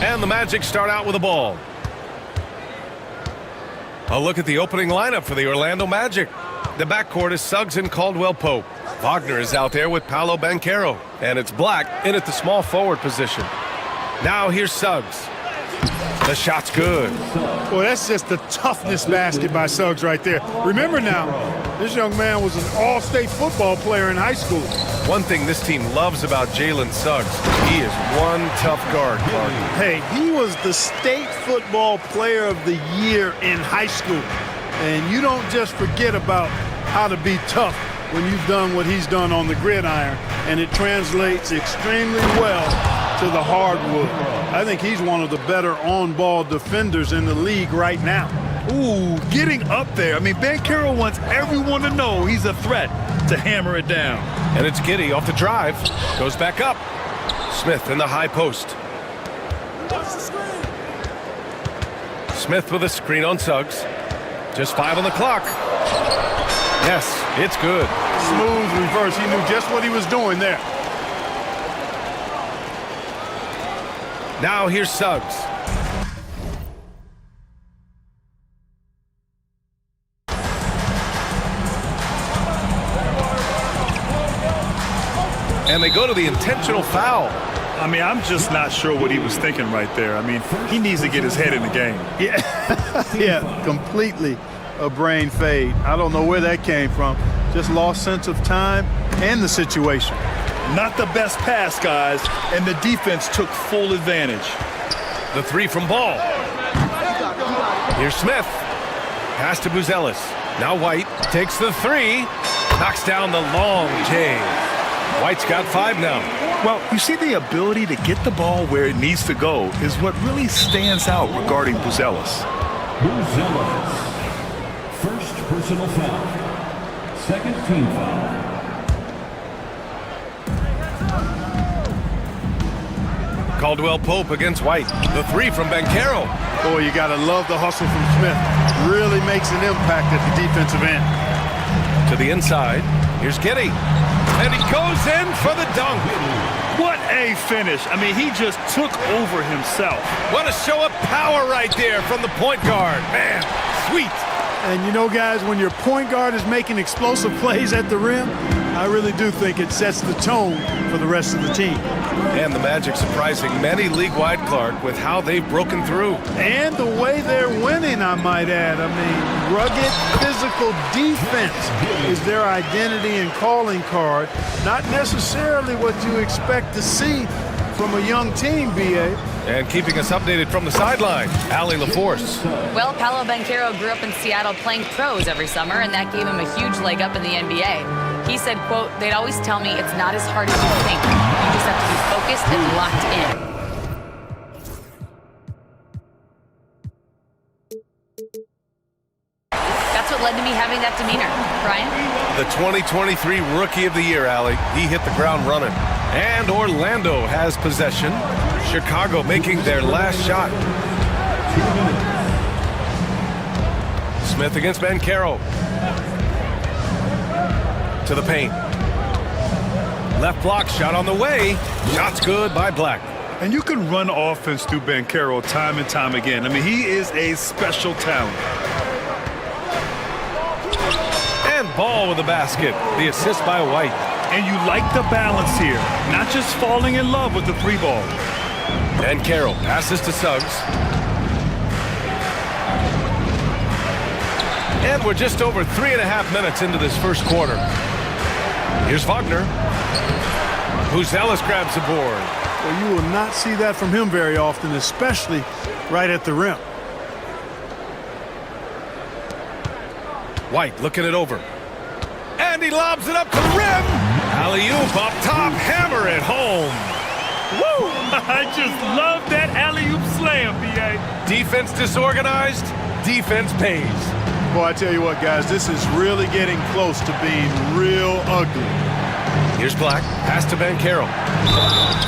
And the Magic start out with a ball. A look at the opening lineup for the Orlando Magic. The backcourt is Suggs and Caldwell-Pope. Wagner is out there with Paolo Banchero. And it's Black in at the small forward position. Now here's Suggs. The shot's good. Well, that's just the toughness basket by Suggs right there. Remember now, this young man was an all-state football player in high school. One thing this team loves about Jalen Suggs, he is one tough guard, Clark. Hey, he was the state football player of the year in high school. And you don't just forget about how to be tough when you've done what he's done on the gridiron, and it translates extremely well to the hardwood. I think he's one of the better on-ball defenders in the league right now. Ooh, getting up there. I mean, Banchero wants everyone to know he's a threat to hammer it down. And it's Giddey off the drive. Goes back up. Smith in the high post. Smith with a screen on Suggs. Just 5 on the clock. Yes, it's good. Smooth reverse. He knew just what he was doing there. Now here's Suggs. And they go to the intentional foul. I mean, I'm just not sure what he was thinking right there. I mean, he needs to get his head in the game. Yeah, yeah, completely a brain fade. I don't know where that came from. Just lost sense of time and the situation. Not the best pass, guys, and the defense took full advantage. The three from Ball. Here's Smith. Pass to Buzelis. Now White takes the three. Knocks down the long J. White's got 5 now. Well, you see, the ability to get the ball where it needs to go is what really stands out regarding Buzelis. Buzelis. First personal foul. Second team foul. Caldwell-Pope against White. The three from Banchero. Boy, you got to love the hustle from Smith. Really makes an impact at the defensive end. To the inside. Here's Giddey. And he goes in for the dunk. What a finish. I mean, he just took over himself. What a show of power right there from the point guard. Man, sweet. And you know, guys, when your point guard is making explosive plays at the rim, I really do think it sets the tone for the rest of the team. And the Magic surprising many league-wide, Clark, with how they've broken through. And the way they're winning, I might add. I mean, rugged physical defense is their identity and calling card. Not necessarily what you expect to see from a young team, B.A. And keeping us updated from the sideline, Allie LaForce. Well, Paolo Banchero grew up in Seattle playing pros every summer, and that gave him a huge leg up in the NBA. He said, quote, "They'd always tell me it's not as hard as you think. You just have to be focused and locked in." That's what led to me having that demeanor. Brian? The 2023 Rookie of the Year, Allie. He hit the ground running. And Orlando has possession. Chicago making their last shot. Smith against Banchero. To the paint. Left block shot on the way. Shot's good by Black. And you can run offense through Banchero time and time again. I mean, he is a special talent. And Ball with the basket. The assist by White. And you like the balance here. Not just falling in love with the three ball. Banchero passes to Suggs. And we're just over 3.5 minutes into this first quarter. Here's Wagner. Buzelis grabs the board. Well, you will not see that from him very often, especially right at the rim. White looking it over. And he lobs it up to the rim. Alley-oop up top, hammer it home. Woo! I just love that alley-oop slam, B.A. Defense disorganized, defense pays. Boy, I tell you what, guys, this is really getting close to being real ugly. Here's Black, pass to Banchero.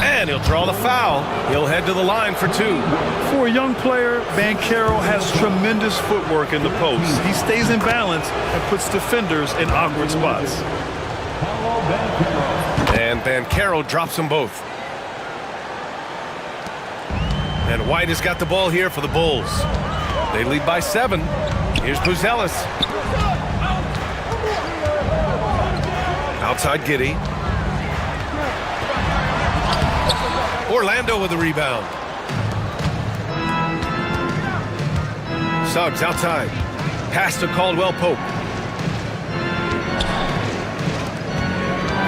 And he'll draw the foul. He'll head to the line for 2. For a young player, Banchero has tremendous footwork in the post. He stays in balance and puts defenders in awkward spots. And Banchero drops them both. And White has got the ball here for the Bulls. They lead by 7. Here's Buzelis. Outside Giddey. Orlando with the rebound. Suggs outside. Pass to Caldwell Pope.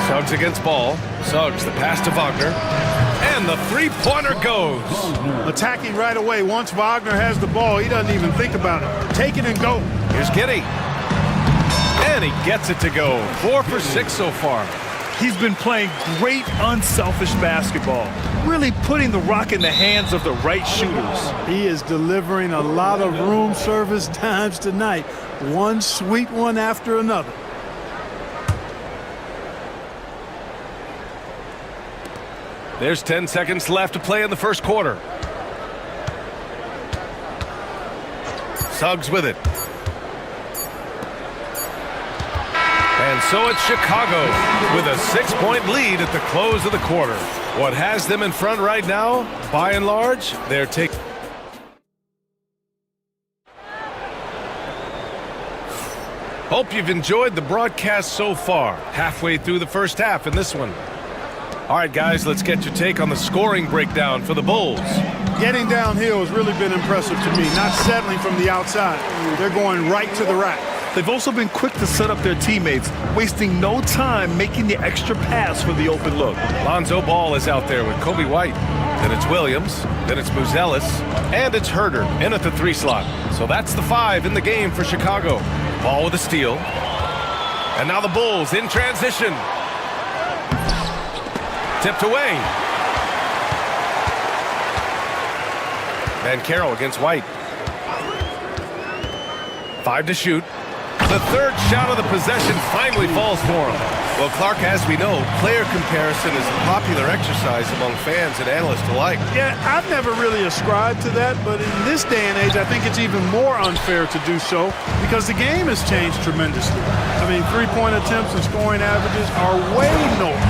Suggs against Ball. Suggs, the pass to Wagner. And the three-pointer goes. Attacking right away. Once Wagner has the ball, he doesn't even think about it. Take it and go. Here's Giddey. And he gets it to go. 4 for 6 so far. He's been playing great, unselfish basketball, really putting the rock in the hands of the right shooters. He is delivering a lot of room service times tonight. One sweet one after another. There's 10 seconds left to play in the first quarter. Suggs with it. And so it's Chicago with a 6-point lead at the close of the quarter. What has them in front right now, by and large, they're taking... Hope you've enjoyed the broadcast so far. Halfway through the first half in this one. All right, guys, let's get your take on the scoring breakdown for the Bulls. Getting downhill has really been impressive to me, not settling from the outside. They're going right to the rack. They've also been quick to set up their teammates, wasting no time making the extra pass for the open look. Lonzo Ball is out there with Kobe White. Then it's Williams. Then it's Buzelis. And it's Herder in at the 3 slot. So that's the 5 in the game for Chicago. Ball with a steal. And now the Bulls in transition. Tipped away. Banchero against White. 5 to shoot. The third shot of the possession finally falls for him. Well, Clark, as we know, player comparison is a popular exercise among fans and analysts alike. Yeah, I've never really ascribed to that, but in this day and age, I think it's even more unfair to do so because the game has changed tremendously. I mean, three-point attempts and scoring averages are way north,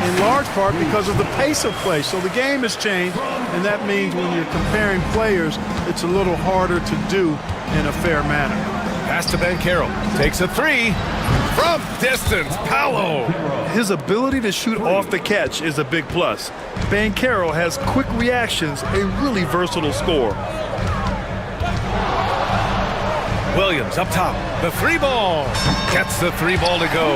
in large part because of the pace of play. So the game has changed, and that means when you're comparing players, it's a little harder to do in a fair manner. Pass to Banchero. Takes a 3 from distance. Paolo. His ability to shoot off the catch is a big plus. Banchero has quick reactions, a really versatile scorer. Williams up top. The 3 ball. Gets the 3 ball to go.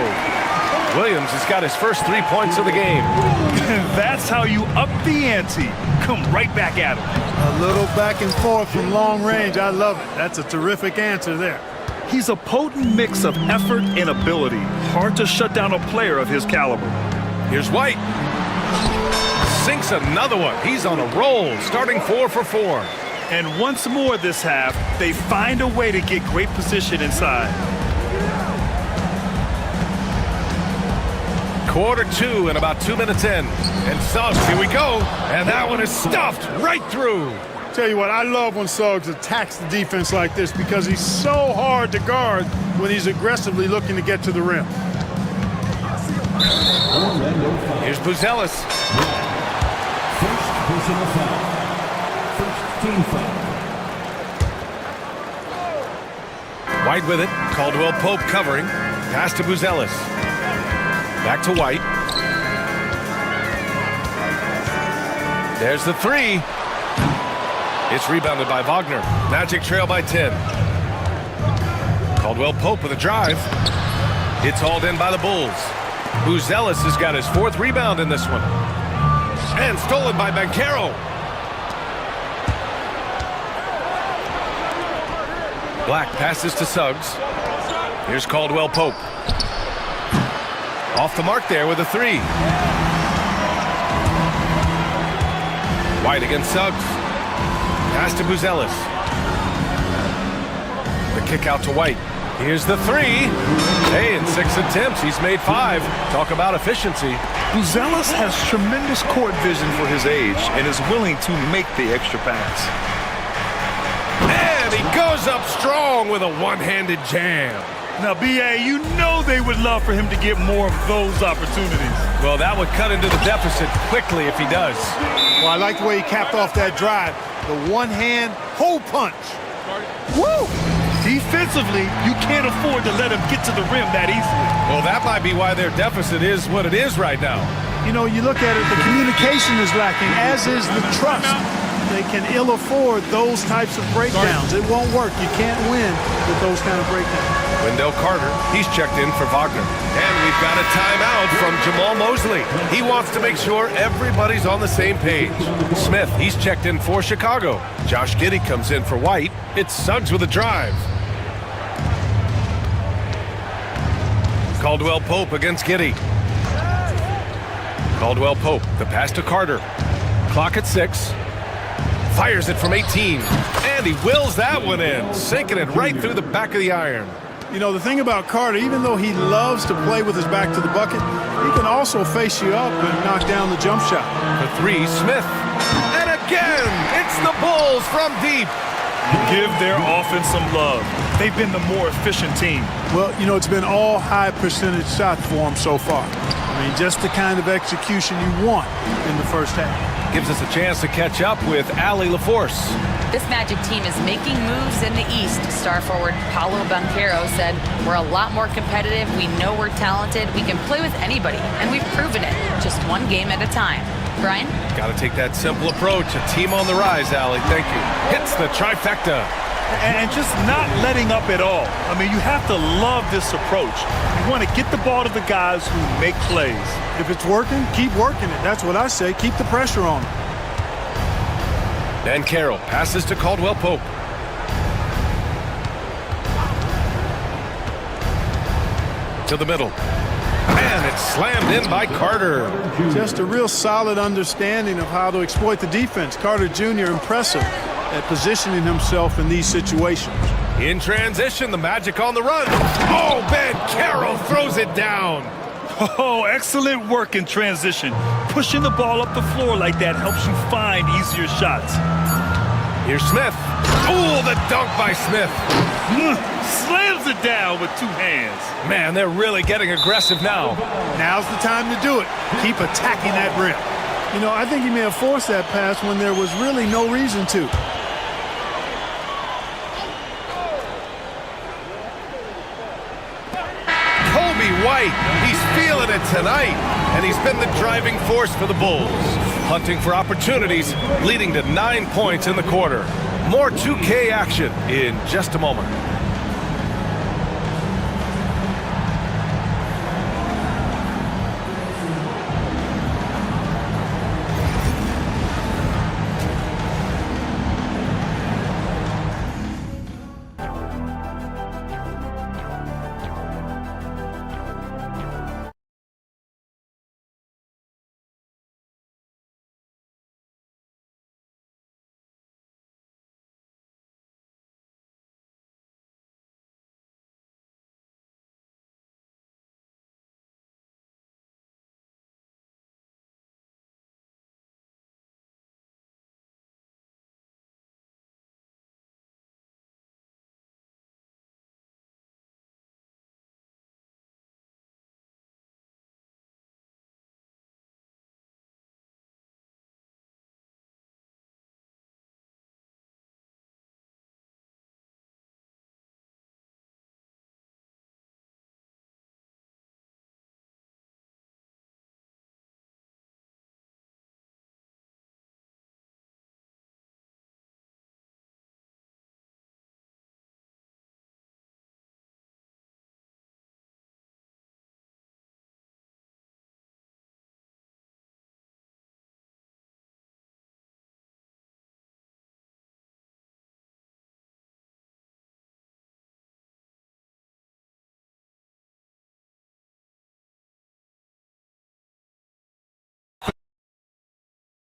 Williams has got his first 3 points of the game. And that's how you up the ante. Come right back at him. A little back and forth from long range. I love it. That's a terrific answer there. He's a potent mix of effort and ability. Hard to shut down a player of his caliber. Here's White. Sinks another one. He's on a roll, starting 4 for 4. And once more this half, they find a way to get great position inside. Quarter 2 and about 2 minutes in. And Suggs, here we go. And that one is stuffed right through. Tell you what, I love when Suggs attacks the defense like this because he's so hard to guard when he's aggressively looking to get to the rim. Here's Buzelis. First personal foul. First team foul. White with it. Caldwell Pope covering. Pass to Buzelis. Back to White. There's the 3. It's rebounded by Wagner. Magic trail by 10. Caldwell Pope with a drive. It's hauled in by the Bulls. Buzelis has got his 4th rebound in this one. And stolen by Banchero. Black passes to Suggs. Here's Caldwell Pope. Off the mark there with a 3. White against Suggs. Pass to Buzelis. The kick out to White. Here's the 3. Hey, in 6 attempts, he's made 5. Talk about efficiency. Buzelis has tremendous court vision for his age and is willing to make the extra pass. And he goes up strong with a one-handed jam. Now, B.A., you know they would love for him to get more of those opportunities. Well, that would cut into the deficit quickly if he does. Well, I like the way he capped off that drive. The one-hand hole punch. Woo! Defensively, you can't afford to let him get to the rim that easily. Well, that might be why their deficit is what it is right now. You know, you look at it, the communication is lacking, as is the trust. They can ill afford those types of breakdowns. It won't work. You can't win with those kind of breakdowns. Wendell Carter, he's checked in for Wagner. And we've got a timeout from Jamal Mosley. He wants to make sure everybody's on the same page. Smith, he's checked in for Chicago. Josh Giddey comes in for White. It's Suggs with a drive. Caldwell Pope against Giddey. Caldwell Pope, the pass to Carter. Clock at 6. Fires it from 18. And he wills that one in, sinking it right through the back of the iron. You know, the thing about Carter, even though he loves to play with his back to the bucket, he can also face you up and knock down the jump shot. For 3, Smith. And again, it's the Bulls from deep. Give their offense some love. They've been the more efficient team. Well, you know, it's been all high percentage shots for them so far. I mean, just the kind of execution you want in the first half. Gives us a chance to catch up with Allie LaForce. This Magic team is making moves in the East. Star forward Paolo Banchero said, "We're a lot more competitive. We know we're talented. We can play with anybody, and we've proven it. Just one game at a time." Brian? Got to take that simple approach. A team on the rise, Allie. Thank you. Hits the trifecta. And just not letting up at all. I mean, you have to love this approach. You want to get the ball to the guys who make plays. If it's working, keep working it. That's what I say. Keep the pressure on them. Banchero passes to Caldwell Pope. To the middle. And it's slammed in by Carter. Just a real solid understanding of how to exploit the defense. Carter Jr. impressive at positioning himself in these situations. In transition, the Magic on the run. Oh, Banchero throws it down. Oh, excellent work in transition. Pushing the ball up the floor like that helps you find easier shots. Here's Smith. Oh, the dunk by Smith. Slams it down with 2 hands. Man, they're really getting aggressive now. Now's the time to do it. Keep attacking that rim. You know, I think he may have forced that pass when there was really no reason to. White, he's feeling it tonight, and he's been the driving force for the Bulls. Hunting for opportunities, leading to 9 points in the quarter. More 2K action in just a moment.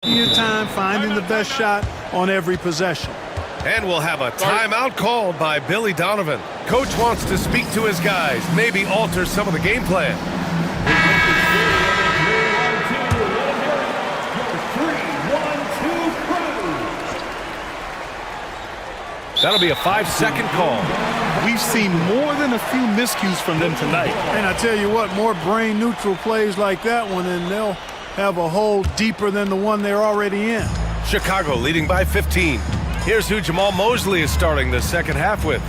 Your time finding the best shot on every possession. And we'll have a timeout called by Billy Donovan. Coach wants to speak to his guys, maybe alter some of the game plan. That'll be a 5-second call. We've seen more than a few miscues from them tonight. And I tell you what, more brain-neutral plays like that one, and they'll have a hole deeper than the one they're already in. Chicago leading by 15. Here's who Jamal Mosley is starting the second half with.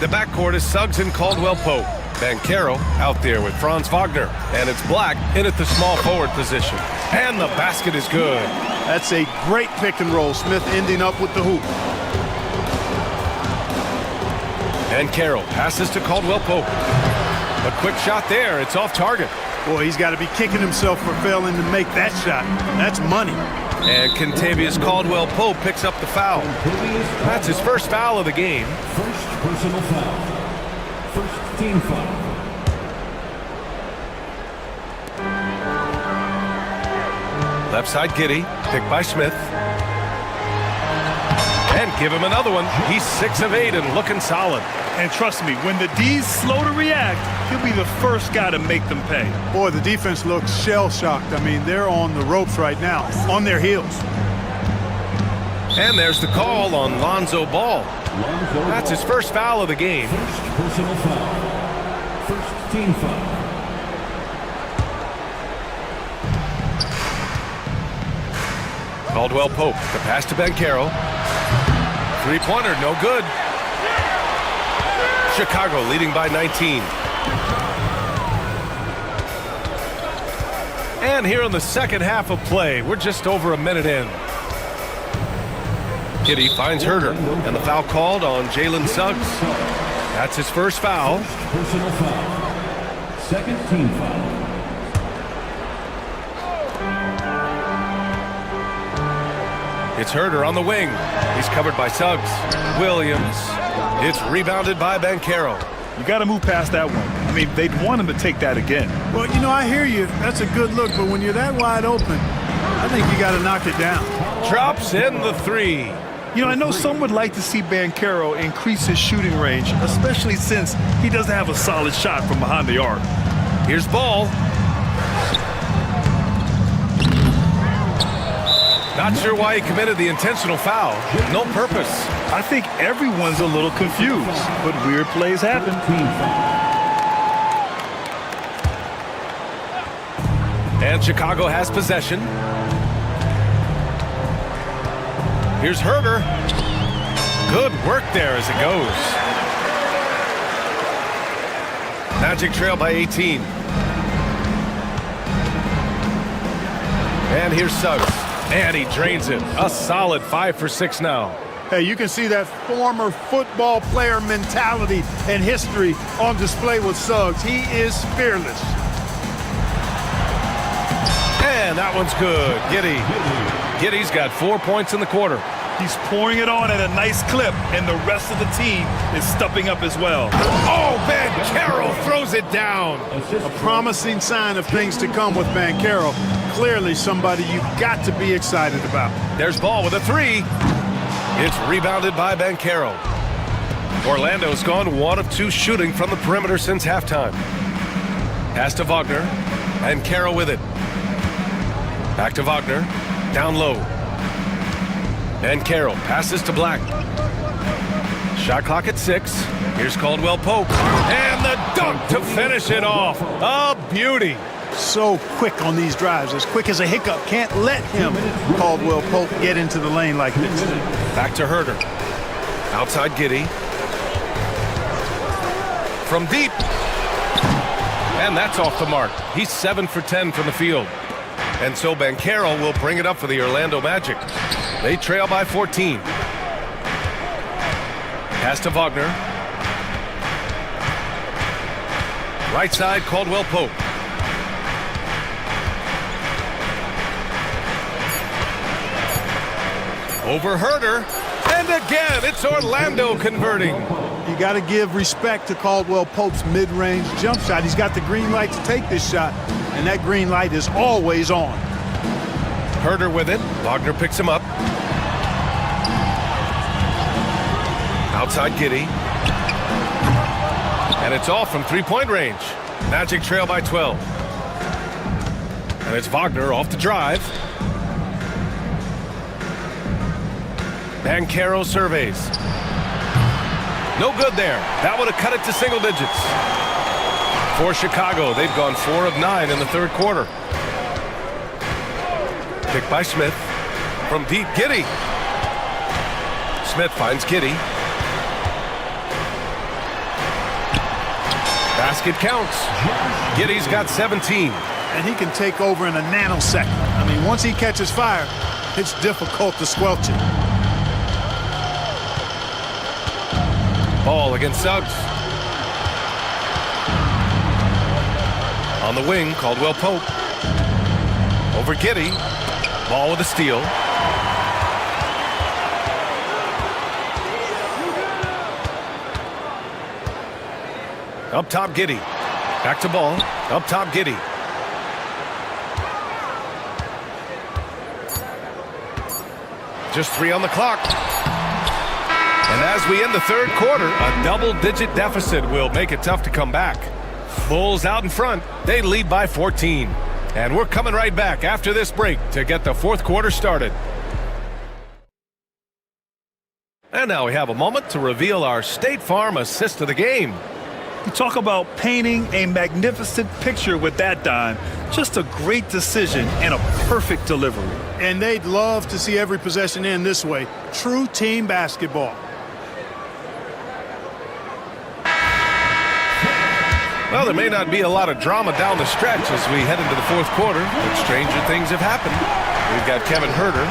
The backcourt is Suggs and Caldwell Pope. Banchero out there with Franz Wagner. And it's Black in at the small forward position. And the basket is good. That's a great pick and roll. Smith ending up with the hoop. Banchero passes to Caldwell Pope. A quick shot there. It's off target. Boy, he's got to be kicking himself for failing to make that shot. That's money. And Kentavious Caldwell Pope picks up the foul. That's his first foul of the game. First personal foul. First team foul. Left side Giddy, picked by Smith. And give him another one. He's 6 of 8 and looking solid. And trust me, when the D's slow to react, he'll be the first guy to make them pay. Boy, the defense looks shell-shocked. I mean, they're on the ropes right now, on their heels. And there's the call on Lonzo Ball. That's his first foul of the game. First personal foul. First team foul. Caldwell Pope, the pass to Banchero. Three-pointer, no good. Chicago leading by 19. And here in the second half of play, we're just over a minute in. Giddy finds Herder, and the foul called on Jalen Suggs. That's his first foul. First personal foul. Second team foul. It's Herder on the wing. He's covered by Suggs. Williams. It's rebounded by Banchero. You got to move past that one. I mean, they'd want him to take that again. Well, you know, I hear you. That's a good look, but when you're that wide open, I think you got to knock it down. Drops in the three. You know, I know some would like to see Banchero increase his shooting range, especially since he doesn't have a solid shot from behind the arc. Here's Ball. Not sure why he committed the intentional foul. No purpose. I think everyone's a little confused, but weird plays happen. Team foul. And Chicago has possession. Here's Herder. Good work there as it goes. Magic trail by 18. And here's Suggs. And he drains it. A solid 5 for 6 now. Hey, you can see that former football player mentality and history on display with Suggs. He is fearless. And that one's good. Giddy's got 4 points in the quarter. He's pouring it on at a nice clip, and the rest of the team is stepping up as well. Oh, Banchero throws it down. A promising sign of things to come with Banchero. Clearly somebody you've got to be excited about. There's Ball with a three. It's rebounded by Banchero. Orlando's gone 1 of 2 shooting from the perimeter since halftime. Pass to Wagner. Banchero with it. Back to Wagner. Down low. Banchero passes to Black. Shot clock at 6. Here's Caldwell Pope. And the dunk to finish it off. A beauty. So quick on these drives, as quick as a hiccup. Can't let him, Caldwell Pope, get into the lane like this. Back to Herder. Outside Giddy. From deep. And that's off the mark. He's 7 for 10 from the field. And so Banchero will bring it up for the Orlando Magic. They trail by 14. Pass to Wagner. Right side, Caldwell Pope. Over Herder. And again, it's Orlando converting. You got to give respect to Caldwell Pope's mid-range jump shot. He's got the green light to take this shot, and that green light is always on. Herder with it. Wagner picks him up. Outside Giddy. And it's off from three-point range. Magic trail by 12. And it's Wagner off the drive. Banchero surveys. No good there. That would have cut it to single digits. For Chicago, they've gone 4 of 9 in the third quarter. Picked by Smith. From deep, Giddy. Smith finds Giddy. Basket counts. Giddy's got 17. And he can take over in a nanosecond. I mean, once he catches fire, it's difficult to squelch it. Ball against Suggs. On the wing, Caldwell Pope. Over Giddy. Ball with a steal. Up top, Giddy. Back to ball. Up top, Giddy. Just 3 on the clock. And as we end the third quarter, a double-digit deficit will make it tough to come back. Bulls out in front. They lead by 14. And we're coming right back after this break to get the fourth quarter started. And now we have a moment to reveal our State Farm assist of the game. You talk about painting a magnificent picture with that dime. Just a great decision and a perfect delivery. And they'd love to see every possession end this way. True team basketball. Well, there may not be a lot of drama down the stretch as we head into the fourth quarter, but stranger things have happened. We've got Kevin Herter.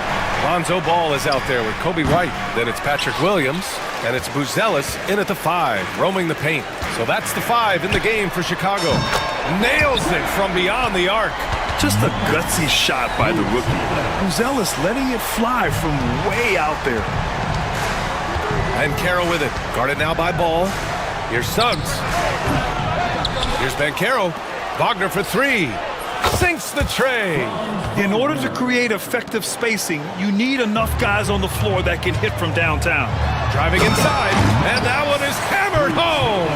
Lonzo Ball is out there with Kobe White. Then it's Patrick Williams, and it's Buzelis in at the 5, roaming the paint. So that's the 5 in the game for Chicago. Nails it from beyond the arc. Just a gutsy shot by the rookie. Buzelis letting it fly from way out there. And Carroll with it. Guarded now by Ball. Here's Suggs. Here's Bankero. Wagner for 3. Sinks the tray. In order to create effective spacing, you need enough guys on the floor that can hit from downtown. Driving inside, and that one is hammered home.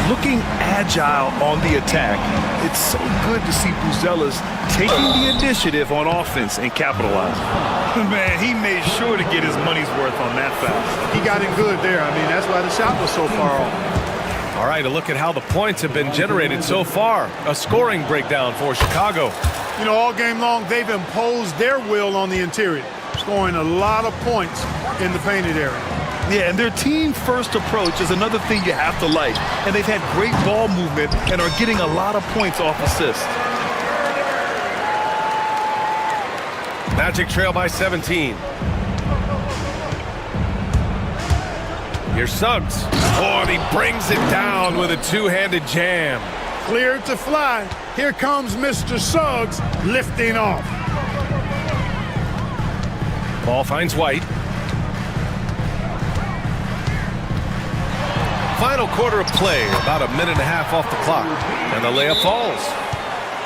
Looking agile on the attack, it's so good to see Buzelis taking the initiative on offense and capitalizing. Man, he made sure to get his money's worth on that foul. He got it good there. I mean, that's why the shot was so far off. All right, a look at how the points have been generated so far. A scoring breakdown for Chicago. You know, all game long, they've imposed their will on the interior, scoring a lot of points in the painted area. Yeah, and their team-first approach is another thing you have to like. And they've had great ball movement and are getting a lot of points off assists. Magic trail by 17. Here's Suggs. Oh, and he brings it down with a two-handed jam. Cleared to fly. Here comes Mr. Suggs lifting off. Ball finds White. Final quarter of play, about a minute and a half off the clock. And the layup falls.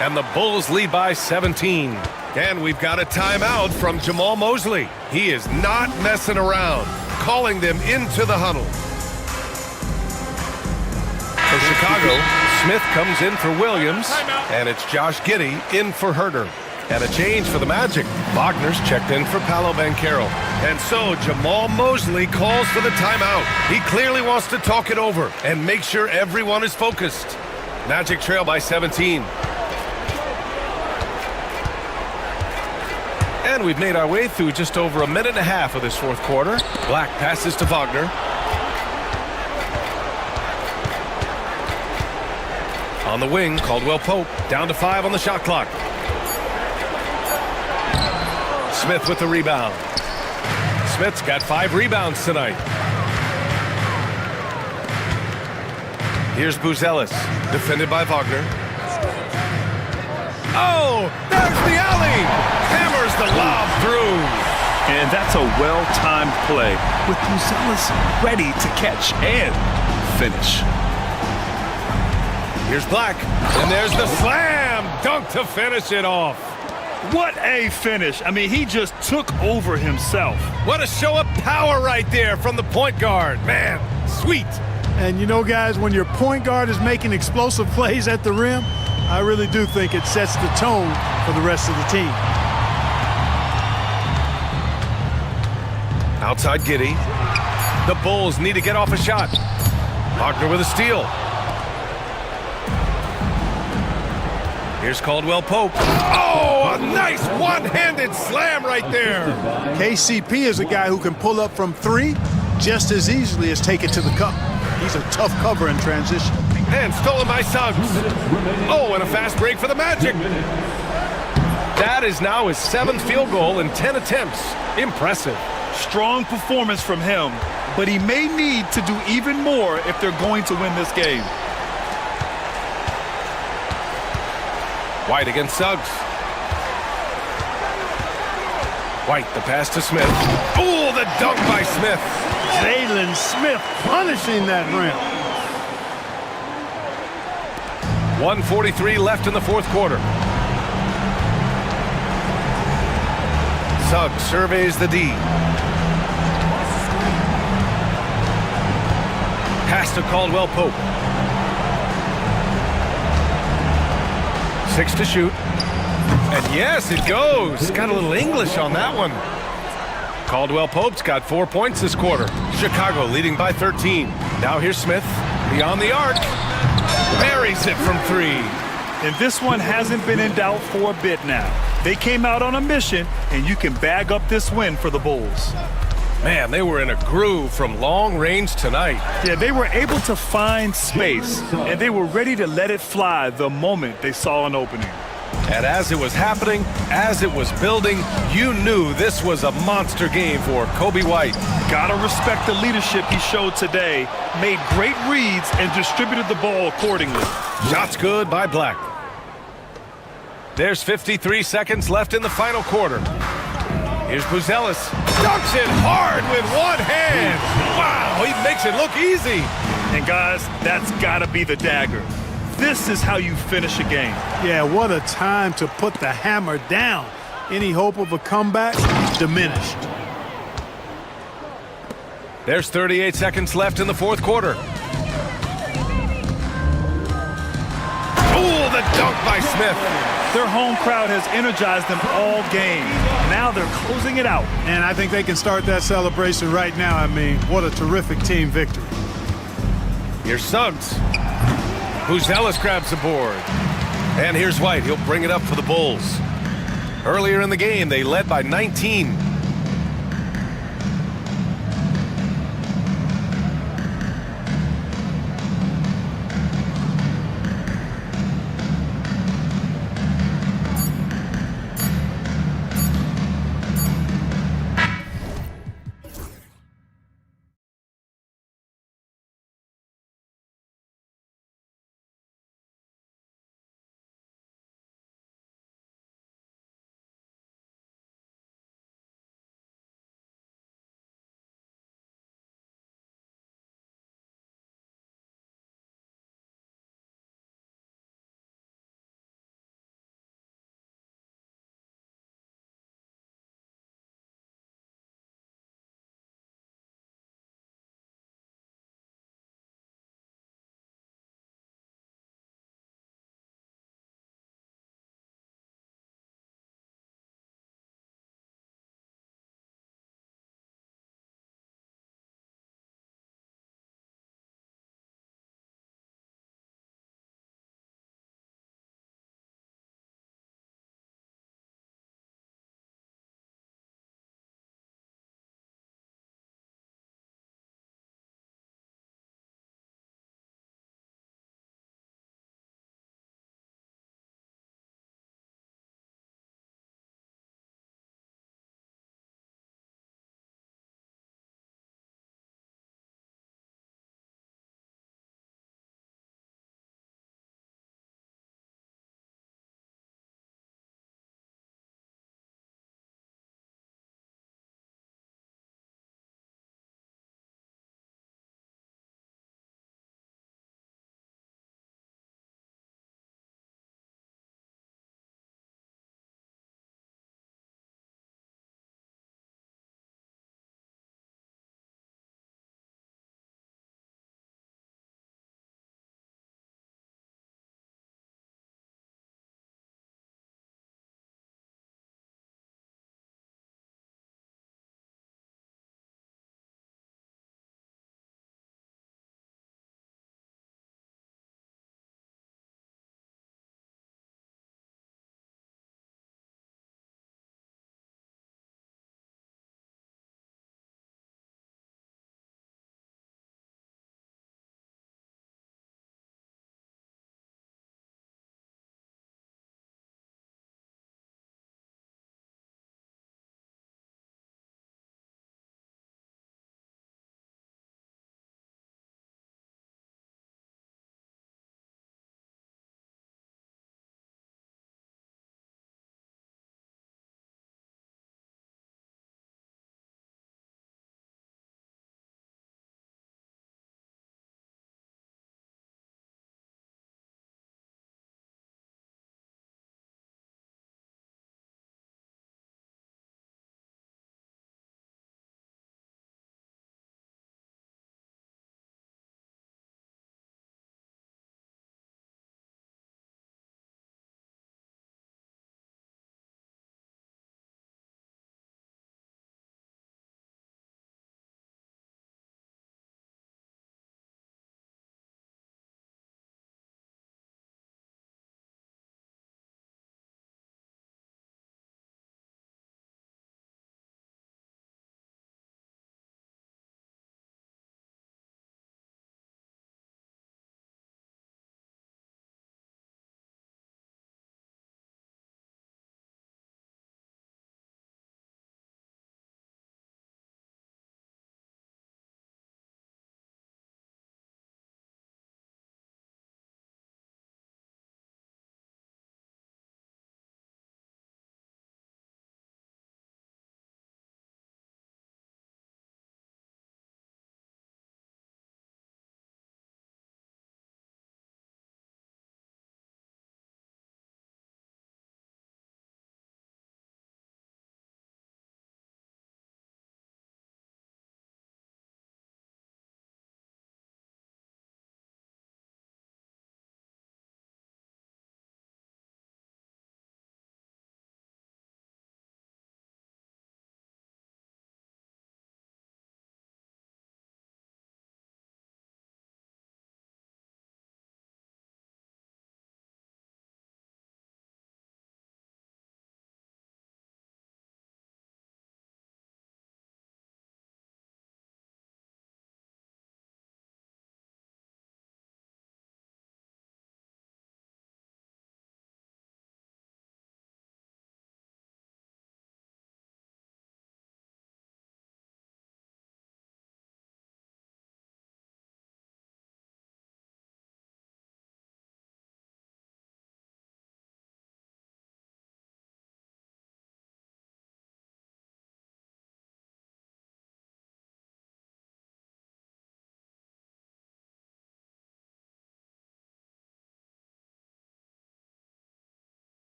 And the Bulls lead by 17. And we've got a timeout from Jamal Mosley. He is not messing around, calling them into the huddle. For Chicago, Smith comes in for Williams, and it's Josh Giddey in for Herter. And a change for the Magic. Wagner's checked in for Paolo Banchero. And so Jamal Mosley calls for the timeout. He clearly wants to talk it over and make sure everyone is focused. Magic trail by 17. And we've made our way through just over a minute and a half of this fourth quarter. Black passes to Wagner. On the wing, Caldwell Pope down to 5 on the shot clock. Smith with the rebound. Smith's got 5 rebounds tonight. Here's Buzelis, defended by Wagner. Oh, there's the alley! Hammers the lob through. And that's a well-timed play with Buzelis ready to catch and finish. Here's Black, and there's the slam dunk to finish it off. What a finish. I mean, he just took over himself. What a show of power right there from the point guard. Man, sweet. And you know, guys, when your point guard is making explosive plays at the rim, I really do think it sets the tone for the rest of the team. Outside Giddey. The Bulls need to get off a shot. Wagner with a steal. Here's Caldwell Pope. Oh, a nice one-handed slam right there. KCP is a guy who can pull up from 3 just as easily as take it to the cup. He's a tough cover in transition. And stolen by Suggs. Oh, and a fast break for the Magic. That is now his 7th field goal in 10 attempts. Impressive. Strong performance from him, but he may need to do even more if they're going to win this game. White against Suggs. White, the pass to Smith. Oh, the dunk by Smith. Jalen Smith punishing that rim. 1:43 left in the fourth quarter. Suggs surveys the D. Pass to Caldwell Pope. 6 to shoot. And yes, it goes. Got a little English on that one. Caldwell Pope's got 4 points this quarter. Chicago leading by 13. Now here's Smith. Beyond the arc. Buries it from 3. And this one hasn't been in doubt for a bit now. They came out on a mission, and you can bag up this win for the Bulls. Man, they were in a groove from long range tonight. Yeah, they were able to find space, and they were ready to let it fly the moment they saw an opening. And as it was happening, as it was building, you knew this was a monster game for Kobe White. Gotta respect the leadership he showed today, made great reads, and distributed the ball accordingly. Shots good by Black. There's 53 seconds left in the final quarter. Here's Buzelis. Dunks it hard with one hand. Wow, he makes it look easy. And guys, that's gotta be the dagger. This is how you finish a game. Yeah, what a time to put the hammer down. Any hope of a comeback diminished. There's 38 seconds left in the fourth quarter. Oh, the dunk by Smith. Their home crowd has energized them all game. Now they're closing it out. And I think they can start that celebration right now. I mean, what a terrific team victory. Here's Suggs. Buzelis grabs the board. And here's White. He'll bring it up for the Bulls. Earlier in the game, they led by 19.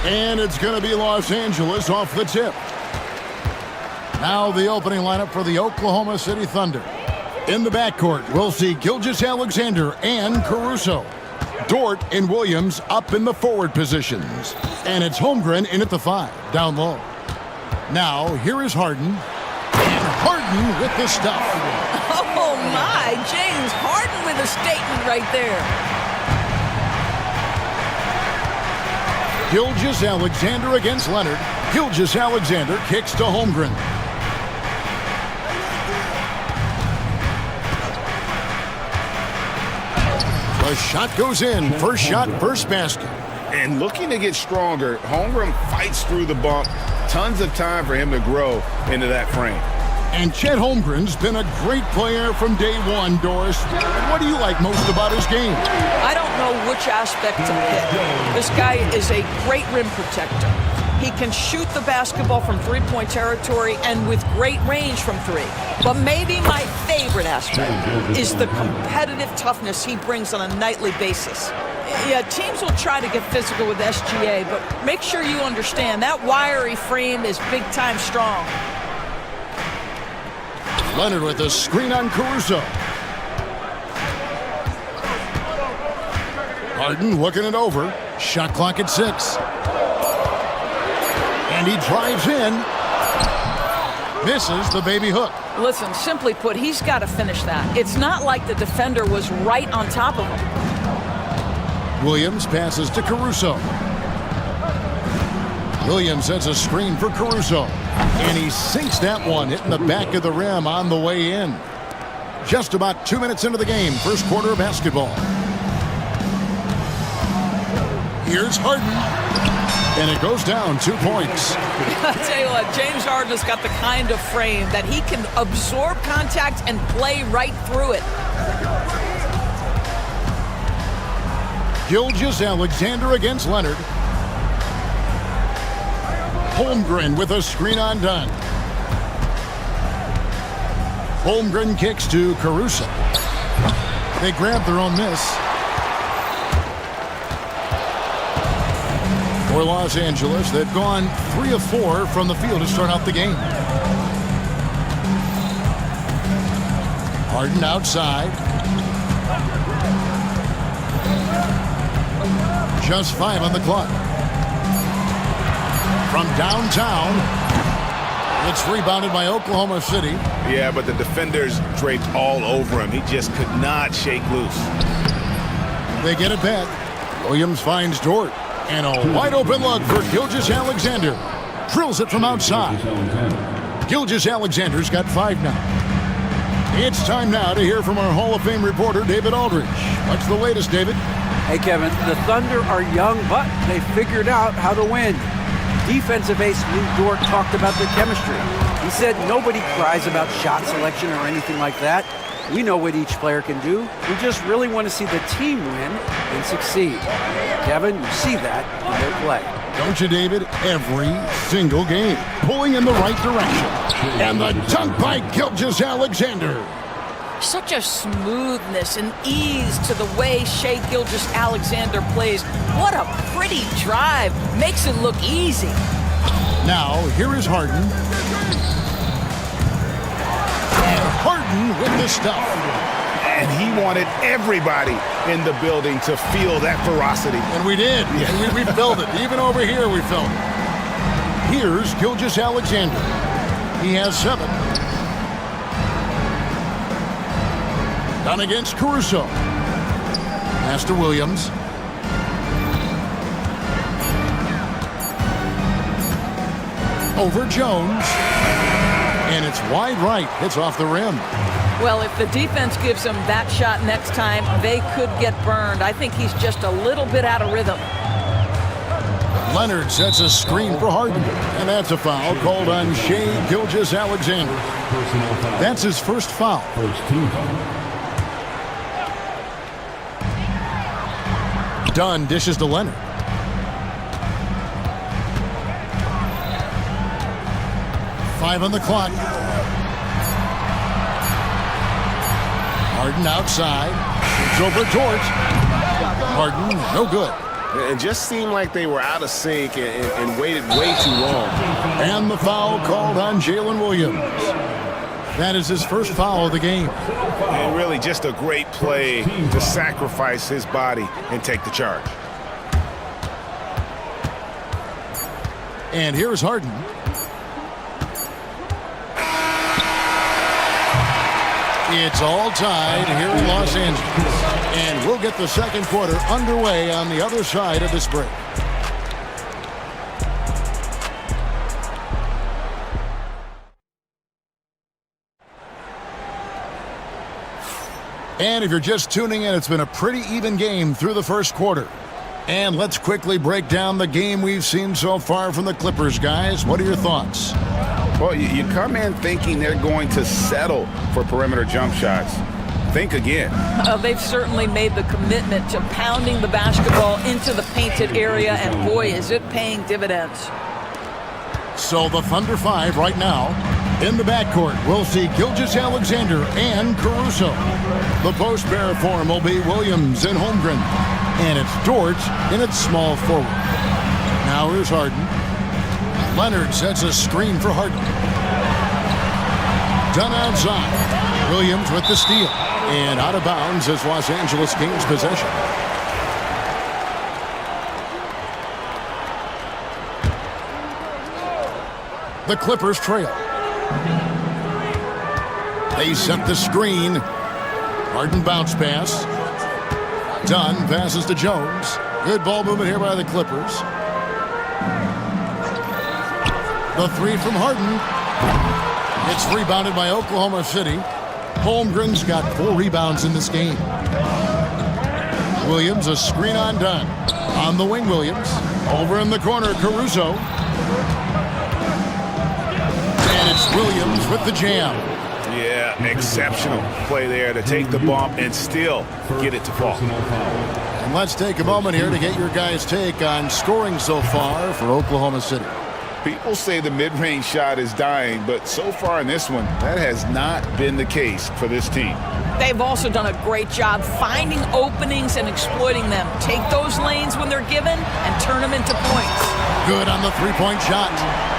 And it's going to be Los Angeles off the tip. Now the opening lineup for the Oklahoma City Thunder. In the backcourt, we'll see Gilgeous-Alexander and Caruso. Dort and Williams up in the forward positions. And it's Holmgren in at the 5, down low. Now, here is Harden. And Harden with the stuff. Oh, my. James Harden with a statement right there. Gilgeous-Alexander against Leonard. Gilgeous-Alexander kicks to Holmgren. The shot goes in. First shot, first basket. And looking to get stronger, Holmgren fights through the bump. Tons of time for him to grow into that frame. And Chet Holmgren's been a great player from day one, Doris. What do you like most about his game? I don't know which aspect to pick. This guy is a great rim protector. He can shoot the basketball from three-point territory and with great range from 3. But maybe my favorite aspect is the competitive toughness he brings on a nightly basis. Yeah, teams will try to get physical with SGA, but make sure you understand that wiry frame is big-time strong. Leonard with a screen on Caruso. Harden looking it over. Shot clock at 6. And he drives in. Misses the baby hook. Listen, simply put, he's got to finish that. It's not like the defender was right on top of him. Williams passes to Caruso. Williams sets a screen for Caruso. And he sinks that one, hitting the back of the rim on the way in. Just about 2 minutes into the game, first quarter of basketball. Here's Harden. And it goes down 2 points. I'll tell you what, James Harden has got the kind of frame that he can absorb contact and play right through it. Gilgeous-Alexander against Leonard. Holmgren with a screen on Dunn. Holmgren kicks to Caruso. They grab their own miss. For Los Angeles, they've gone 3 of 4 from the field to start out the game. Harden outside. Just 5 on the clock. From downtown, it's rebounded by Oklahoma City. Yeah, but the defenders draped all over him. He just could not shake loose. They get it back. Williams finds Dort. And a wide open look for Gilgeous-Alexander. Drills it from outside. Gilgeous-Alexander's got 5 now. It's time now to hear from our Hall of Fame reporter, David Aldridge. What's the latest, David? Hey, Kevin, the Thunder are young, but they figured out how to win. Defensive ace Lou Dort talked about their chemistry. He said nobody cries about shot selection or anything like that. We know what each player can do. We just really want to see the team win and succeed. Kevin, you see that in their play. Don't you, David? Every single game. Pulling in the right direction. And the dunk by Gilgeous-Alexander. Such a smoothness and ease to the way Shai Gilgeous-Alexander plays. What a pretty drive. Makes it look easy. Now, here is Harden. And Harden with the stuff. And he wanted everybody in the building to feel that ferocity. And we did. And we felt it. Even over here, we felt it. Here's Gilgeous-Alexander. He has 7. Down against Caruso. Pass to Williams. Over Jones. And it's wide right. It's off the rim. Well, if the defense gives him that shot next time, they could get burned. I think he's just a little bit out of rhythm. Leonard sets a screen for Harden. And that's a foul called on Shai Gilgeous-Alexander. That's his first foul. Dunn dishes to Leonard. Five on the clock. Harden outside. It's over Dort. Harden, no good. It just seemed like they were out of sync and waited way too long. And the foul called on Jalen Williams. That is his first foul of the game. And really just a great play to sacrifice his body and take the charge. And here's Harden. It's all tied here in Los Angeles. And we'll get the second quarter underway on the other side of this break. And if you're just tuning in, it's been a pretty even game through the first quarter. And let's quickly break down the game we've seen so far from the Clippers, guys. What are your thoughts? Well, you come in thinking they're going to settle for perimeter jump shots. Think again. They've certainly made the commitment to pounding the basketball into the painted area, and boy, is it paying dividends. So the Thunder 5 right now. In the backcourt, we'll see Gilgeous-Alexander and Caruso. The post pair form will be Williams and Holmgren. And it's Dort in its small forward. Now here's Harden. Leonard sets a screen for Harden. Done outside. Williams with the steal. And out of bounds as Los Angeles Kings possession. The Clippers trail. They set the screen. Harden bounce pass. Dunn passes to Jones. Good ball movement here by the Clippers. The three from Harden. It's rebounded by Oklahoma City. Holmgren's got 4 rebounds in this game. Williams, a screen on Dunn. On the wing, Williams. Over in the corner, Caruso. And it's Williams with the jam. Yeah, exceptional play there to take the bump and still get it to fall. And let's take a moment here to get your guys' take on scoring so far for Oklahoma City. People say the mid-range shot is dying, but so far in this one, that has not been the case for this team. They've also done a great job finding openings and exploiting them. Take those lanes when they're given and turn them into points. Good on the three-point shot.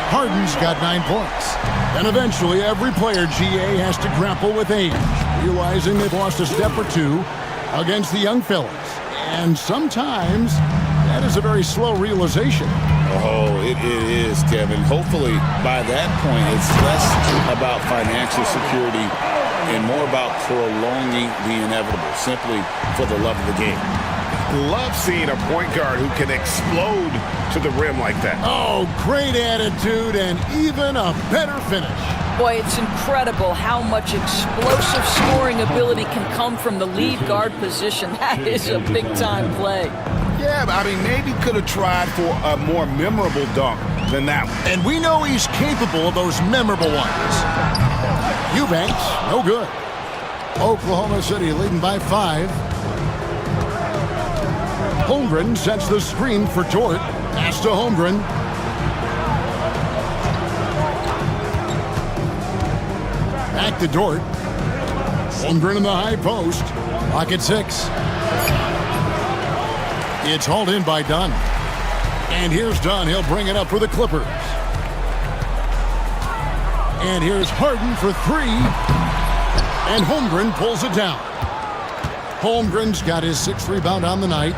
Harden's got 9 points. And eventually, every player, GA, has to grapple with age, realizing they've lost a step or two against the young fellas. And sometimes, that is a very slow realization. Oh, it is, Kevin. Hopefully, by that point, it's less about financial security and more about prolonging the inevitable, simply for the love of the game. Love seeing a point guard who can explode to the rim like that. Oh, great attitude and even a better finish. Boy, it's incredible how much explosive scoring ability can come from the lead guard position. That is a big-time play. Yeah, but I mean, maybe could have tried for a more memorable dunk than that one. And we know he's capable of those memorable ones. Eubanks, no good. Oklahoma City leading by 5. Holmgren sets the screen for Dort. Pass to Holmgren. Back to Dort. Holmgren in the high post. Pocket 6. It's hauled in by Dunn. And here's Dunn. He'll bring it up for the Clippers. And here's Harden for 3. And Holmgren pulls it down. Holmgren's got his 6th rebound on the night.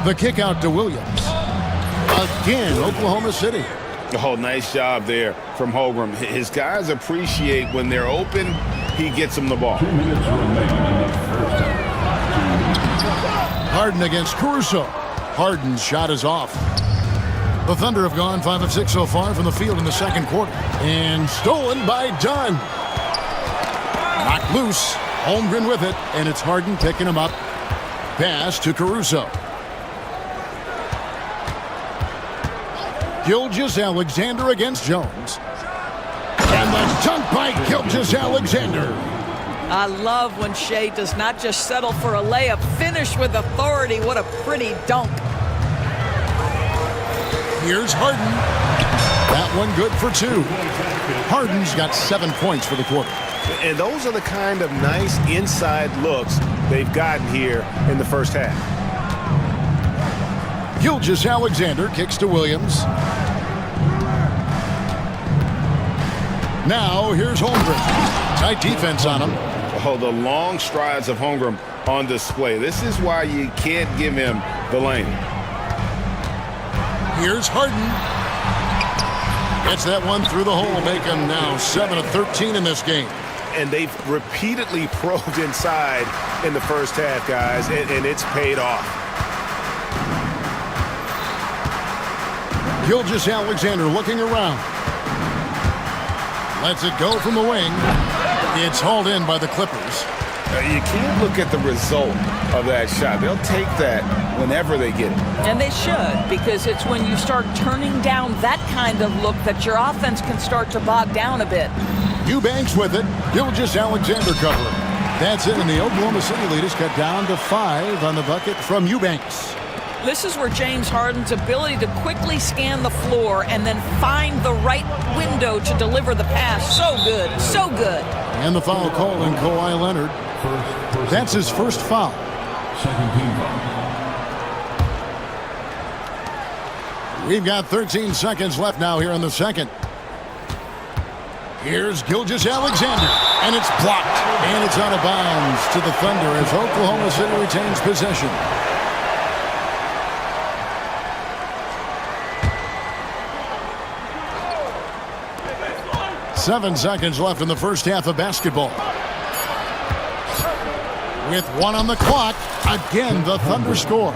The kick out to Williams. Again, Oklahoma City. Oh, nice job there from Holmgren. His guys appreciate when they're open, he gets them the ball. Harden against Caruso. Harden's shot is off. The Thunder have gone 5 of 6 so far from the field in the second quarter. And stolen by Dunn. Knocked loose. Holmgren with it, and it's Harden picking him up. Pass to Caruso. Gilgeous-Alexander against Jones. And the dunk by Gilgeous-Alexander. I love when Shea does not just settle for a layup, finish with authority. What a pretty dunk. Here's Harden. That one good for 2. Harden's got 7 points for the quarter. And those are the kind of nice inside looks they've gotten here in the first half. Gilgeous Alexander kicks to Williams. Now here's Holmgren. Tight defense on him. Oh, the long strides of Holmgren on display. This is why you can't give him the lane. Here's Harden. Gets that one through the hole, making now 7 of 13 in this game. And they've repeatedly probed inside in the first half, guys, and it's paid off. Gilgeous Alexander looking around. Lets it go from the wing. It's hauled in by the Clippers. You can't look at the result of that shot. They'll take that whenever they get it. And they should, because it's when you start turning down that kind of look that your offense can start to bog down a bit. Eubanks with it. Gilgeous Alexander covering. That's it, and the Oklahoma City lead is cut down to 5 on the bucket from Eubanks. This is where James Harden's ability to quickly scan the floor and then find the right window to deliver the pass. So good, so good. And the foul call on Kawhi Leonard. That's his first foul. Second team foul. We've got 13 seconds left now here in the second. Here's Gilgeous Alexander, and it's blocked. And it's out of bounds to the Thunder as Oklahoma City retains possession. Seven seconds left in the first half of basketball. With 1 on the clock, again the Thunder score.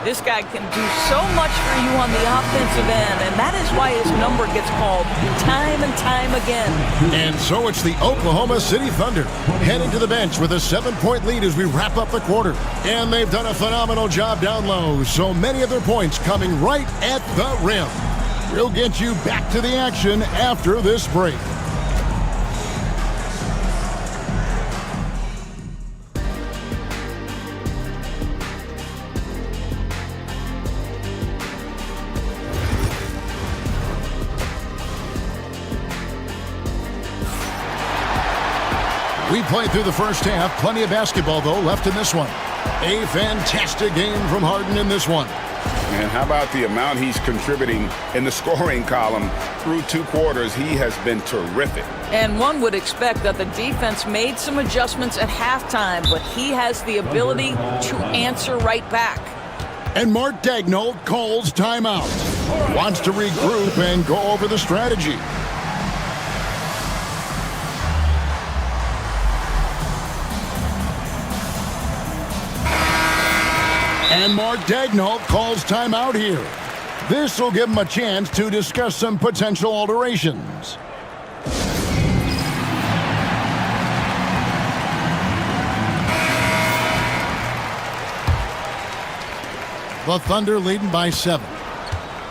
This guy can do so much for you on the offensive end, and that is why his number gets called time and time again. And so it's the Oklahoma City Thunder heading to the bench with a 7-point lead as we wrap up the quarter. And they've done a phenomenal job down low, so many of their points coming right at the rim. We'll get you back to the action after this break. We played through the first half. Plenty of basketball, though, left in this one. A fantastic game from Harden in this one. And how about the amount he's contributing in the scoring column through 2 quarters? He has been terrific. And one would expect that the defense made some adjustments at halftime, but he has the ability to answer right back. And Mark Daigneault calls timeout. Wants to regroup and go over the strategy. And Mark Daigneault calls timeout here. This will give him a chance to discuss some potential alterations. The Thunder leading by 7.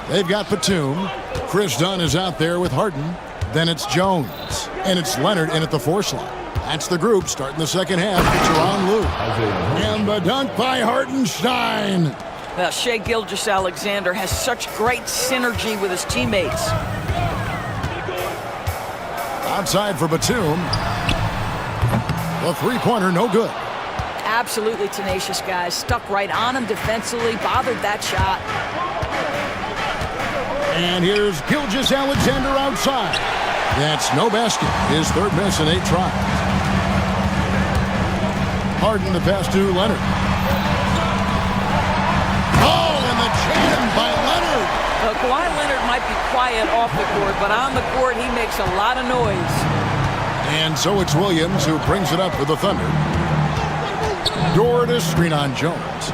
They've got Batum. Chris Dunn is out there with Harden. Then it's Jones. And it's Leonard in at the 4 slot. That's the group starting the second half. It's around Lou. And the dunk by Hartenstein. Well, Shai Gilgeous-Alexander has such great synergy with his teammates. Outside for Batum. The 3-pointer, no good. Absolutely tenacious, guys. Stuck right on him defensively, bothered that shot. And here's Gilgeous-Alexander outside. That's no basket. His 3rd miss in 8 tries. Harden the pass to Leonard. Oh, and the jam by Leonard. Kawhi Leonard might be quiet off the court, but on the court he makes a lot of noise. And so it's Williams who brings it up for the Thunder. Door to screen on Jones.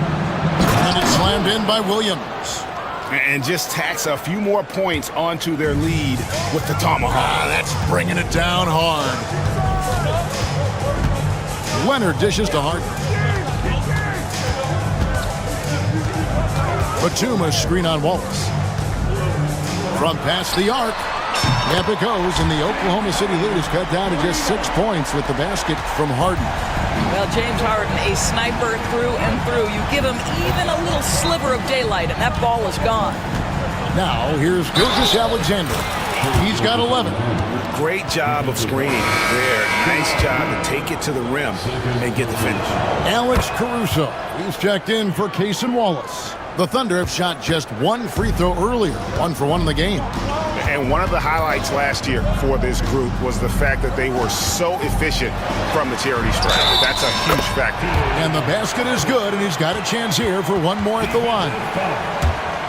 And it's slammed in by Williams. And just tacks a few more points onto their lead with the tomahawk. That's bringing it down hard. Leonard dishes to Harden. Batum a screen on Wallace. From past the arc. Up it goes, and the Oklahoma City lead is cut down to just 6 points with the basket from Harden. Well, James Harden, a sniper through and through. You give him even a little sliver of daylight, and that ball is gone. Now, here's Gilgeous-Alexander. He's got 11. Great job of screening there. Nice job to take it to the rim and get the finish. Alex Caruso. He's checked in for Cason Wallace. The Thunder have shot just one free throw earlier, 1 for 1 in the game. And one of the highlights last year for this group was the fact that they were so efficient from the charity stripe. That's a huge factor. And the basket is good, and he's got a chance here for one more at the line.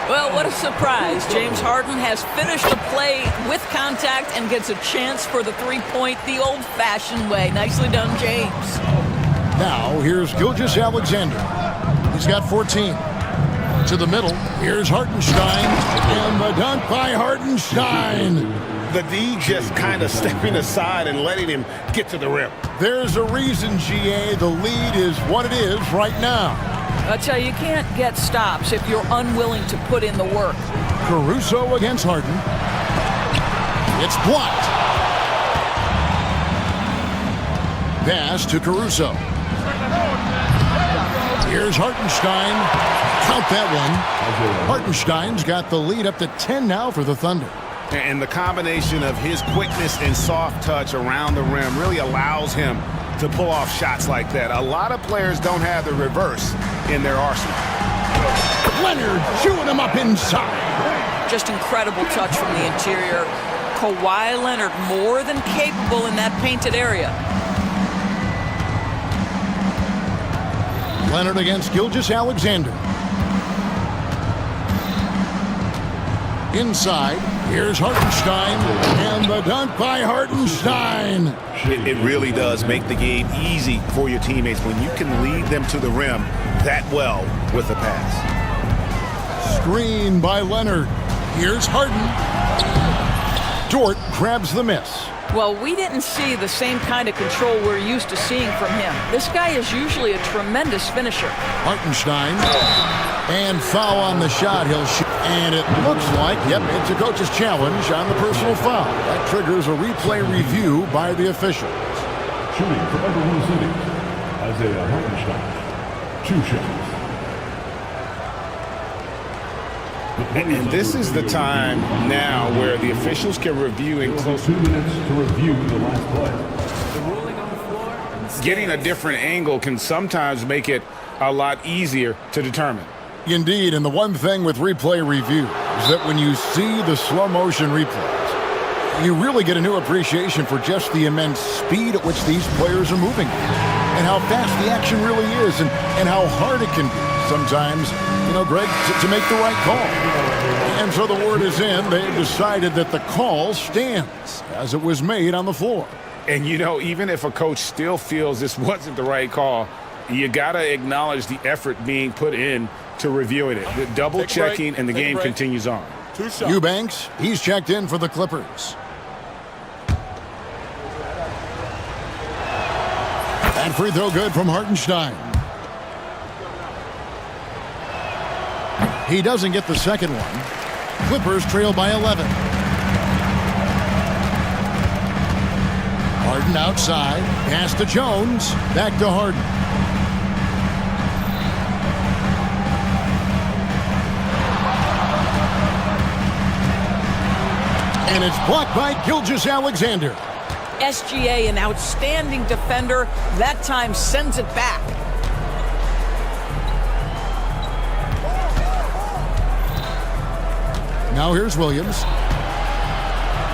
Well, what a surprise. James Harden has finished the play with contact and gets a chance for the three-point the old-fashioned way. Nicely done, James. Now, here's Gilgeous-Alexander. He's got 14. To the middle, here's Hartenstein, and the dunk by Hartenstein. The D just kind of stepping aside and letting him get to the rim. There's a reason, GA, the lead is what it is right now. I tell you, you can't get stops if you're unwilling to put in the work. Caruso against Harden. It's blocked. Pass to Caruso. Here's Hartenstein. Count that one. Hartenstein's got the lead up to 10 now for the Thunder. And the combination of his quickness and soft touch around the rim really allows him to pull off shots like that. A lot of players don't have the reverse in their arsenal. Leonard chewing him up inside. Just incredible touch from the interior. Kawhi Leonard more than capable in that painted area. Leonard against Gilgeous-Alexander. Inside, here's Hartenstein, and the dunk by Hartenstein. It really does make the game easy for your teammates when you can lead them to the rim that well with a pass. Screen by Leonard. Here's Harden. Dort grabs the miss. Well, we didn't see the same kind of control we're used to seeing from him. This guy is usually a tremendous finisher. Hartenstein. And foul on the shot. He'll shoot. And it looks like, yep, it's a coach's challenge on the personal foul. That triggers a replay review by the officials. Shooting for everyone seating. Isaiah Hartenstein. 2 shots. And this is the time now where the officials can review in close. 2 minutes to review the last play. The ruling on the floor. Getting a different angle can sometimes make it a lot easier to determine. Indeed, and the one thing with replay review is that when you see the slow motion replays, you really get a new appreciation for just the immense speed at which these players are moving and how fast the action really is and how hard it can be sometimes, you know, Greg, to make the right call. And so the word is in. They've decided that the call stands as it was made on the floor. And, you know, even if a coach still feels this wasn't the right call, you got to acknowledge the effort being put in to reviewing it. The double checking and the game continues on. Eubanks, he's checked in for the Clippers. And free throw good from Hartenstein. He doesn't get the second one. Clippers trail by 11. Harden outside. Pass to Jones. Back to Harden. And it's blocked by Gilgeous-Alexander. SGA, an outstanding defender, that time sends it back. Now here's Williams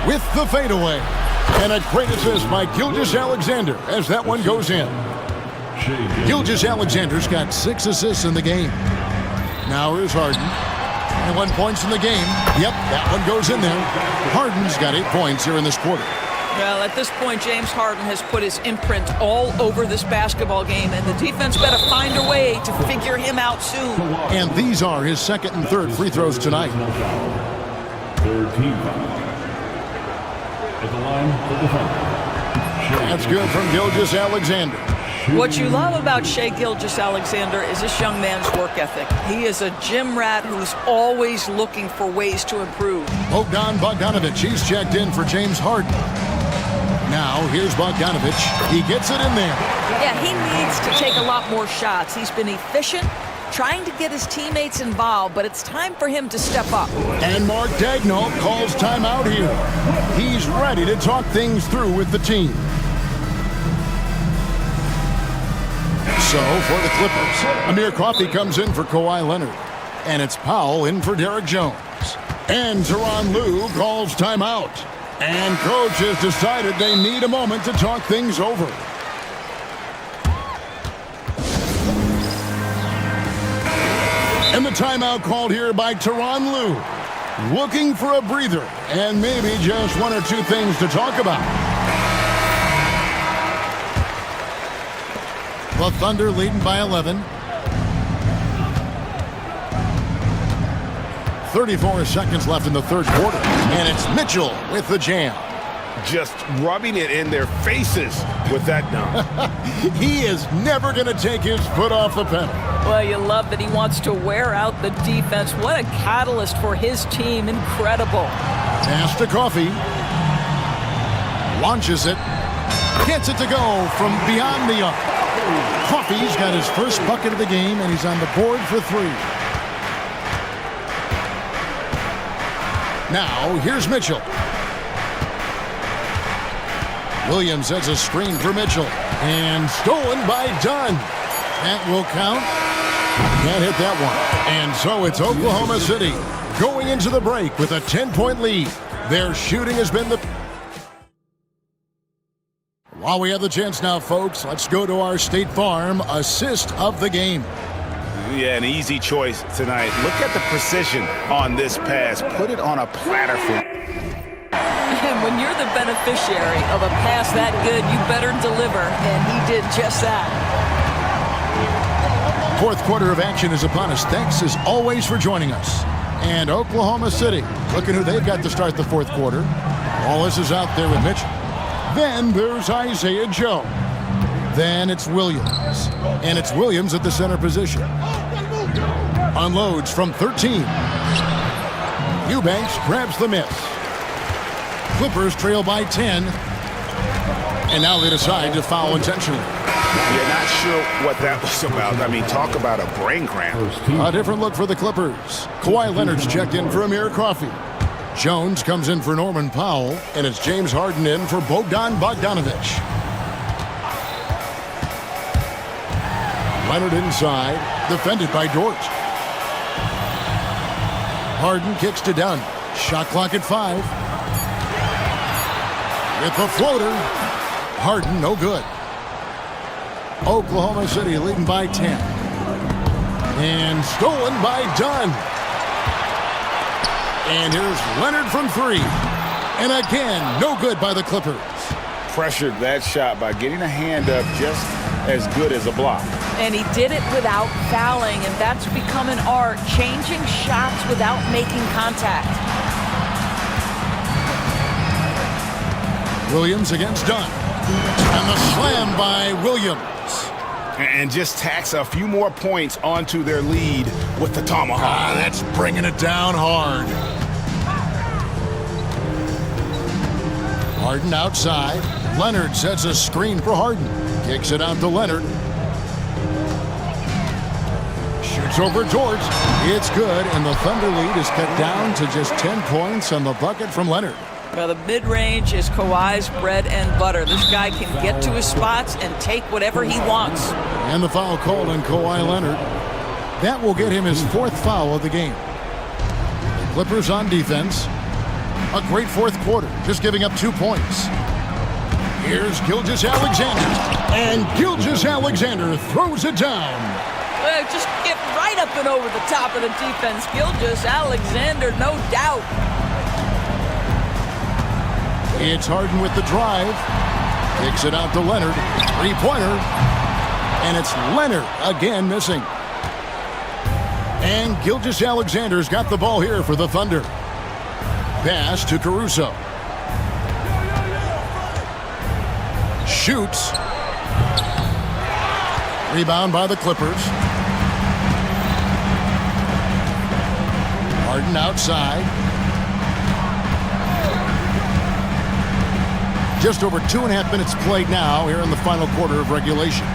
with the fadeaway. And a great assist by Gilgeous-Alexander as that one goes in. Gilgeous-Alexander's got 6 assists in the game. Now here's Harden. 21 points in the game. Yep, that one goes in there. Harden's got 8 points here in this quarter. Well, at this point, James Harden has put his imprint all over this basketball game, and the defense better find a way to figure him out soon. And these are his second and third free throws tonight. Third team foul. At the line for the Thunder. That's good from Gilgeous-Alexander. What you love about Shai Gilgeous-Alexander is this young man's work ethic. He is a gym rat who's always looking for ways to improve. Bogdanovic, he's checked in for James Harden. Now, here's Bogdanovic. He gets it in there. Yeah, he needs to take a lot more shots. He's been efficient, trying to get his teammates involved, but it's time for him to step up. And Mark Daignault calls timeout here. He's ready to talk things through with the team. So, for the Clippers, Amir Coffey comes in for Kawhi Leonard. And it's Powell in for Derek Jones. And Tyronn Lue calls timeout. And coach has decided they need a moment to talk things over. And the timeout called here by Tyronn Lue. Looking for a breather and maybe just one or two things to talk about. The Thunder leading by 11. 34 seconds left in the third quarter. And it's Mitchell with the jam. Just rubbing it in their faces with that dunk. He is never going to take his foot off the pedal. Well, you love that he wants to wear out the defense. What a catalyst for his team. Incredible. Pass to Coffey. Launches it. Gets it to go from beyond the arc. Coffey's got his first bucket of the game, and he's on the board for three. Now, here's Mitchell. Williams has a screen for Mitchell. And stolen by Dunn. That will count. Can't hit that one. And so it's Oklahoma City going into the break with a 10-point lead. Their shooting has been the... While we have the chance now, folks, let's go to our State Farm assist of the game. Yeah, an easy choice tonight. Look at the precision on this pass. Put it on a platter for... And when you're the beneficiary of a pass that good, you better deliver, and he did just that. Fourth quarter of action is upon us. Thanks, as always, for joining us. And Oklahoma City, looking who they've got to start the fourth quarter. Wallace is out there with Mitchell. Then there's Isaiah Joe. Then it's Williams. And it's Williams at the center position. Unloads from 13. Eubanks grabs the miss. Clippers trail by 10. And now they decide to foul intentionally. You're not sure what that was about. I mean, talk about a brain cramp. A different look for the Clippers. Kawhi Leonard's checked in for Amir Coffey. Jones comes in for Norman Powell, and it's James Harden in for Bogdan Bogdanovic. Leonard inside, defended by Dort. Harden kicks to Dunn. Shot clock at 5. With the floater. Harden, no good. Oklahoma City leading by 10. And stolen by Dunn. And here's Leonard from 3. And again, no good by the Clippers. Pressured that shot by getting a hand up just as good as a block. And he did it without fouling, and that's become an art, changing shots without making contact. Williams against Dunn. And the slam by Williams. And just tacks a few more points onto their lead with the tomahawk. That's bringing it down hard. Harden outside. Leonard sets a screen for Harden. Kicks it out to Leonard. Shoots over Dort. It's good, and the Thunder lead is cut down to just 10 points on the bucket from Leonard. Well, the mid-range is Kawhi's bread and butter. This guy can get to his spots and take whatever he wants. And the foul called on Kawhi Leonard. That will get him his 4th foul of the game. The Clippers on defense. A great fourth quarter, just giving up 2 points. Here's Gilgeous-Alexander. And Gilgeous-Alexander throws it down. Well, just get right up and over the top of the defense. Gilgeous-Alexander, no doubt. It's Harden with the drive. Kicks it out to Leonard. Three-pointer. And it's Leonard again missing. And Gilgeous-Alexander's got the ball here for the Thunder. Pass to Caruso. Shoots. Rebound by the Clippers. Harden outside. Just over 2.5 minutes played now here in the final quarter of regulation.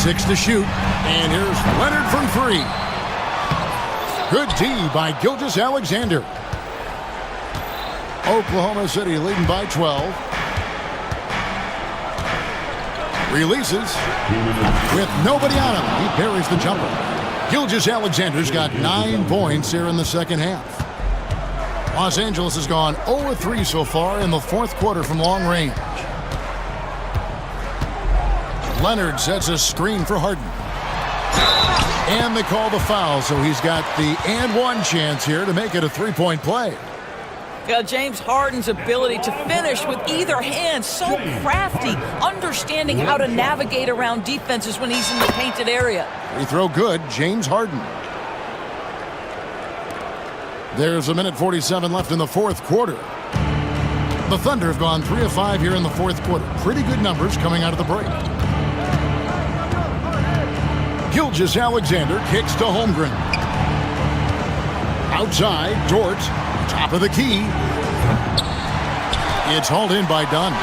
6 to shoot. And here's Leonard from 3. Good D by Gilgeous-Alexander. Oklahoma City leading by 12. Releases with nobody on him. He buries the jumper. Gilgeous-Alexander's got 9 points here in the second half. Los Angeles has gone 0-3 so far in the fourth quarter from long range. Leonard sets a screen for Harden. And they call the foul, so he's got the and one chance here to make it a three-point play. Yeah, James Harden's ability to finish with either hand, so crafty, understanding how to navigate around defenses when he's in the painted area. Free throw good, James Harden. There's a minute 47 left in the fourth quarter. The Thunder have gone 3 of 5 here in the fourth quarter. Pretty good numbers coming out of the break. Gilgeous-Alexander kicks to Holmgren. Outside, Dort, top of the key. It's hauled in by Dunn.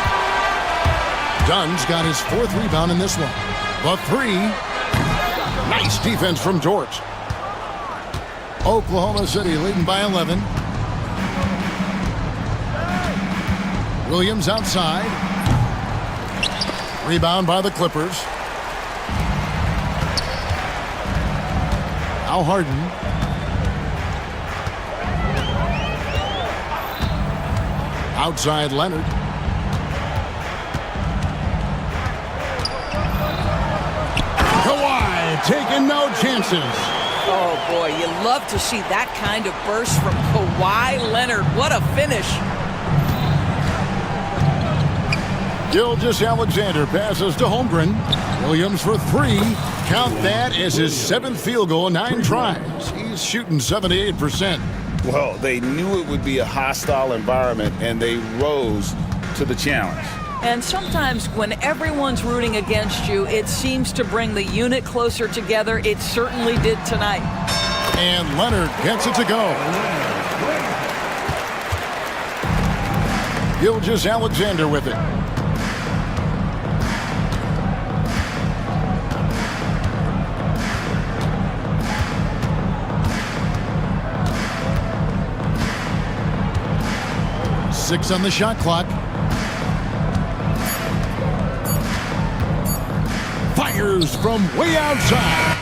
Dunn's got his 4th rebound in this one. The 3. Nice defense from Dort. Oklahoma City leading by 11. Williams outside. Rebound by the Clippers. Now Harden. Outside Leonard. Kawhi taking no chances. Oh, boy, you love to see that kind of burst from Kawhi Leonard. What a finish. Gilgeous-Alexander passes to Holmgren. Williams for 3. Count that as his 7th field goal in 9 tries. He's shooting 78%. Well, they knew it would be a hostile environment, and they rose to the challenge. And sometimes when everyone's rooting against you, it seems to bring the unit closer together. It certainly did tonight. And Leonard gets it to go. Gilgeous-Alexander with it. Six on the shot clock. Fires from way outside.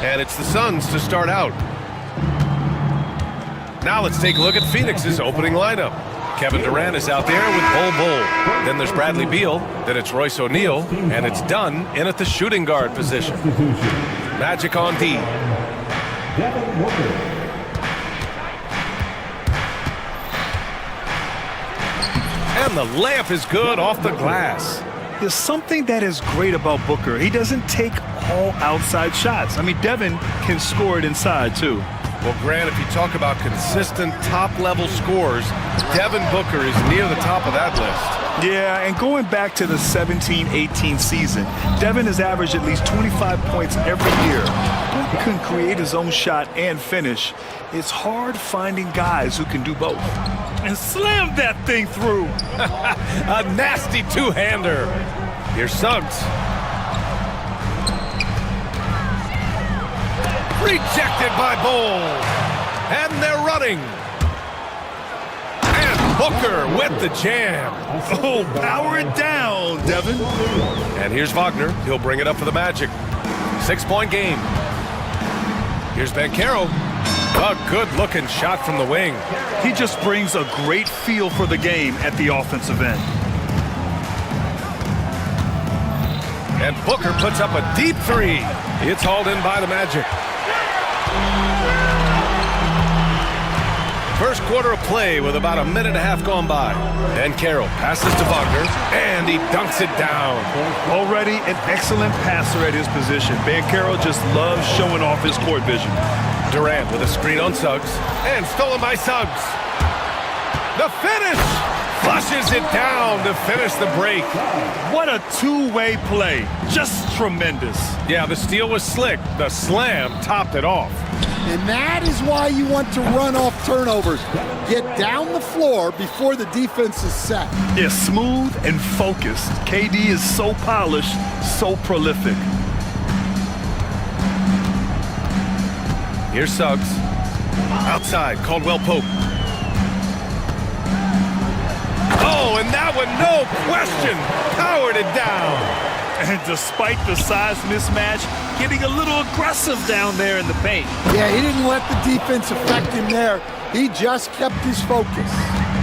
And it's the Suns to start out. Now let's take a look at Phoenix's opening lineup. Kevin Durant is out there with Bull. Then there's Bradley Beal. Then it's Royce O'Neal. And it's Dunn in at the shooting guard position. Magic on D. And the layup is good off the glass. There's something that is great about Booker. He doesn't take all outside shots. I mean, Devin can score it inside, too. Well, Grant, if you talk about consistent top-level scores, Devin Booker is near the top of that list. Yeah, and going back to the 17-18 season, Devin has averaged at least 25 points every year. Booker can create his own shot and finish. It's hard finding guys who can do both. And slam that thing through. A nasty two-hander. Here's Suggs. Rejected by Bull. And they're running. And Booker with the jam. Oh, power it down, Devin. And here's Wagner. He'll bring it up for the Magic. 6-point game. Here's Banchero. A good-looking shot from the wing. He just brings a great feel for the game at the offensive end. And Booker puts up a deep three. It's hauled in by the Magic. First quarter of play with about a minute and a half gone by. And Carroll passes to Wagner, and he dunks it down. Already an excellent passer at his position. Banchero just loves showing off his court vision. Durant with a screen on Suggs, and stolen by Suggs. The finish! Flushes it down to finish the break. What a two-way play. Just tremendous. Yeah, the steal was slick. The slam topped it off. And that is why you want to run off turnovers. Get down the floor before the defense is set. Yeah, smooth and focused. KD is so polished, so prolific. Here's Suggs. Outside, Caldwell Pope. Oh, and that one, no question, powered it down. And despite the size mismatch, getting a little aggressive down there in the paint. Yeah, he didn't let the defense affect him there. He just kept his focus.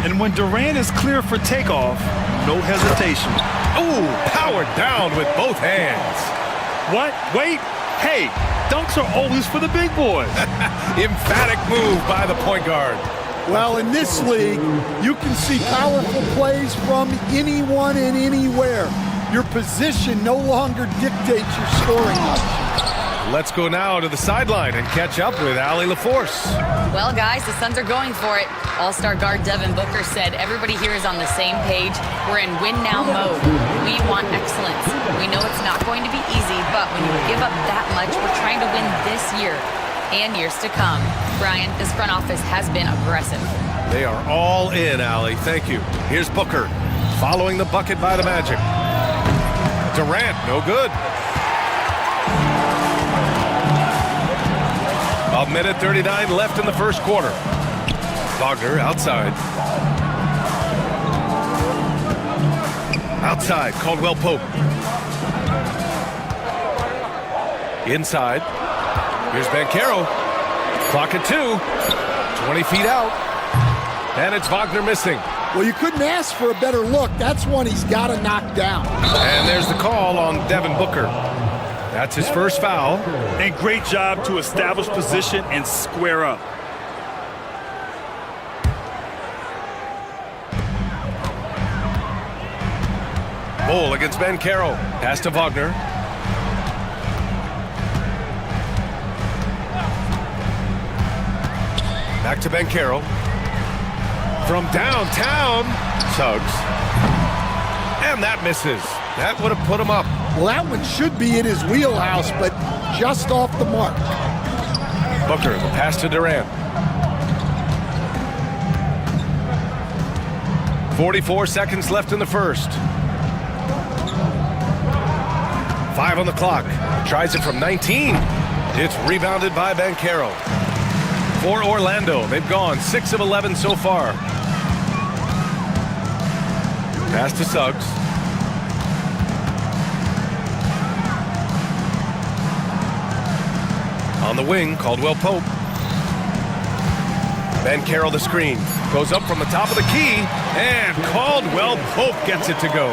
And when Durant is clear for takeoff, no hesitation. Ooh, powered down with both hands. What? Wait. Hey, dunks are always for the big boys. Emphatic move by the point guard. Well, in this league, you can see powerful plays from anyone and anywhere. Your position no longer dictates your scoring options. Let's go now to the sideline and catch up with Allie LaForce. Well, guys, the Suns are going for it. All-star guard Devin Booker said everybody here is on the same page. We're in win-now mode. We want excellence. We know it's not going to be easy, but when you give up that much, we're trying to win this year and years to come. Brian, this front office has been aggressive. They are all in, Allie. Thank you. Here's Booker, following the bucket by the Magic. Durant, no good. A minute 39 left in the first quarter. Wagner outside. Outside, Caldwell Pope. Inside. Here's Banchero. Clock at 2. 20 feet out. And it's Wagner missing. Well, you couldn't ask for a better look. That's one he's got to knock down. And there's the call on Devin Booker. That's his first foul. And great job to establish position and square up. Bull against Banchero. Pass to Wagner. Back to Banchero. From downtown, Suggs. And that misses. That would have put him up. Well, that one should be in his wheelhouse, but just off the mark. Booker, the pass to Durant. 44 seconds left in the first. 5 on the clock. Tries it from 19. It's rebounded by Banchero. For Orlando, they've gone 6 of 11 so far. Pass to Suggs. On the wing, Caldwell Pope. Bankero the screen. Goes up from the top of the key, and Caldwell Pope gets it to go.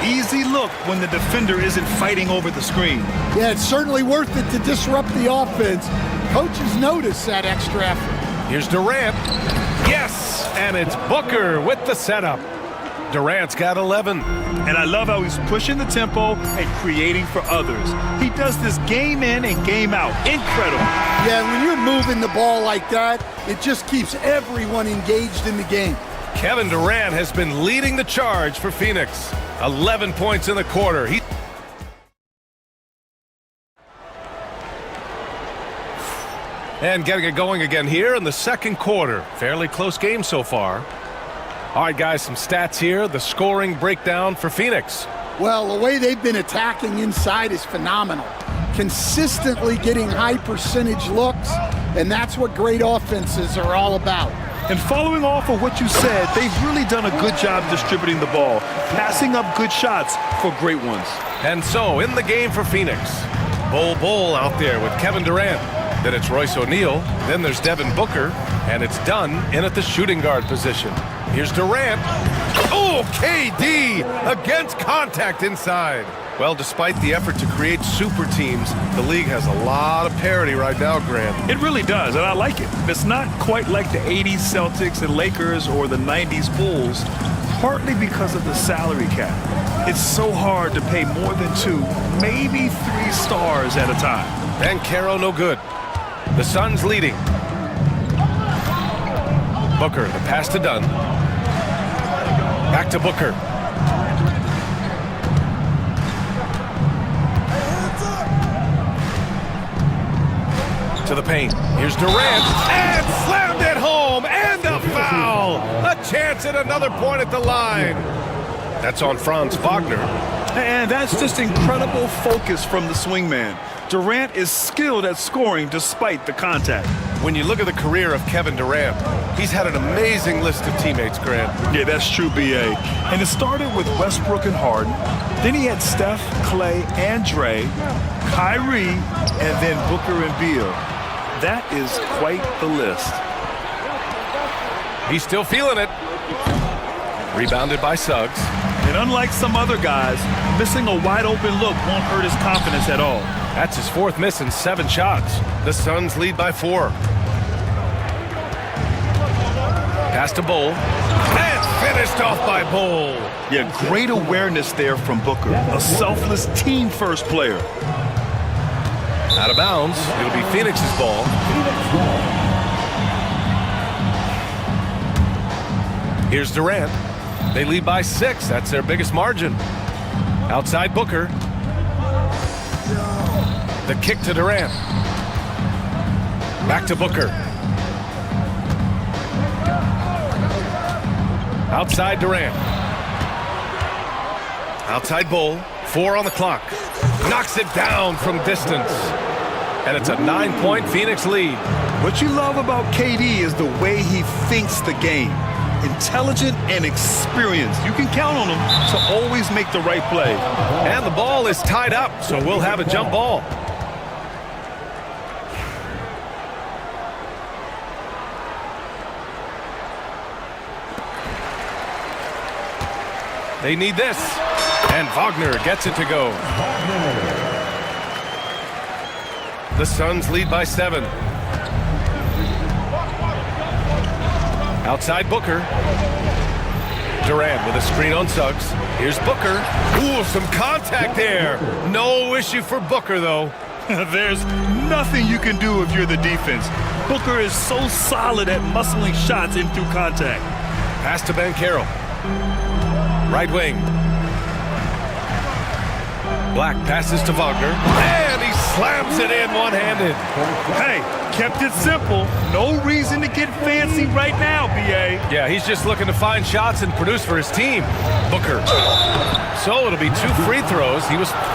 Easy look when the defender isn't fighting over the screen. Yeah, it's certainly worth it to disrupt the offense. Coaches notice that extra effort. Here's Durant. Yes, and it's Booker with the setup. Durant's got 11. And I love how he's pushing the tempo and creating for others. He does this game in and game out. Incredible. Yeah, when you're moving the ball like that, it just keeps everyone engaged in the game. Kevin Durant has been leading the charge for Phoenix. 11 points in the quarter. And getting it going again here in the second quarter. Fairly close game so far. All right, guys, some stats here. The scoring breakdown for Phoenix. Well, the way they've been attacking inside is phenomenal. Consistently getting high percentage looks, and that's what great offenses are all about. And following off of what you said, they've really done a good job distributing the ball, passing up good shots for great ones. And so, in the game for Phoenix, Bull out there with Kevin Durant. Then it's Royce O'Neal. Then there's Devin Booker. And it's done in at the shooting guard position. Here's Durant. Oh, KD against contact inside. Well, despite the effort to create super teams, the league has a lot of parity right now, Grant. It really does, and I like it. It's not quite like the 80s Celtics and Lakers or the 90s Bulls, partly because of the salary cap. It's so hard to pay more than 2, maybe 3 stars at a time. Bankero no good. The Suns leading. Booker, the pass to Dunn. Back to Booker. To the paint. Here's Durant. And slammed it home. And a foul. A chance at another point at the line. That's on Franz Wagner. And that's just incredible focus from the swingman. Durant is skilled at scoring despite the contact. When you look at the career of Kevin Durant, he's had an amazing list of teammates, Grant. Yeah, that's true, B.A. And it started with Westbrook and Harden. Then he had Steph, Clay, and Dre, Kyrie, and then Booker and Beal. That is quite the list. He's still feeling it. Rebounded by Suggs. And unlike some other guys, missing a wide open look won't hurt his confidence at all. That's his 4th miss in 7 shots. The Suns lead by 4. Pass to Bull. And finished off by Bull. Yeah, great awareness there from Booker. A selfless team-first player. Out of bounds. It'll be Phoenix's ball. Here's Durant. They lead by 6. That's their biggest margin. Outside Booker. The kick to Durant. Back to Booker. Outside Durant. Outside Bull. 4 on the clock. Knocks it down from distance. And it's a 9-point Phoenix lead. What you love about KD is the way he thinks the game. Intelligent and experienced. You can count on him to always make the right play. And the ball is tied up, so we'll have a jump ball. They need this. And Wagner gets it to go. The Suns lead by 7. Outside Booker. Durant with a screen on Suggs. Here's Booker. Ooh, some contact there. No issue for Booker, though. There's nothing you can do if you're the defense. Booker is so solid at muscling shots in through contact. Pass to Bankero. Right wing. Black passes to Wagner. And he slams it in one-handed. Hey, kept it simple. No reason to get fancy right now, B.A. Yeah, he's just looking to find shots and produce for his team. Booker. So it'll be 2 free throws.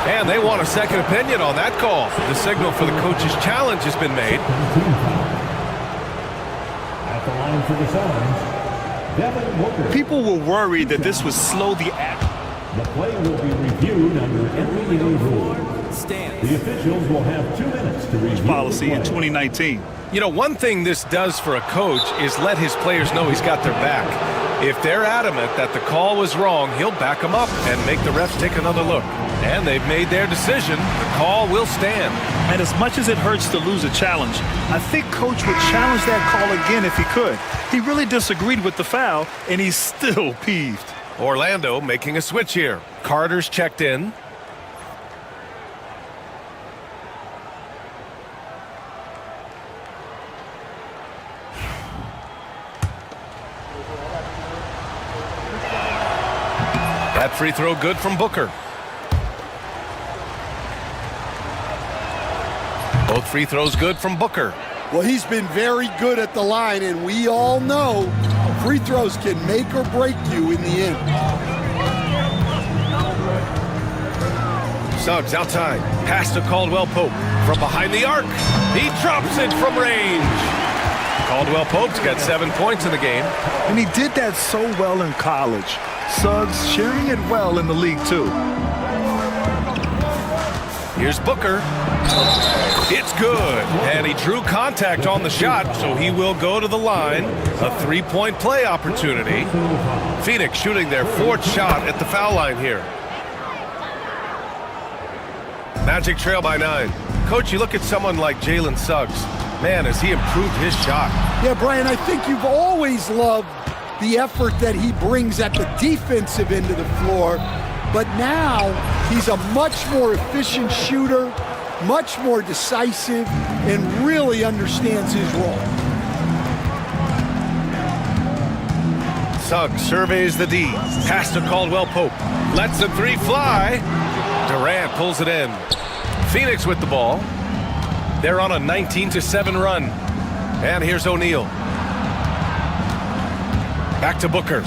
And they want a second opinion on that call. The signal for the coach's challenge has been made. At the line for the Suns, Devin Booker. People were worried that this would slow the action. The play will be reviewed under NBA rules. The officials will have 2 minutes to review Policy in the play. 2019. You know, one thing this does for a coach is let his players know he's got their back. If they're adamant that the call was wrong, he'll back them up and make the refs take another look. And they've made their decision. The call will stand. And as much as it hurts to lose a challenge, I think Coach would challenge that call again if he could. He really disagreed with the foul, and he's still peeved. Orlando making a switch here. Carter's checked in. That free throw good from Booker. Both free throws good from Booker. Well, he's been very good at the line, and we all know free throws can make or break you in the end. Suggs outside. Pass to Caldwell Pope. From behind the arc. He drops it from range. Caldwell Pope's got 7 points in the game. And he did that so well in college. Suggs sharing it well in the league, too. Here's Booker. It's good. And he drew contact on the shot, so he will go to the line. A three-point play opportunity. Phoenix shooting their 4th shot at the foul line here. Magic trail by 9. Coach, you look at someone like Jalen Suggs. Man, has he improved his shot. Yeah, Brian, I think you've always loved the effort that he brings at the defensive end of the floor, but now he's a much more efficient shooter, much more decisive, and really understands his role. Suggs surveys the D. Pass to Caldwell Pope. Lets the three fly. Durant pulls it in. Phoenix with the ball. They're on a 19-7 run. And here's O'Neal. Back to Booker.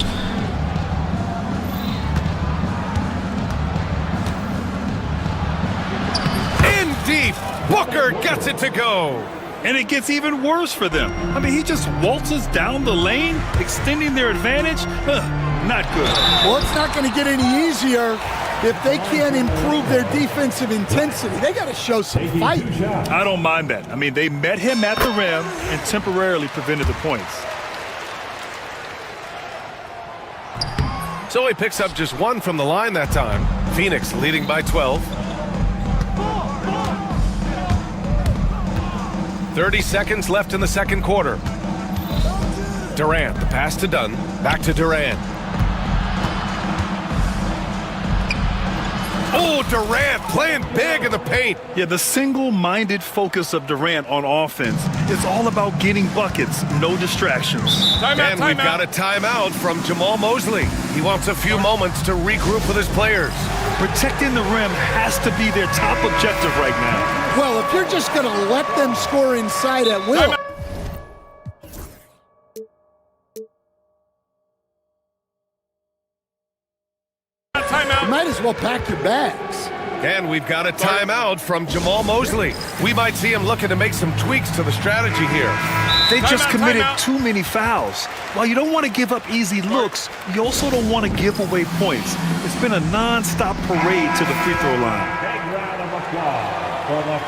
In deep. Booker gets it to go. And it gets even worse for them. I mean, he just waltzes down the lane, extending their advantage. Not good. Well, it's not going to get any easier if they can't improve their defensive intensity. They got to show some fight. I don't mind that. I mean, they met him at the rim and temporarily prevented the points. So he picks up just 1 from the line that time. Phoenix leading by 12. 30 seconds left in the second quarter. Durant, the pass to Dunn. Back to Durant. Oh, Durant playing big in the paint. Yeah, the single-minded focus of Durant on offense is all about getting buckets, no distractions. And we've got a timeout from Jamal Mosley. He wants a few moments to regroup with his players. Protecting the rim has to be their top objective right now. Well, if you're just going to let them score inside at will. You might as well pack your bags. And we've got a timeout from Jamal Mosley. We might see him looking to make some tweaks to the strategy here. They just committed too many fouls. While you don't want to give up easy looks, you also don't want to give away points. It's been a non-stop parade to the free throw line. Big round of applause for the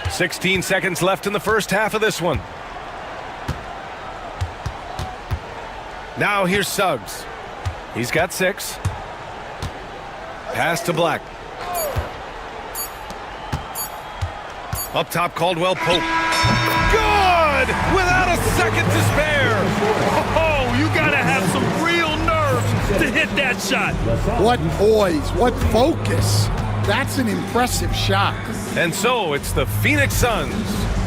407. 16 seconds left in the first half of this one. Now here's Suggs. He's got 6. Pass to Black. Up top, Caldwell Pope. Good! Without a second to spare. Oh, you got to have some real nerves to hit that shot. What poise, what focus. That's an impressive shot. And so it's the Phoenix Suns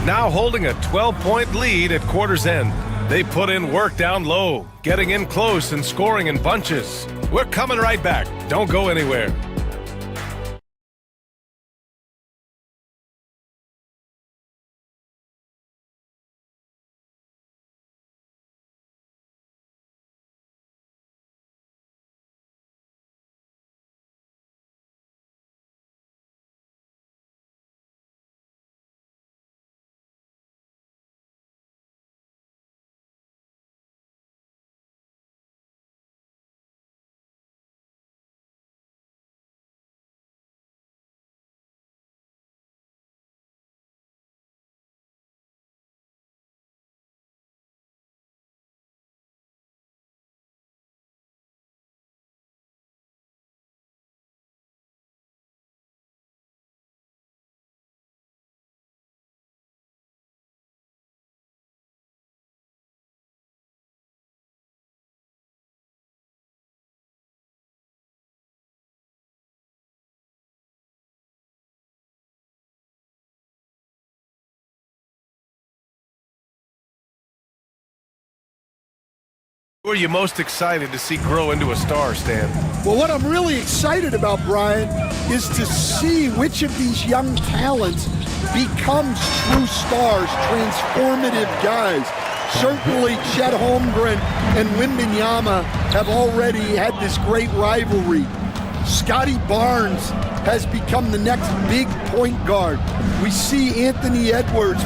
now holding a 12-point lead at quarter's end. They put in work down low, getting in close and scoring in bunches. We're coming right back. Don't go anywhere. Who are you most excited to see grow into a star, Stan? Well, what I'm really excited about, Brian, is to see which of these young talents becomes true stars, transformative guys. Certainly, Chet Holmgren and Wembanyama have already had this great rivalry. Scotty Barnes has become the next big point guard. We see Anthony Edwards,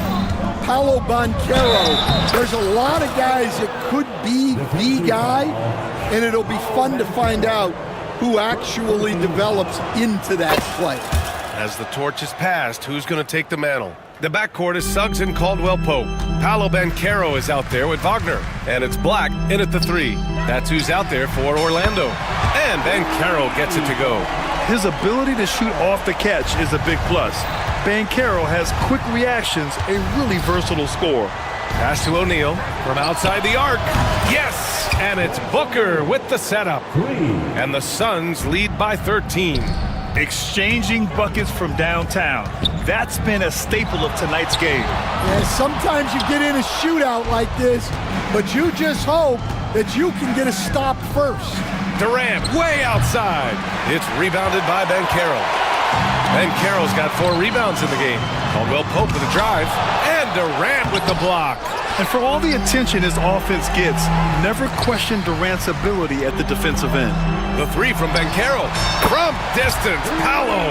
Paolo Banchero. There's a lot of guys that could be the guy, and it'll be fun to find out who actually develops into that play. As the torch is passed, who's going to take the mantle? The backcourt is Suggs and Caldwell-Pope. Paolo Banchero is out there with Wagner. And it's Black in at the three. That's who's out there for Orlando. And Banchero gets it to go. His ability to shoot off the catch is a big plus. Banchero has quick reactions, a really versatile scorer. Pass to O'Neal from outside the arc. Yes! And it's Booker with the setup. And the Suns lead by 13. Exchanging buckets from downtown. That's been a staple of tonight's game. Yeah, sometimes you get in a shootout like this, but you just hope that you can get a stop first. Durant way outside. It's rebounded by Banchero. Banchero's got 4 rebounds in the game. Caldwell-Pope with a drive. And Durant with the block. And for all the attention his offense gets, never question Durant's ability at the defensive end. The three from Banchero. From distance, Paolo.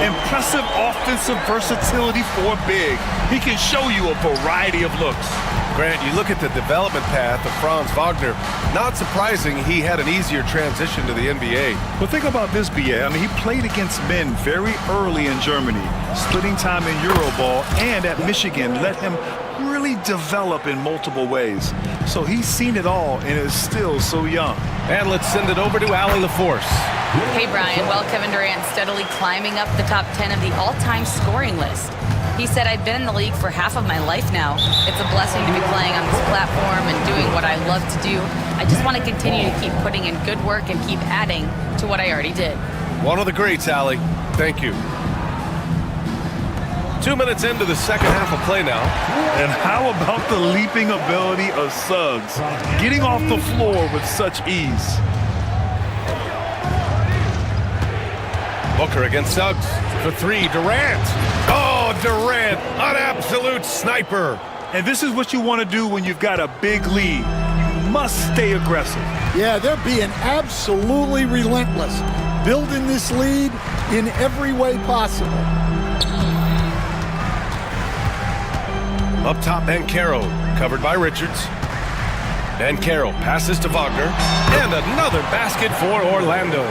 Impressive offensive versatility for big. He can show you a variety of looks. Grant, you look at the development path of Franz Wagner. Not surprising he had an easier transition to the NBA. Well, think about this, BA. I mean, he played against men very early in Germany, splitting time in Euroball, and at Michigan let him really develop in multiple ways. So he's seen it all and is still so young. And let's send it over to Allie LaForce. Hey, Brian. Well, Kevin Durant steadily climbing up the top 10 of the all-time scoring list. He said, I've been in the league for half of my life now. It's a blessing to be playing on this platform and doing what I love to do. I just want to continue to keep putting in good work and keep adding to what I already did. One of the greats, Allie. Thank you. 2 minutes into the second half of play now. And how about the leaping ability of Suggs? Getting off the floor with such ease. Booker against Suggs. For 3, Durant. Oh, Durant, an absolute sniper. And this is what you want to do when you've got a big lead. You must stay aggressive. Yeah, they're being absolutely relentless, building this lead in every way possible. Up top, Banchero, covered by Richards. Banchero passes to Wagner. And another basket for Orlando.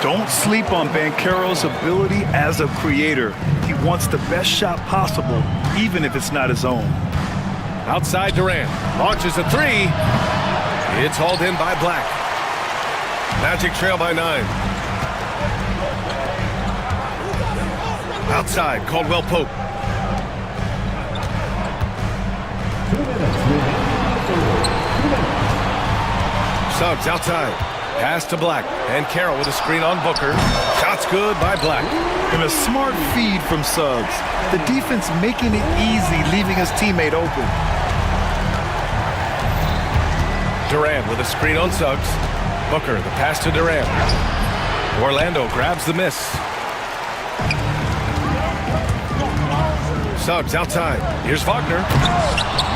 Don't sleep on Banchero's ability as a creator. He wants the best shot possible, even if it's not his own. Outside Durant, launches a 3. It's hauled in by Black. Magic trail by 9. Outside, Caldwell-Pope. Suggs outside. Pass to Black. And Carroll with a screen on Booker. Shots good by Black. And a smart feed from Suggs. The defense making it easy, leaving his teammate open. Durant with a screen on Suggs. Booker, the pass to Durant. Orlando grabs the miss. Suggs outside. Here's Wagner.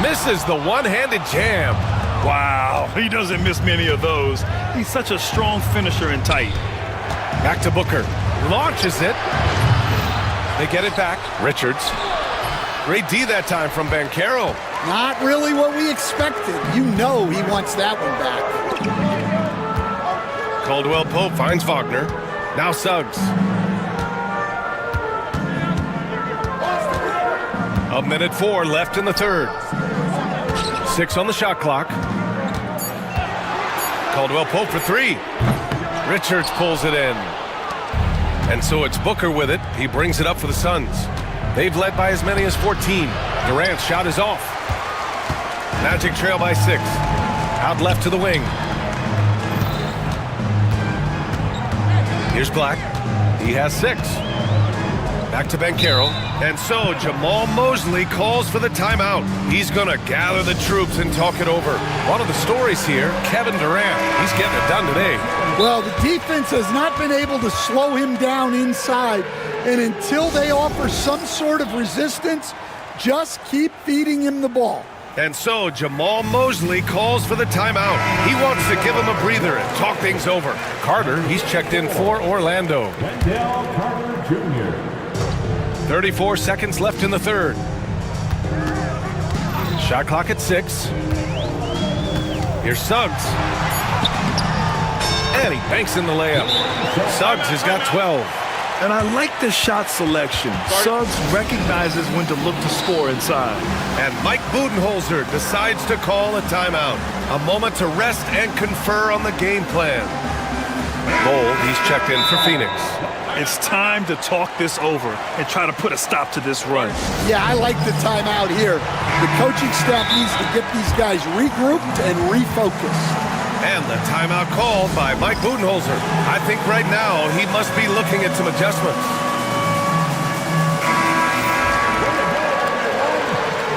Misses the one-handed jam. Wow, he doesn't miss many of those. He's such a strong finisher and tight. Back to Booker. Launches it. They get it back. Richards. Great D that time from Banchero. Not really what we expected. You know he wants that one back. Caldwell-Pope finds Wagner. Now Suggs. A minute 4 left in the third. 6 on the shot clock. Caldwell-Pope for 3. Richards pulls it in. And so it's Booker with it. He brings it up for the Suns. They've led by as many as 14. Durant's shot is off. Magic trail by 6. Out left to the wing. Here's Black. He has 6. Back to Bankero. And so Jamal Mosley calls for the timeout. He's going to gather the troops and talk it over. One of the stories here, Kevin Durant. He's getting it done today. Well, the defense has not been able to slow him down inside. And until they offer some sort of resistance, just keep feeding him the ball. And so Jamal Mosley calls for the timeout. He wants to give him a breather and talk things over. Carter, he's checked in for Orlando. Wendell Carter Jr. 34 seconds left in the third. Shot clock at 6. Here's Suggs. And he banks in the layup. Suggs has got 12. And I like the shot selection. Suggs recognizes when to look to score inside. And Mike Budenholzer decides to call a timeout. A moment to rest and confer on the game plan. Gold, he's checked in for Phoenix. It's time to talk this over and try to put a stop to this run. Yeah, I like the timeout here. The coaching staff needs to get these guys regrouped and refocused. And the timeout called by Mike Budenholzer. I think right now he must be looking at some adjustments.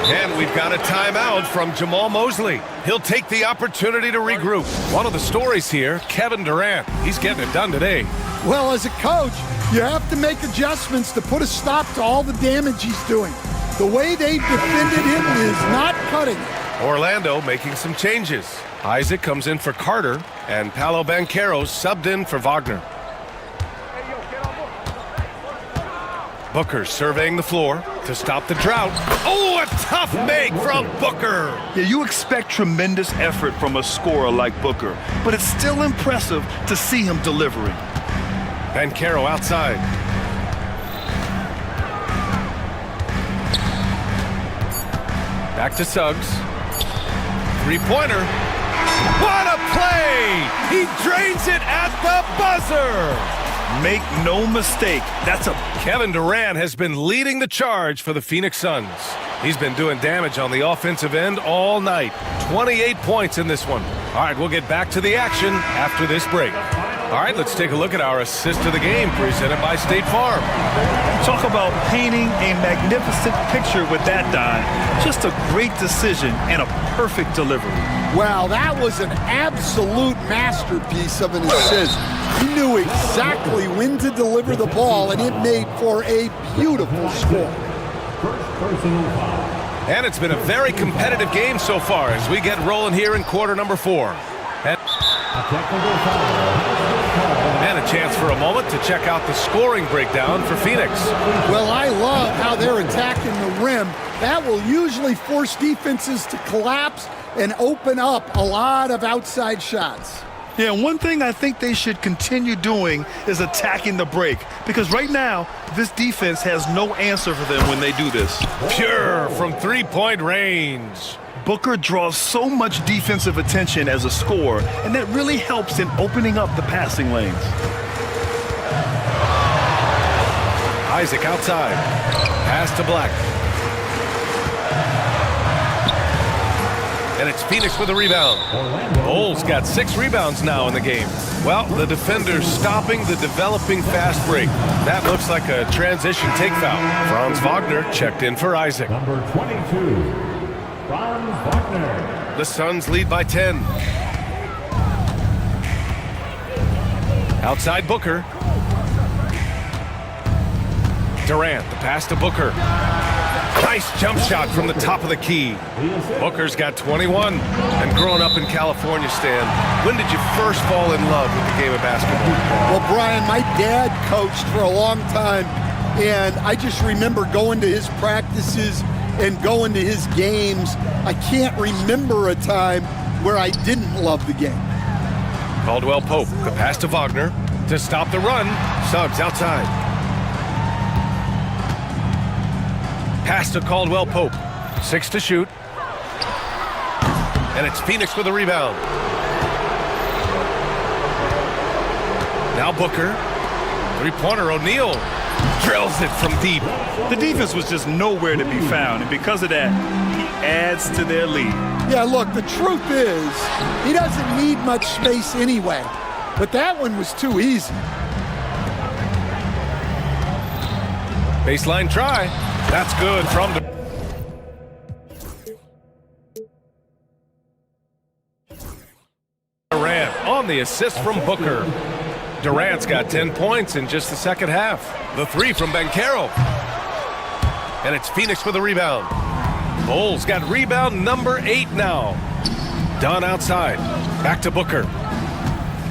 And we've got a timeout from Jamal Mosley. He'll take the opportunity to regroup. One of the stories here, Kevin Durant. He's getting it done today. Well, as a coach, you have to make adjustments to put a stop to all the damage he's doing. The way they defended him is not cutting it. Orlando making some changes. Isaac comes in for Carter, and Paolo Banchero subbed in for Wagner. Booker surveying the floor to stop the drought. Oh, a tough make from Booker! Yeah, you expect tremendous effort from a scorer like Booker, but it's still impressive to see him delivering. Banchero outside. Back to Suggs. Three-pointer. What a play! He drains it at the buzzer! Make no mistake, that's a... Kevin Durant has been leading the charge for the Phoenix Suns. He's been doing damage on the offensive end all night. 28 points in this one. All right, we'll get back to the action after this break. All right, let's take a look at our assist of the game presented by State Farm. Talk about painting a magnificent picture with that, Don. Just a great decision and a perfect delivery. Wow, that was an absolute masterpiece of an assist. He knew exactly when to deliver the ball, and it made for a beautiful score. And it's been a very competitive game so far as we get rolling here in quarter number 4. And a chance for a moment to check out the scoring breakdown for Phoenix. Well, I love how they're attacking the rim. That will usually force defenses to collapse and open up a lot of outside shots. Yeah, one thing I think they should continue doing is attacking the break, because right now, this defense has no answer for them when they do this. Pure from three-point range. Booker draws so much defensive attention as a scorer, and that really helps in opening up the passing lanes. Isaac outside. Pass to Black. And it's Phoenix with a rebound. Bulls got 6 rebounds now in the game. Well, the defender's stopping the developing fast break. That looks like a transition take foul. Franz Wagner checked in for Isaac. Number 22, Franz Wagner. The Suns lead by 10. Outside Booker. Durant, the pass to Booker. Nice jump shot from the top of the key. Booker's got 21. And growing up in California, Stan, when did you first fall in love with the game of basketball? Well, Brian, my dad coached for a long time, and I just remember going to his practices and going to his games. I can't remember a time where I didn't love the game. Caldwell Pope, the pass to Wagner to stop the run. Suggs outside. Pass to Caldwell Pope. 6 to shoot. And it's Phoenix with a rebound. Now Booker. Three-pointer, O'Neal drills it from deep. The defense was just nowhere to be found, and because of that, he adds to their lead. Yeah, look, the truth is, he doesn't need much space anyway. But that one was too easy. Baseline try. That's good from Durant on the assist from Booker. Durant's got 10 points in just the second half. The three from Banchero. And it's Phoenix with the rebound. Bulls got rebound number 8 now. Dunn outside. Back to Booker.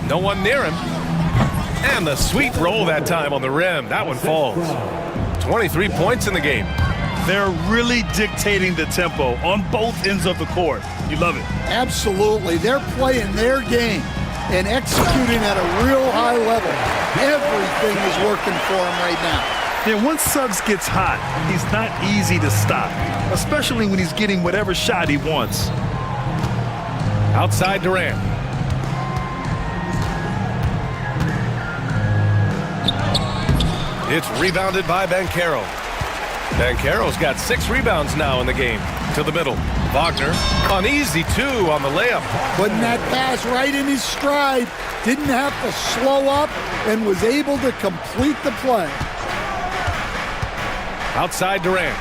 No one near him. And the sweet roll that time on the rim. That one falls. 23 points in the game. They're really dictating the tempo on both ends of the court. You love it. Absolutely. They're playing their game and executing at a real high level. Everything is working for them right now. Yeah, once Suggs gets hot, he's not easy to stop, especially when he's getting whatever shot he wants. Outside Durant. It's rebounded by Banchero. Banchero's got 6 rebounds now in the game. To the middle. Wagner, an easy 2 on the layup. Putting that pass right in his stride. Didn't have to slow up and was able to complete the play. Outside Durant.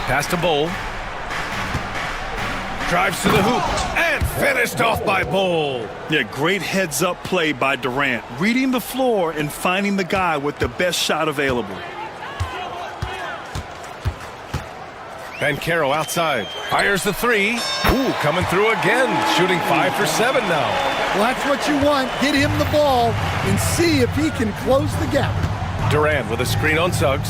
Pass to Bull. Drives to the hoop and finished off by Bull. Yeah, great heads-up play by Durant. Reading the floor and finding the guy with the best shot available. Banchero outside. Fires the 3. Ooh, coming through again. Shooting 5 for 7 now. Well, that's what you want. Get him the ball and see if he can close the gap. Durant with a screen on Suggs.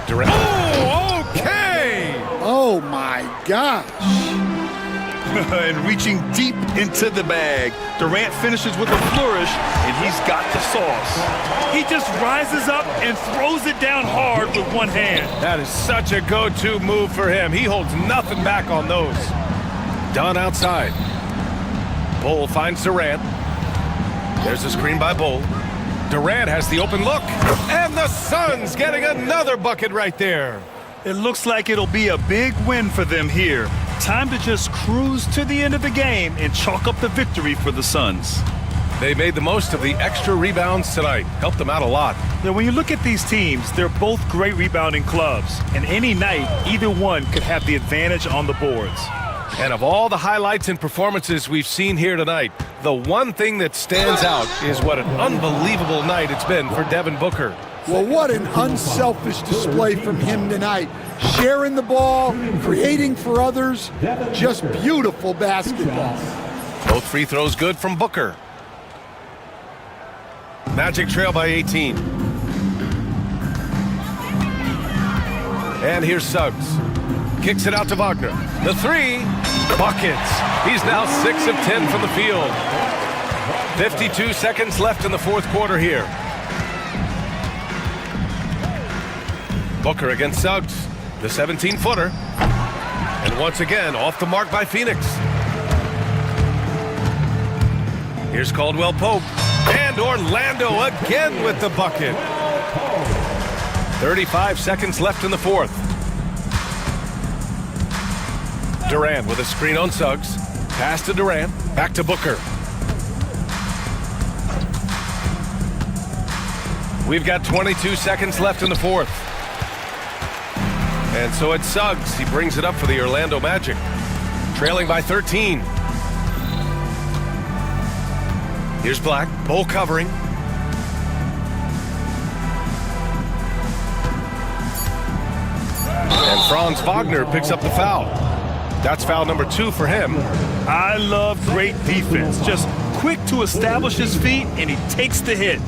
Durant. Oh, okay! Oh, my gosh. And reaching deep into the bag. Durant finishes with a flourish, and he's got the sauce. He just rises up and throws it down hard with one hand. That is such a go-to move for him. He holds nothing back on those. Dunn outside. Bull finds Durant. There's a screen by Bull. Durant has the open look. And the Suns getting another bucket right there. It looks like it'll be a big win for them here. Time to just cruise to the end of the game and chalk up the victory for the Suns. They made the most of the extra rebounds tonight. Helped them out a lot. Now, when you look at these teams, they're both great rebounding clubs. And any night, either one could have the advantage on the boards. And of all the highlights and performances we've seen here tonight, the one thing that stands out is what an unbelievable night it's been for Devin Booker. Well, what an unselfish display from him tonight. Sharing the ball, creating for others, just beautiful basketball. Both free throws good from Booker. Magic trail by 18. And here's Suggs. Kicks it out to Wagner. The 3, buckets. He's now 6 of 10 from the field. 52 seconds left in the fourth quarter here. Booker against Suggs, the 17-footer. And once again, off the mark by Phoenix. Here's Caldwell Pope. And Orlando again with the bucket. 35 seconds left in the fourth. Durant with a screen on Suggs. Pass to Durant. Back to Booker. We've got 22 seconds left in the fourth. And so it's Suggs. He brings it up for the Orlando Magic. Trailing by 13. Here's Black. Bull covering. And Franz Wagner picks up the foul. That's foul number 2 for him. I love great defense. Just quick to establish his feet, and he takes the hit.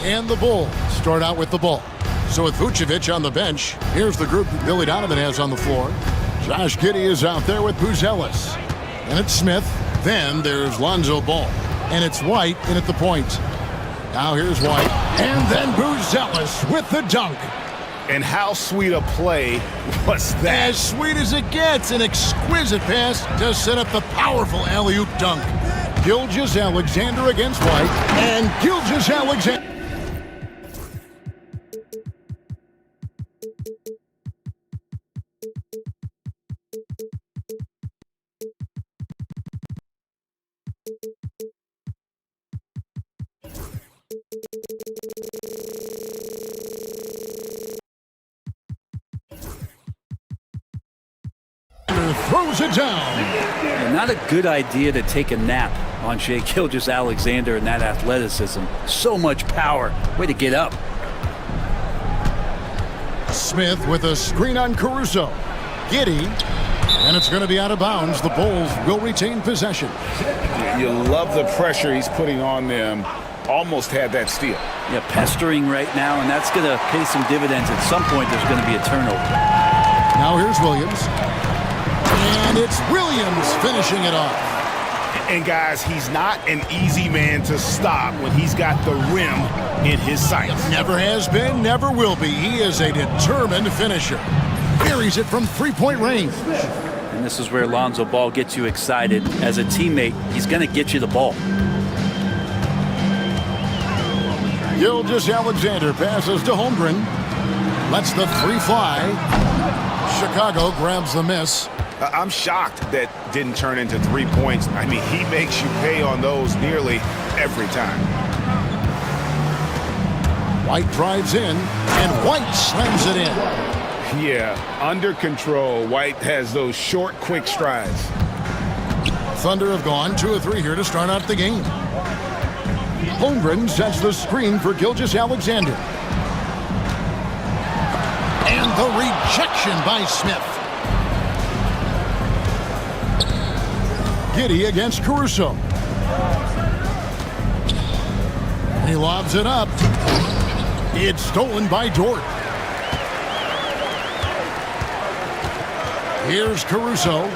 And the Bulls start out with the ball. So with Vucevic on the bench, here's the group that Billy Donovan has on the floor. Josh Giddey is out there with Buzelis. And it's Smith. Then there's Lonzo Ball. And it's White in at the point. Now here's White. And then Buzelis with the dunk. And how sweet a play was that? As sweet as it gets. An exquisite pass to set up the powerful alley-oop dunk. Gilgeous-Alexander against White. And Gilgeous-Alexander. Throws it down. Not a good idea to take a nap on Shai Gilgeous-Alexander and that athleticism. So much power. Way to get up. Smith with a screen on Caruso. Giddey. And it's going to be out of bounds. The Bulls will retain possession. You love the pressure he's putting on them. Almost had that steal. Yeah, pestering right now, and that's going to pay some dividends. At some point, there's going to be a turnover. Now here's Williams. And it's Williams finishing it off. And guys, he's not an easy man to stop when he's got the rim in his sights. Never has been, never will be. He is a determined finisher. Carries it from three-point range. And this is where Lonzo Ball gets you excited. As a teammate, he's going to get you the ball. Gilgeous-Alexander passes to Holmgren. Lets the three fly. Chicago grabs the miss. I'm shocked that didn't turn into 3 points. I mean, he makes you pay on those nearly every time. White drives in, and White slams it in. Yeah, under control. White has those short, quick strides. Thunder have gone 2 of 3 here to start out the game. Holmgren sets the screen for Gilgeous-Alexander. And the rejection by Smith. Giddey against Caruso. He lobs it up. It's stolen by Dort. Here's Caruso.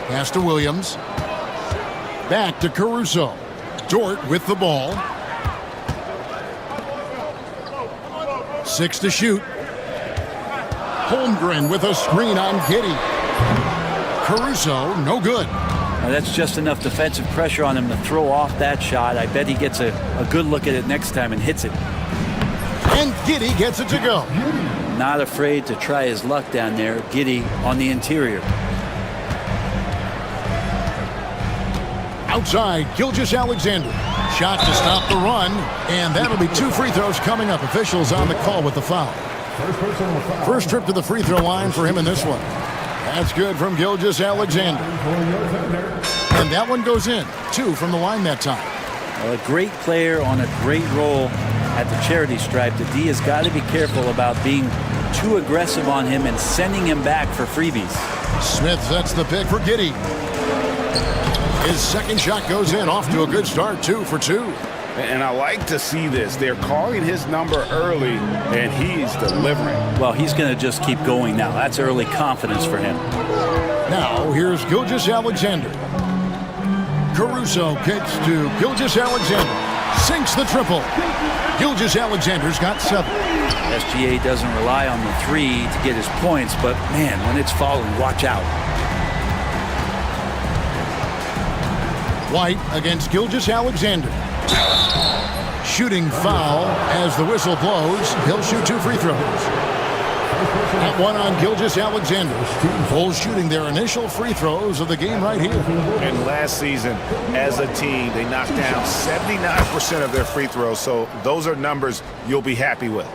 Pass to Williams. Back to Caruso. Dort with the ball. 6 to shoot. Holmgren with a screen on Giddey. Caruso, no good. Now that's just enough defensive pressure on him to throw off that shot. I bet he gets a good look at it next time and hits it. And Giddey gets it to go. Not afraid to try his luck down there. Giddey on the interior. Outside, Gilgeous-Alexander. Shot to stop the run. And that'll be 2 free throws coming up. Officials on the call with the foul. First trip to the free throw line for him in this one. That's good from Gilgeous-Alexander. And that one goes in. 2 from the line that time. Well, a great player on a great role at the charity stripe. The D has got to be careful about being too aggressive on him and sending him back for freebies. Smith sets the pick for Giddey. His second shot goes in, off to a good start, 2 for 2. And I like to see this. They're calling his number early, and he's delivering. Well, he's going to just keep going now. That's early confidence for him. Now, here's Gilgeous-Alexander. Caruso kicks to Gilgeous-Alexander. Sinks the triple. Gilgeous-Alexander's got 7. SGA doesn't rely on the 3 to get his points, but, man, when it's falling, watch out. White against Gilgeous-Alexander. Shooting foul as the whistle blows. He'll shoot 2 free throws. That one on Gilgeous-Alexander. Bulls shooting their initial free throws of the game right here. And last season, as a team, they knocked down 79% of their free throws, so those are numbers you'll be happy with.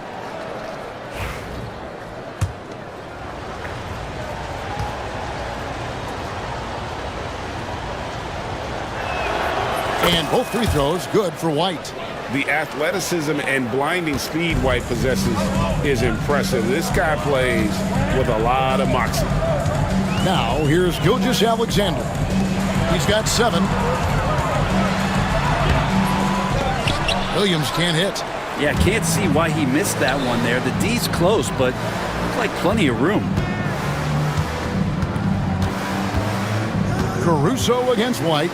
And both free throws good for White. The athleticism and blinding speed White possesses is impressive. This guy plays with a lot of moxie. Now, here's Gilgeous-Alexander. He's got 7. Williams can't hit. Yeah, can't see why he missed that one there. The D's close, but looked like plenty of room. Caruso against White.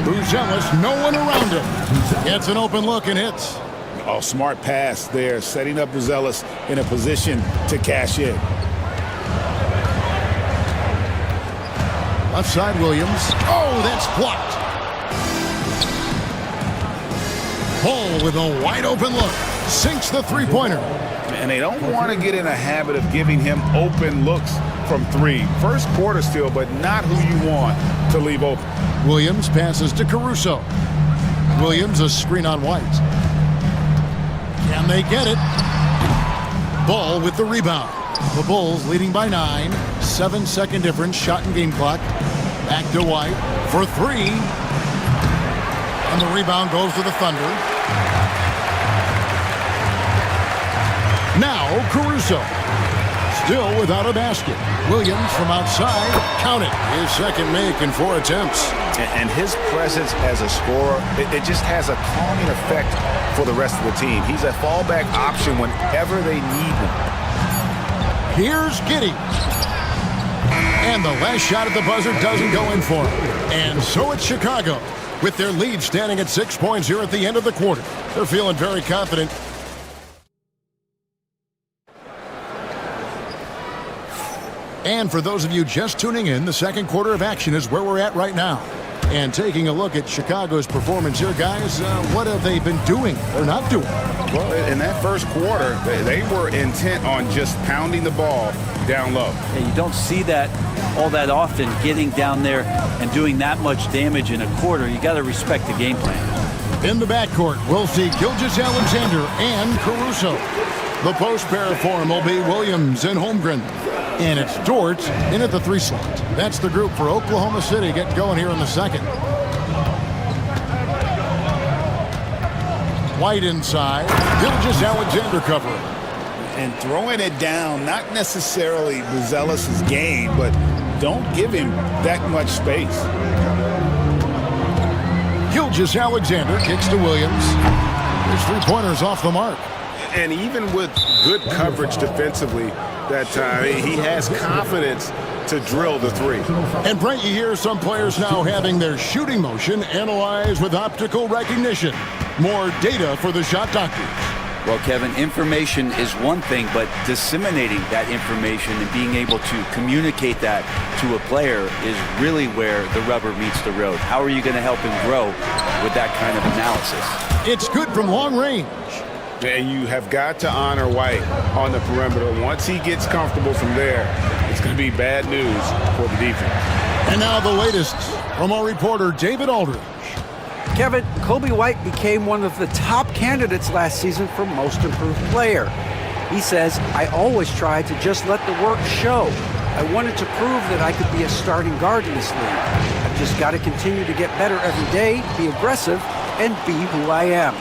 Buzelis, no one around him. Gets an open look and hits. Oh, smart pass there, setting up Buzelis in a position to cash in. Left side, Williams. Oh, that's blocked. Ball with a wide open look. Sinks the three-pointer. And they don't want to get in a habit of giving him open looks from three. First quarter still, but not who you want to leave open. Williams passes to Caruso. Williams, a screen on White. Can they get it? Ball with the rebound. The Bulls leading by 9. 7-second difference, shot and game clock. Back to White for three. And the rebound goes to the Thunder. Now Caruso. Still without a basket. Williams from outside. Count it. His second make in 4 attempts. And his presence as a scorer, it just has a calming effect for the rest of the team. He's a fallback option whenever they need him. Here's Giddey. And the last shot at the buzzer doesn't go in for him. And so it's Chicago, with their lead standing at 6 points here at the end of the quarter. They're feeling very confident. And for those of you just tuning in, the second quarter of action is where we're at right now. And taking a look at Chicago's performance here, guys, what have they been doing or not doing? Well, in that first quarter, they were intent on just pounding the ball down low. Yeah, you don't see that all that often, getting down there and doing that much damage in a quarter. You got to respect the game plan. In the backcourt, we'll see Gilgeous-Alexander and Caruso. The post pair for him will be Williams and Holmgren. And it's Dort in at the 3 slot. That's the group for Oklahoma City getting going here in the second. White inside. Gilgeous-Alexander covering. And throwing it down, not necessarily Buzelis' game, but don't give him that much space. Gilgeous-Alexander kicks to Williams. His three-pointer's off the mark. And even with good coverage defensively, that he has confidence to drill the three. And Brent, you hear some players now having their shooting motion analyzed with optical recognition. More data for the shot doctors. Well, Kevin, information is one thing, but disseminating that information and being able to communicate that to a player is really where the rubber meets the road. How are you going to help him grow with that kind of analysis? It's good from long range. And you have got to honor White on the perimeter. Once he gets comfortable from there, it's going to be bad news for the defense. And now the latest from our reporter, David Aldridge. Kevin, Kobe White became one of the top candidates last season for Most Improved Player. He says, I always tried to just let the work show. I wanted to prove that I could be a starting guard in this league. I've just got to continue to get better every day, be aggressive, and be who I am.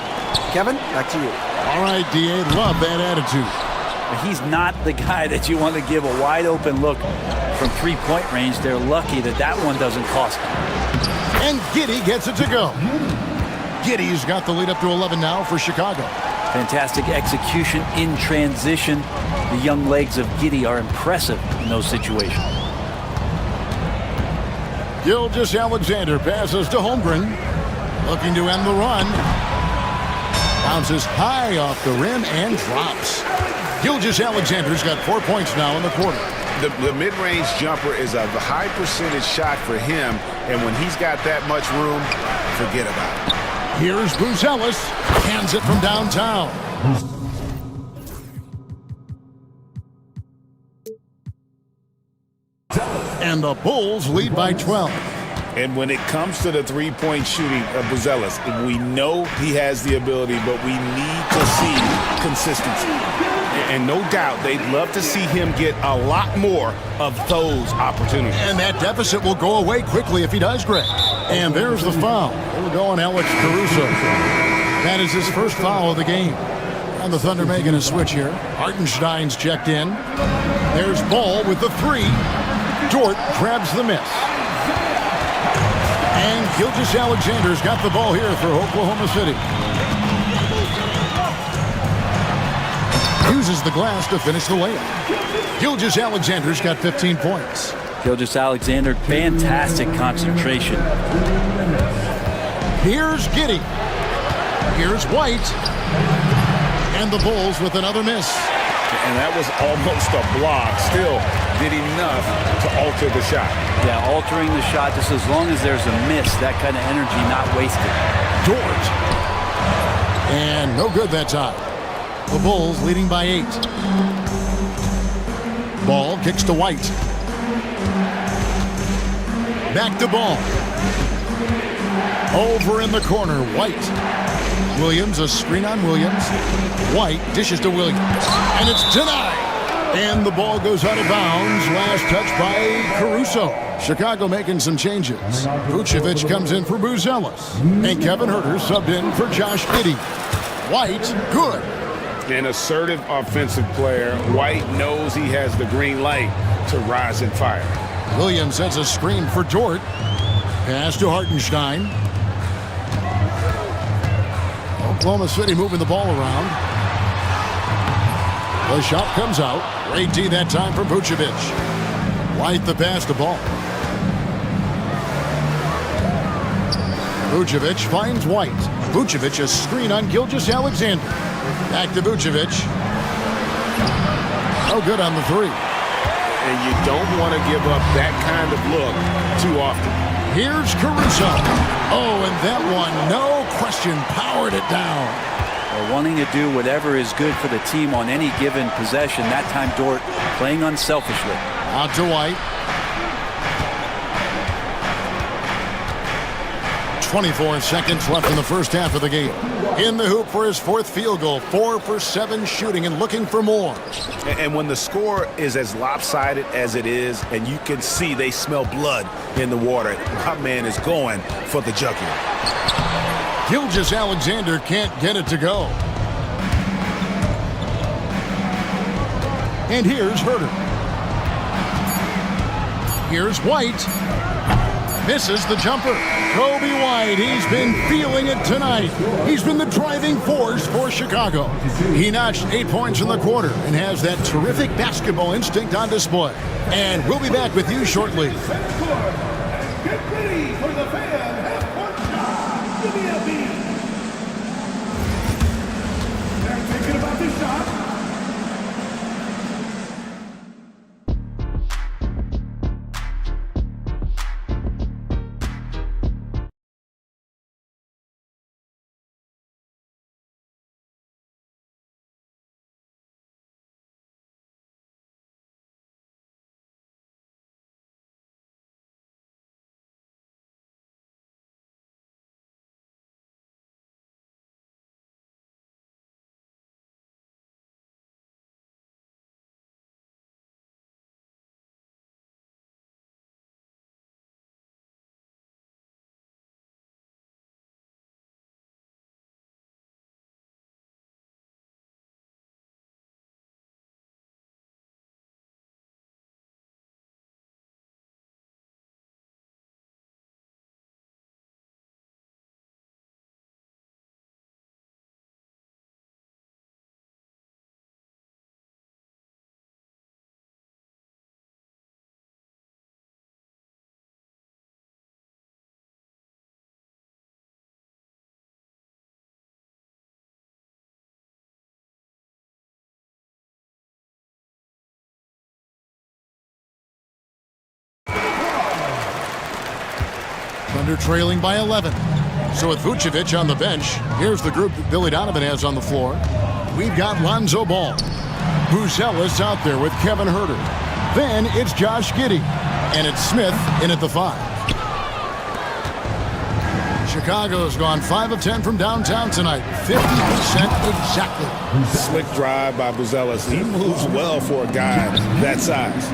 Kevin, back to you. All right, D.A., love that attitude. He's not the guy that you want to give a wide-open look from three-point range. They're lucky that that one doesn't cost them. And Giddey gets it to go. Giddey's got the lead up to 11 now for Chicago. Fantastic execution in transition. The young legs of Giddey are impressive in those situations. Gilgeous-Alexander passes to Holmgren. Looking to end the run. Bounces high off the rim and drops. Gilgeous-Alexander's got 4 points now in the quarter. The mid-range jumper is a high percentage shot for him, and when he's got that much room, forget about it. Here's Buzelis. Hands it from downtown. And the Bulls lead by 12. And when it comes to the three-point shooting of Buzelis, we know he has the ability, but we need to see consistency. And no doubt they'd love to see him get a lot more of those opportunities. And that deficit will go away quickly if he does, Greg. And there's the foul. We'll go on Alex Caruso. That is his first foul of the game. And the Thunder making a switch here. Hartenstein's checked in. There's Ball with the three. Dort grabs the miss. And Gilgeous-Alexander's got the ball here for Oklahoma City. Uses the glass to finish the layup. Gilgeous-Alexander's got 15 points. Gilgeous-Alexander, fantastic concentration. Here's Giddey. Here's White. And the Bulls with another miss. And that was almost a block. Still did enough to alter the shot. Yeah, altering the shot just as long as there's a miss, that kind of energy not wasted. Dort. And no good that time. The Bulls leading by 8. Ball kicks to White. Back to Ball. Over in the corner, White. Williams, a screen on Williams. White dishes to Williams. And it's denied. And the ball goes out of bounds. Last touch by Caruso. Chicago making some changes. Vucevic comes in for Buzelis. And Kevin Huerter subbed in for Josh Giddey. White, good. An assertive offensive player. White knows he has the green light to rise and fire. Williams sets a screen for Dort. Pass to Hartenstein. Oklahoma City moving the ball around. The shot comes out. Great D that time for Vucevic. White the pass to Ball. Vucevic finds White. Vucevic a screen on Gilgeous-Alexander. Back to Vucevic. No good on the three. And you don't want to give up that kind of look too often. Here's Caruso. Oh, and that one, no question, powered it down. Well, wanting to do whatever is good for the team on any given possession. That time, Dort playing unselfishly. Out to White. 24 seconds left in the first half of the game. In the hoop for his 4th field goal. 4 for 7 shooting and looking for more. And when the score is as lopsided as it is, and you can see they smell blood in the water, my man is going for the jugular. Gilgeous-Alexander can't get it to go. And here's Huerter. Here's White. Misses the jumper. Kobe White, he's been feeling it tonight. He's been the driving force for Chicago. He notched 8 points in the quarter and has that terrific basketball instinct on display. And we'll be back with you shortly. Get ready for the fan half-court shot. Give me a beat. They're thinking about the shot. Thunder trailing by 11. So with Vucevic on the bench, here's the group that Billy Donovan has on the floor. We've got Lonzo Ball. Buzelis out there with Kevin Huerter. Then it's Josh Giddey. And it's Smith in at the 5. Chicago's gone 5 of 10 from downtown tonight. 50% exactly. Slick drive by Buzelis. He moves well for a guy that size.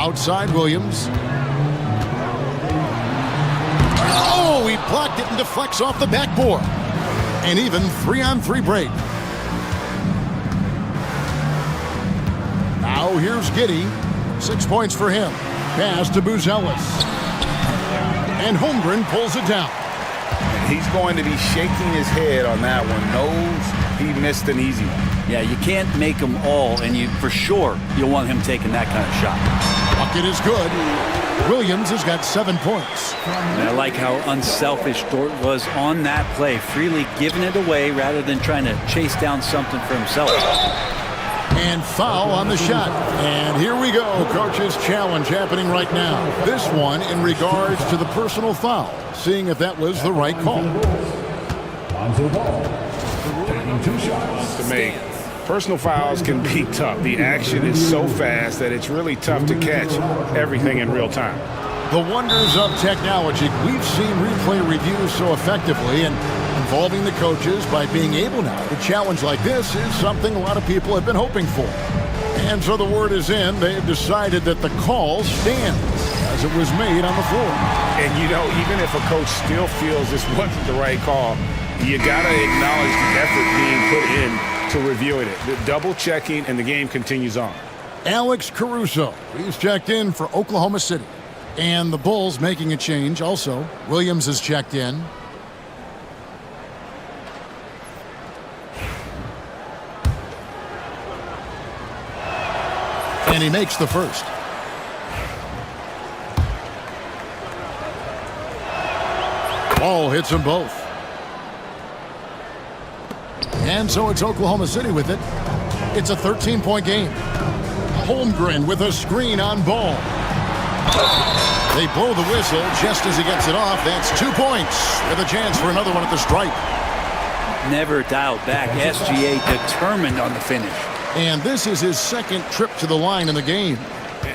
Outside Williams. Oh, he blocked it and deflects off the backboard. An even 3-on-3 break. Now here's Giddey. 6 points for him. Pass to Buzelis. And Holmgren pulls it down. He's going to be shaking his head on that one. Knows he missed an easy one. Yeah, you can't make them all, and for sure you'll want him taking that kind of shot. Bucket is good. Williams has got 7 points. And I like how unselfish Dort was on that play, freely giving it away rather than trying to chase down something for himself. And foul on the shot. And here we go. Coach's challenge happening right now. This one in regards to the personal foul. Seeing if that was the right call. Lonzo Ball, taking 2 shots. To make personal fouls can be tough. The action is so fast that it's really tough to catch everything in real time. The wonders of technology. We've seen replay reviews so effectively, and involving the coaches by being able now to challenge like this is something a lot of people have been hoping for. And so the word is in. They've decided that the call stands as it was made on the floor. And you know, even if a coach still feels this wasn't the right call, you gotta acknowledge the effort being put in to reviewing it. The double checking, and the game continues on. Alex Caruso, he's checked in for Oklahoma City. And the Bulls making a change also. Williams has checked in. And he makes the first. Ball hits them both. And so it's Oklahoma City with it. It's a 13-point game. Holmgren with a screen on Ball. They blow the whistle just as he gets it off. That's 2 points with a chance for another one at the stripe. Never dialed back. SGA determined on the finish. And this is his second trip to the line in the game.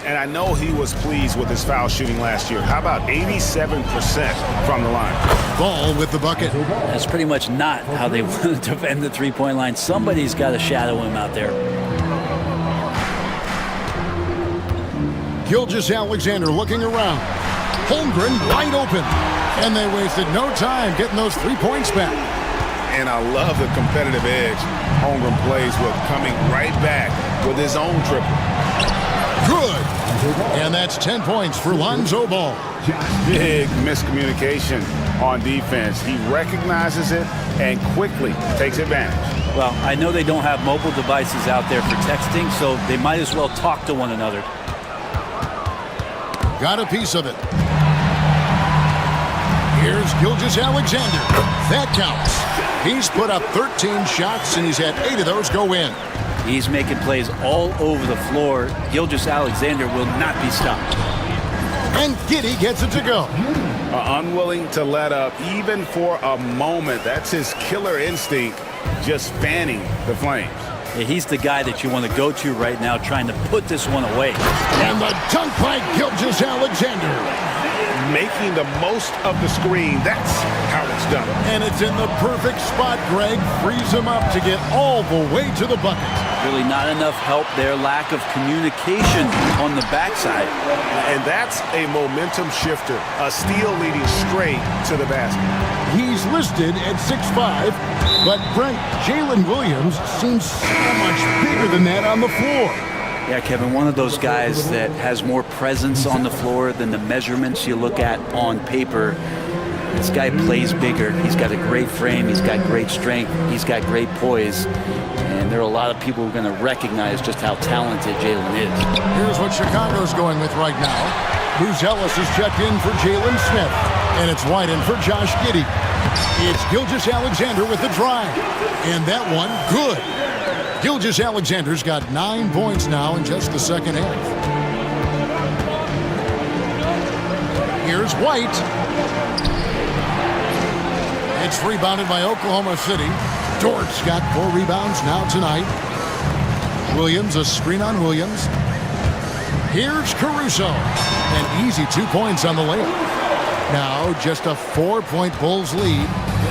And I know he was pleased with his foul shooting last year. How about 87% from the line? Ball with the bucket. That's pretty much not how they want to defend the three-point line. Somebody's got to shadow him out there. Gilgeous-Alexander looking around. Holmgren wide open. And they wasted no time getting those 3 points back. And I love the competitive edge Holmgren plays with, coming right back with his own triple. Good. And that's 10 points for Lonzo Ball. Big miscommunication on defense. He recognizes it and quickly takes advantage. Well, I know they don't have mobile devices out there for texting, so they might as well talk to one another. Got a piece of it. Here's Gilgeous-Alexander. That counts. He's put up 13 shots, and he's had 8 of those go in. He's making plays all over the floor. Gilgeous-Alexander will not be stopped. And Giddey gets it to go. Unwilling to let up even for a moment. That's his killer instinct, just fanning the flames. Yeah, he's the guy that you want to go to right now, trying to put this one away. And the dunk by Gilgeous-Alexander. Making the most of the screen. That's how it's done. And it's in the perfect spot, Greg. Frees him up to get all the way to the bucket. Really not enough help there. Lack of communication on the backside. And that's a momentum shifter. A steal leading straight to the basket. He's listed at 6'5", but Brent, Jalen Williams seems so much bigger than that on the floor. Yeah, Kevin, one of those guys that has more presence on the floor than the measurements you look at on paper. This guy plays bigger. He's got a great frame. He's got great strength. He's got great poise. And there are a lot of people who are going to recognize just how talented Jalen is. Here's what Chicago's going with right now. Bruce Ellis is checked in for Jalen Smith. And it's Whiten for Josh Giddey. It's Gilgeous-Alexander with the drive. And that one, good. Gilgeous-Alexander's got 9 points now in just the second half. Here's White. It's rebounded by Oklahoma City. Dort's got 4 rebounds now tonight. Williams, a screen on Williams. Here's Caruso. An easy 2 points on the layup. Now just a 4-point Bulls lead.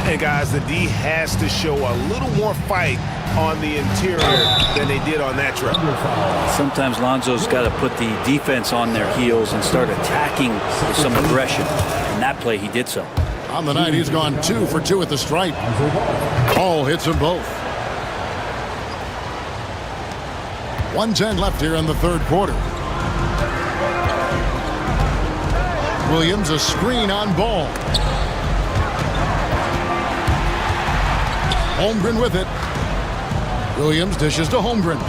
And guys, the D has to show a little more fight on the interior than they did on that trip. Sometimes Lonzo's got to put the defense on their heels and start attacking with some aggression. In that play, he did so. On the night, he's gone 2 for 2 at the stripe. Ball hits them both. 1:10 left here in the third quarter. Williams, a screen on Ball. Holmgren with it. Williams dishes to Holmgren.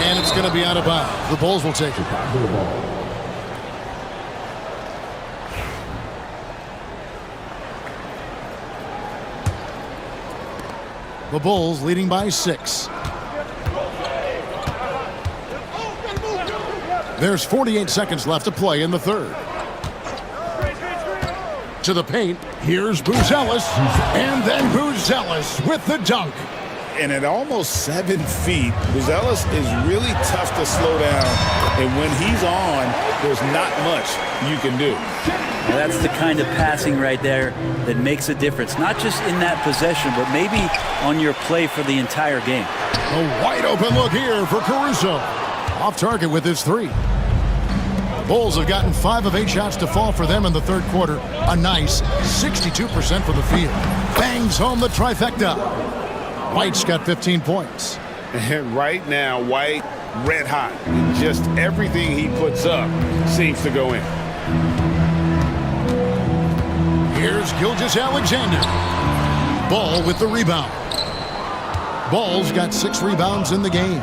And it's going to be out of bounds. The Bulls will take it. The Bulls leading by 6. There's 48 seconds left to play in the third. To the paint, here's Buzelis, and then Buzelis with the dunk. And at almost 7 feet, Buzelis is really tough to slow down. And when he's on, there's not much you can do. Now that's the kind of passing right there that makes a difference. Not just in that possession, but maybe on your play for the entire game. A wide open look here for Caruso. Off target with his 3. Bulls have gotten 5 of 8 shots to fall for them in the third quarter. A nice 62% for the field. Bangs home the trifecta. White's got 15 points. And right now, White, red hot. Just everything he puts up seems to go in. Here's Gilgeous-Alexander. Ball with the rebound. Ball's got 6 rebounds in the game.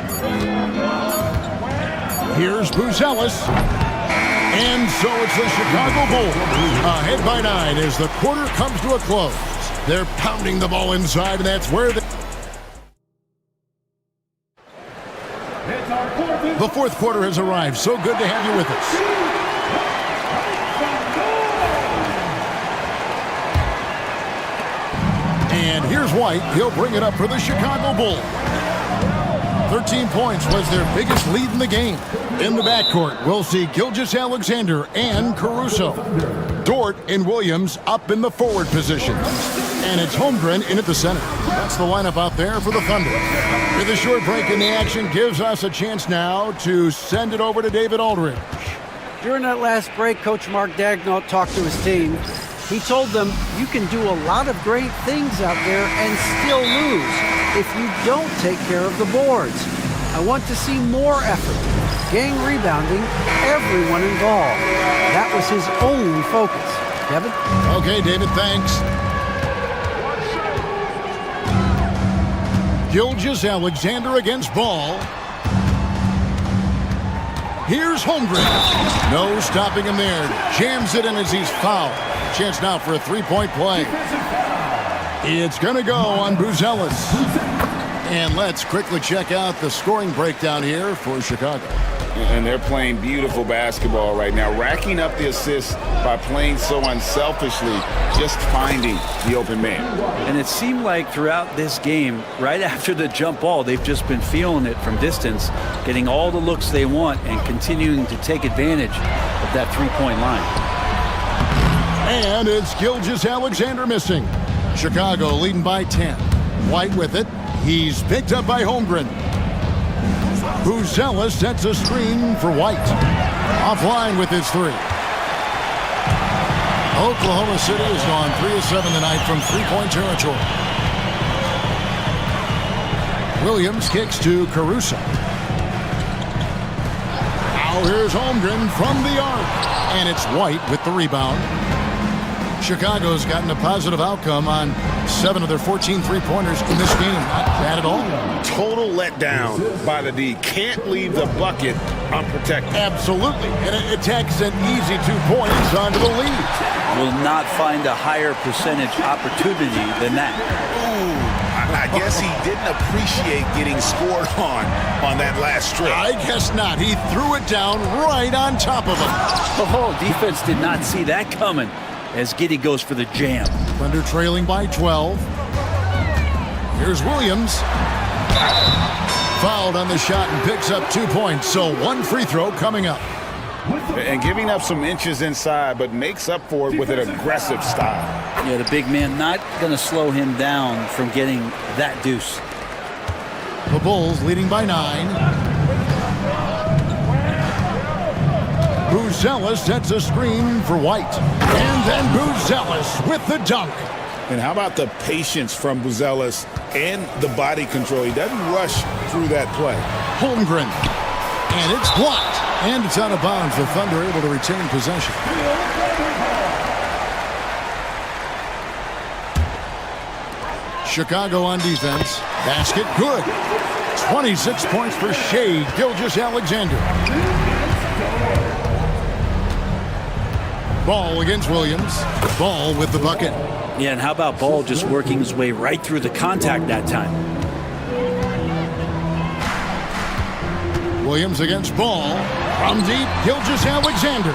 Here's Buzelis. And so it's the Chicago Bulls ahead by 9 as the quarter comes to a close. They're pounding the ball inside, and that's where the fourth quarter has arrived. So good to have you with us. And here's White. He'll bring it up for the Chicago Bulls. 13 points was their biggest lead in the game. In the backcourt, we'll see Gilgeous-Alexander and Caruso. Dort and Williams up in the forward positions. And it's Holmgren in at the center. That's the lineup out there for the Thunder. With a short break in the action gives us a chance now to send it over to David Aldridge. During that last break, Coach Mark Daigneault talked to his team. He told them, you can do a lot of great things out there and still lose if you don't take care of the boards. I want to see more effort, gang rebounding, everyone involved. That was his only focus. Kevin? Okay, David, thanks. Gilgeous-Alexander against Ball. Here's Holmgren. No stopping him there. Jams it in as he's fouled. Chance now for a three-point play. It's going to go on Buzelis. And let's quickly check out the scoring breakdown here for Chicago. And they're playing beautiful basketball right now, racking up the assists by playing so unselfishly, just finding the open man. And it seemed like throughout this game, right after the jump ball, they've just been feeling it from distance, getting all the looks they want and continuing to take advantage of that three-point line. And it's Gilgeous-Alexander missing. Chicago leading by 10. White with it. He's picked up by Holmgren. Buzelis sets a screen for White. Offline with his 3. Oklahoma City has gone 3 of 7 tonight from three-point territory. Williams kicks to Caruso. Now here's Holmgren from the arc. And it's White with the rebound. Chicago's gotten a positive outcome on 7 of their 14 three-pointers in this game. Not bad at all. Total letdown by the D. Can't leave the bucket unprotected. Absolutely. And it takes an easy 2 points onto the lead. Will not find a higher percentage opportunity than that. I guess he didn't appreciate getting scored on that last strip. I guess not. He threw it down right on top of him. Oh, defense did not see that coming as Giddey goes for the jam. Thunder trailing by 12. Here's Williams. Fouled on the shot and picks up 2 points. So 1 free throw coming up. And giving up some inches inside, but makes up for it with an aggressive style. Yeah, the big man not going to slow him down from getting that deuce. The Bulls leading by 9. Buzelis sets a screen for White. And then Buzelis with the dunk. And how about the patience from Buzelis and the body control? He doesn't rush through that play. Holmgren. And it's blocked. And it's out of bounds. The Thunder able to retain possession. Chicago on defense. Basket good. 26 points for Shea Gilgeous-Alexander. Ball against Williams. Ball with the bucket. Yeah, and how about Ball just working his way right through the contact that time? Williams against Ball. From deep, Gilgeous-Alexander.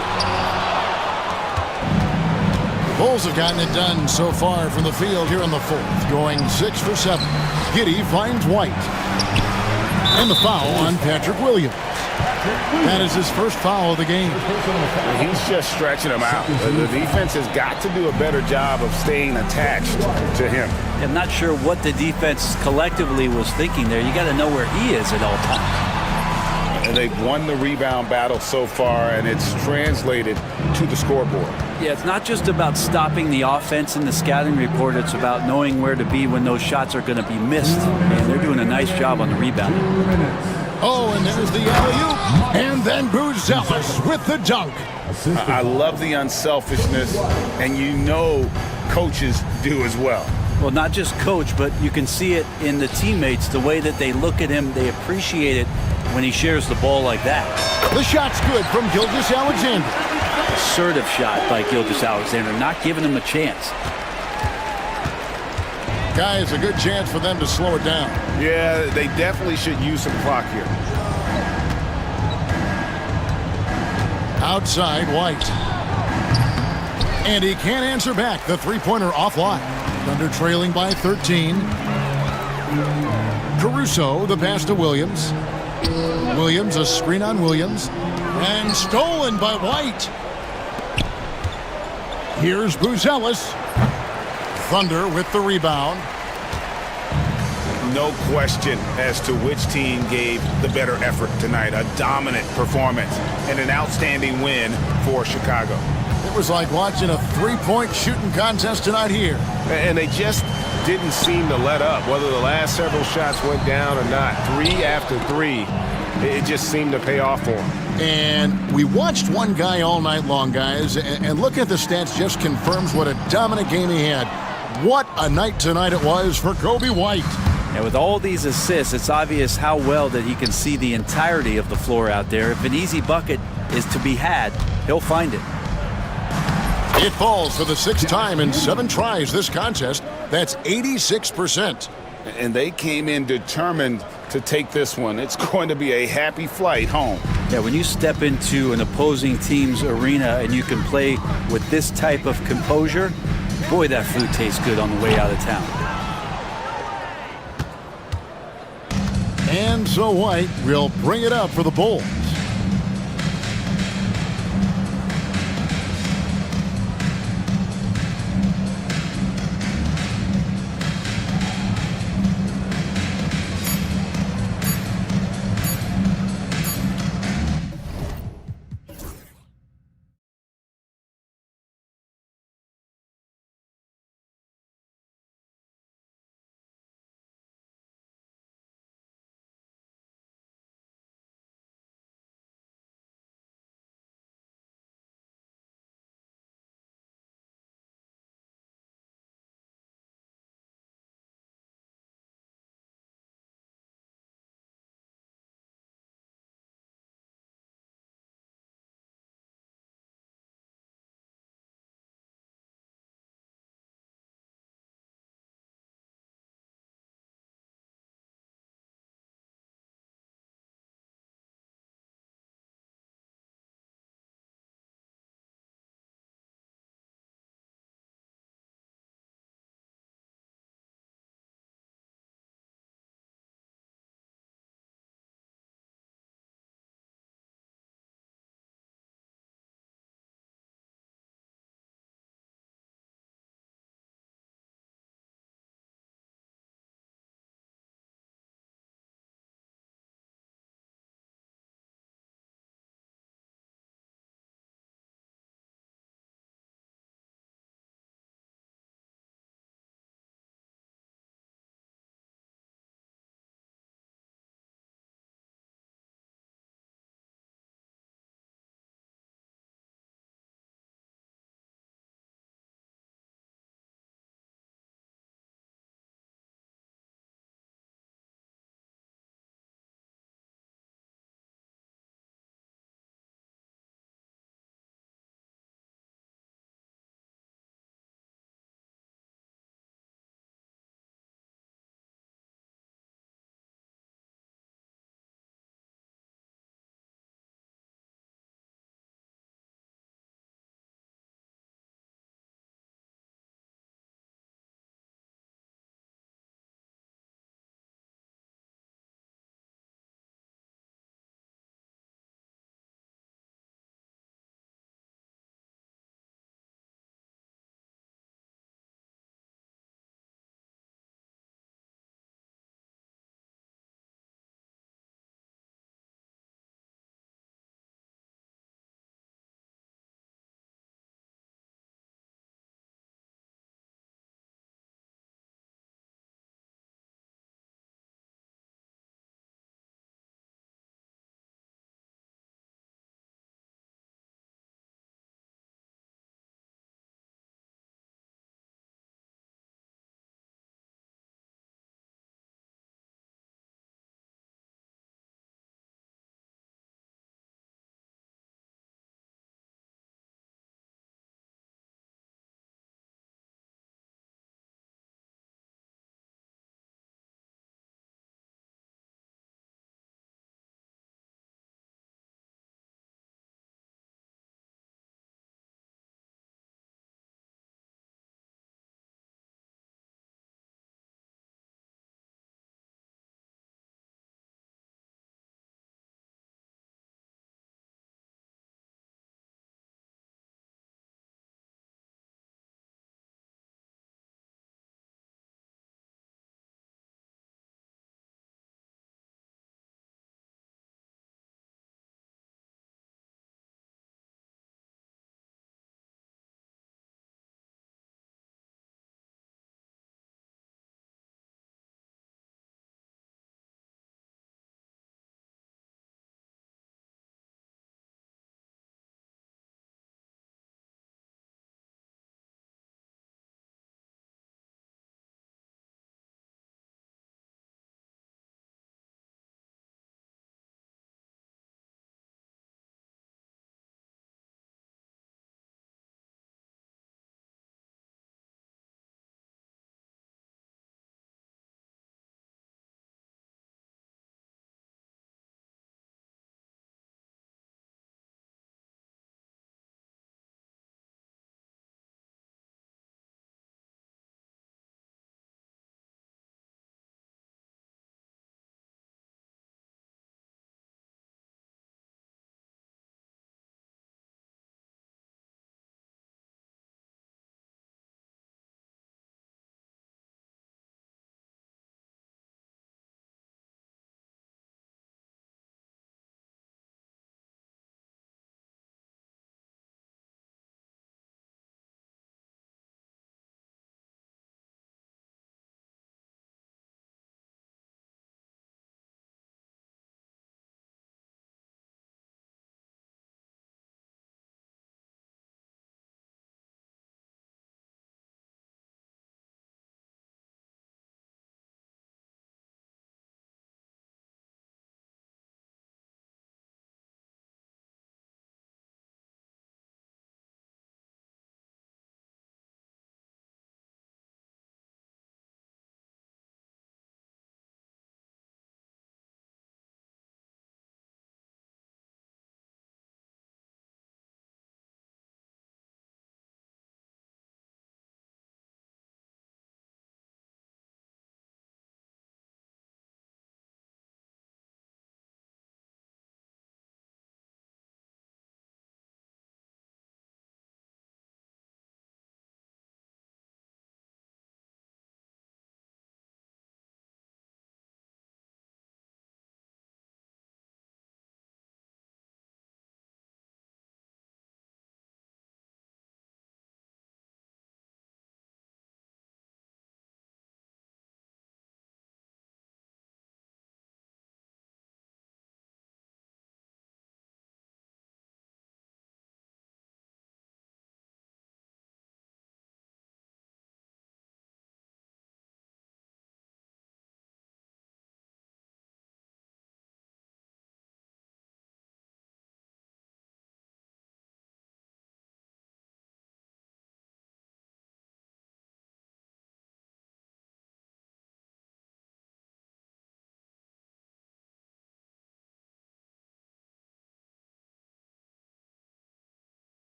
Bulls have gotten it done so far from the field here in the fourth, going 6 for 7. Giddey finds White. And the foul on Patrick Williams. That is his first foul of the game. He's just stretching him out. The defense has got to do a better job of staying attached to him. I'm not sure what the defense collectively was thinking there. You got to know where he is at all times. And they've won the rebound battle so far, and it's translated to the scoreboard. Yeah, it's not just about stopping the offense in the scouting report. It's about knowing where to be when those shots are going to be missed. And they're doing a nice job on the rebound. Oh, and there's the alley-oop. And then Buzelis with the dunk. I love the unselfishness, and you know coaches do as well. Well, not just coach, but you can see it in the teammates, the way that they look at him. They appreciate it when he shares the ball like that. The shot's good from Gilgeous-Alexander. Assertive shot by Gilgeous-Alexander, not giving him a chance. Guys, a good chance for them to slow it down. Yeah, they definitely should use some clock here. Outside, White. And he can't answer back. The three-pointer offline. Thunder trailing by 13. Caruso, the pass to Williams. Williams, a screen on Williams. And stolen by White. Here's Buzelis. Thunder with the rebound. No question as to which team gave the better effort tonight. A dominant performance and an outstanding win for Chicago. It was like watching a three-point shooting contest tonight here. And they just didn't seem to let up, whether the last several shots went down or not. 3 after 3, it just seemed to pay off for them. And we watched one guy all night long, guys, and looking at the stats just confirms what a dominant game he had. What a night tonight it was for Kobe White. And with all these assists, it's obvious how well that he can see the entirety of the floor out there. If an easy bucket is to be had, he'll find it. It falls for the 6th time in 7 tries this contest. That's 86%. And they came in determined to take this one. It's going to be a happy flight home. Yeah, when you step into an opposing team's arena and you can play with this type of composure, boy, that food tastes good on the way out of town. And so White will bring it up for the Bulls.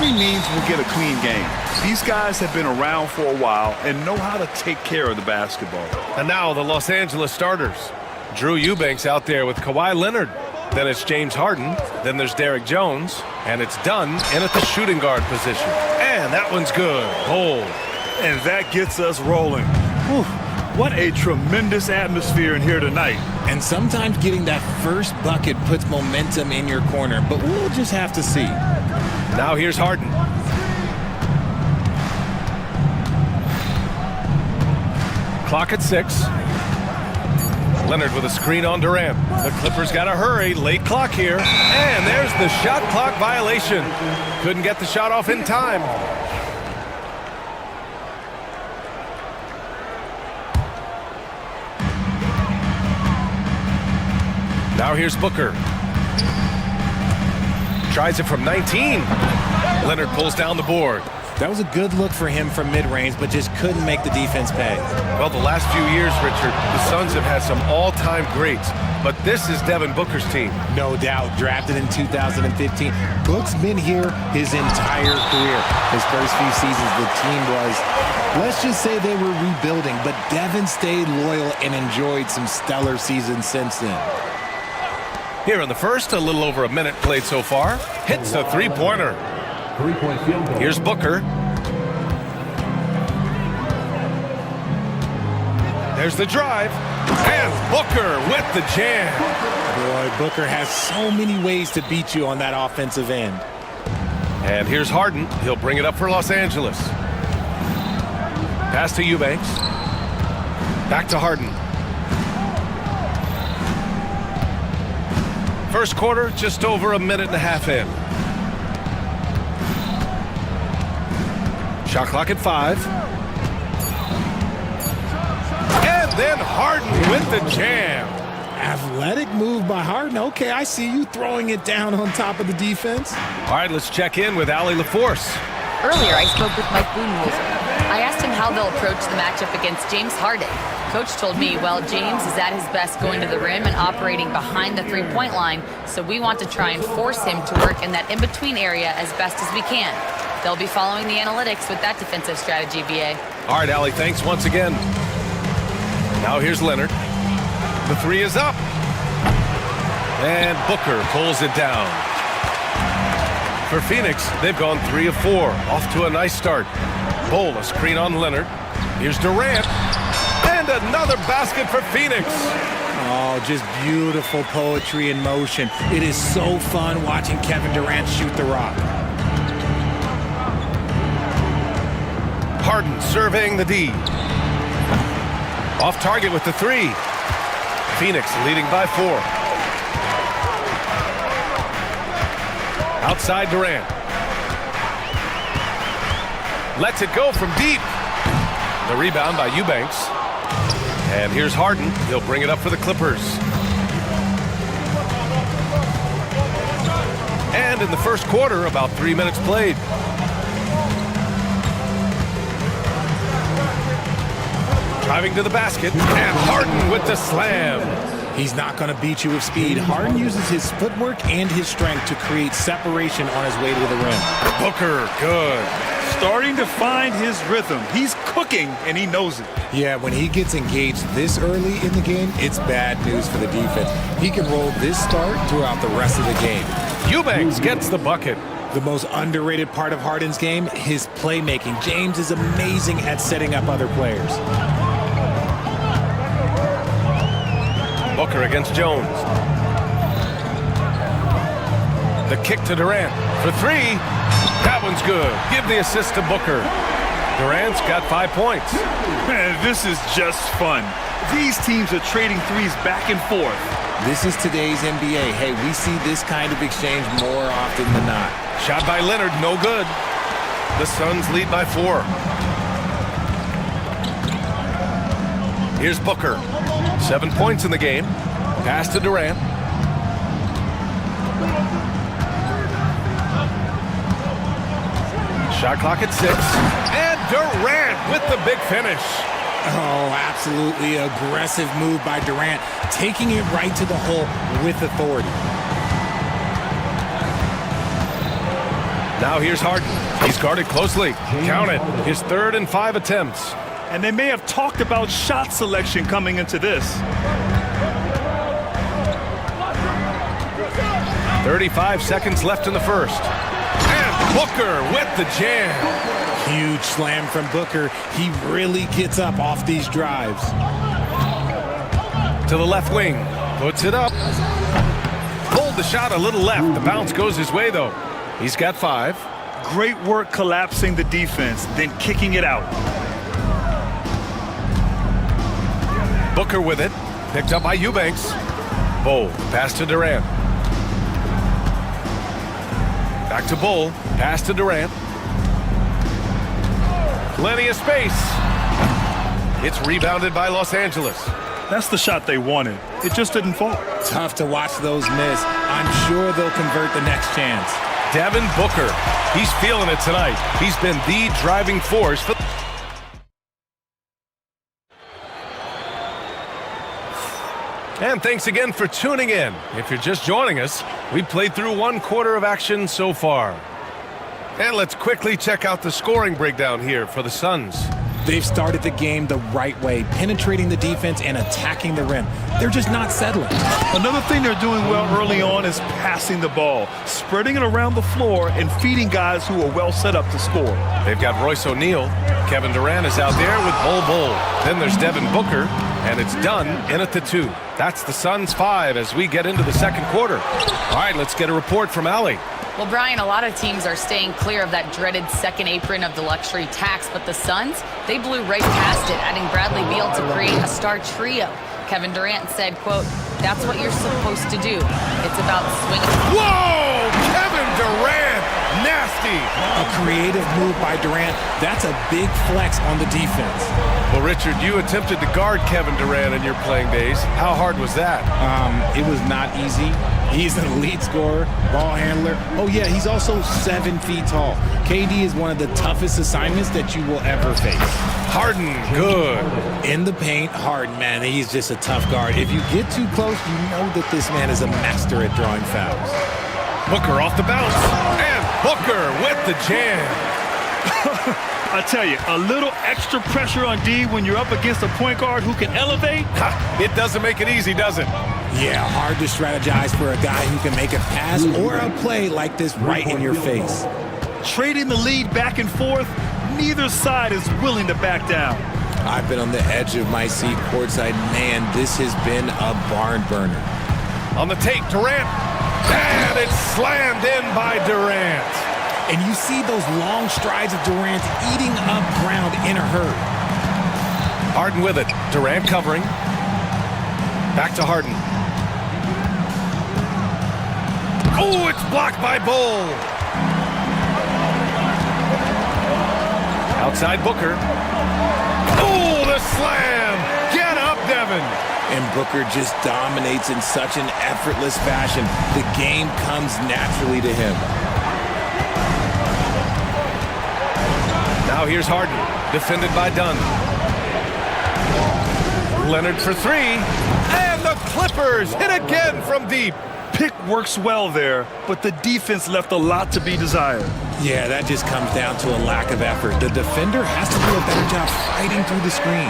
Every means will get a clean game. These guys have been around for a while and know how to take care of the basketball. And now the Los Angeles starters. Drew Eubanks out there with Kawhi Leonard. Then it's James Harden. Then there's Derek Jones. And it's Dunn in at the shooting guard position. And that one's good. Hold. And that gets us rolling. Whew. What a tremendous atmosphere in here tonight. And sometimes getting that first bucket puts momentum in your corner, but we'll just have to see. Now here's Harden. Clock at 6. Leonard with a screen on Durant. The Clippers got to hurry. Late clock here. And there's the shot clock violation. Couldn't get the shot off in time. Now here's Booker. Tries it from 19. Leonard pulls down the board. That was a good look for him from mid-range, but just couldn't make the defense pay. Well, the last few years, Richard, the Suns have had some all-time greats, but this is Devin Booker's team. No doubt, drafted in 2015. Book's been here his entire career. His first few seasons, the team was, let's just say they were rebuilding, but Devin stayed loyal and enjoyed some stellar seasons since then. Here in the first, a little over a minute played so far. Hits the three-pointer. Three-point field goal. Here's Booker. There's the drive. And Booker with the jam. Boy, Booker has so many ways to beat you on that offensive end. And here's Harden. He'll bring it up for Los Angeles. Pass to Eubanks. Back to Harden. First quarter, just over a minute and a half in. Shot clock at 5. And then Harden with the jam. Athletic move by Harden. Okay, I see you throwing it down on top of the defense. All right, let's check in with Allie LaForce. Earlier, I spoke with Mike Budenholzer. I asked him how they'll approach the matchup against James Harden. Coach told me, well, James is at his best going to the rim and operating behind the three-point line, so we want to try and force him to work in that in-between area as best as we can. They'll be following the analytics with that defensive strategy, BA. All right, Allie, thanks once again. Now here's Leonard. The three is up. And Booker pulls it down. For Phoenix, they've gone 3 of 4. Off to a nice start. Bowl, a screen on Leonard. Here's Durant. And another basket for Phoenix. Oh, just beautiful poetry in motion. It is so fun watching Kevin Durant shoot the rock. Harden surveying the D. Off target with the 3. Phoenix leading by 4. Outside Durant. Lets it go from deep. The rebound by Eubanks. And here's Harden. He'll bring it up for the Clippers. And in the first quarter, about 3 minutes played. Driving to the basket, and Harden with the slam. He's not going to beat you with speed. Harden uses his footwork and his strength to create separation on his way to the rim. Booker, good. Starting to find his rhythm. He's cooking, and he knows it. Yeah, when he gets engaged this early in the game, it's bad news for the defense. He can roll this start throughout the rest of the game. Eubanks gets the bucket. The most underrated part of Harden's game, his playmaking. James is amazing at setting up other players. Booker against Jones. The kick to Durant for 3. That one's good. Give the assist to Booker. Durant's got 5 points. Man, this is just fun. These teams are trading threes back and forth. This is today's NBA. Hey, we see this kind of exchange more often than not. Shot by Leonard, no good. The Suns lead by 4. Here's Booker. 7 points in the game. Pass to Durant. Shot clock at 6. And Durant with the big finish. Oh, absolutely aggressive move by Durant, taking it right to the hole with authority. Now here's Harden. He's guarded closely. Count it. His 3rd and 5 attempts. And they may have talked about shot selection coming into this. 35 seconds left in the first. And Booker with the jam. Huge slam from Booker. He really gets up off these drives. To the left wing. Puts it up. Pulled the shot a little left. The bounce goes his way, though. He's got 5. Great work collapsing the defense, then kicking it out. Booker with it. Picked up by Eubanks. Bull. Pass to Durant. Back to Bull. Pass to Durant. Plenty of space. It's rebounded by Los Angeles. That's the shot they wanted. It just didn't fall. Tough to watch those miss. I'm sure they'll convert the next chance. Devin Booker. He's feeling it tonight. He's been the driving force for... And thanks again for tuning in. If you're just joining us, we've played through 1 quarter of action so far. And let's quickly check out the scoring breakdown here for the Suns. They've started the game the right way, penetrating the defense and attacking the rim. They're just not settling. Another thing they're doing well early on is passing the ball, spreading it around the floor and feeding guys who are well set up to score. They've got Royce O'Neal. Kevin Durant is out there with Bull. Then there's Devin Booker, and it's done in at the 2. That's the Suns 5 as we get into the second quarter. All right, let's get a report from Allie. Well, Brian, a lot of teams are staying clear of that dreaded second apron of the luxury tax, but the Suns, they blew right past it, adding Bradley Beal to create a star trio. Kevin Durant said, quote, "That's what you're supposed to do. It's about swinging." Whoa! Kevin Durant! Nasty! A creative move by Durant. That's a big flex on the defense. Well, Richard, you attempted to guard Kevin Durant in your playing days. How hard was that? It was not easy. He's an elite scorer, ball handler. Oh, yeah, he's also 7 feet tall. KD is one of the toughest assignments that you will ever face. Harden, good. In the paint, Harden, man, he's just a tough guard. If you get too close, you know that this man is a master at drawing fouls. Booker off the bounce. And Booker with the jam. I tell you, a little extra pressure on D when you're up against a point guard who can elevate. It doesn't make it easy, does it? Yeah, hard to strategize for a guy who can make a pass or a play like this right in your face. Trading the lead back and forth, neither side is willing to back down. I've been on the edge of my seat courtside. Man, this has been a barn burner. On the tape, Durant. And it's slammed in by Durant. And you see those long strides of Durant eating up ground in a hurry. Harden with it. Durant covering. Back to Harden. Oh, it's blocked by Bull. Outside Booker. Oh, the slam. Get up, Devin. And Booker just dominates in such an effortless fashion. The game comes naturally to him. Now here's Harden, defended by Dunn. Leonard for 3, and the Clippers hit again from deep. Pick works well there, but the defense left a lot to be desired. Yeah, that just comes down to a lack of effort. The defender has to do a better job fighting through the screen.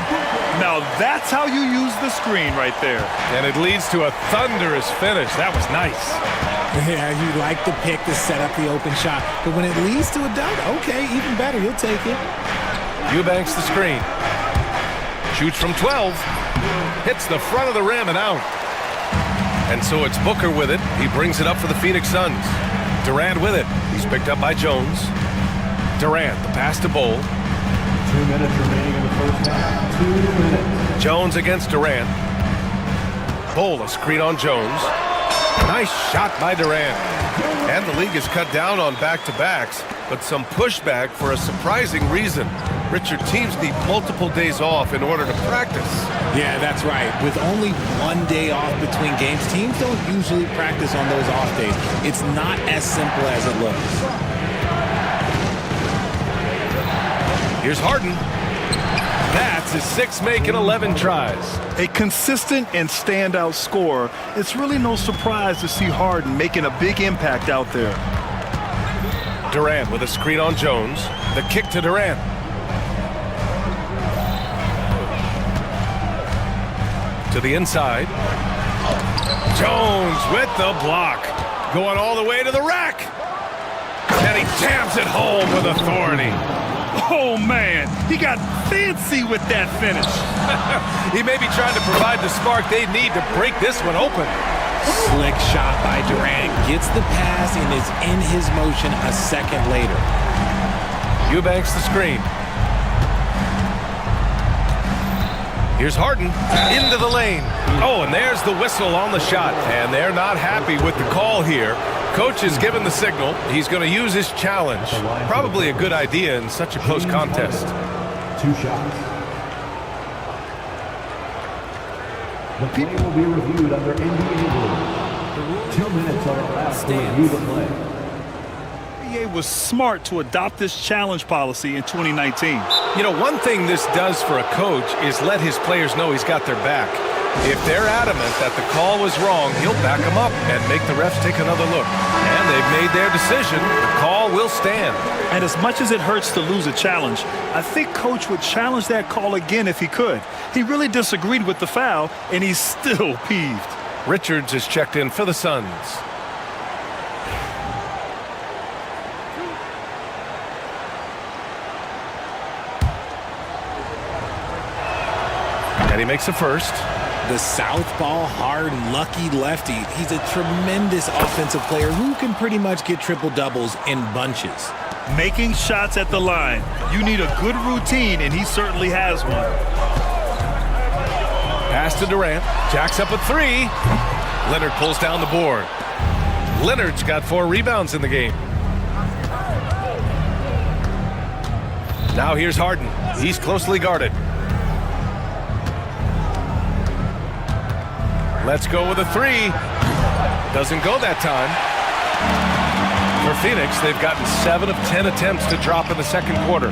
Now that's how you use the screen right there. And it leads to a thunderous finish. That was nice. Yeah, you like the pick to set up the open shot, but when it leads to a dunk, okay, even better, you'll take it. Eubanks the screen. Shoots from 12. Hits the front of the rim and out. And so it's Booker with it. He brings it up for the Phoenix Suns. Durant with it. He's picked up by Jones. Durant, the pass to Bull. 2 minutes remaining in the first half. 2 minutes. Jones against Durant. Bull, a screen on Jones. Nice shot by Durant. And the league has cut down on back-to-backs, but some pushback for a surprising reason. Richard, teams need multiple days off in order to practice. Yeah, that's right. With only 1 day off between games, teams don't usually practice on those off days. It's not as simple as it looks. Here's Harden. That's his 6 make in 11 tries. A consistent and standout scorer. It's really no surprise to see Harden making a big impact out there. Durant with a screen on Jones. The kick to Durant. To the inside. Jones with the block. Going all the way to the rack. And he jams it home with authority. Oh, man, he got fancy with that finish. He may be trying to provide the spark they need to break this one open. Slick shot by Durant. Gets the pass and is in his motion a second later. Eubanks the screen. Here's Harden into the lane. Oh, and there's the whistle on the shot. And they're not happy with the call here. Coach has given the signal. He's going to use his challenge. Probably a good idea in such a close contest. 2 shots. The play will be reviewed under NBA rules. 2 minutes are allowed to review the play. NBA was smart to adopt this challenge policy in 2019. You know, one thing this does for a coach is let his players know he's got their back. If they're adamant that the call was wrong, he'll back them up and make the refs take another look. And they've made their decision. The call will stand. And as much as it hurts to lose a challenge, I think Coach would challenge that call again if he could. He really disagreed with the foul, and he's still peeved. Richards is checked in for the Suns. And he makes a first. The southpaw, hard, lucky lefty. He's a tremendous offensive player who can pretty much get triple-doubles in bunches. Making shots at the line. You need a good routine, and he certainly has one. Pass to Durant. Jacks up a 3. Leonard pulls down the board. Leonard's got 4 rebounds in the game. Now here's Harden. He's closely guarded. Let's go with a 3. Doesn't go that time. For Phoenix, they've gotten 7 of 10 attempts to drop in the second quarter.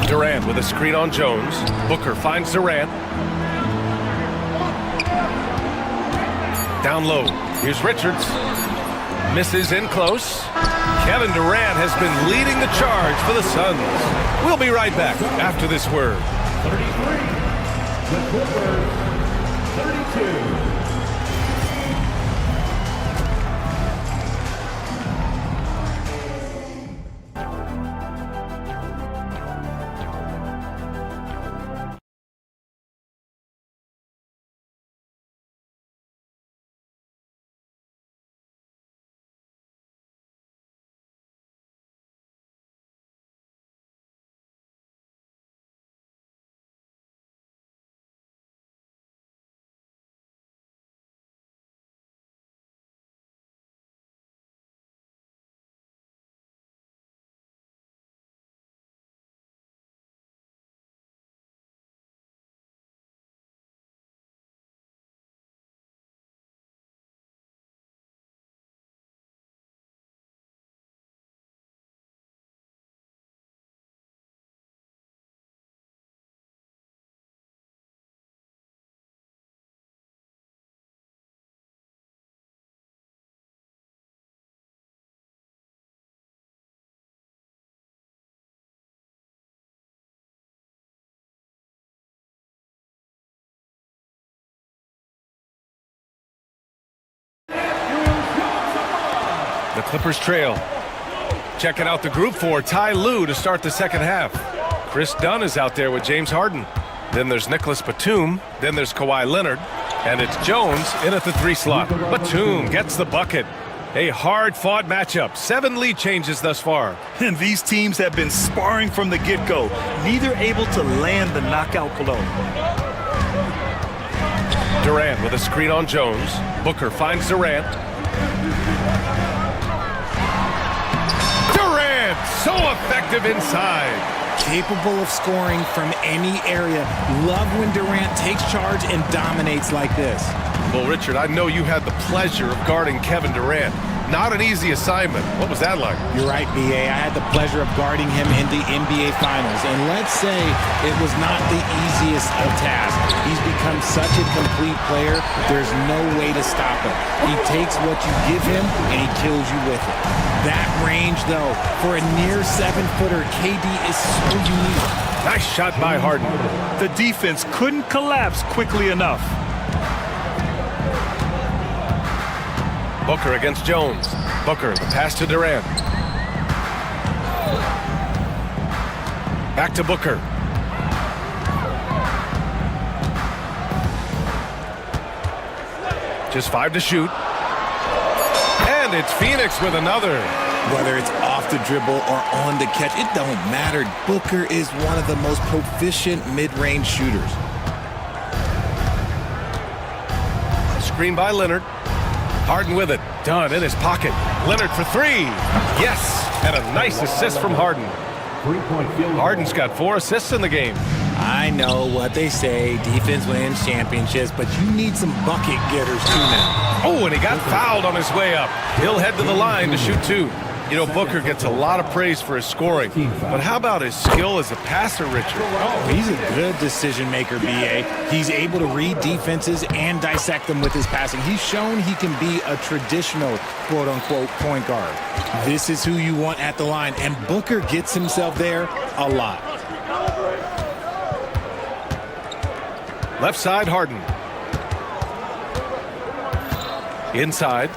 Durant with a screen on Jones. Booker finds Durant. Down low. Here's Richards. Misses in close. Kevin Durant has been leading the charge for the Suns. We'll be right back after this word. 33. The Clippers. 32. The Clippers trail. Checking out the group for Ty Lue to start the second half. Chris Dunn is out there with James Harden. Then there's Nicholas Batum. Then there's Kawhi Leonard. And it's Jones in at the 3 slot. Batum gets the bucket. A hard-fought matchup. 7 lead changes thus far. And these teams have been sparring from the get-go, neither able to land the knockout blow. Durant with a screen on Jones. Booker finds Durant. Durant, so effective inside. Capable of scoring from any area. Love when Durant takes charge and dominates like this. Well, Richard, I know you had the pleasure of guarding Kevin Durant. Not an easy assignment. What was that like? You're right, B.A. I had the pleasure of guarding him in the NBA Finals. And let's say it was not the easiest of tasks. He's become such a complete player, there's no way to stop him. He takes what you give him, and he kills you with it. That range, though, for a near 7-footer, KD is so unique. Nice shot by Harden. The defense couldn't collapse quickly enough. Booker against Jones. Booker, the pass to Durant. Back to Booker. Just 5 to shoot. And it's Phoenix with another. Whether it's off the dribble or on the catch, it don't matter. Booker is one of the most proficient mid-range shooters. Screen by Leonard. Harden with it. Done in his pocket. Leonard for 3. Yes. And a nice assist from Harden. Harden's got 4 assists in the game. I know what they say, defense wins championships, but you need some bucket getters too now. Oh, and he got fouled on his way up. He'll head to the line to shoot 2. You know, Booker gets a lot of praise for his scoring, but how about his skill as a passer, Richard? Oh, he's a good decision maker, BA. He's able to read defenses and dissect them with his passing. He's shown he can be a traditional, quote-unquote, point guard. This is who you want at the line, and Booker gets himself there a lot. Left side, Harden. Inside.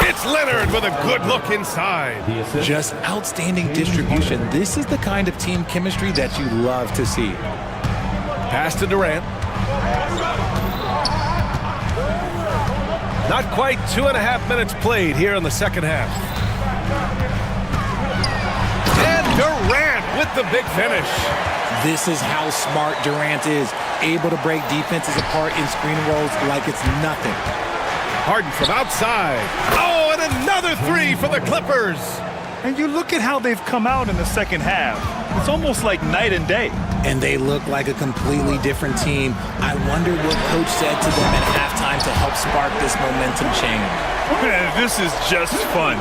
It's Leonard with a good look inside. Just outstanding distribution. This is the kind of team chemistry that you love to see. Pass to Durant. Not quite 2.5 minutes played here in the second half. And Durant with the big finish. This is how smart Durant is, able to break defenses apart in screen rolls like it's nothing. Harden from outside. Oh, and another 3 for the Clippers. And you look at how they've come out in the second half. It's almost like night and day. And they look like a completely different team. I wonder what coach said to them at halftime to help spark this momentum change. Man, this is just fun.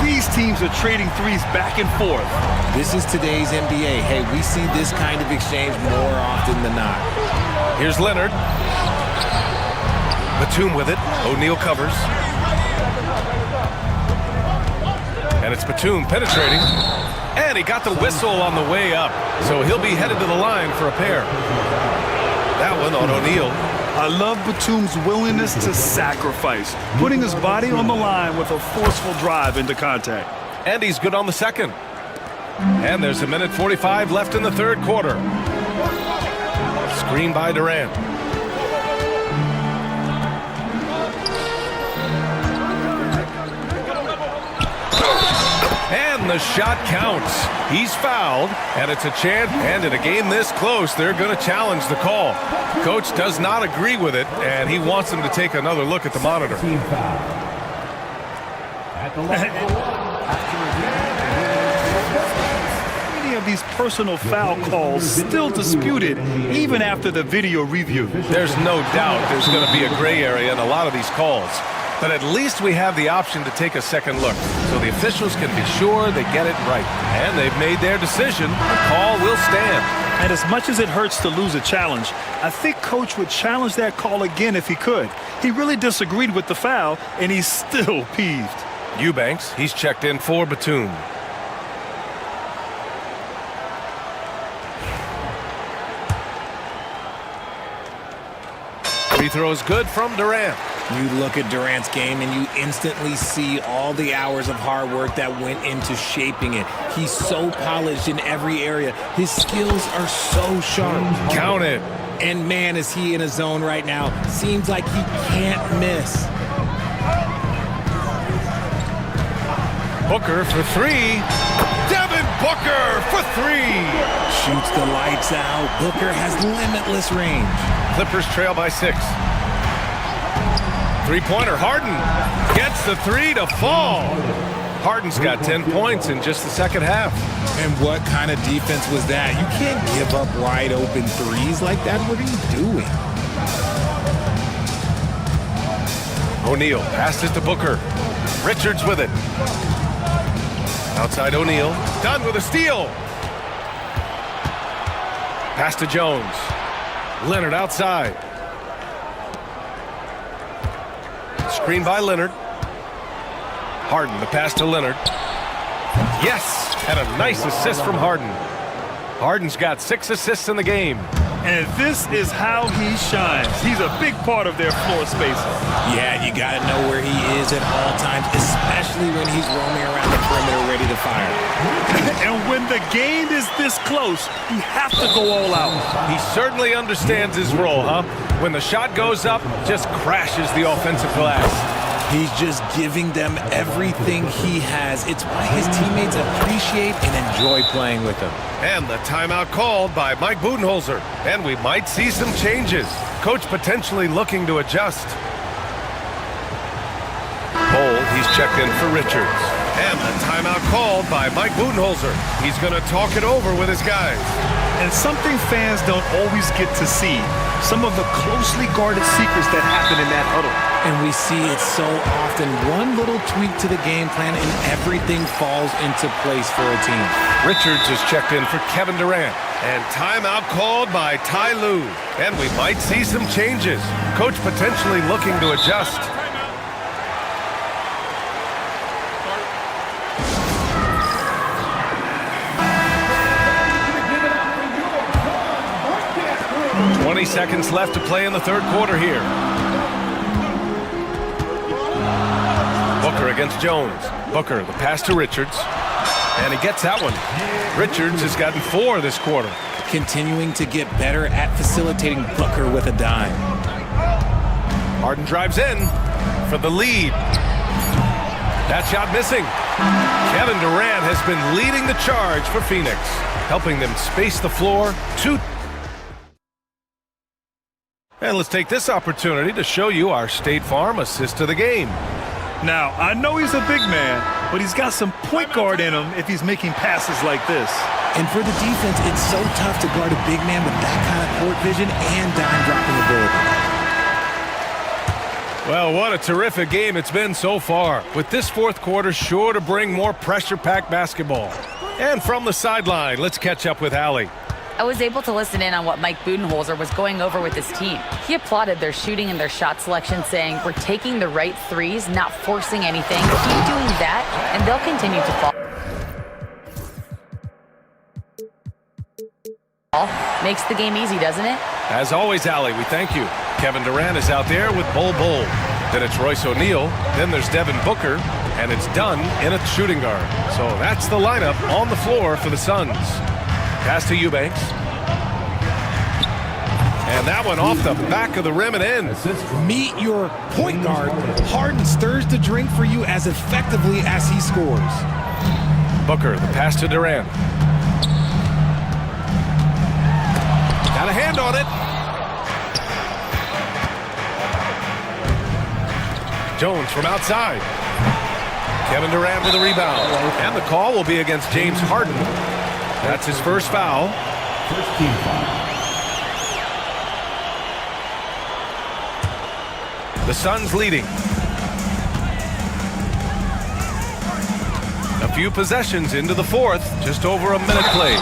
These teams are trading threes back and forth. This is today's NBA. Hey, we see this kind of exchange more often than not. Here's Leonard. Batum with it. O'Neal covers. And it's Batum penetrating. And he got the whistle on the way up. So he'll be headed to the line for a pair. That one on O'Neal. I love Batum's willingness to sacrifice, putting his body on the line with a forceful drive into contact. And he's good on the second. And there's 1:45 left in the third quarter. Screen by Durant. And the shot counts. He's fouled, and it's a chance. And in a game this close, they're going to challenge the call. Coach does not agree with it, and he wants them to take another look at the monitor. Many of these personal foul calls still disputed even after the video review. There's no doubt there's going to be a gray area in a lot of these calls. But at least we have the option to take a second look, so the officials can be sure they get it right. And they've made their decision. The call will stand. And as much as it hurts to lose a challenge, I think Coach would challenge that call again if he could. He really disagreed with the foul, and he's still peeved. Eubanks, he's checked in for Batum. Free throw is good from Durant. You look at Durant's game and you instantly see all the hours of hard work that went into shaping it. He's so polished in every area. His skills are so sharp. Count it. And man, is he in a zone right now. Seems like he can't miss. Booker for 3. Devin Booker for 3. Shoots the lights out. Booker has limitless range. Clippers trail by 6. Three-pointer, Harden gets the 3 to fall. Harden's got 10 points in just the second half. And what kind of defense was that? You can't give up wide open threes like that. What are you doing? O'Neal passes to Booker. Richards with it. Outside O'Neal. Done with a steal. Pass to Jones. Leonard outside. Screen by Leonard. Harden, the pass to Leonard. Yes, and a nice assist from Harden. Harden's got 6 assists in the game. And this is how he shines. He's a big part of their floor spacing. Yeah, you got to know where he is at all times, especially when he's roaming around the perimeter ready to fire. And when the game is this close, you have to go all out. He certainly understands his role, huh? When the shot goes up, just crashes the offensive glass. He's just giving them everything he has. It's why his teammates appreciate and enjoy playing with him. And the timeout called by Mike Budenholzer. And we might see some changes. Coach potentially looking to adjust. Bold, he's checked in for Richards. And the timeout called by Mike Budenholzer. He's going to talk it over with his guys. And something fans don't always get to see. Some of the closely guarded secrets that happen in that huddle. And we see it so often. One little tweak to the game plan and everything falls into place for a team. Richards is checked in for Kevin Durant. And timeout called by Ty Lue. And we might see some changes. Coach potentially looking to adjust. Seconds left to play in the third quarter here. Booker against Jones. Booker, the pass to Richards. And he gets that one. Richards has gotten 4 this quarter. Continuing to get better at facilitating Booker with a dime. Harden drives in for the lead. That shot missing. Kevin Durant has been leading the charge for Phoenix, helping them space the floor. And let's take this opportunity to show you our State Farm assist to the game. Now, I know he's a big man, but he's got some point guard in him if he's making passes like this. And for the defense, it's so tough to guard a big man with that kind of court vision and dime-dropping ability. Well, what a terrific game it's been so far, with this fourth quarter sure to bring more pressure-packed basketball. And from the sideline, let's catch up with Allie. I was able to listen in on what Mike Budenholzer was going over with his team. He applauded their shooting and their shot selection, saying, "We're taking the right threes, not forcing anything. Keep doing that, and they'll continue to fall." Makes the game easy, doesn't it? As always, Allie, we thank you. Kevin Durant is out there with Bol Bol. Then it's Royce O'Neal. Then there's Devin Booker. And it's done in a shooting guard. So that's the lineup on the floor for the Suns. Pass to Eubanks. And that one off the back of the rim and in. Meet your point guard. Harden stirs the drink for you as effectively as he scores. Booker, the pass to Durant. Got a hand on it. Jones from outside. Kevin Durant with a rebound. And the call will be against James Harden. That's his first foul. First team foul. The Suns leading. A few possessions into the fourth, just over a minute played.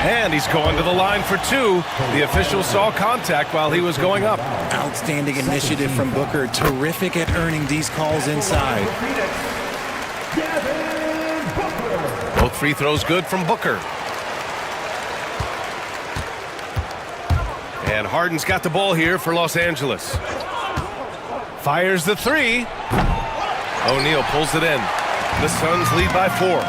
And he's going to the line for 2. The official saw contact while he was going up. Outstanding initiative from Booker. Terrific at earning these calls inside. Both free throws good from Booker. And Harden's got the ball here for Los Angeles. Fires the 3. O'Neal pulls it in. The Suns lead by 4.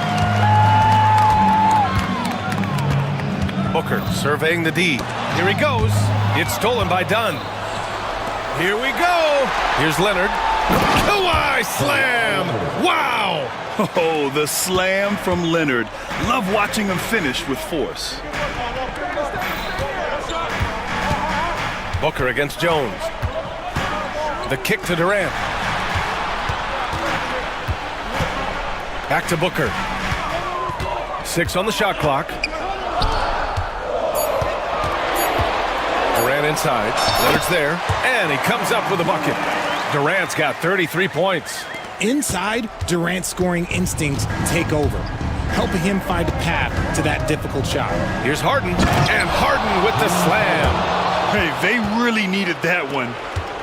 Booker surveying the D. Here he goes. It's stolen by Dunn. Here we go. Here's Leonard. Kawhi slam! Wow! Oh, the slam from Leonard. Love watching him finish with force. Booker against Jones. The kick to Durant. Back to Booker. 6 on the shot clock. Durant inside. Leonard's there. And he comes up with a bucket. Durant's got 33 points. Inside, Durant's scoring instincts take over, helping him find a path to that difficult shot. Here's Harden. And Harden with the slam. Hey, they really needed that one.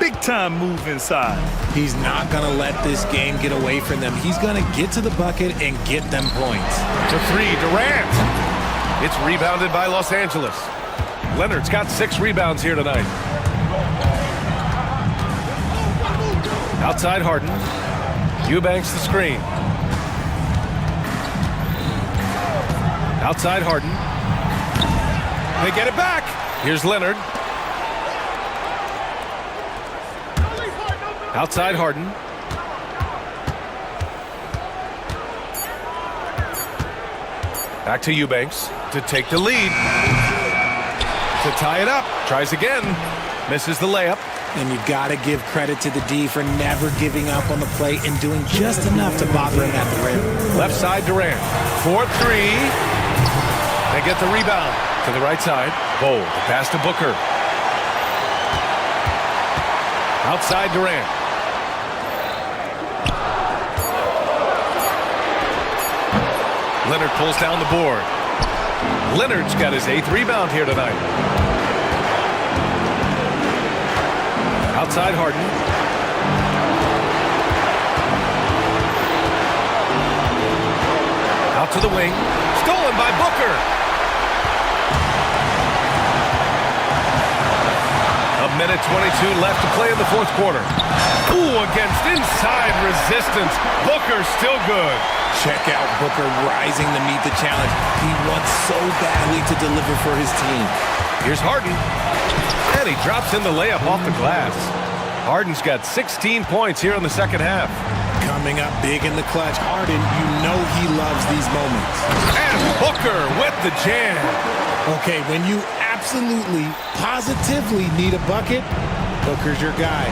big-time move inside. He's not going to let this game get away from them. He's going to get to the bucket and get them points. To three, Durant. It's rebounded by Los Angeles. Leonard's got 6 rebounds here tonight. Outside Harden. Eubanks the screen. Outside Harden. They get it back. Here's Leonard. Outside Harden. Back to Eubanks to take the lead. To tie it up. Tries again. Misses the layup. And you've got to give credit to the D for never giving up on the play and doing just enough to bother him at the rim. Left side Durant. 4-3. They get the rebound. To the right side. Bold. Pass to Booker. Outside Durant. Leonard pulls down the board. Leonard's got his 8th rebound here tonight. Outside Harden. Out to the wing. Stolen by Booker. A minute 22 left to play in the 4th quarter. Ooh, against inside resistance. Booker's still good. Check out Booker rising to meet the challenge. He wants so badly to deliver for his team. Here's Harden. And he drops in the layup off the glass. Harden's got 16 points here in the second half. Coming up big in the clutch, Harden, you know he loves these moments. And Booker with the jam. Okay, when you absolutely, positively need a bucket, Booker's your guy.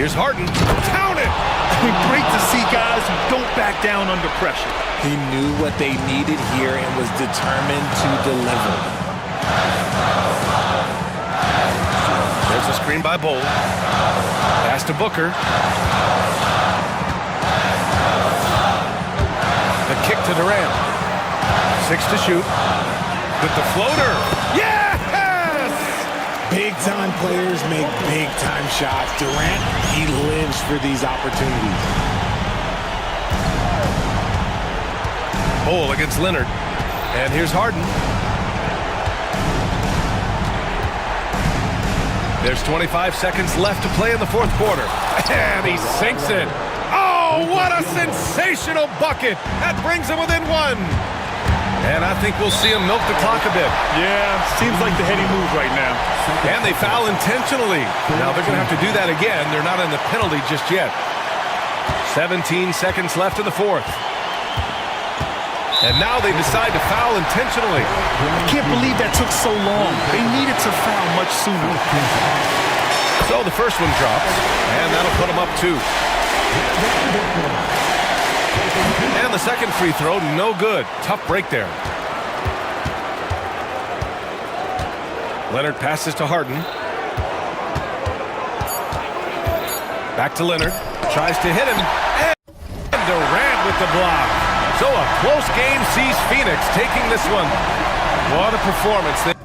Here's Harden. Count it! Great to see guys who don't back down under pressure. He knew what they needed here and was determined to deliver. There's a screen by Bowl. Pass to Booker. The kick to Durant. 6 to shoot. With the floater. Yes! Big-time players make big-time shots. Durant, he lives for these opportunities. Bowl against Leonard. And here's Harden. There's 25 seconds left to play in the 4th quarter. And he sinks it. Oh, what a sensational bucket. That brings him within 1. And I think we'll see him milk the clock a bit. Yeah, seems like the heady move right now. And they foul intentionally. Now they're going to have to do that again. They're not in the penalty just yet. 17 seconds left in the 4th. And now they decide to foul intentionally. I can't believe that took so long. They needed to foul much sooner. So the first one drops, and that'll put them up 2. And the second free throw, no good. Tough break there. Leonard passes to Harden. Back to Leonard. Tries to hit him. And Durant with the block. So a close game sees Phoenix taking this one. What a performance.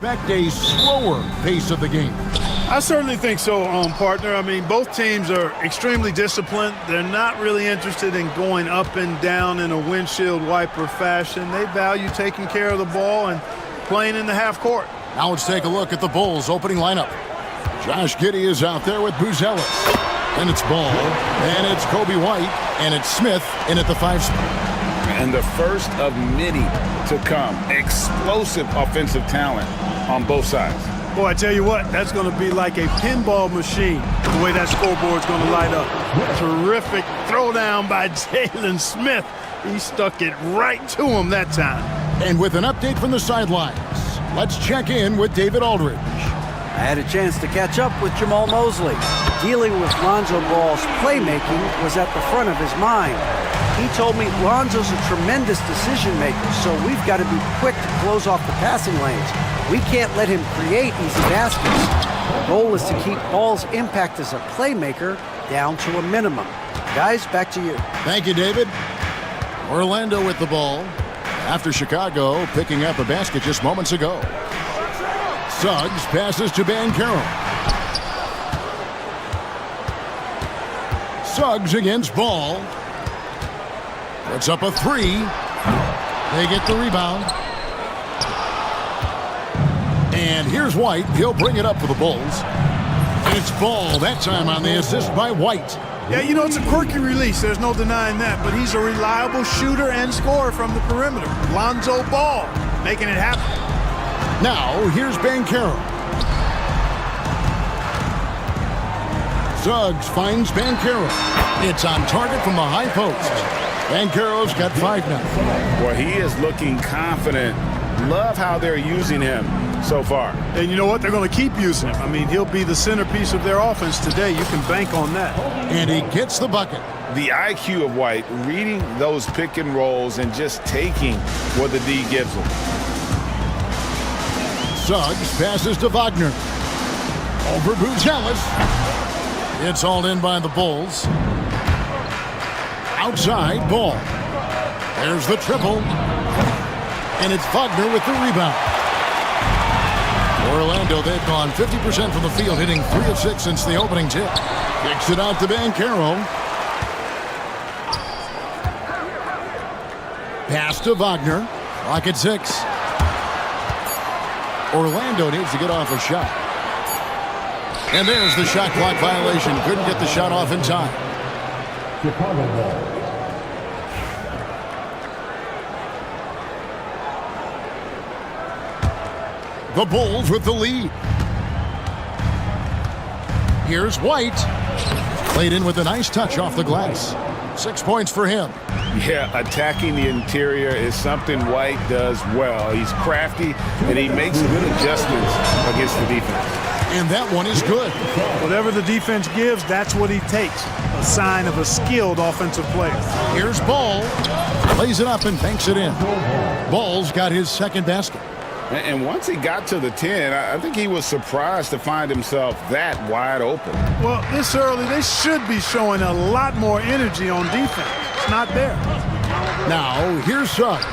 Expect a slower pace of the game. I certainly think so, partner. I mean, both teams are extremely disciplined. They're not really interested in going up and down in a windshield wiper fashion. They value taking care of the ball and playing in the half court. Now let's take a look at the Bulls' opening lineup. Josh Giddey is out there with Buzelis. And it's Ball, and it's Kobe White, and it's Smith in at the 5 spot. And the first of many to come. Explosive offensive talent on both sides. Boy, I tell you what, that's going to be like a pinball machine, the way that scoreboard's going to light up. Terrific throwdown by Jalen Smith. He stuck it right to him that time. And with an update from the sidelines, let's check in with David Aldridge. I had a chance to catch up with Jamal Mosley. Dealing with Lonzo Ball's playmaking was at the front of his mind. He told me Lonzo's a tremendous decision maker, so we've got to be quick to close off the passing lanes. We can't let him create easy baskets. The goal is to keep Ball's impact as a playmaker down to a minimum. Guys, back to you. Thank you, David. Orlando with the ball after Chicago picking up a basket just moments ago. Suggs passes to Banchero. Suggs against Ball. Puts up a 3. They get the rebound. And here's White. He'll bring it up for the Bulls. And it's Ball that time on the assist by White. Yeah, you know, it's a quirky release. There's no denying that. But he's a reliable shooter and scorer from the perimeter. Lonzo Ball making it happen. Now, here's Banchero. Suggs finds Banchero. It's on target from the high post. Banchero's got 5 now. Boy, he is looking confident. Love how they're using him so far. And you know what? They're going to keep using him. I mean, he'll be the centerpiece of their offense today. You can bank on that. And he gets the bucket. The IQ of White, reading those pick and rolls and just taking what the D gives him. Suggs passes to Wagner. Over Buzelis. It's hauled in by the Bulls. Outside, Ball. There's the triple. And it's Wagner with the rebound. Orlando, they've gone 50% from the field, hitting 3 of 6 since the opening tip. Kicks it out to Banchero. Pass to Wagner. Clock at 6. Orlando needs to get off a shot. And there's the shot clock violation. Couldn't get the shot off in time. Chicago ball. The Bulls with the lead. Here's White. Played in with a nice touch off the glass. 6 points for him. Yeah, attacking the interior is something White does well. He's crafty, and he makes good adjustments against the defense. And that one is good. Whatever the defense gives, that's what he takes. A sign of a skilled offensive player. Here's Ball. Plays it up and banks it in. Ball's got his second basket. And once he got to the 10, I think he was surprised to find himself that wide open. Well, this early, they should be showing a lot more energy on defense. It's not there. Now, here's Suggs.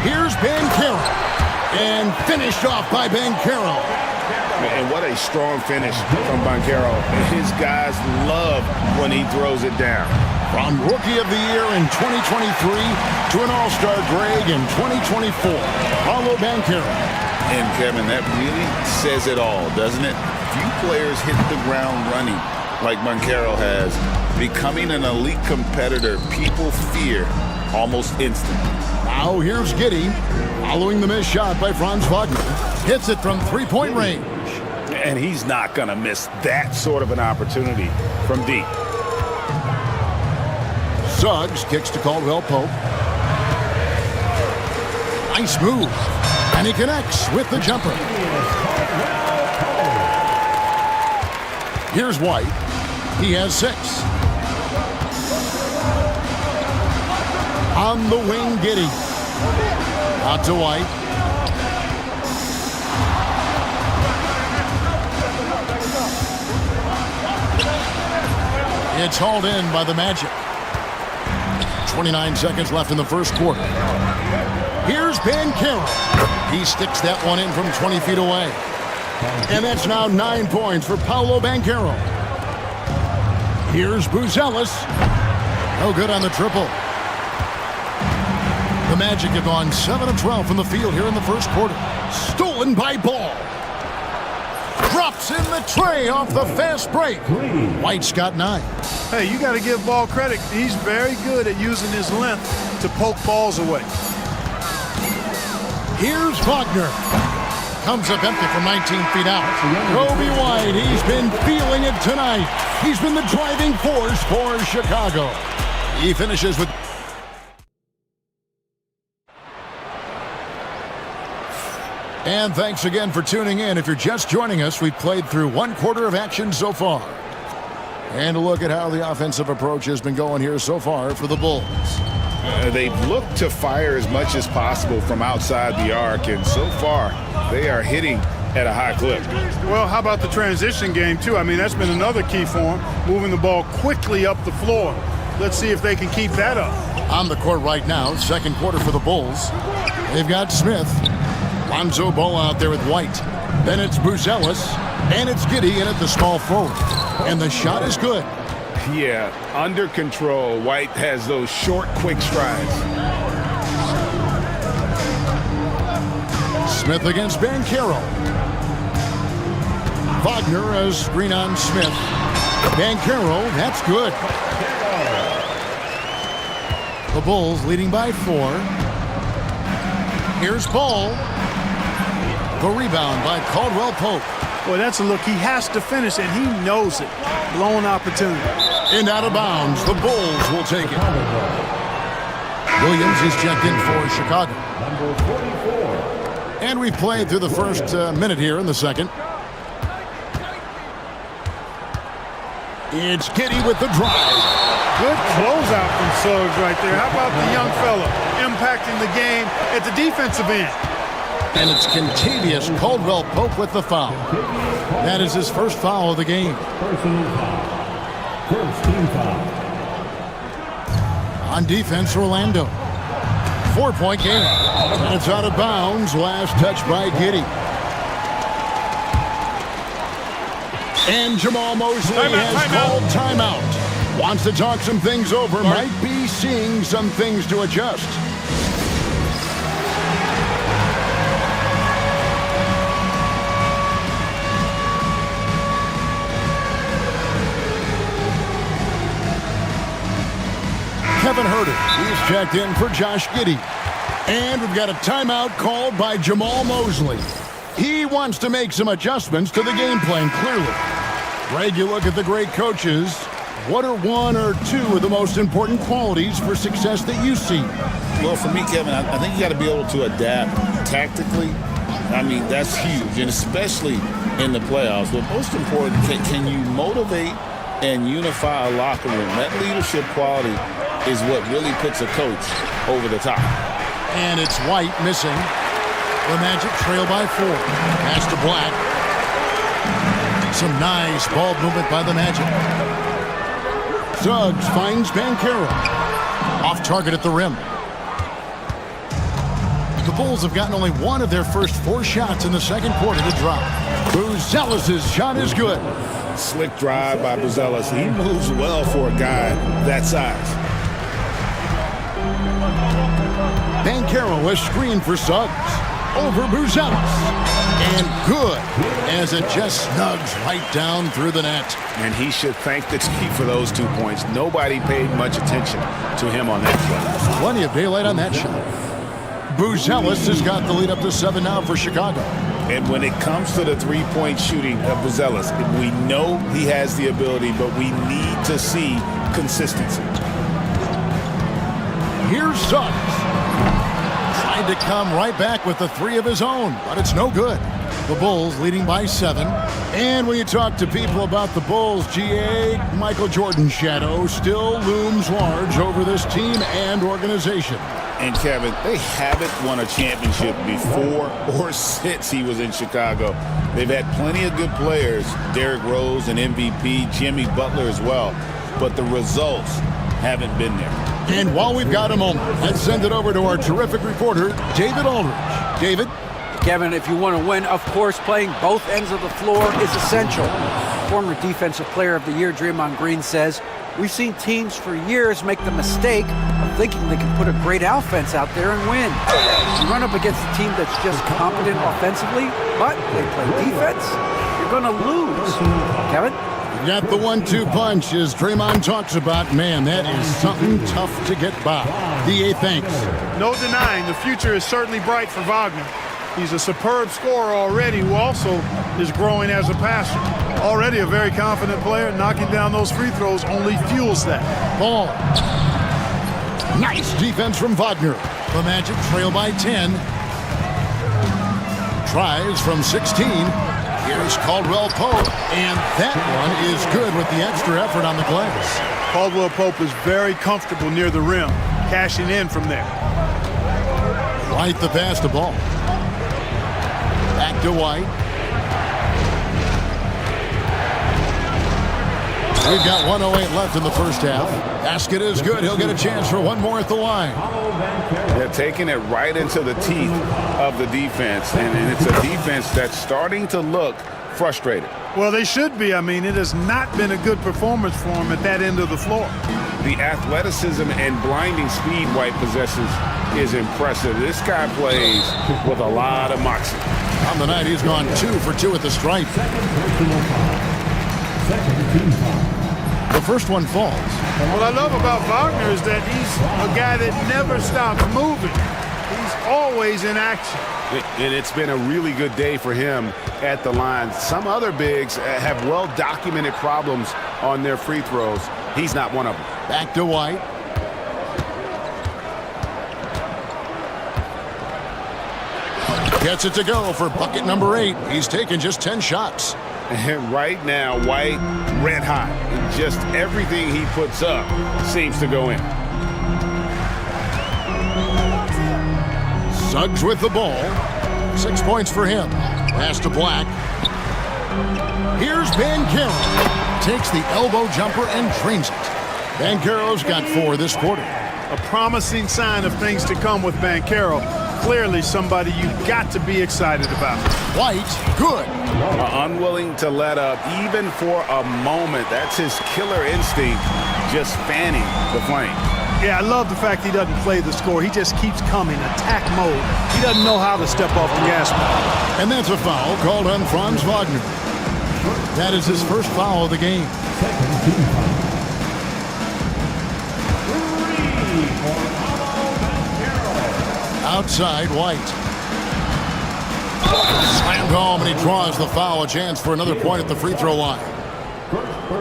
Here's Banchero. And finished off by Banchero. And what a strong finish from Banchero. His guys love when he throws it down. From Rookie of the Year in 2023 to an All-Star grade in 2024, Paolo Banchero. And Kevin, that really says it all, doesn't it? Few players hit the ground running like Banchero has. Becoming an elite competitor, people fear almost instantly. Now here's Giddey, following the missed shot by Franz Wagner. Hits it from three-point range. And he's not going to miss that sort of an opportunity from deep. Suggs kicks to Caldwell Pope. Nice move. And he connects with the jumper. Here's White. He has 6. On the wing, Giddey. Out to White. It's hauled in by the Magic. 29 seconds left in the first quarter. Here's Bancaro. He sticks that one in from 20 feet away. And that's now 9 points for Paolo Bancaro. Here's Buzelis. No good on the triple. The Magic have gone 7 of 12 from the field here in the first quarter. Stolen by Ball. Drops in the tray off the fast break. White's got 9. Hey, you got to give Ball credit. He's very good at using his length to poke balls away. Here's Wagner. Comes up empty from 19 feet out. Kobe White, he's been feeling it tonight. He's been the driving force for Chicago. He finishes with... And thanks again for tuning in. If you're just joining us, we've played through 1 quarter of action so far. And a look at how the offensive approach has been going here so far for the Bulls. They've looked to fire as much as possible from outside the arc, and so far they are hitting at a high clip. Well, how about the transition game, too? I mean, that's been another key for them, moving the ball quickly up the floor. Let's see if they can keep that up. On the court right now, second quarter for the Bulls. They've got Smith. Lonzo Ball out there with White. Then it's Buzelis, and it's Giddey in at the small forward. And the shot is good. Yeah, under control. White has those short, quick strides. Smith against Bancaro. Wagner as screen on Smith. Bancaro, that's good. The Bulls leading by 4. Here's Ball. The rebound by Caldwell Pope. Boy, that's a look. He has to finish, and he knows it. Blown opportunity. And out of bounds, the Bulls will take it. Williams is checked in for Chicago. And we've played through the first minute here in the second. It's Giddey with the drive. Good closeout from Suggs right there. How about the young fella impacting the game at the defensive end? And it's Contavious Caldwell Pope with the foul. That is his first foul of the game. First team foul. On defense, Orlando. 4-point game. And it's out of bounds. Last touch by Giddey. And Jamal Mosley has called timeout. Wants to talk some things over. Might be seeing some things to adjust. Kevin Herter, he's checked in for Josh Giddey. And we've got a timeout called by Jamal Mosley. He wants to make some adjustments to the game plan, clearly. Greg, you look at the great coaches. What are 1 or 2 of the most important qualities for success that you see? Well, for me, Kevin, I think you got to be able to adapt tactically. I mean, that's huge, and especially in the playoffs. But most important, can you motivate and unify a locker room? That leadership quality is what really puts a coach over the top. And it's White missing. The Magic trail by 4. Pass to Black. Some nice ball movement by the Magic. Suggs finds Bancaro. Off target at the rim. The Bulls have gotten only 1 of their first 4 shots in the second quarter to drop. Buzelis' shot is good. Slick drive by Buzelis. He moves well for a guy that size. Bancaro is screened for Suggs. Over Buzelis. And good, as it just snugs right down through the net. And he should thank the team for those 2 points. Nobody paid much attention to him on that play. Plenty of daylight on that shot. Buzelis has got the lead up to 7 now for Chicago. And when it comes to the three-point shooting of Buzelis, we know he has the ability, but we need to see consistency. Here's Suggs. Tried to come right back with the 3 of his own, but it's no good. The Bulls leading by 7. And when you talk to people about the Bulls, GA, Michael Jordan's shadow still looms large over this team and organization. And Kevin, they haven't won a championship before or since he was in Chicago. They've had plenty of good players, Derrick Rose, an MVP, Jimmy Butler as well, but the results haven't been there. And while we've got a moment, let's send it over to our terrific reporter, David Aldridge. David? Kevin, if you want to win, of course, playing both ends of the floor is essential. Former Defensive Player of the Year Draymond Green says, we've seen teams for years make the mistake of thinking they can put a great offense out there and win. You run up against a team that's just competent offensively, but they play defense, you're going to lose. Kevin? You got the 1-2 punch, as Draymond talks about. Man, that is something tough to get by. DA, thanks. No denying the future is certainly bright for Wagner. He's a superb scorer already who also is growing as a passer. Already a very confident player. Knocking down those free throws only fuels that. Ball. Nice defense from Wagner. The Magic trail by 10. Tries from 16. Here's Caldwell Pope, and that one is good with the extra effort on the glass. Caldwell Pope is very comfortable near the rim, cashing in from there. White the pass to Ball. Back to White. We've got 1:08 left in the first half. Basket is good. He'll get a chance for one more at the line. They're taking it right into the teeth of the defense, and it's a defense that's starting to look frustrated. Well, they should be. I mean, it has not been a good performance for them at that end of the floor. The athleticism and blinding speed White possesses is impressive. This guy plays with a lot of moxie. On the night, he's gone 2 for 2 at the stripe. The first one falls. What I love about Wagner is that he's a guy that never stops moving. He's always in action. And it's been a really good day for him at the line. Some other bigs have well-documented problems on their free throws. He's not one of them. Back to White. Gets it to go for bucket number 8. He's taken just 10 shots. And right now, White red hot. Just everything he puts up seems to go in. Suggs with the ball. 6 points for him. Pass to Black. Here's Banchero. Takes the elbow jumper and drains it. Banchero's got 4 this quarter. A promising sign of things to come with Banchero. Clearly somebody you've got to be excited about. White, good. Unwilling to let up even for a moment. That's his killer instinct, just fanning the flame. Yeah, I love the fact he doesn't play the score. He just keeps coming, attack mode. He doesn't know how to step off the gas pedal. And that's a foul called on Franz Wagner. That is his first foul of the game. Outside, White. Slammed home, and he draws the foul. A chance for another point at the free throw line.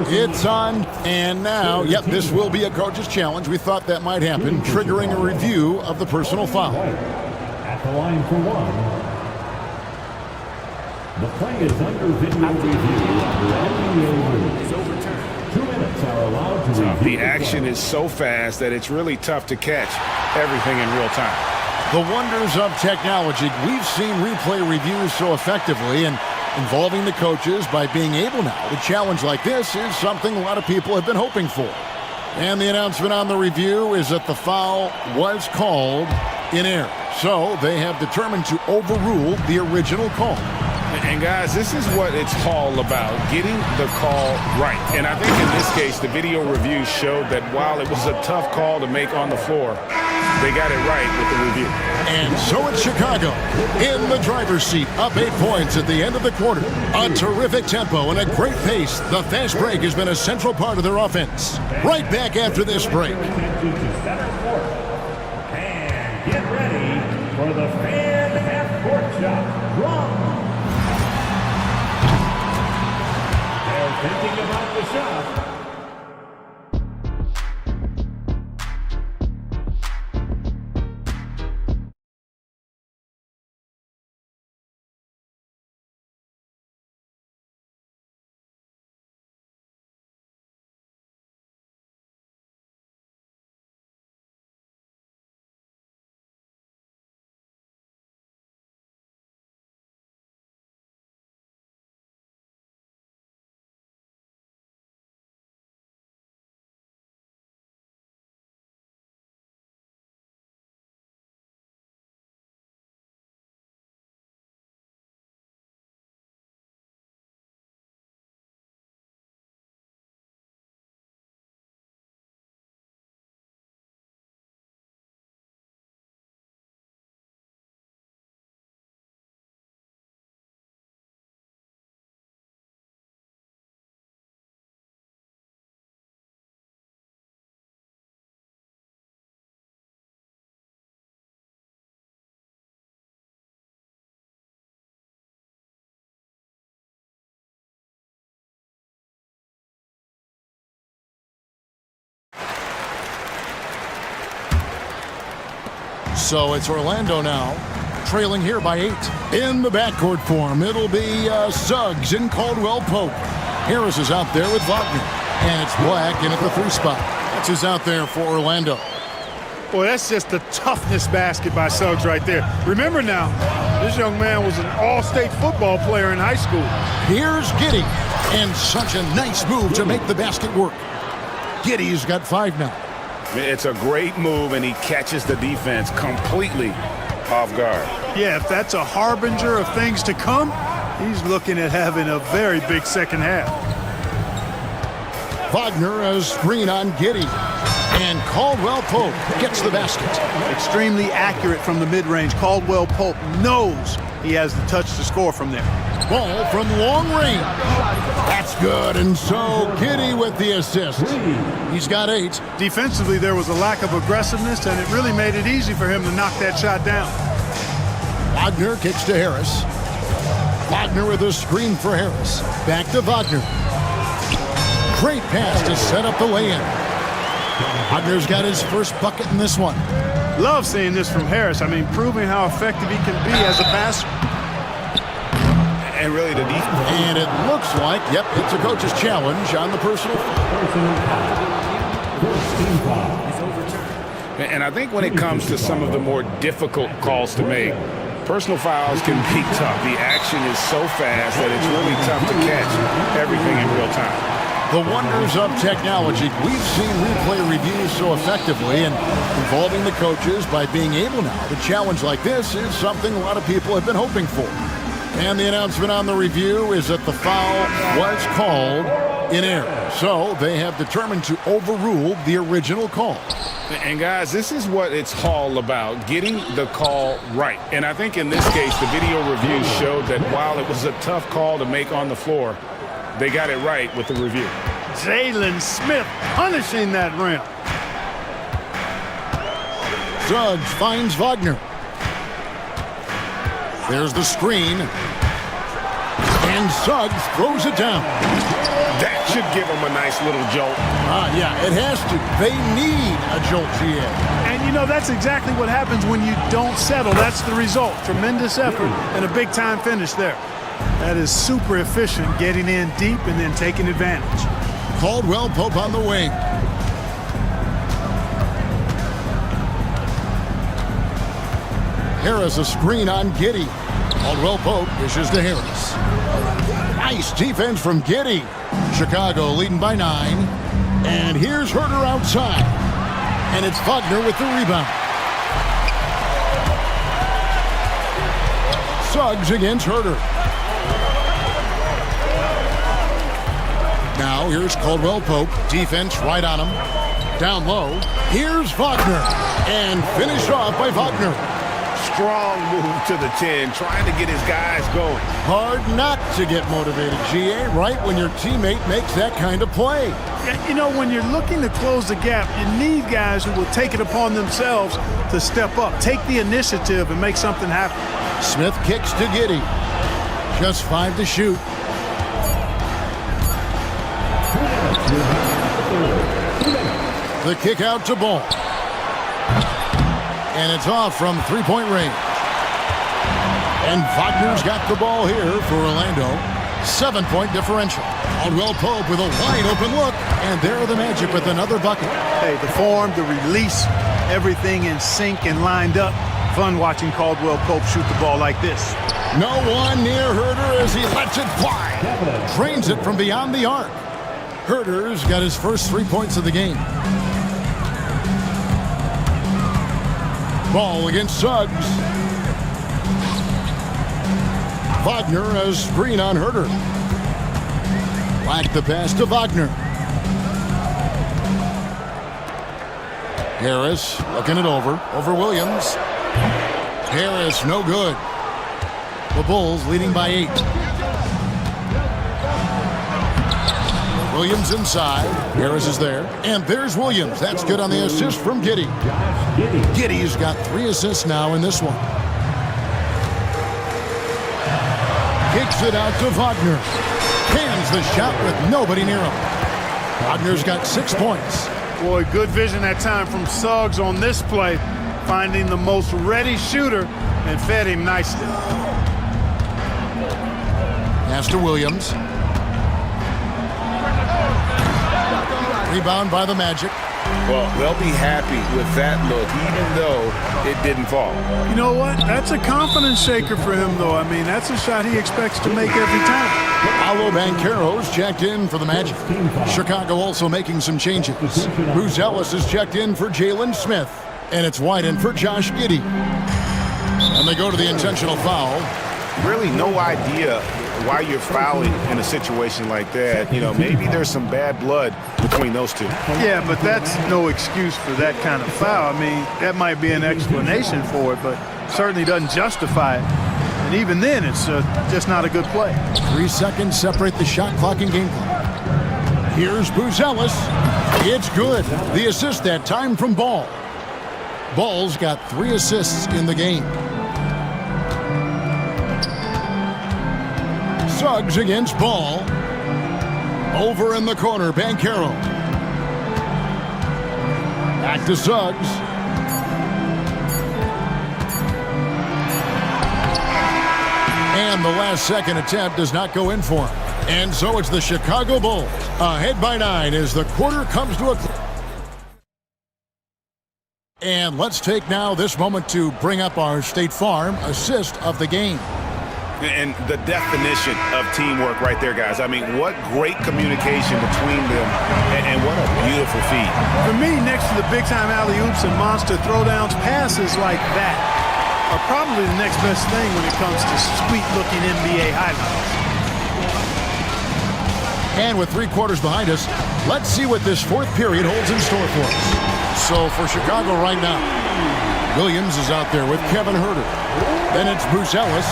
It's on, and now, yep, this will be a coach's challenge. We thought that might happen, triggering a review of the personal foul. At the line for 1. The play is under video review under NBA rules. 2 minutes are allowed to review. The action is so fast that it's really tough to catch everything in real time. The wonders of technology. We've seen replay reviews so effectively, and involving the coaches by being able now to challenge like this is something a lot of people have been hoping for. And the announcement on the review is that the foul was called in error. So they have determined to overrule the original call. And guys, this is what it's all about, getting the call right. And I think in this case, the video review showed that while it was a tough call to make on the floor, they got it right with the review. And so it's Chicago in the driver's seat, up 8 points at the end of the quarter. A terrific tempo and a great pace. The fast break has been a central part of their offense. Right back after this break. And get ready for the fan half-court shot. Wrong. They're thinking about the shot. So it's Orlando now, trailing here by 8. In the backcourt form, it'll be Suggs and Caldwell-Pope. Harris is out there with Wagner. And it's Black in at the 3 spot. That's who's out there for Orlando. Boy, that's just the toughness basket by Suggs right there. Remember now, this young man was an all-state football player in high school. Here's Giddey, and such a nice move to make the basket work. Giddey's got 5 now. It's a great move, and he catches the defense completely off guard. Yeah, if that's a harbinger of things to come, he's looking at having a very big second half. Wagner a screen on Giddey. And Caldwell-Pope gets the basket. Extremely accurate from the mid-range. Caldwell-Pope knows he has the touch to score from there. Ball from long range. That's good. And so Giddey with the assist. He's got 8. Defensively, there was a lack of aggressiveness, and it really made it easy for him to knock that shot down. Wagner kicks to Harris. Wagner with a screen for Harris. Back to Wagner. Great pass to set up the lay-in. Wagner's got his first bucket in this one. Love seeing this from Harris. I mean, proving how effective he can be as a passer. And really the defense. And it looks like, yep, it's a coach's challenge on the personal. And I think when it comes to some of the more difficult calls to make, personal fouls can be tough. The action is so fast that it's really tough to catch everything in real time. The wonders of technology. We've seen replay reviews so effectively and involving the coaches by being able now to challenge like this is something a lot of people have been hoping for. And the announcement on the review is that the foul was called in error. So they have determined to overrule the original call. And guys, this is what it's all about, getting the call right. And I think in this case, the video review showed that while it was a tough call to make on the floor, they got it right with the review. Jalen Smith punishing that rim. Suggs finds Wagner. There's the screen. And Suggs throws it down. That should give them a nice little jolt. Yeah, it has to. They need a jolt, GA. And, you know, that's exactly what happens when you don't settle. That's the result. Tremendous effort and a big-time finish there. That is super efficient, getting in deep and then taking advantage. Caldwell-Pope on the wing. Harris a screen on Giddey. Caldwell-Pope dishes to Harris. Nice defense from Giddey. Chicago leading by 9. And here's Herter outside. And it's Wagner with the rebound. Suggs against Herter. Now here's Caldwell-Pope. Defense right on him. Down low. Here's Wagner. And finished off by Wagner. Strong move to the 10, trying to get his guys going. Hard not to get motivated, GA, right when your teammate makes that kind of play. You know, when you're looking to close the gap, you need guys who will take it upon themselves to step up, take the initiative, and make something happen. Smith kicks to Giddey. Just 5 to shoot. The kick out to Ball. And it's off from 3-point range. And Wagner's got the ball here for Orlando. 7-point differential. Caldwell-Pope with a wide open look. And there are the Magic with another bucket. Hey, the form, the release, everything in sync and lined up. Fun watching Caldwell-Pope shoot the ball like this. No one near Herter as he lets it fly. Drains it from beyond the arc. Herter's got his first 3 points of the game. Ball against Suggs. Wagner a screen on Herter. Back the pass to Wagner. Harris looking it over Williams. Harris no good. The Bulls leading by 8. Williams inside. Harris is there. And there's Williams. That's good on the assist from Giddey. Giddey's got 3 assists now in this one. Kicks it out to Wagner. Cans the shot with nobody near him. Wagner's got 6 points. Boy, good vision that time from Suggs on this play. finding the most ready shooter and fed him nicely. Pass to Williams. Rebound by the Magic. Well, they'll be happy with that look, even though it didn't fall. You know what? That's a confidence shaker for him, though. I mean, that's a shot he expects to make every time. Paolo Banchero's checked in for the Magic. Chicago also making some changes. Buzelis is checked in for Jalen Smith. And it's White in for Josh Giddey. And they go to the intentional foul. Really no idea why you're fouling in a situation like that. You know, maybe there's some bad blood between those two. Yeah, but that's no excuse for that kind of foul. I mean, that might be an explanation for it, but certainly doesn't justify it. And even then, it's just not a good play. 3 seconds separate the shot clock and game clock. Here's Buzelis. It's good. The assist that time from Ball. Ball's got 3 assists in the game. Suggs against Ball. Over in the corner, Banchero. Back to Suggs. And the last second attempt does not go in for him. And so it's the Chicago Bulls ahead by 9 as the quarter comes to a close. And let's take now this moment to bring up our State Farm assist of the game. And the definition of teamwork right there, guys. I mean, what great communication between them, and what a beautiful feed. For me, next to the big-time alley-oops and monster throwdowns, passes like that are probably the next best thing when it comes to sweet-looking NBA highlights. And with 3 quarters behind us, let's see what this 4th period holds in store for us. So for Chicago right now, Williams is out there with Kevin Huerter. Then it's Buzelis.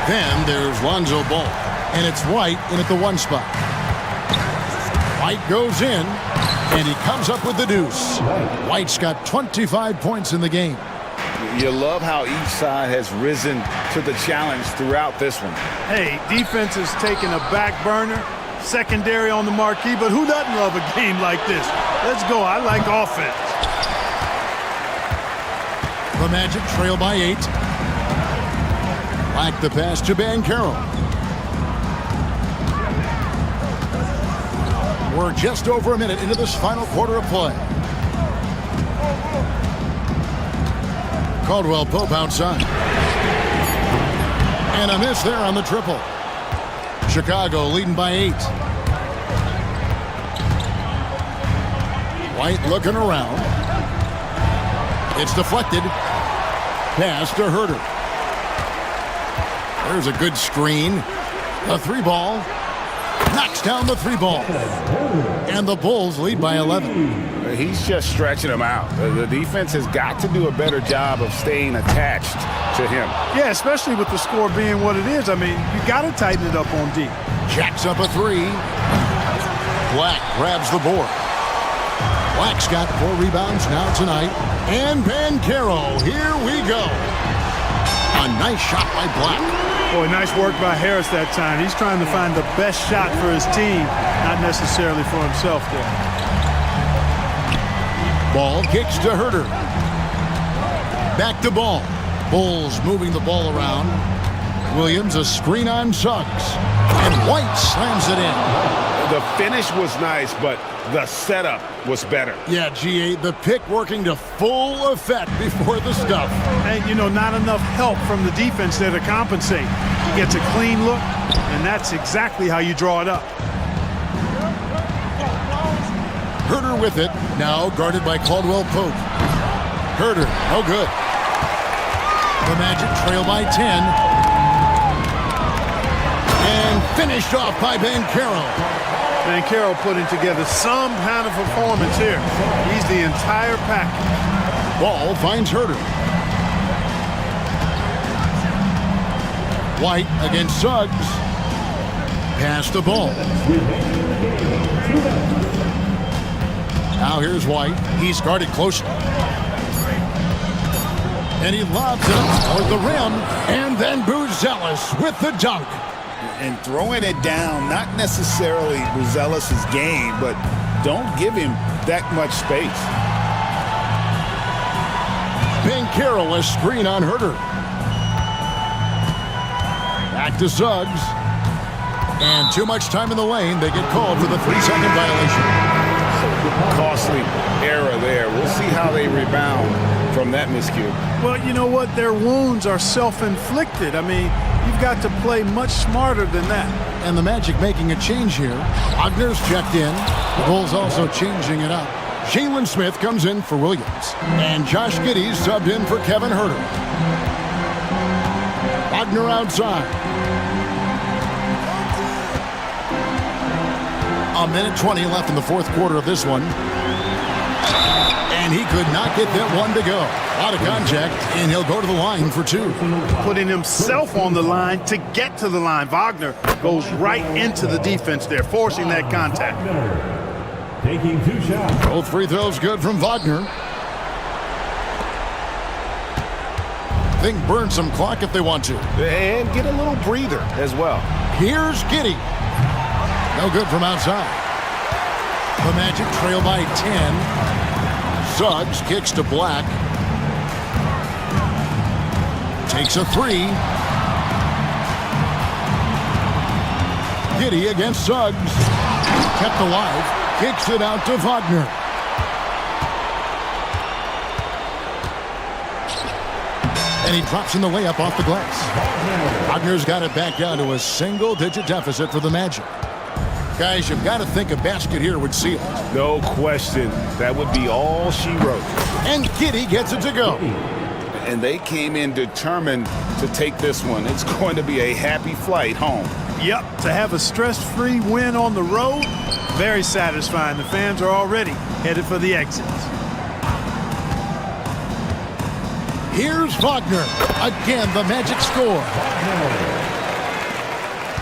Then there's Lonzo Ball. And it's White in at the 1 spot. White goes in, and he comes up with the deuce. White's got 25 points in the game. You love how each side has risen to the challenge throughout this one. Hey, defense is taking a back burner, secondary on the marquee, but who doesn't love a game like this? Let's go. I like offense. The Magic trail by 8. Black the pass to Banchero. We're just over a minute into this final quarter of play. Caldwell Pope outside. And a miss there on the triple. Chicago leading by 8. White looking around. It's deflected. Pass to Huerter. There's a good screen. A 3-ball. Knocks down the 3-ball. And the Bulls lead by 11. He's just stretching them out. The defense has got to do a better job of staying attached to him. Yeah, especially with the score being what it is. I mean, you got to tighten it up on D. Jacks up a 3. Black grabs the board. Black's got 4 rebounds now tonight. And Banchero, here we go. A nice shot by Black. Boy, nice work by Harris that time. He's trying to find the best shot for his team, not necessarily for himself there. Ball kicks to Huerter. Back to Ball. Bulls moving the ball around. Williams a screen on Suggs. And White slams it in. The finish was nice, but the setup was better. Yeah, GA, the pick working to full effect before the stuff. And, you know, not enough help from the defense there to compensate. He gets a clean look, and that's exactly how you draw it up. Huerter with it, now guarded by Caldwell Pope. Huerter, no good. The Magic trail by 10. And finished off by Banchero. Banchero putting together some kind of performance here. He's the entire package. Ball finds Huerter. White against Suggs. Pass the ball. Now here's White. He's guarded closely. And he lobs it toward the rim. And then Buzelis with the dunk. And throwing it down, not necessarily Buzelis' game, but don't give him that much space. Bankero, a screen on Herter. Back to Suggs. And too much time in the lane. They get called for the 3-second violation. Costly error there. We'll see how they rebound from that miscue. Well, you know what? Their wounds are self-inflicted. I mean, you've got to play much smarter than that. And the Magic making a change here. Wagner's checked in. The Bulls also changing it up. Jalen Smith comes in for Williams. And Josh Giddey's subbed in for Kevin Herter. Wagner outside. A minute 20 left in the fourth quarter of this one. And he could not get that one to go. Out of contact, and he'll go to the line for two. Putting himself on the line to get to the line. Wagner goes right into the defense there, forcing that contact. Taking 2 shots. Both free throws good from Wagner. Think burn some clock if they want to. And get a little breather as well. Here's Giddey. No good from outside. The Magic trail by 10. Suggs kicks to Black. Takes a three. Giddey against Suggs. Kept alive. Kicks it out to Wagner. And he drops in the layup off the glass. Wagner's got it back down to a single-digit deficit for the Magic. Guys, you've got to think a basket here would seal it. No question. That would be all she wrote. And Giddey gets it to go. And they came in determined to take this one. It's going to be a happy flight home. Yep, to have a stress-free win on the road, very satisfying. The fans are already headed for the exits. Here's Wagner. Again, the Magic score.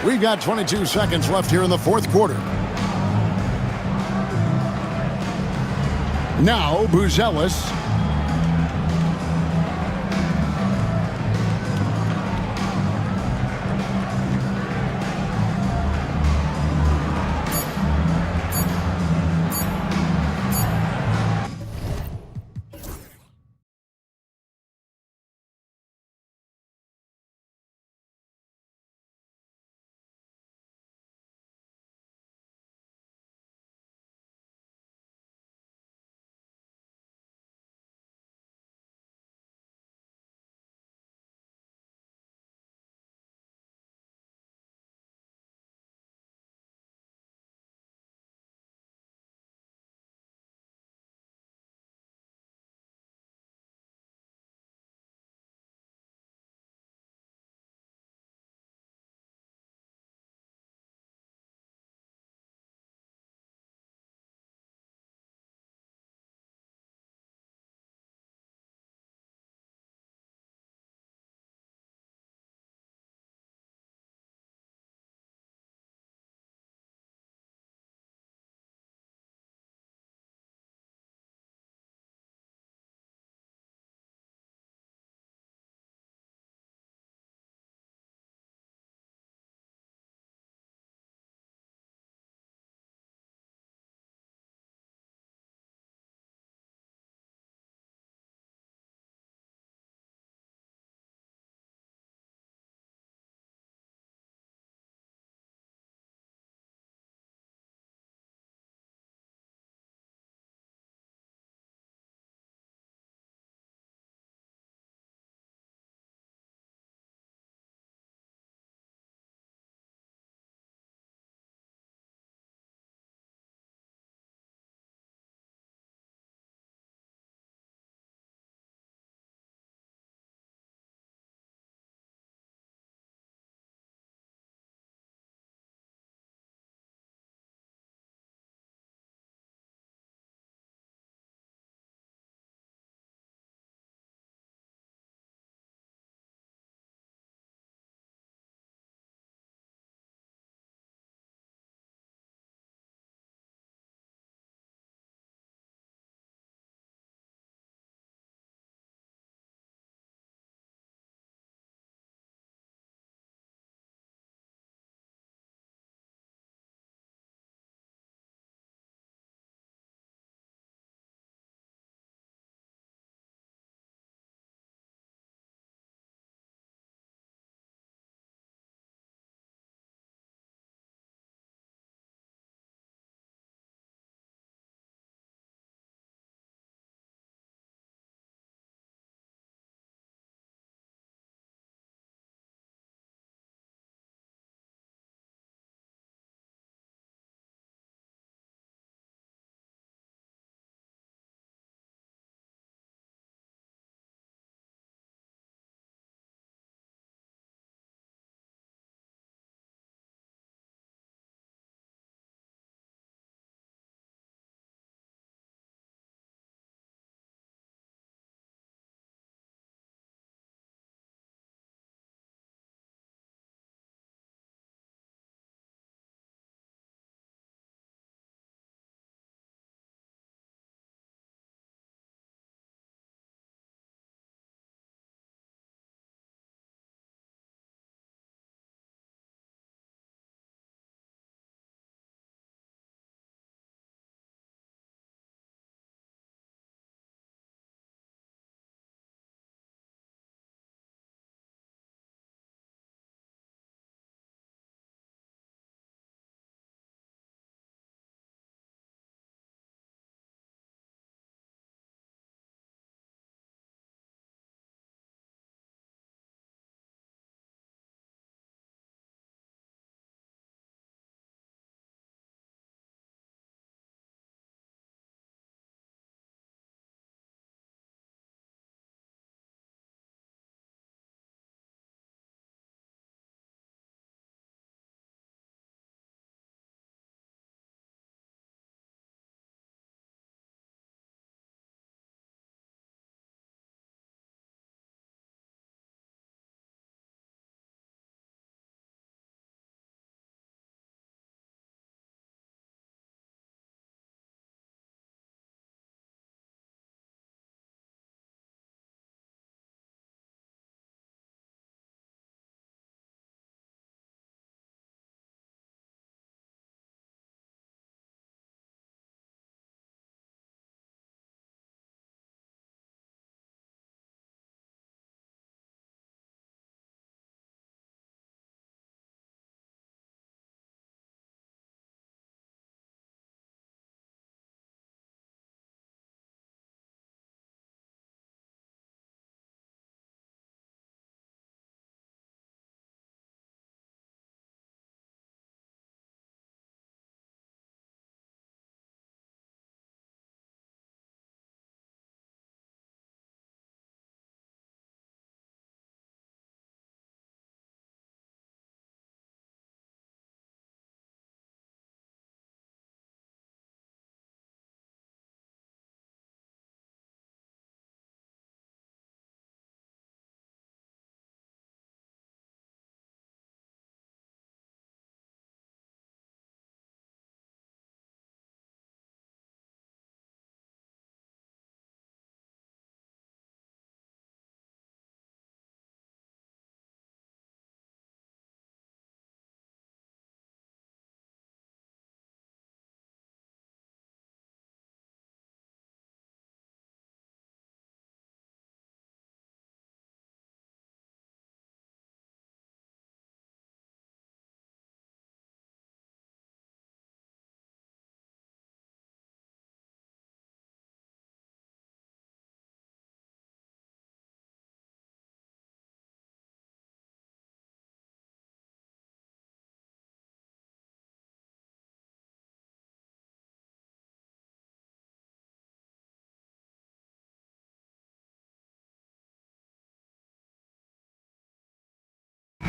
We've got 22 seconds left here in the fourth quarter. Now, Buzelis.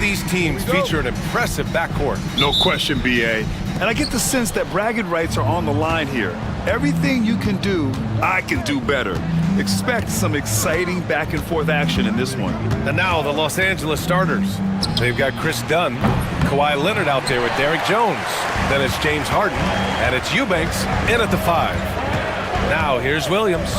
these teams feature an impressive backcourt. No question, B.A. And I get the sense that bragging rights are on the line here. Everything you can do, I can do better. Expect some exciting back-and-forth action in this one. And now the Los Angeles starters. They've got Chris Dunn, Kawhi Leonard out there with Derrick Jones. Then it's James Harden, and it's Eubanks in at the 5. Now here's Williams.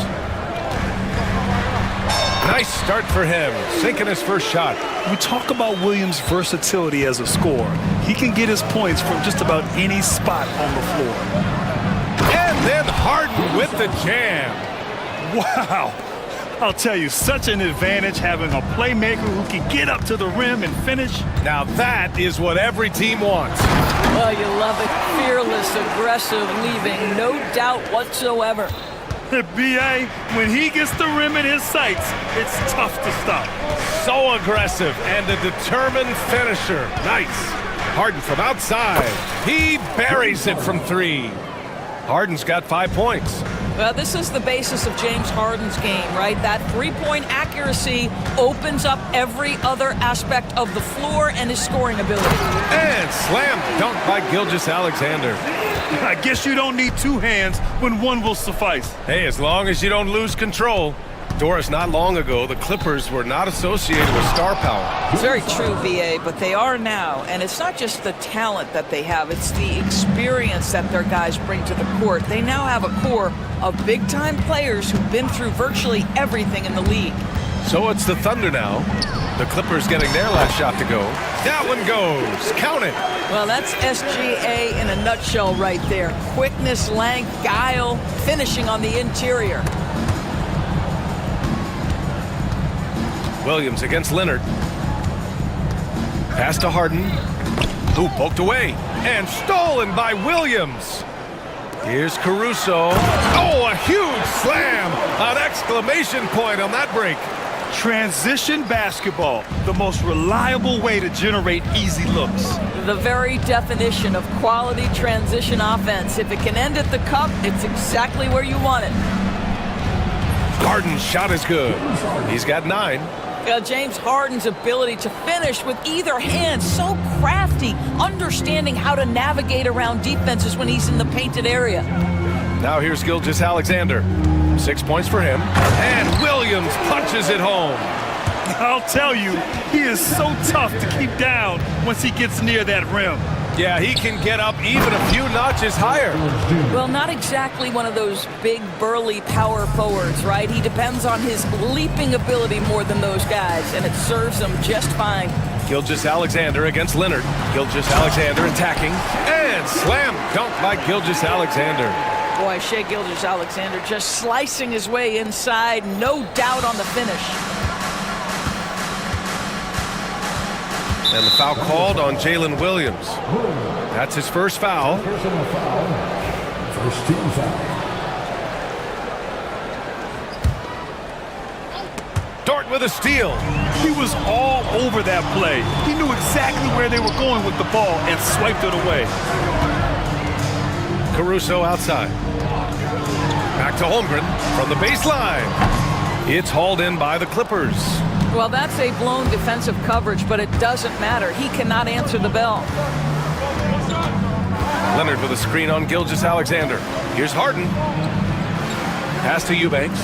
Nice start for him, sinking his first shot. We talk about Williams' versatility as a scorer. He can get his points from just about any spot on the floor. And then Harden with the jam. Wow! I'll tell you, such an advantage having a playmaker who can get up to the rim and finish. Now that is what every team wants. Well, you love it. Fearless, aggressive, leaving no doubt whatsoever. B.A., when he gets the rim in his sights, it's tough to stop. So aggressive and a determined finisher. Nice. Harden from outside. He buries it from 3. Harden's got 5 points. Well, this is the basis of James Harden's game, right? That three-point accuracy opens up every other aspect of the floor and his scoring ability. And slam dunk by Gilgeous-Alexander. I guess you don't need 2 hands when one will suffice. Hey, as long as you don't lose control. Doris, not long ago, the Clippers were not associated with star power. It's very true, B.A., but they are now. And it's not just the talent that they have, it's the experience that their guys bring to the court. They now have a core of big-time players who've been through virtually everything in the league. So it's the Thunder now. The Clippers getting their last shot to go. That one goes. Count it. Well, that's SGA in a nutshell right there. Quickness, length, guile, finishing on the interior. Williams against Leonard. Pass to Harden, who poked away and stolen by Williams. Here's Caruso. Oh, a huge slam! An exclamation point on that break. Transition basketball, the most reliable way to generate easy looks. The very definition of quality transition offense. If it can end at the cup, it's exactly where you want it. Harden's shot is good. He's got 9. James Harden's ability to finish with either hand, so crafty, understanding how to navigate around defenses when he's in the painted area. Now here's Gilgeous-Alexander. 6 points for him. And Williams punches it home. I'll tell you, he is so tough to keep down once he gets near that rim. Yeah, he can get up even a few notches higher. Well, not exactly one of those big, burly power forwards, right? He depends on his leaping ability more than those guys, and it serves him just fine. Gilgeous-Alexander against Leonard. Gilgeous-Alexander attacking. And slam dunk by Gilgeous-Alexander. Boy, Shai Gilgeous-Alexander just slicing his way inside, no doubt on the finish. And the foul called on Jalen Williams. That's his first foul. Personal foul. First team foul. Dort with a steal. He was all over that play. He knew exactly where they were going with the ball and swiped it away. Caruso outside. Back to Holmgren from the baseline. It's hauled in by the Clippers. Well, that's a blown defensive coverage, but it doesn't matter. He cannot answer the bell. Leonard with a screen on Gilgeous-Alexander. Here's Harden. Pass to Eubanks.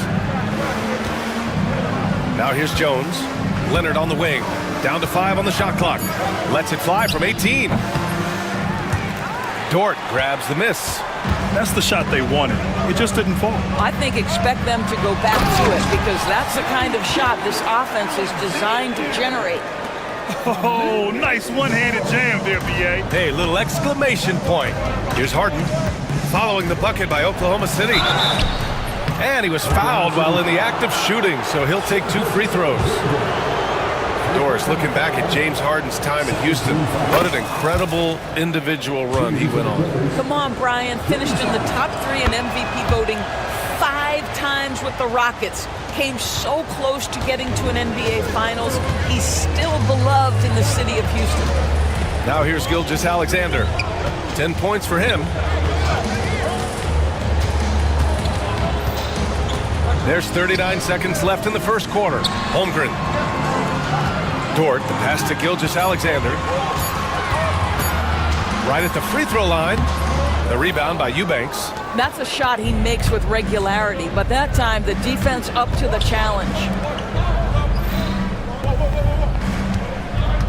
Now here's Jones. Leonard on the wing. Down to 5 on the shot clock. Lets it fly from 18. Dort grabs the miss. That's the shot they wanted. It just didn't fall. I think expect them to go back to it because that's the kind of shot this offense is designed to generate. Oh, nice one-handed jam there, B.A. Hey, little exclamation point. Here's Harden following the bucket by Oklahoma City. And he was fouled while in the act of shooting, so he'll take 2 free throws. Doris, looking back at James Harden's time in Houston, what an incredible individual run he went on. Come on, Brian. Finished in the top 3 in MVP voting 5 times with the Rockets. Came so close to getting to an NBA Finals. He's still beloved in the city of Houston. Now here's Gilgeous-Alexander. 10 points for him. There's 39 seconds left in the first quarter. Holmgren. Dort, the pass to Gilgeous-Alexander. Right at the free throw line. The rebound by Eubanks. That's a shot he makes with regularity, but that time the defense up to the challenge.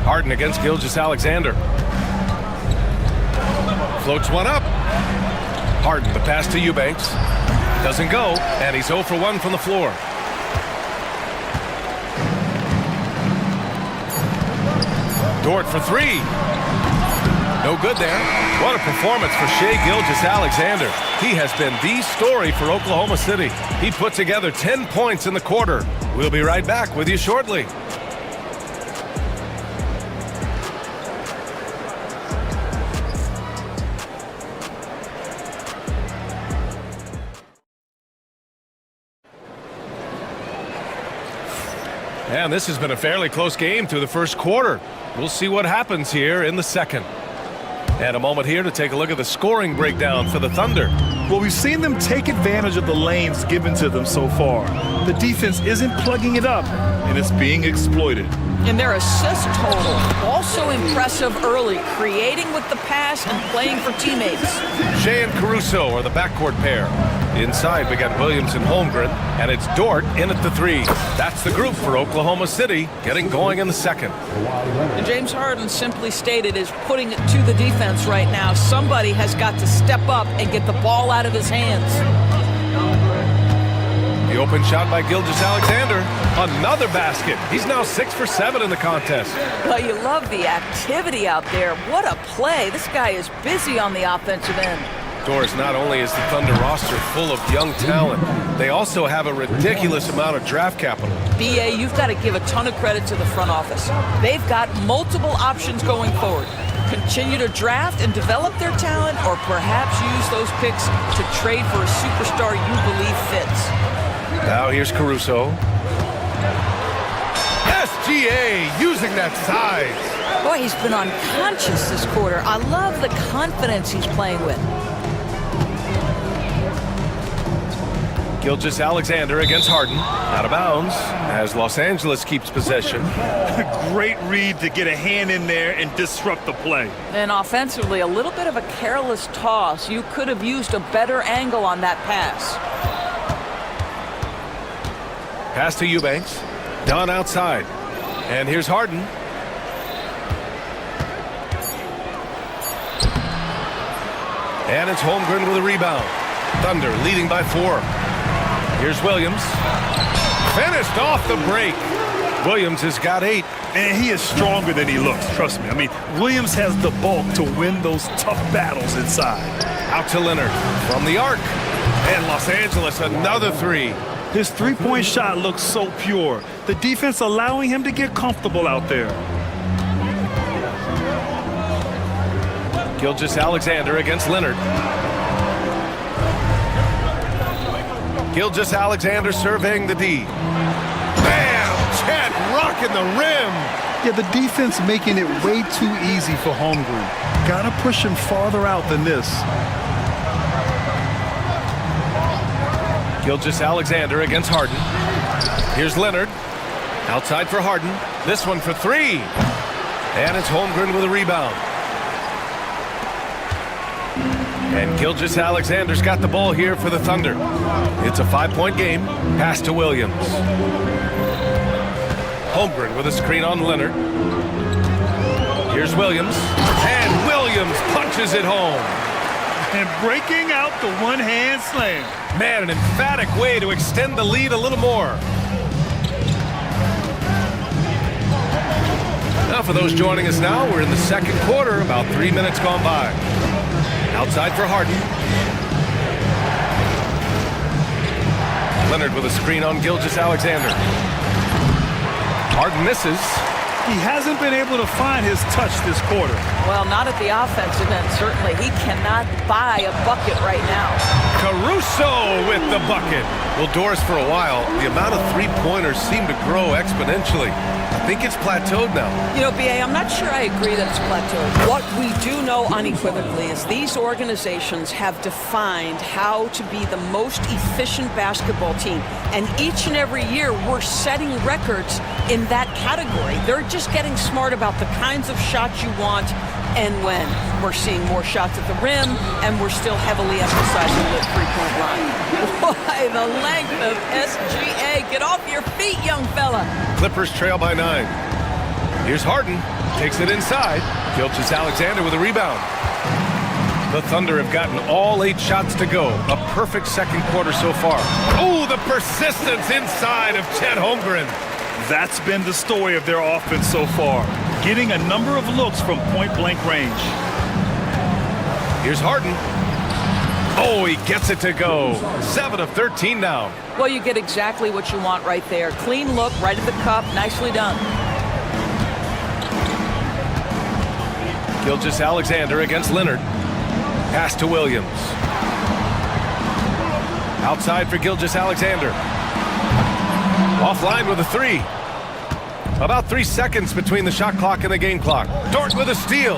Harden against Gilgeous-Alexander. Floats one up. Harden, the pass to Eubanks. Doesn't go, and he's 0 for 1 from the floor. Dort for three. No good there. What a performance for Shai Gilgeous-Alexander. He has been the story for Oklahoma City. He put together 10 points in the quarter. We'll be right back with you shortly. And this has been a fairly close game through the first quarter. We'll see what happens here in the second. And a moment here to take a look at the scoring breakdown for the Thunder. Well, we've seen them take advantage of the lanes given to them so far. The defense isn't plugging it up, and it's being exploited. And their assist total, also impressive early, creating with the pass and playing for teammates. Shai and Caruso are the backcourt pair. Inside, we got Williams and Holmgren, and it's Dort in at the three. That's the group for Oklahoma City, getting going in the second. And James Harden simply stated is putting it to the defense right now. Somebody has got to step up and get the ball out of his hands. The open shot by Gilgeous-Alexander. Another basket. He's now 6 for 7 in the contest. Well, you love the activity out there. What a play. This guy is busy on the offensive end. Doors, not only is the Thunder roster full of young talent, they also have a ridiculous amount of draft capital. BA, you've got to give a ton of credit to the front office. They've got multiple options going forward. Continue to draft and develop their talent, or perhaps use those picks to trade for a superstar you believe fits. Now here's Caruso. SGA using that size. Boy, he's been unconscious this quarter. I love the confidence he's playing with. Gilgeous-Alexander against Harden. Out of bounds as Los Angeles keeps possession. Great read to get a hand in there and disrupt the play. And offensively, a little bit of a careless toss. You could have used a better angle on that pass. Pass to Eubanks. Done outside. And here's Harden. And it's Holmgren with a rebound. Thunder leading by 4. Here's Williams. Finished off the break. Williams has got 8. And he is stronger than he looks, trust me. I mean, Williams has the bulk to win those tough battles inside. Out to Leonard from the arc. And Los Angeles, another 3. His three-point shot looks so pure. The defense allowing him to get comfortable out there. Gilgeous-Alexander against Leonard. Gilgeous-Alexander surveying the D. Bam! Chad rocking the rim. Yeah, the defense making it way too easy for Holmgren. Gotta push him farther out than this. Gilgeous-Alexander against Harden. Here's Leonard. Outside for Harden. This one for 3. And it's Holmgren with a rebound. And Gilgeous-Alexander's got the ball here for the Thunder. It's a 5-point game. Pass to Williams. Holmgren with a screen on Leonard. Here's Williams. And Williams punches it home. And breaking out the one-hand slam. Man, an emphatic way to extend the lead a little more. Now for those joining us now, we're in the second quarter, about 3 minutes gone by. Outside for Harden. Leonard with a screen on Gilgeous-Alexander. Harden misses. He hasn't been able to find his touch this quarter. Well, not at the offensive end, certainly. He cannot buy a bucket right now. Caruso with the bucket. Well, Doris, for a while, the amount of three-pointers seemed to grow exponentially. I think it's plateaued now. You know, BA, I'm not sure I agree that it's plateaued. What we do know unequivocally is these organizations have defined how to be the most efficient basketball team. And each and every year, we're setting records in that category. They're just just getting smart about the kinds of shots you want and when. We're seeing more shots at the rim, and we're still heavily emphasizing the three-point line. Boy, the length of SGA. Get off your feet, young fella. Clippers trail by 9. Here's Harden. Takes it inside. Gilgeous Alexander with a rebound. The Thunder have gotten all 8 shots to go. A perfect second quarter so far. Oh, the persistence inside of Chet Holmgren. That's been the story of their offense so far. Getting a number of looks from point-blank range. Here's Harden. Oh, he gets it to go. 7 of 13 now. Well, you get exactly what you want right there. Clean look, right at the cup. Nicely done. Gilgeous Alexander against Leonard. Pass to Williams. Outside for Gilgeous Alexander. Offline with a 3. About 3 seconds between the shot clock and the game clock. Dort with a steal.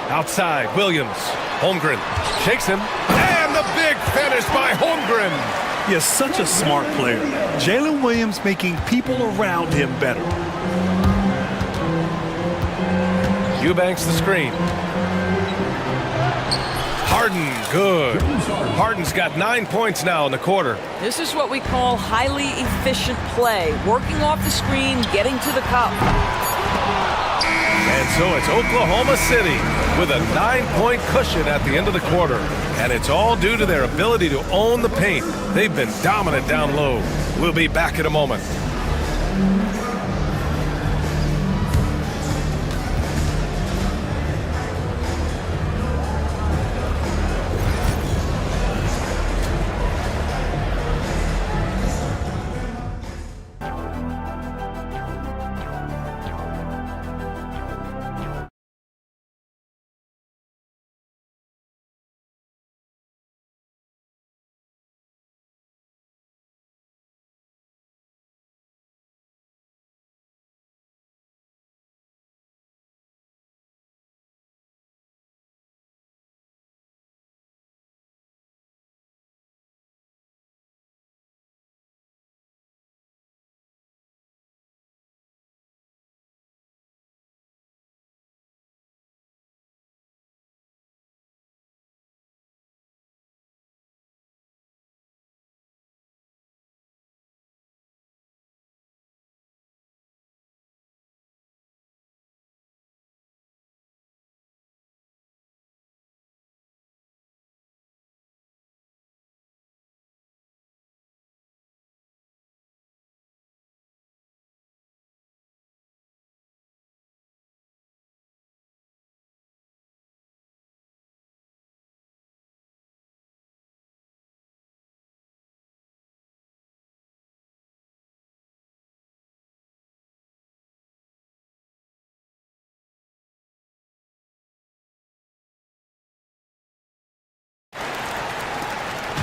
Outside, Williams. Holmgren shakes him. And the big finish by Holmgren. He is such a smart player. Jalen Williams making people around him better. Eubanks the screen. Harden, good. Harden's got 9 points now in the quarter. This is what we call highly efficient play. Working off the screen, getting to the cup. And so it's Oklahoma City with a 9-point cushion at the end of the quarter. And it's all due to their ability to own the paint. They've been dominant down low. We'll be back in a moment.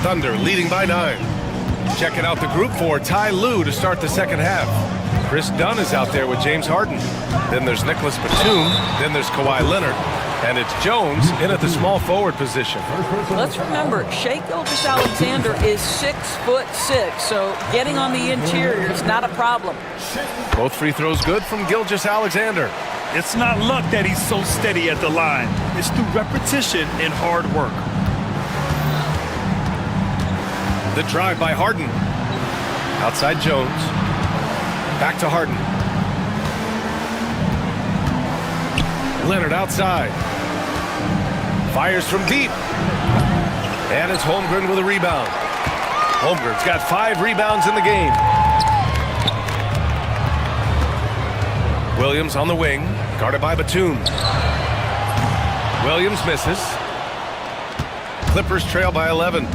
Thunder leading by 9. Checking out the group for Ty Lue to start the second half. Chris Dunn is out there with James Harden. Then there's Nicholas Batum. Then there's Kawhi Leonard. And it's Jones in at the small forward position. Let's remember, Shai Gilgeous-Alexander is 6'6", so getting on the interior is not a problem. Both free throws good from Gilgeous-Alexander. It's not luck that he's so steady at the line. It's through repetition and hard work. The drive by Harden. Outside Jones. Back to Harden. Leonard outside. Fires from deep. And it's Holmgren with a rebound. Holmgren's got 5 rebounds in the game. Williams on the wing, guarded by Batum. Williams misses. Clippers trail by 11.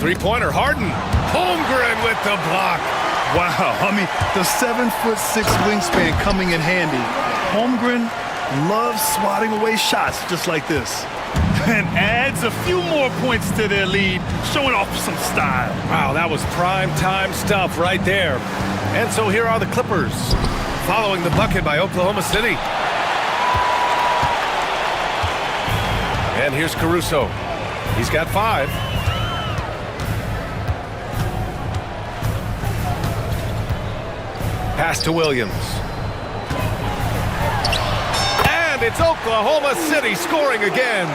Three-pointer, Harden. Holmgren with the block. Wow, I mean, the 7'6" wingspan coming in handy. Holmgren loves swatting away shots just like this. And adds a few more points to their lead, showing off some style. Wow, that was prime time stuff right there. And so here are the Clippers, following the bucket by Oklahoma City. And here's Caruso. He's got 5. Pass to Williams. And it's Oklahoma City scoring again.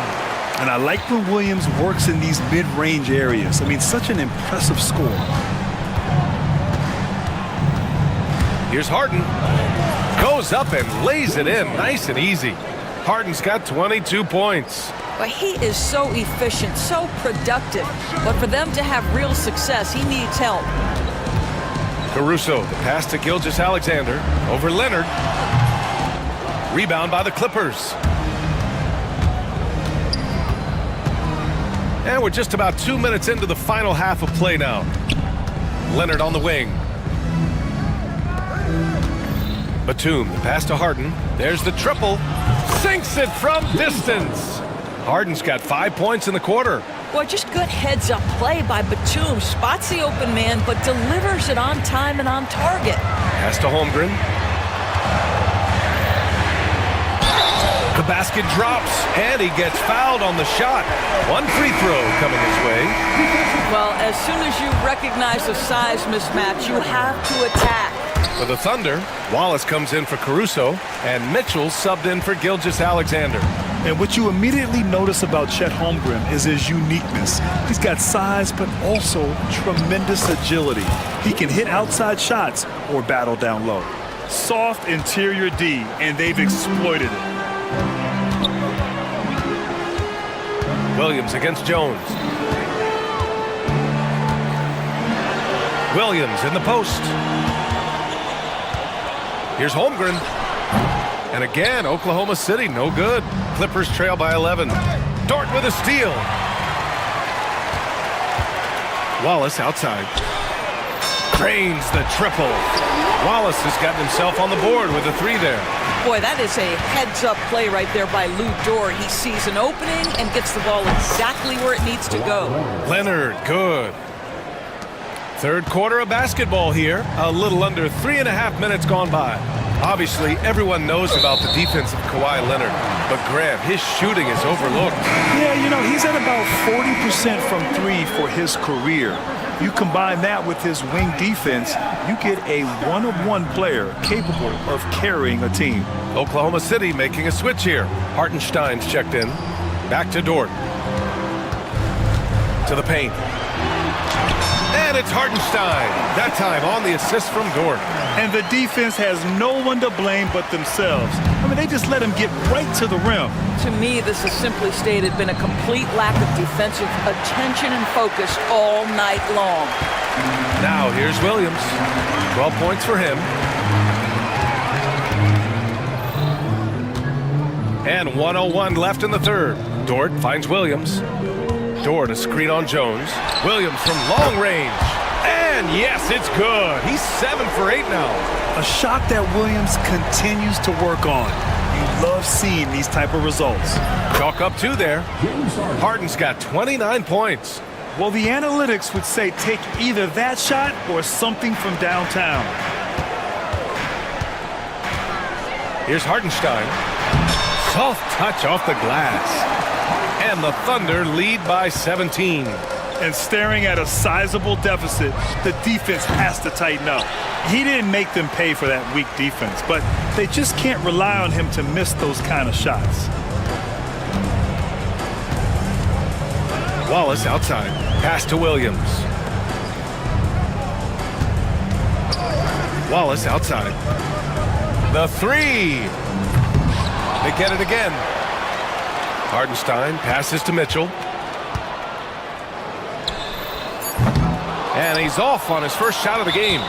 And I like when Williams works in these mid-range areas. I mean, such an impressive score. Here's Harden. Goes up and lays it in nice and easy. Harden's got 22 points. But he is so efficient, so productive. But for them to have real success, he needs help. Caruso, the pass to Gilgeous-Alexander. Over Leonard. Rebound by the Clippers. And we're just about 2 minutes into the final half of play now. Leonard on the wing. Batum, the pass to Harden. There's the triple. Sinks it from distance. Harden's got 5 points in the quarter. Boy, just good heads-up play by Batum. Spots the open man, but delivers it on time and on target. Pass to Holmgren. The basket drops, and he gets fouled on the shot. One free throw coming his way. Well, as soon as you recognize a size mismatch, you have to attack. For the Thunder, Wallace comes in for Caruso, and Mitchell subbed in for Gilgeous-Alexander. And what you immediately notice about Chet Holmgren is his uniqueness. He's got size, but also tremendous agility. He can hit outside shots or battle down low. Soft interior D, and they've exploited it. Williams against Jones. Williams in the post. Here's Holmgren. And again, Oklahoma City, no good. Clippers trail by 11. Dort with a steal. Wallace outside. Drains the triple. Wallace has gotten himself on the board with a three there. Boy, that is a heads-up play right there by Lou Dort. He sees an opening and gets the ball exactly where it needs to go. Leonard, good. Third quarter of basketball here. A little under 3.5 minutes gone by. Obviously, everyone knows about the defense of Kawhi Leonard, but Graham, his shooting is overlooked. Yeah, you know, he's at about 40% from three for his career. You combine that with his wing defense, you get a one-of-one player capable of carrying a team. Oklahoma City making a switch here. Hartenstein's checked in. Back to Dort. To the paint. And it's Hartenstein. That time on the assist from Dort. And the defense has no one to blame but themselves. I mean, they just let him get right to the rim. To me, this has simply stated been a complete lack of defensive attention and focus all night long. Now here's Williams. 12 points for him. And 1:01 left in the third. Dort finds Williams. Dort a screen on Jones. Williams from long range. And yes, it's good. He's 7 for 8 now. A shot that Williams continues to work on. You love seeing these type of results. Chalk up 2 there. Harden's got 29 points. Well, the analytics would say take either that shot or something from downtown. Here's Hartenstein. Soft touch off the glass. And the Thunder lead by 17. And staring at a sizable deficit, the defense has to tighten up. He didn't make them pay for that weak defense, but they just can't rely on him to miss those kind of shots. Wallace outside. Pass to Williams. Wallace outside. The three. They get it again. Hartenstein passes to Mitchell. And he's off on his first shot of the game.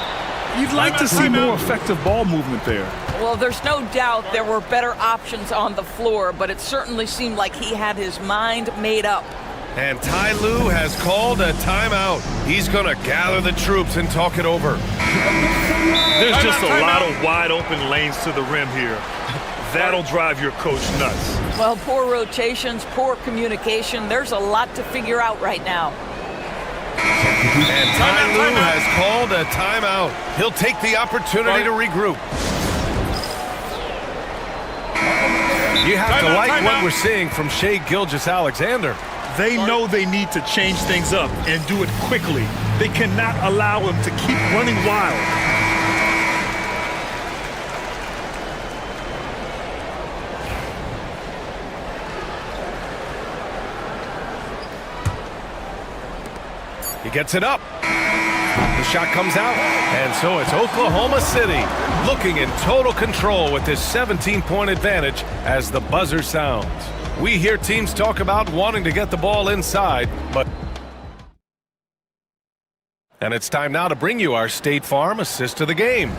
You'd like to see more effective ball movement there. Well, there's no doubt there were better options on the floor, but it certainly seemed like he had his mind made up. And Ty Lue has called a timeout. He's going to gather the troops and talk it over. There's just a lot of wide open lanes to the rim here. That'll drive your coach nuts. Well, poor rotations, poor communication. There's a lot to figure out right now. And Ty Lue has called a timeout. He'll take the opportunity to regroup. You have to like what we're seeing from Shai Gilgeous-Alexander. They know they need to change things up and do it quickly. They cannot allow him to keep running wild. He gets it up. The shot comes out, and so it's Oklahoma City looking in total control with this 17-point advantage as the buzzer sounds. We hear teams talk about wanting to get the ball inside, but... And it's time now to bring you our State Farm assist of the game.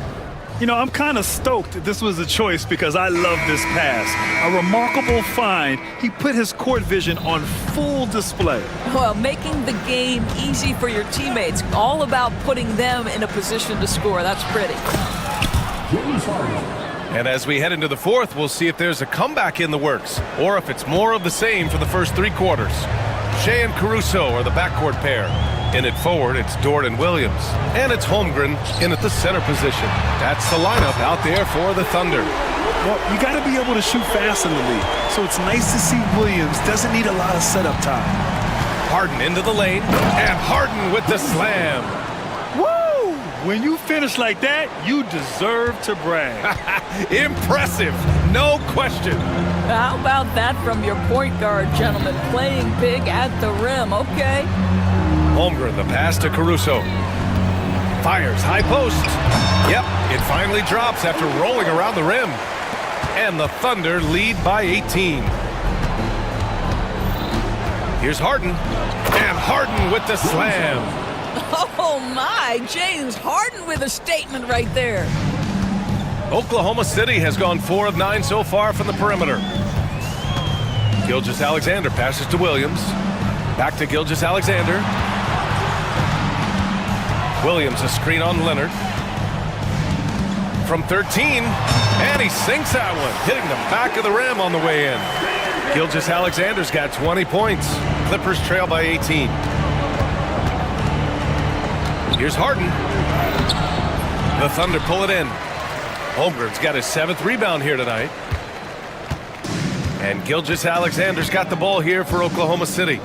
You know, I'm kind of stoked that this was a choice because I love this pass. A remarkable find. He put his court vision on full display. Well, making the game easy for your teammates. All about putting them in a position to score. That's pretty. And as we head into the fourth, we'll see if there's a comeback in the works or if it's more of the same for the first three quarters. Shea and Caruso are the backcourt pair. In it forward, it's Dort and Williams. And it's Holmgren in at the center position. That's the lineup out there for the Thunder. Well, you got to be able to shoot fast in the league. So it's nice to see Williams doesn't need a lot of setup time. Harden into the lane, and Harden with the slam. Woo! When you finish like that, you deserve to brag. Impressive, no question. How about that from your point guard, gentlemen? Playing big at the rim, okay? Holmgren, the pass to Caruso. Fires, high post. Yep, it finally drops after rolling around the rim. And the Thunder lead by 18. Here's Harden. And Harden with the slam. Oh my, James Harden with a statement right there. Oklahoma City has gone 4 of 9 so far from the perimeter. Gilgeous-Alexander passes to Williams. Back to Gilgeous-Alexander. Williams, a screen on Leonard. From 13, and he sinks that one, hitting the back of the rim on the way in. Gilgeous-Alexander's got 20 points. Clippers trail by 18. Here's Harden. The Thunder pull it in. Holmgren's got his 7th rebound here tonight. And Gilgeous-Alexander's got the ball here for Oklahoma City.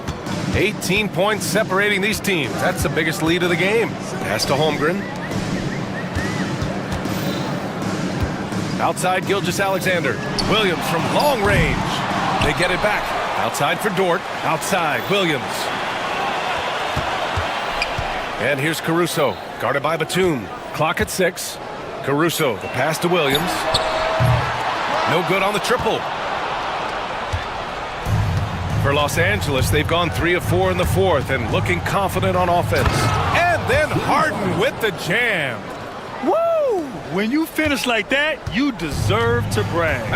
18 points separating these teams. That's the biggest lead of the game. Pass to Holmgren. Outside Gilgeous-Alexander. Williams from long range. They get it back. Outside for Dort. Outside Williams. And here's Caruso. Guarded by Batum. Clock at 6. Caruso, the pass to Williams. No good on the triple. For Los Angeles, they've gone 3 of 4 in the fourth and looking confident on offense. And then Harden with the jam. Woo! When you finish like that, you deserve to brag.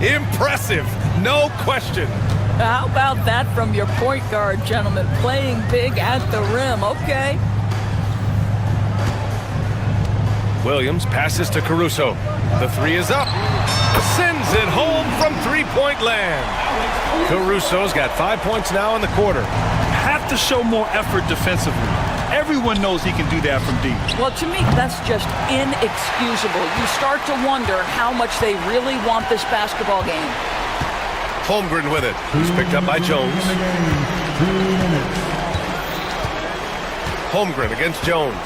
Impressive, no question. How about that from your point guard, gentlemen? Playing big at the rim, okay? Williams passes to Caruso. The 3 is up. Sends it home from three-point land. Caruso's got 5 points now in the quarter. Have to show more effort defensively. Everyone knows he can do that from deep. Well, to me, that's just inexcusable. You start to wonder how much they really want this basketball game. Holmgren with it. He's picked up by Jones. Holmgren against Jones.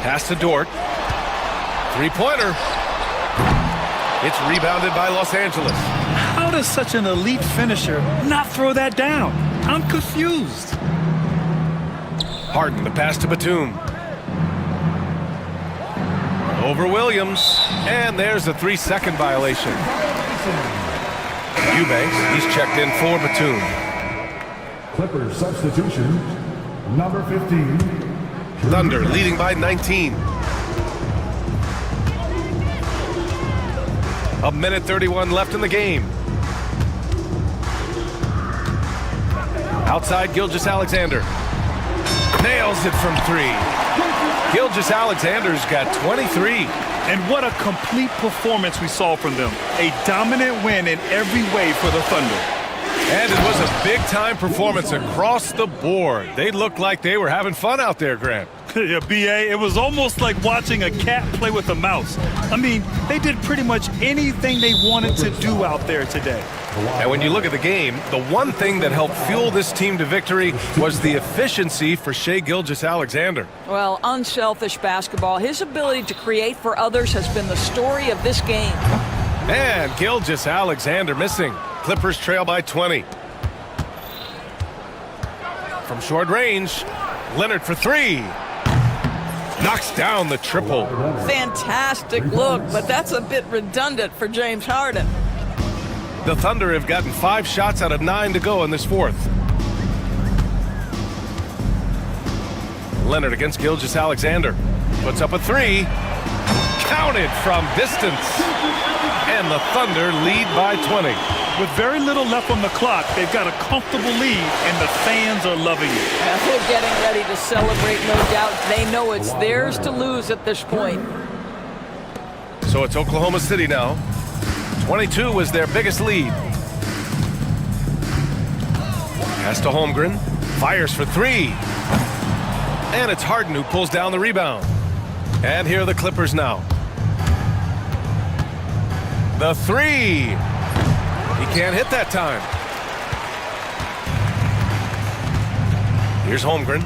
Pass to Dort. Three-pointer. It's rebounded by Los Angeles. How does such an elite finisher not throw that down? I'm confused. Harden, the pass to Batum. Over Williams. And there's a 3-second violation. Eubanks, he's checked in for Batum. Clippers substitution, number 15. Thunder leading by 19. A minute 31 left in the game. Outside Gilgeous-Alexander. Nails it from 3. Gilgeous-Alexander's got 23. And what a complete performance we saw from them. A dominant win in every way for the Thunder. And it was a big-time performance across the board. They looked like they were having fun out there, Grant. Yeah, B.A., it was almost like watching a cat play with a mouse. I mean, they did pretty much anything they wanted to do out there today. And when you look at the game, the one thing that helped fuel this team to victory was the efficiency for Shai Gilgeous-Alexander. Well, unselfish basketball. His ability to create for others has been the story of this game. And Gilgeous-Alexander missing. Clippers trail by 20. From short range, Leonard for three. Knocks down the triple. Fantastic look, but that's a bit redundant for James Harden. The Thunder have gotten 5 shots out of 9 to go in this fourth. Leonard against Gilgeous-Alexander. Puts up a three. Counted from distance. And the Thunder lead by 20. With very little left on the clock, they've got a comfortable lead, and the fans are loving it. And they're getting ready to celebrate, no doubt. They know it's theirs to lose at this point. So it's Oklahoma City now. 22 was their biggest lead. Pass to Holmgren. Fires for three. And it's Harden who pulls down the rebound. And here are the Clippers now. The three. He can't hit that time. Here's Holmgren.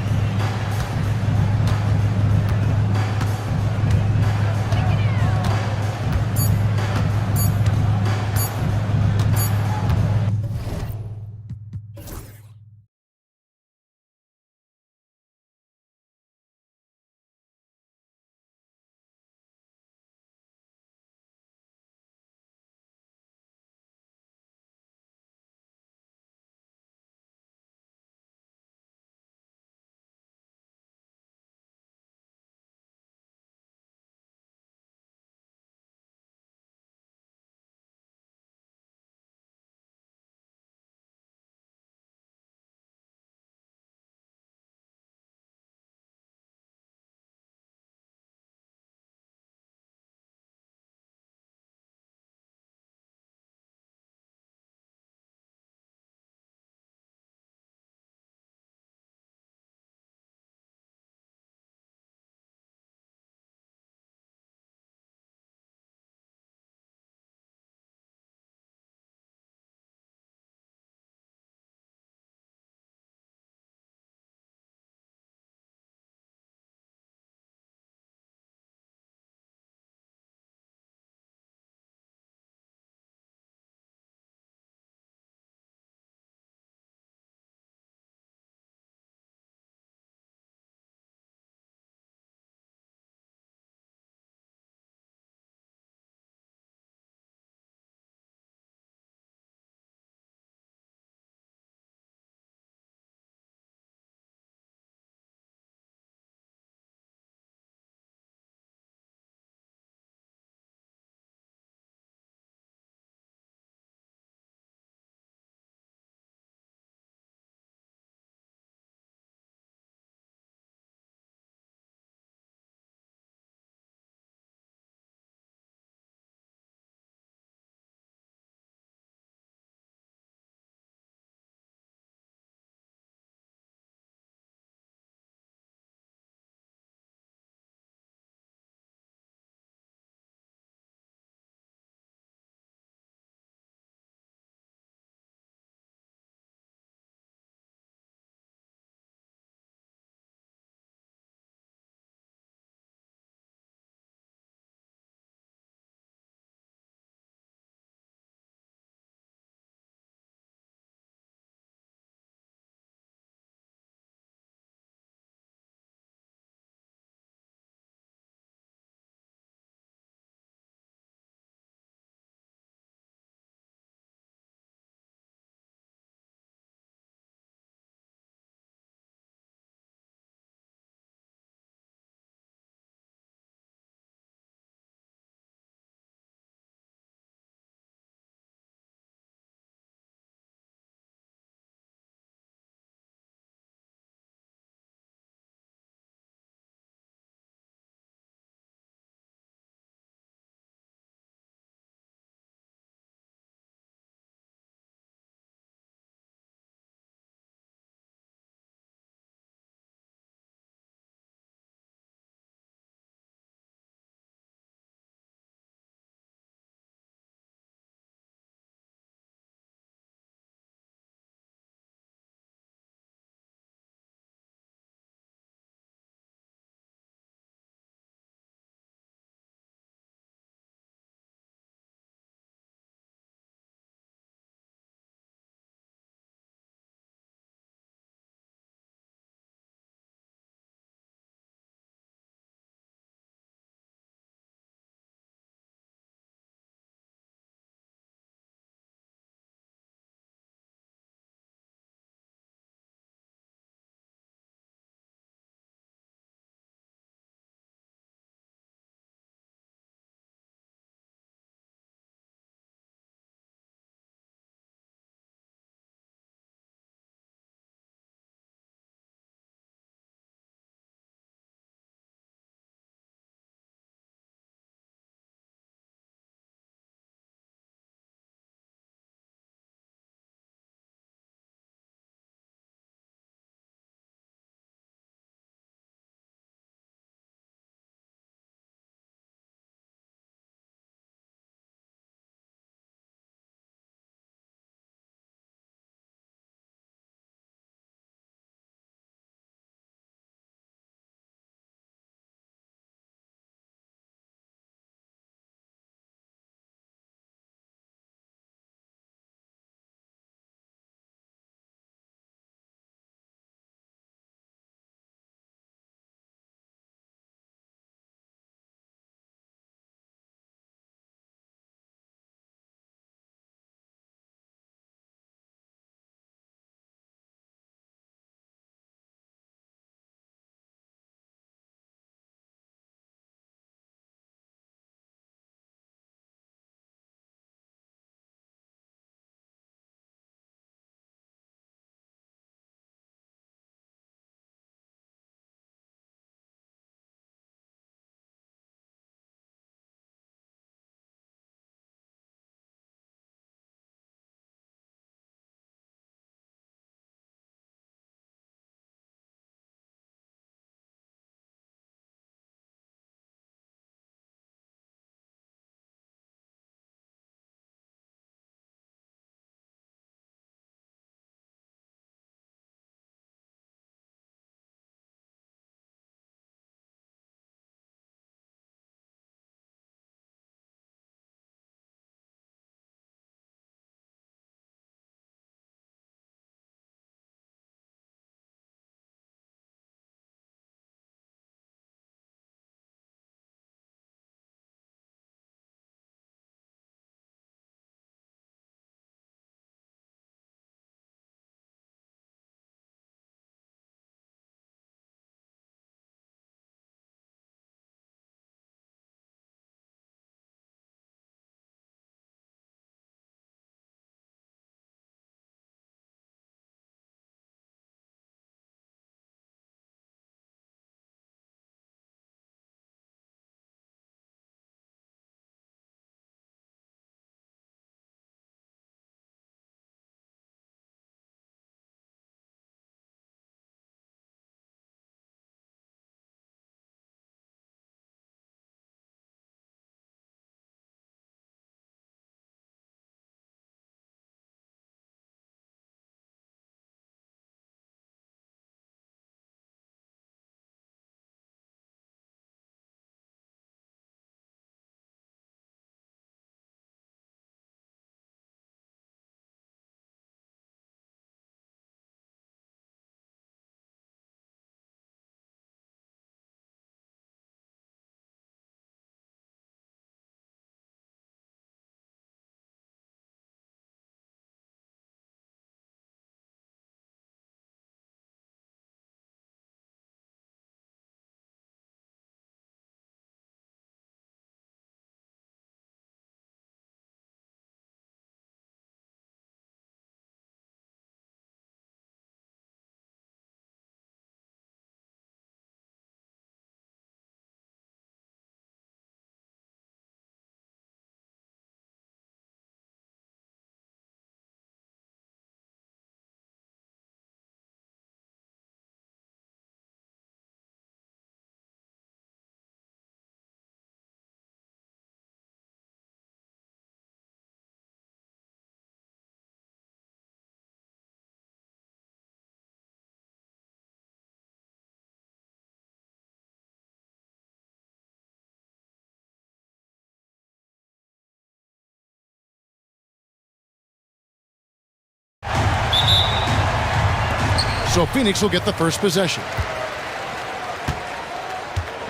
So Phoenix will get the first possession.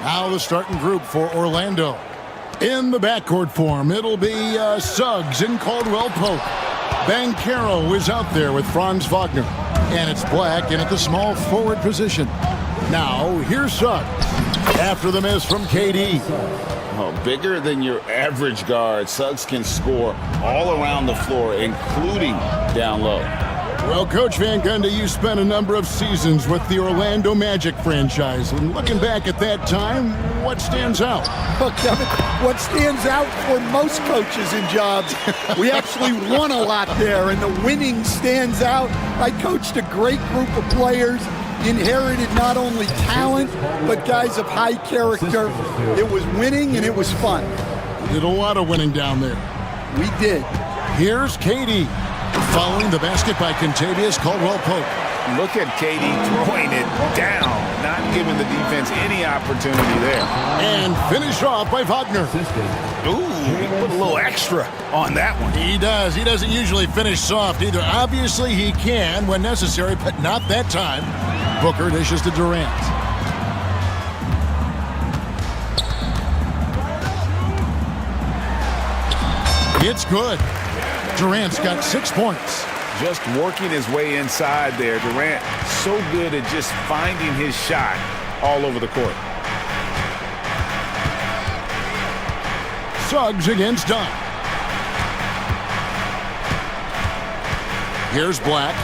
Now the starting group for Orlando. In the backcourt form, it'll be Suggs and Caldwell Pope. Banchero is out there with Franz Wagner. And it's Black in at the small forward position. Now, here's Suggs. After the miss from KD. Oh, bigger than your average guard, Suggs can score all around the floor, including down low. Well, Coach Van Gundy, you spent a number of seasons with the Orlando Magic franchise. And looking back at that time, what stands out? Well, Kevin, what stands out for most coaches in jobs, we actually won a lot there, and the winning stands out. I coached a great group of players, inherited not only talent, but guys of high character. It was winning, and it was fun. Did a lot of winning down there. We did. Here's KD. Following the basket by Contavious Caldwell-Pope. Look at KD throwing it down, not giving the defense any opportunity there. And finished off by Wagner. Ooh, he put a little extra on that one. He does. He doesn't usually finish soft either. Obviously, he can when necessary, but not that time. Booker dishes to Durant. It's good. Durant's got 6 points. Just working his way inside there. Durant so good at just finding his shot all over the court. Suggs against Dunn. Here's Black.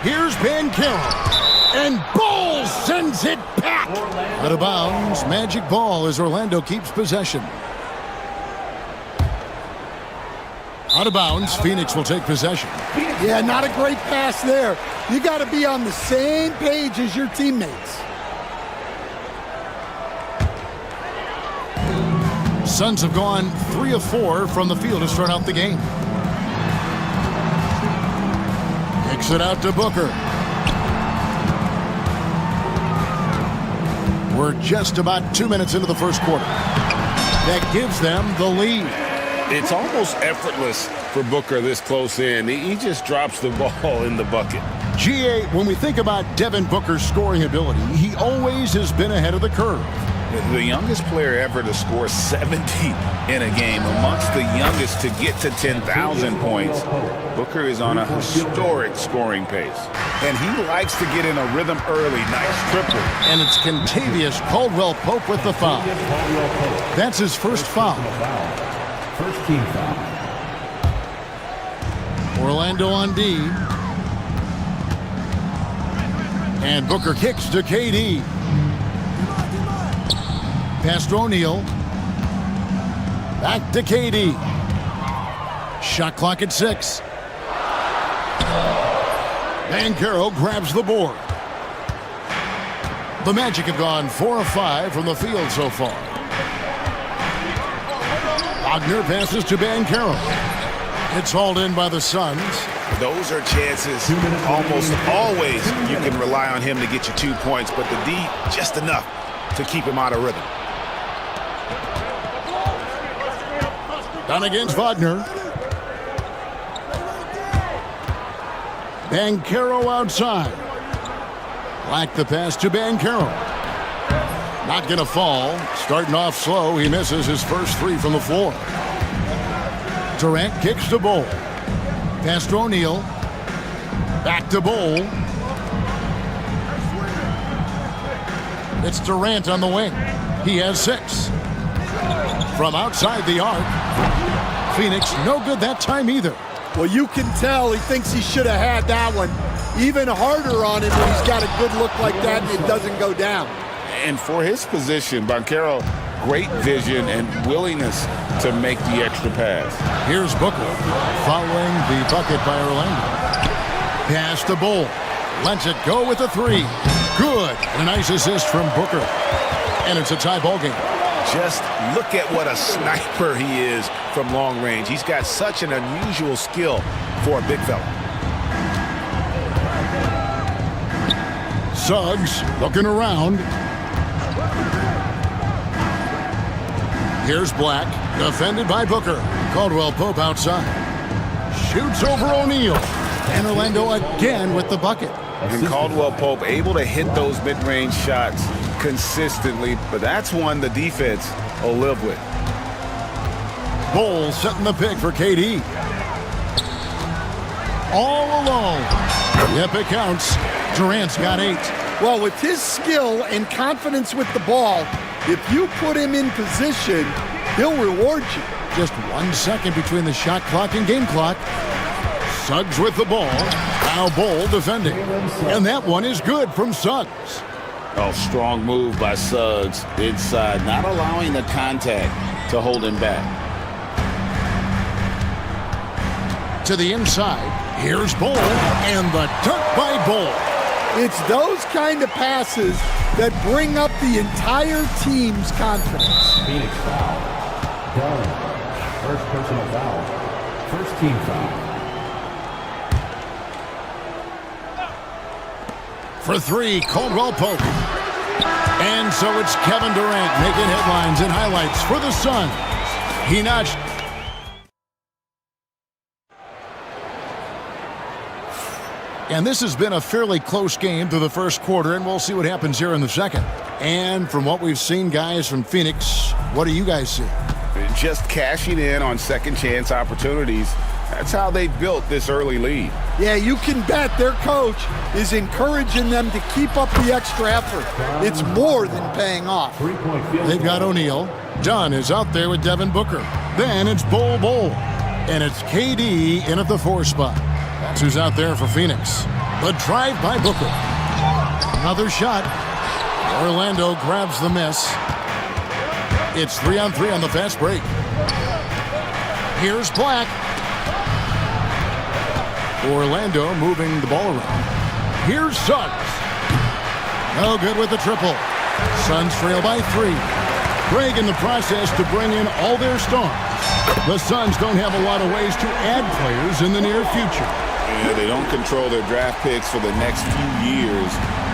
Here's Banchero. And Ball sends it back. Out of bounds. Magic ball as Orlando keeps possession. Out of bounds, Phoenix will take possession. Yeah, not a great pass there. You got to be on the same page as your teammates. Suns have gone 3 of 4 from the field to start out the game. Kicks it out to Booker. We're just about 2 minutes into the first quarter. That gives them the lead. It's almost effortless for Booker this close in. He just drops the ball in the bucket. GA, when we think about Devin Booker's scoring ability, he always has been ahead of the curve. The youngest player ever to score 70 in a game, amongst the youngest to get to 10,000 points. Booker is on a historic scoring pace. And he likes to get in a rhythm early. Nice triple. And it's Contavious Caldwell-Pope with the foul. That's his first foul. First team foul. Orlando on D. And Booker kicks to KD. Pass to O'Neal. Back to KD. Shot clock at 6. Banchero grabs the board. The Magic have gone 4 of 5 from the field so far. Wagner passes to Banchero. It's hauled in by the Suns. Those are chances almost always you can rely on him to get you 2 points, but the D just enough to keep him out of rhythm. Done against Wagner. Banchero outside. Black the pass to Banchero. Not going to fall. Starting off slow, he misses his first 3 from the floor. Durant kicks to Bol. Pass to O'Neal. Back to Bol. It's Durant on the wing. He has 6. From outside the arc. Phoenix no good that time either. Well, you can tell he thinks he should have had that one. Even harder on him when he's got a good look like that and it doesn't go down. And for his position, Banchero, great vision and willingness to make the extra pass. Here's Booker following the bucket by Orlando. Pass to Bol. Lets it go with a 3. Good. And a nice assist from Booker. And it's a tie ball game. Just look at what a sniper he is from long range. He's got such an unusual skill for a big fella. Suggs looking around. Here's Black, defended by Booker. Caldwell-Pope outside. Shoots over O'Neal. And Orlando again with the bucket. And Caldwell Pope able to hit those mid-range shots consistently, but that's one the defense will live with. Bowles setting the pick for KD. All alone. Yep, it counts. Durant's got 8. Well, with his skill and confidence with the ball, if you put him in position, he'll reward you. Just 1 second between the shot clock and game clock. Suggs with the ball. Now Bol defending. And that one is good from Suggs. Oh, strong move by Suggs inside, not allowing the contact to hold him back. To the inside. Here's Bol. And the dunk by Bol. It's those kind of passes that bring up the entire team's confidence. Phoenix foul. Done. First personal foul. First team foul. For 3, Caldwell Pope. And so it's Kevin Durant making headlines and highlights for the Suns. He notched. And this has been a fairly close game through the first quarter, and we'll see what happens here in the second. And from what we've seen, guys, from Phoenix, what do you guys see? Just cashing in on second chance opportunities. That's how they built this early lead. Yeah, you can bet their coach is encouraging them to keep up the extra effort. It's more than paying off. They've got O'Neal. Dunn is out there with Devin Booker. Then it's Bol. And it's KD in at the 4 spot. That's who's out there for Phoenix. The drive by Booker. Another shot. Orlando grabs the miss. It's 3-on-3 on the fast break. Here's Black. Orlando moving the ball around. Here's Suggs. No good with the triple. Suns trail by 3. Craig in the process to bring in all their stars. The Suns don't have a lot of ways to add players in the near future. Yeah, they don't control their draft picks for the next few years.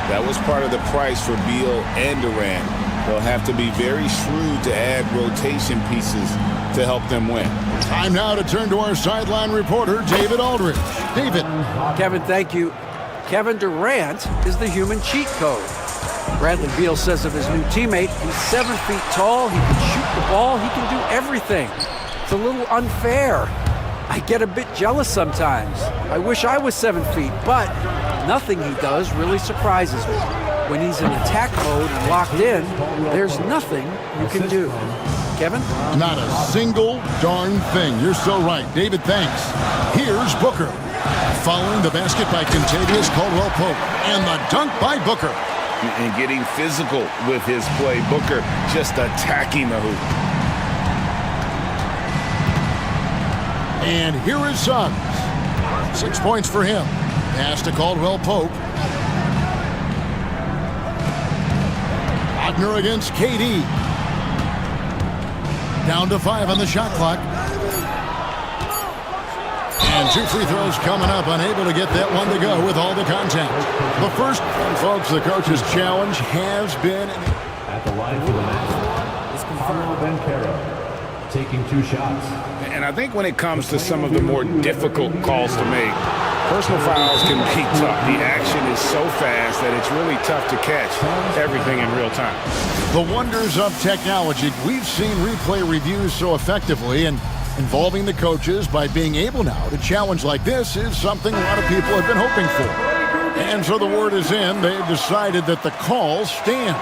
That was part of the price for Beal and Durant. They'll have to be very shrewd to add rotation pieces to help them win. Time now to turn to our sideline reporter, David Aldridge. David. Kevin, thank you. Kevin Durant is the human cheat code. Bradley Beal says of his new teammate, he's 7 feet tall, he can shoot the ball, he can do everything. It's a little unfair. I get a bit jealous sometimes. I wish I was 7 feet, but nothing he does really surprises me. When he's in attack mode and locked in, there's nothing you can do. Kevin? Not a single darn thing. You're so right. David, thanks. Here's Booker. Following the basket by Contavious Caldwell Pope. And the dunk by Booker. And getting physical with his play. Booker just attacking the hoop. And here is Suggs. 6 points for him. Pass to Caldwell Pope. Wagner against KD. Down to 5 on the shot clock. And 2 free throws coming up. Unable to get that one to go with all the contact. The first, folks, the coach's challenge has been... At the line for the match is Paolo Banchero, taking 2 shots. And I think when it comes to some of the more difficult calls to make, personal fouls can be tough. The action is so fast that it's really tough to catch everything in real time. The wonders of technology. We've seen replay reviews so effectively, and involving the coaches by being able now to challenge like this is something a lot of people have been hoping for. And so the word is in. They've decided that the call stands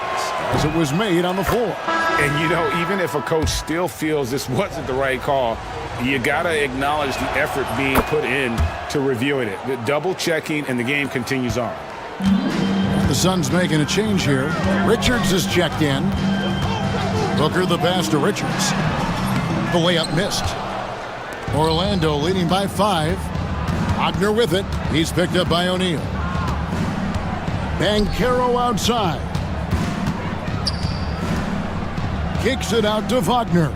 as it was made on the floor. And, you know, even if a coach still feels this wasn't the right call, you got to acknowledge the effort being put in to reviewing it. The double checking, and the game continues on. The Suns making a change here. Richards is checked in. Booker the pass to Richards. The layup missed. Orlando leading by 5. Wagner with it. He's picked up by O'Neal. Banchero outside. Kicks it out to Wagner.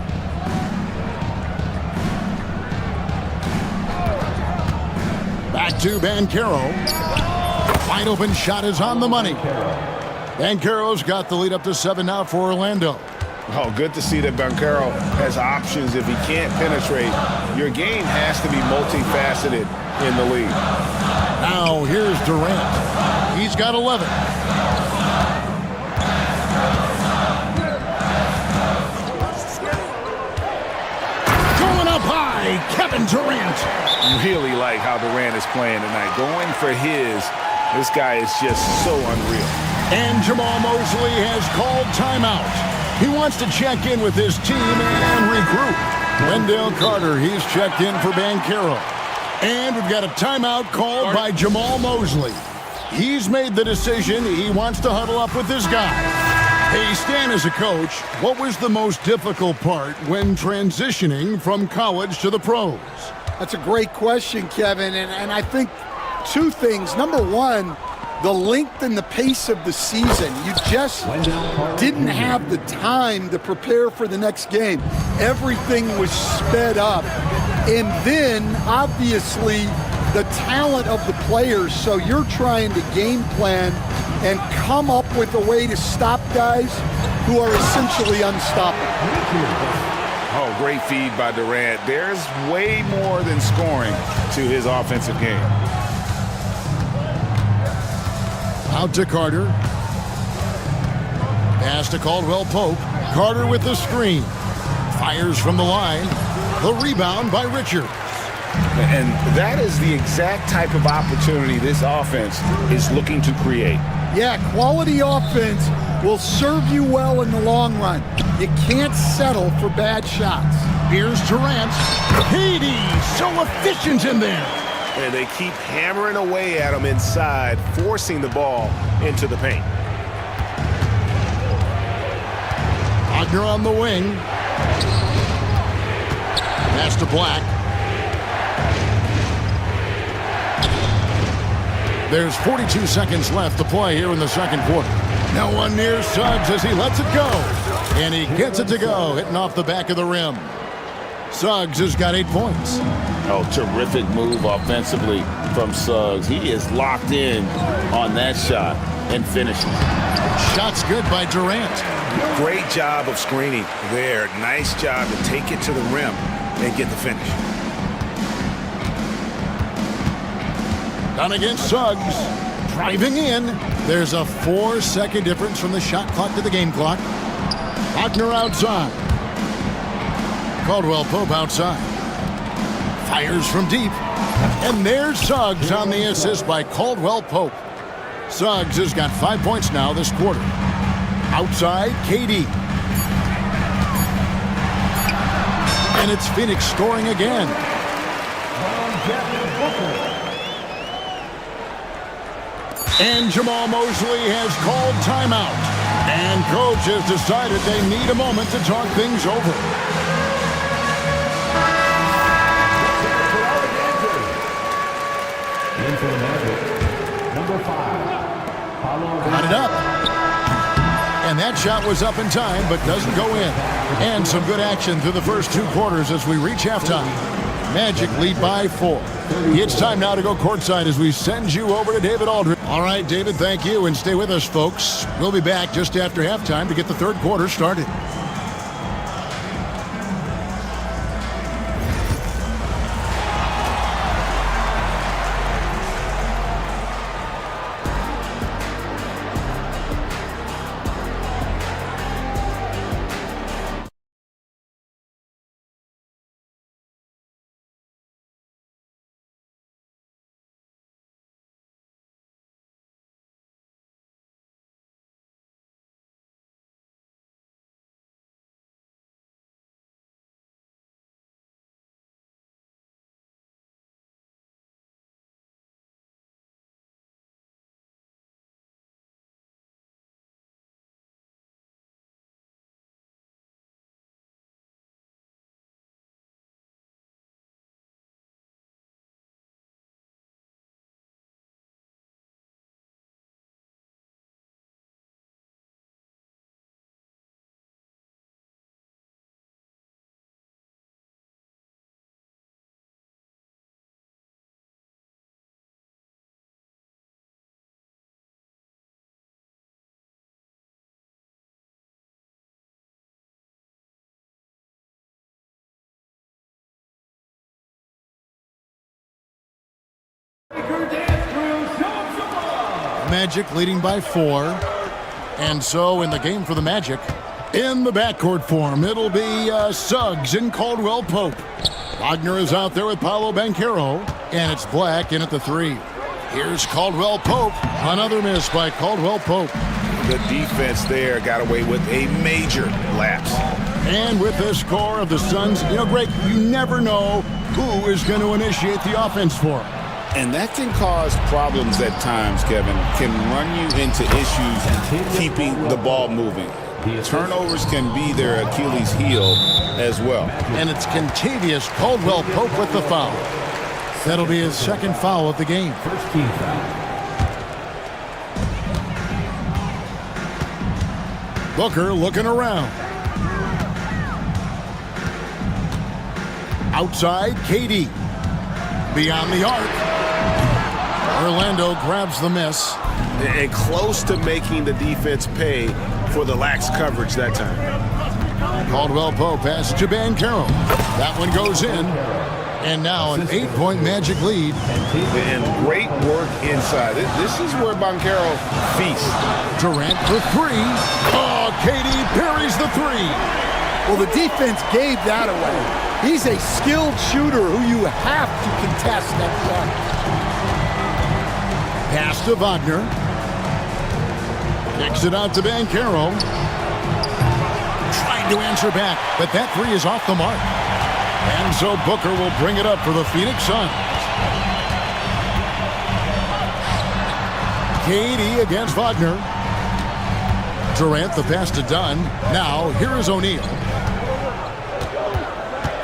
Back to Banchero. Wide open shot is on the money. Banchero's got the lead up to 7 now for Orlando. Oh, good to see that Banchero has options if he can't penetrate. Your game has to be multifaceted in the league. Now here's Durant. He's got 11. Going up high, Kevin Durant. Really like how Durant is playing tonight. Going for his. This guy is just so unreal. And Jamal Mosley has called timeout. He wants to check in with his team and regroup. Wendell Carter, he's checked in for Banchero. And we've got a timeout called by Jamal Mosley. He's made the decision. He wants to huddle up with this guy. Hey, Stan, as a coach, what was the most difficult part when transitioning from college to the pros? That's a great question, Kevin. And I think two things. Number one, the length and the pace of the season. You just didn't have the time to prepare for the next game. Everything was sped up. And then, obviously, the talent of the players. So you're trying to game plan and come up with a way to stop guys who are essentially unstoppable. Oh, great feed by Durant. There's way more than scoring to his offensive game. Out to Carter. Pass to Caldwell Pope. Carter with the screen. Fires from the line. The rebound by Richards. And that is the exact type of opportunity this offense is looking to create. Yeah, quality offense will serve you well in the long run. You can't settle for bad shots. Here's Durant. Haiti, so efficient in there. And they keep hammering away at him inside, forcing the ball into the paint. Wagner on the wing. Pass to Black. There's 42 seconds left to play here in the second quarter. No one near Suggs as he lets it go. And he gets it to go, hitting off the back of the rim. Suggs has got 8 points. Oh, terrific move offensively from Suggs. He is locked in on that shot and finishing. Shot's good by Durant. Great job of screening there. Nice job to take it to the rim and get the finish. Done against Suggs. Driving in. There's a 4-second difference from the shot clock to the game clock. Wagner outside. Caldwell Pope outside. Fires from deep. And there's Suggs on the assist by Caldwell Pope. Suggs has got 5 points now this quarter. Outside, KD. And it's Phoenix scoring again. And Jamal Mosley has called timeout. And coach has decided they need a moment to talk things over. In for the Magic, number 5. Got it up. And that shot was up in time, but doesn't go in. And some good action through the first 2 quarters as we reach halftime. Magic lead by 4. It's time now to go courtside as we send you over to David Aldridge. All right, David, thank you, and stay with us, folks. We'll be back just after halftime to get the third quarter started. Magic leading by 4. And so in the game for the Magic, in the backcourt form, it'll be Suggs and Caldwell Pope. Wagner is out there with Paolo Banchero, and it's Black in at the 3. Here's Caldwell Pope. Another miss by Caldwell Pope. The defense there got away with a major lapse. And with the score of the Suns, Greg, you never know who is going to initiate the offense for them. And that can cause problems at times, Kevin. Can run you into issues keeping the ball moving. Turnovers can be their Achilles heel as well. And it's Contavious Caldwell Pope with the foul. That'll be his second foul of the game. First team foul. Booker looking around. Outside, KD. Beyond the arc. Orlando grabs the miss. And close to making the defense pay for the lax coverage that time. Caldwell Pope passes to Banchero. That one goes in. And now an 8-point Magic lead. And great work inside. This is where Banchero feasts. Durant for 3. Oh, KD parries the 3. Well, the defense gave that away. He's a skilled shooter who you have to contest that shot. Pass to Wagner. Kicks it out to Banchero. Trying to answer back, but that 3 is off the mark. And so Booker will bring it up for the Phoenix Suns. KD against Wagner. Durant, the pass to Dunn. Now, here is O'Neal.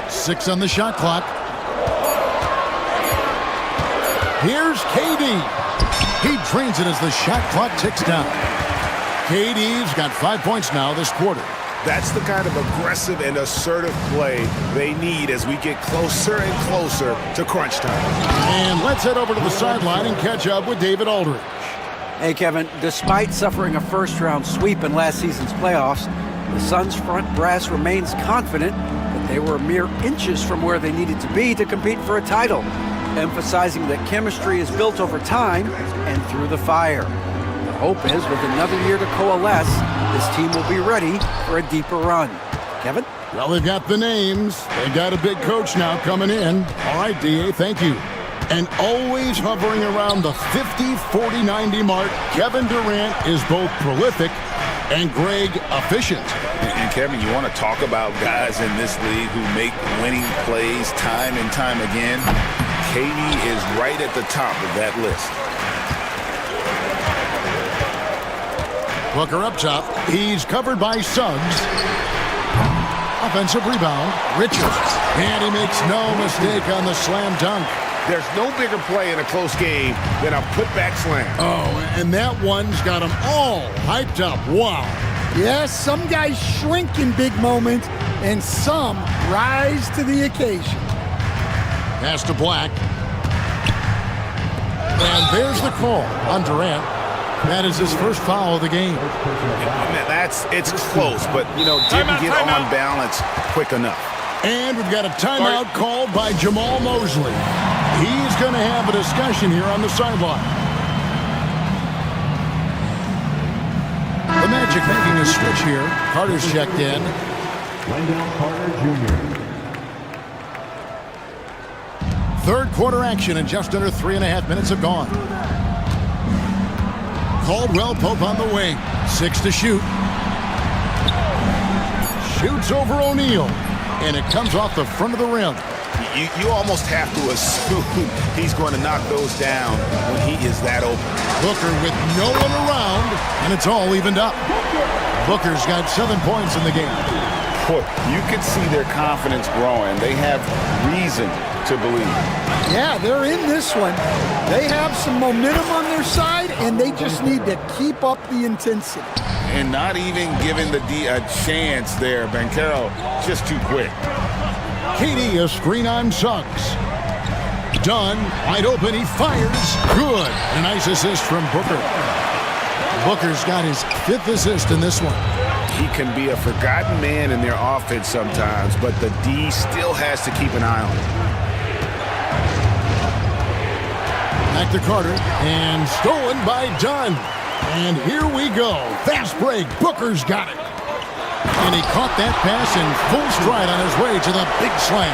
6 on the shot clock. Here's KD. He drains it as the shot clock ticks down. KD's got 5 points now this quarter. That's the kind of aggressive and assertive play they need as we get closer and closer to crunch time. And let's head over to the sideline and catch up with David Aldridge. Hey, Kevin, despite suffering a first-round sweep in last season's playoffs, the Suns' front brass remains confident that they were mere inches from where they needed to be to compete for a title, emphasizing that chemistry is built over time and through the fire. The hope is, with another year to coalesce, this team will be ready for a deeper run. Kevin? Well, they've got the names. They got a big coach now coming in. All right, DA, thank you. And always hovering around the 50, 40, 90 mark, Kevin Durant is both prolific and Greg efficient. And Kevin, you want to talk about guys in this league who make winning plays time and time again? KD is right at the top of that list. Booker up top. He's covered by Suggs. Offensive rebound. Richards. And he makes no mistake on the slam dunk. There's no bigger play in a close game than a putback slam. Oh, and that one's got them all hyped up. Wow. Yes, some guys shrink in big moments, and some rise to the occasion. Pass to Black. And there's the call on Durant. That is his first foul of the game. It's close, but, didn't get on balance quick enough. And we've got a timeout called by Jamal Mosley. He's going to have a discussion here on the sideline. The Magic making a switch here. Carter's checked in. Wendell Carter Jr. Third quarter action, and just under 3.5 minutes have gone. Caldwell Pope on the wing. 6 to shoot. Shoots over O'Neal. And it comes off the front of the rim. You almost have to assume he's going to knock those down when he is that open. Booker with no one around, and it's all evened up. Booker's got 7 points in the game. Boy, you can see their confidence growing. They have reason to believe. Yeah, they're in this one. They have some momentum on their side, and they just need to keep up the intensity. And not even giving the D a chance there. Banchero just too quick. KD, a screen on Suggs. Dunn, wide open, he fires. Good. A nice assist from Booker. Booker's got his 5th assist in this one. He can be a forgotten man in their offense sometimes, but the D still has to keep an eye on him. Back to Carter, and stolen by Dunn. And here we go. Fast break. Booker's got it. And he caught that pass in full stride on his way to the big slam.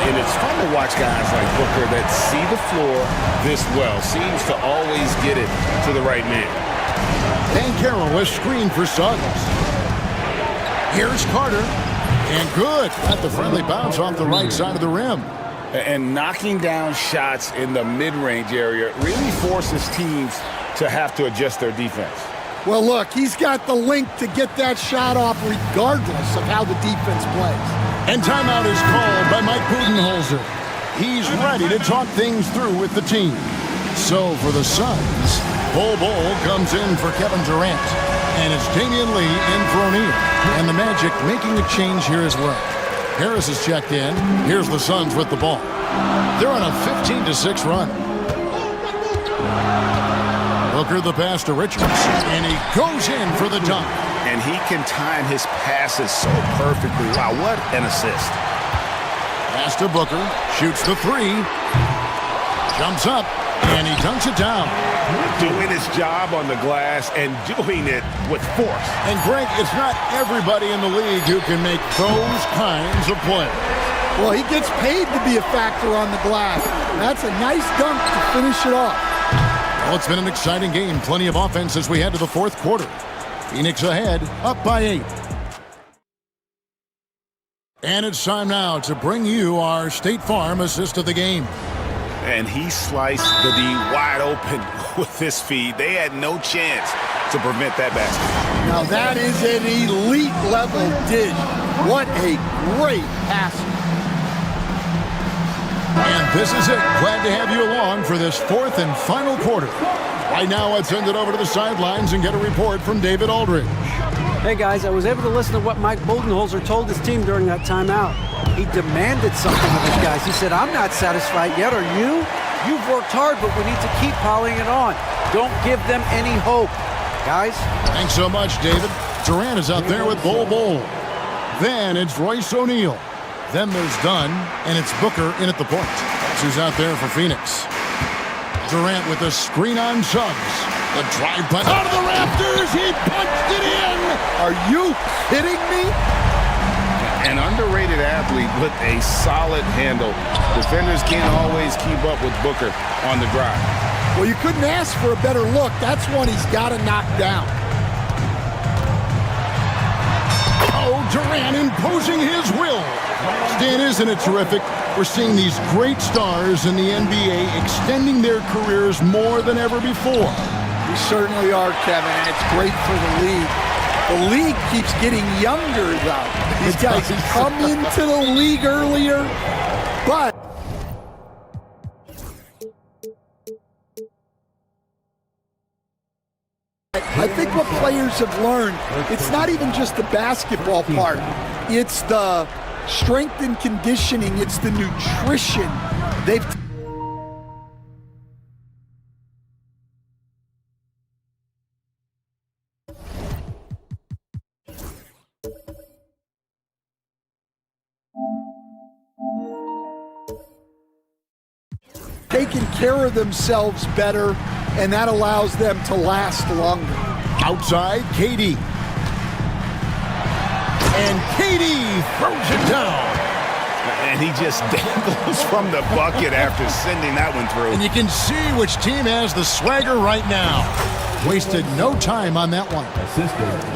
And it's fun to watch guys like Booker that see the floor this well. Seems to always get it to the right man. Bankero is screened for Suggs. Here's Carter. And good. Got the friendly bounce off the right side of the rim. And knocking down shots in the mid-range area really forces teams to have to adjust their defense. Well, look, he's got the link to get that shot off regardless of how the defense plays. And timeout is called by Mike Budenholzer. He's ready to talk things through with the team. So for the Suns, Bol comes in for Kevin Durant. And it's Damian Lee in for O'Neal. And the Magic making a change here as well. Harris is checked in. Here's the Suns with the ball. They're on a 15-6 run. Booker the pass to Richards, and he goes in for the dunk. And he can time his passes so perfectly. Wow, what an assist. Pass to Booker, shoots the three, jumps up, and he dunks it down. Doing his job on the glass and doing it with force. And Greg, it's not everybody in the league who can make those kinds of plays. Well, he gets paid to be a factor on the glass. That's a nice dunk to finish it off. Well, it's been an exciting game. Plenty of offense as we head to the fourth quarter. Phoenix ahead, up by 8. And it's time now to bring you our State Farm assist of the game. And he sliced the D wide open with his feed. They had no chance to prevent that basket. Now that is an elite level dish. What a great pass. And this is it. Glad to have you along for this fourth and final quarter. Right now, let's send it over to the sidelines and get a report from David Aldridge. Hey guys, I was able to listen to what Mike Budenholzer told his team during that timeout. He demanded something of his guys. He said, I'm not satisfied yet, are you? You've worked hard, but we need to keep piling it on. Don't give them any hope. Guys? Thanks so much, David. Durant is out there with Bol. Then it's Royce O'Neal. Then there's Dunn, and it's Booker in at the point. That's who's out there for Phoenix. Durant with a screen on Suggs. The drive by out of the rafters. He punched it in. Are you kidding me? An underrated athlete with a solid handle. Defenders can't always keep up with Booker on the drive. Well, you couldn't ask for a better look. That's one he's got to knock down. Oh, Durant imposing his will. Stan, isn't it terrific? We're seeing these great stars in the NBA extending their careers more than ever before. We certainly are, Kevin, and it's great for the league. The league keeps getting younger, though. These guys come into the league earlier, but I think what players have learned, it's not even just the basketball part. It's the strength and conditioning. It's the nutrition. They've taken care of themselves better, and that allows them to last longer. Outside, KD. And KD throws it down. And he just dangles from the bucket after sending that one through. And you can see which team has the swagger right now. Wasted no time on that one.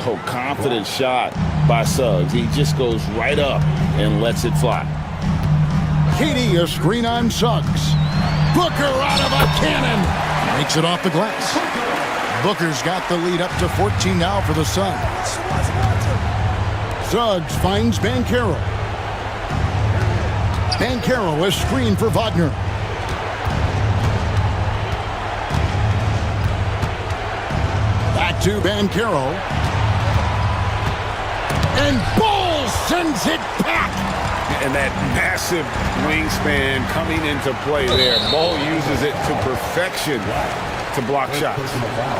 Oh, confident shot by Suggs. He just goes right up and lets it fly. KD, a screen on Suggs. Booker out of a cannon. Makes it off the glass. Booker's got the lead up to 14 now for the Suns. Suggs finds Bankero. Bankero is screened for Wagner. Back to Bankero. And Bol sends it back. And that massive wingspan coming into play there. Bol uses it to perfection to block shots.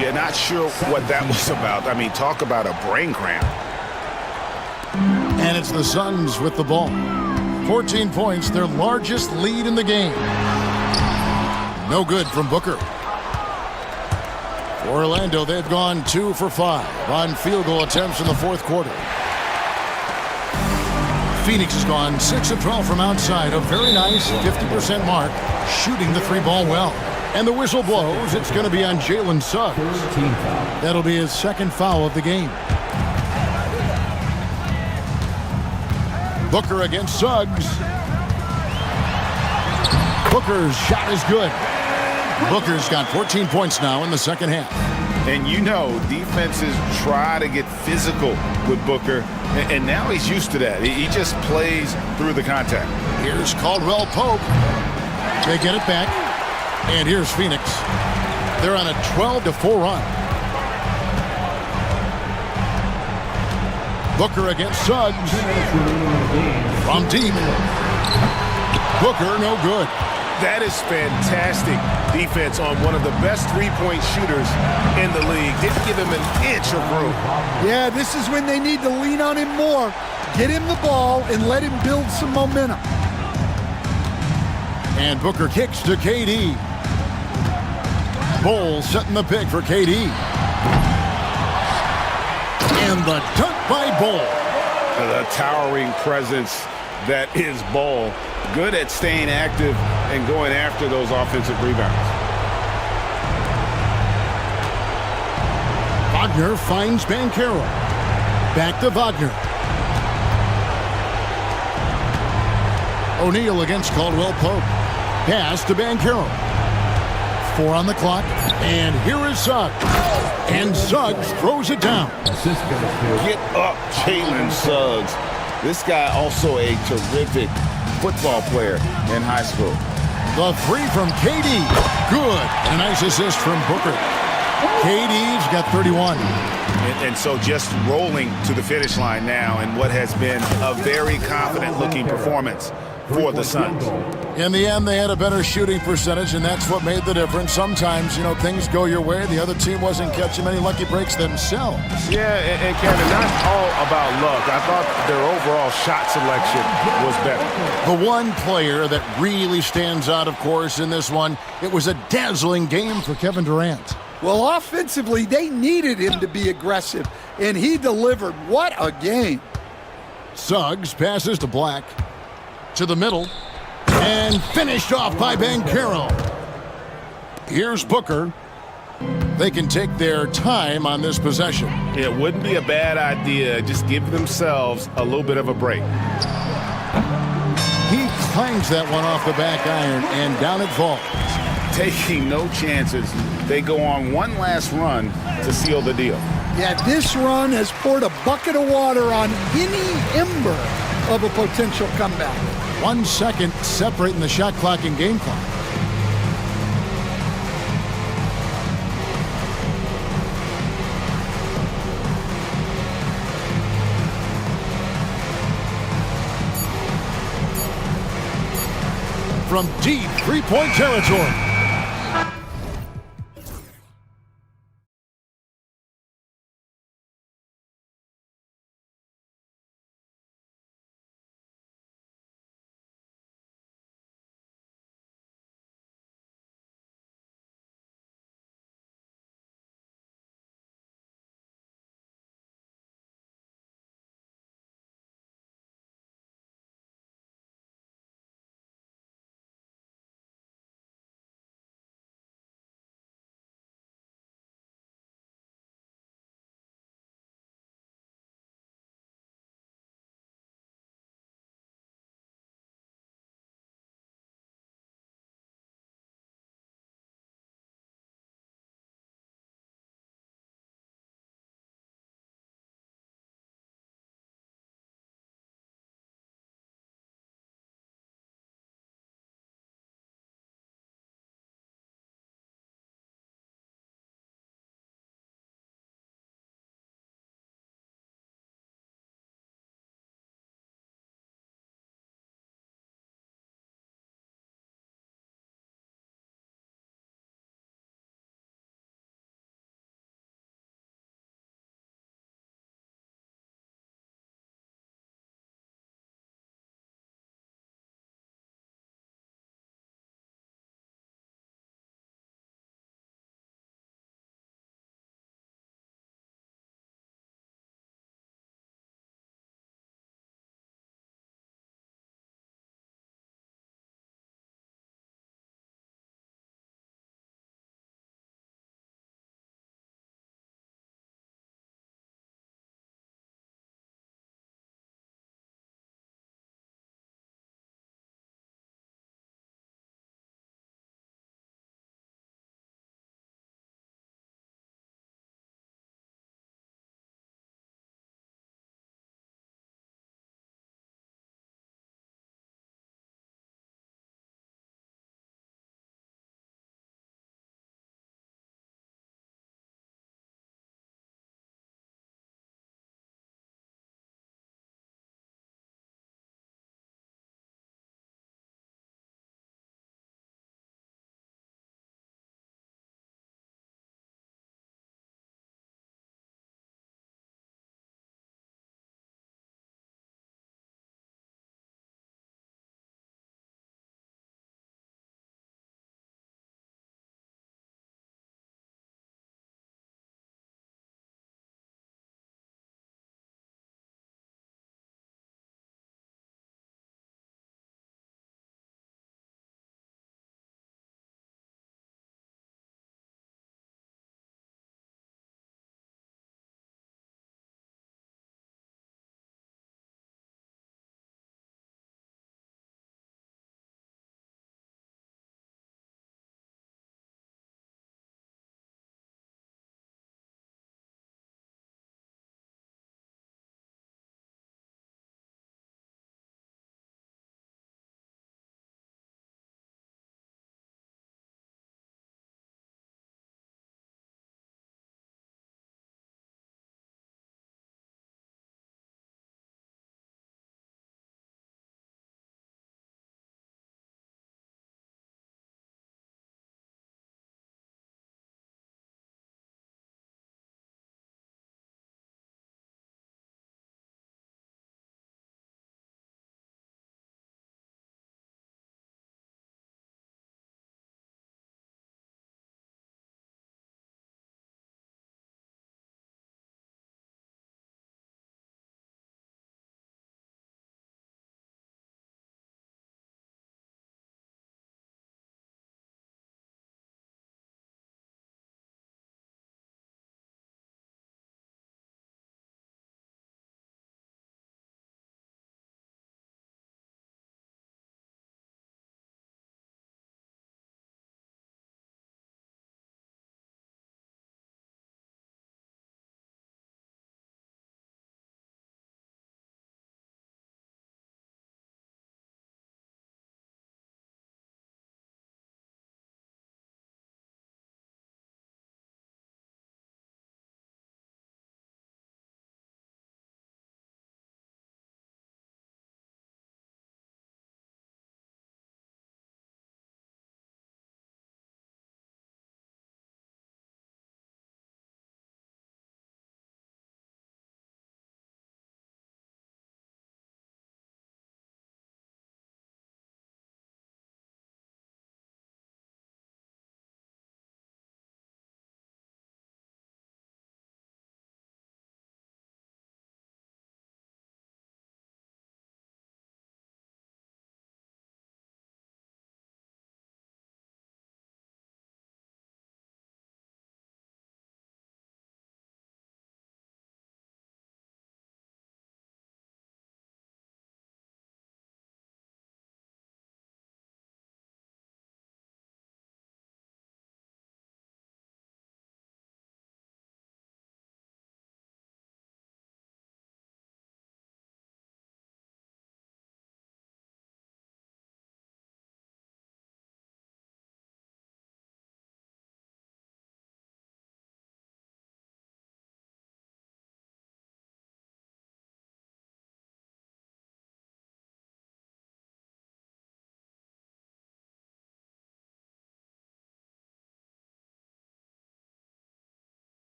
Yeah, not sure what that was about. I mean, talk about a brain cramp. And it's the Suns with the ball. 14 points, their largest lead in the game. No good from Booker. For Orlando, they've gone 2 for 5 on field goal attempts in the fourth quarter. Phoenix has gone 6 of 12 from outside, a very nice 50% mark, shooting the 3-ball well. And the whistle blows. It's going to be on Jalen Suggs. That'll be his second foul of the game. Booker against Suggs. Booker's shot is good. Booker's got 14 points now in the second half. And you know, defenses try to get physical with Booker, and now he's used to that. He just plays through the contact. Here's Caldwell Pope. They get it back. And here's Phoenix. They're on a 12-4 run. Booker against Suggs. From deep. Booker, no good. That is fantastic defense on one of the best three-point shooters in the league. Didn't give him an inch of room. Yeah, this is when they need to lean on him more. Get him the ball and let him build some momentum. And Booker kicks to KD. Bull setting the pick for KD. And the dunk by Bull. The towering presence that is Bull. Good at staying active and going after those offensive rebounds. Wagner finds Banchero. Back to Wagner. O'Neal against Caldwell Pope. Pass to Banchero. 4 on the clock. And here is Suggs. And Suggs throws it down. Get up, Jalen Suggs. This guy also a terrific football player in high school. The 3 from KD. Good. And a nice assist from Booker. KD's got 31. And so just rolling to the finish line now in what has been a very confident-looking performance for the Suns. In the end, they had a better shooting percentage, and that's what made the difference. Sometimes, you know, things go your way. The other team wasn't catching many lucky breaks themselves. Yeah, and Kevin, not all about luck. I thought their overall shot selection was better. The one player that really stands out, of course, in this one, it was a dazzling game for Kevin Durant. Well, offensively, they needed him to be aggressive, and he delivered. What a game. Suggs passes to Black. To the middle. And finished off by Banchero. Here's Booker. They can take their time on this possession. It wouldn't be a bad idea. Just give themselves a little bit of a break. He clangs that one off the back iron, and down it falls. Taking no chances. They go on one last run to seal the deal. Yeah, this run has poured a bucket of water on any ember of a potential comeback. 1 second separating the shot clock and game clock. From deep three-point territory.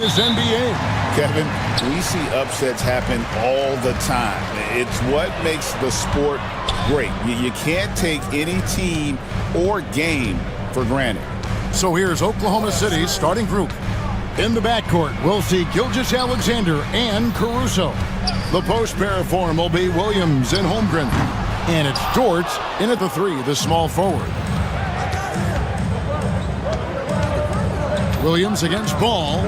This NBA. Kevin, we see upsets happen all the time. It's what makes the sport great. You can't take any team or game for granted. So here's Oklahoma City's starting group. In the backcourt, we'll see Gilgeous-Alexander and Caruso. The post pair form will be Williams and Holmgren. And it's Dort in at the 3, the small forward. Williams against Ball.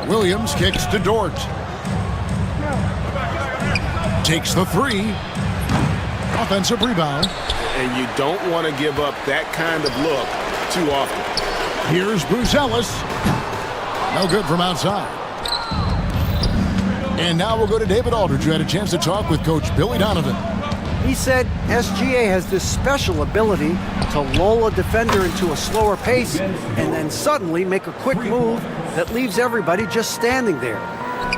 Williams kicks to Dort. Takes the 3. Offensive rebound. And you don't want to give up that kind of look too often. Here's Buzelis. No good from outside. And now we'll go to David Aldridge, who had a chance to talk with Coach Billy Donovan. He said SGA has this special ability to lull a defender into a slower pace and then suddenly make a quick move that leaves everybody just standing there.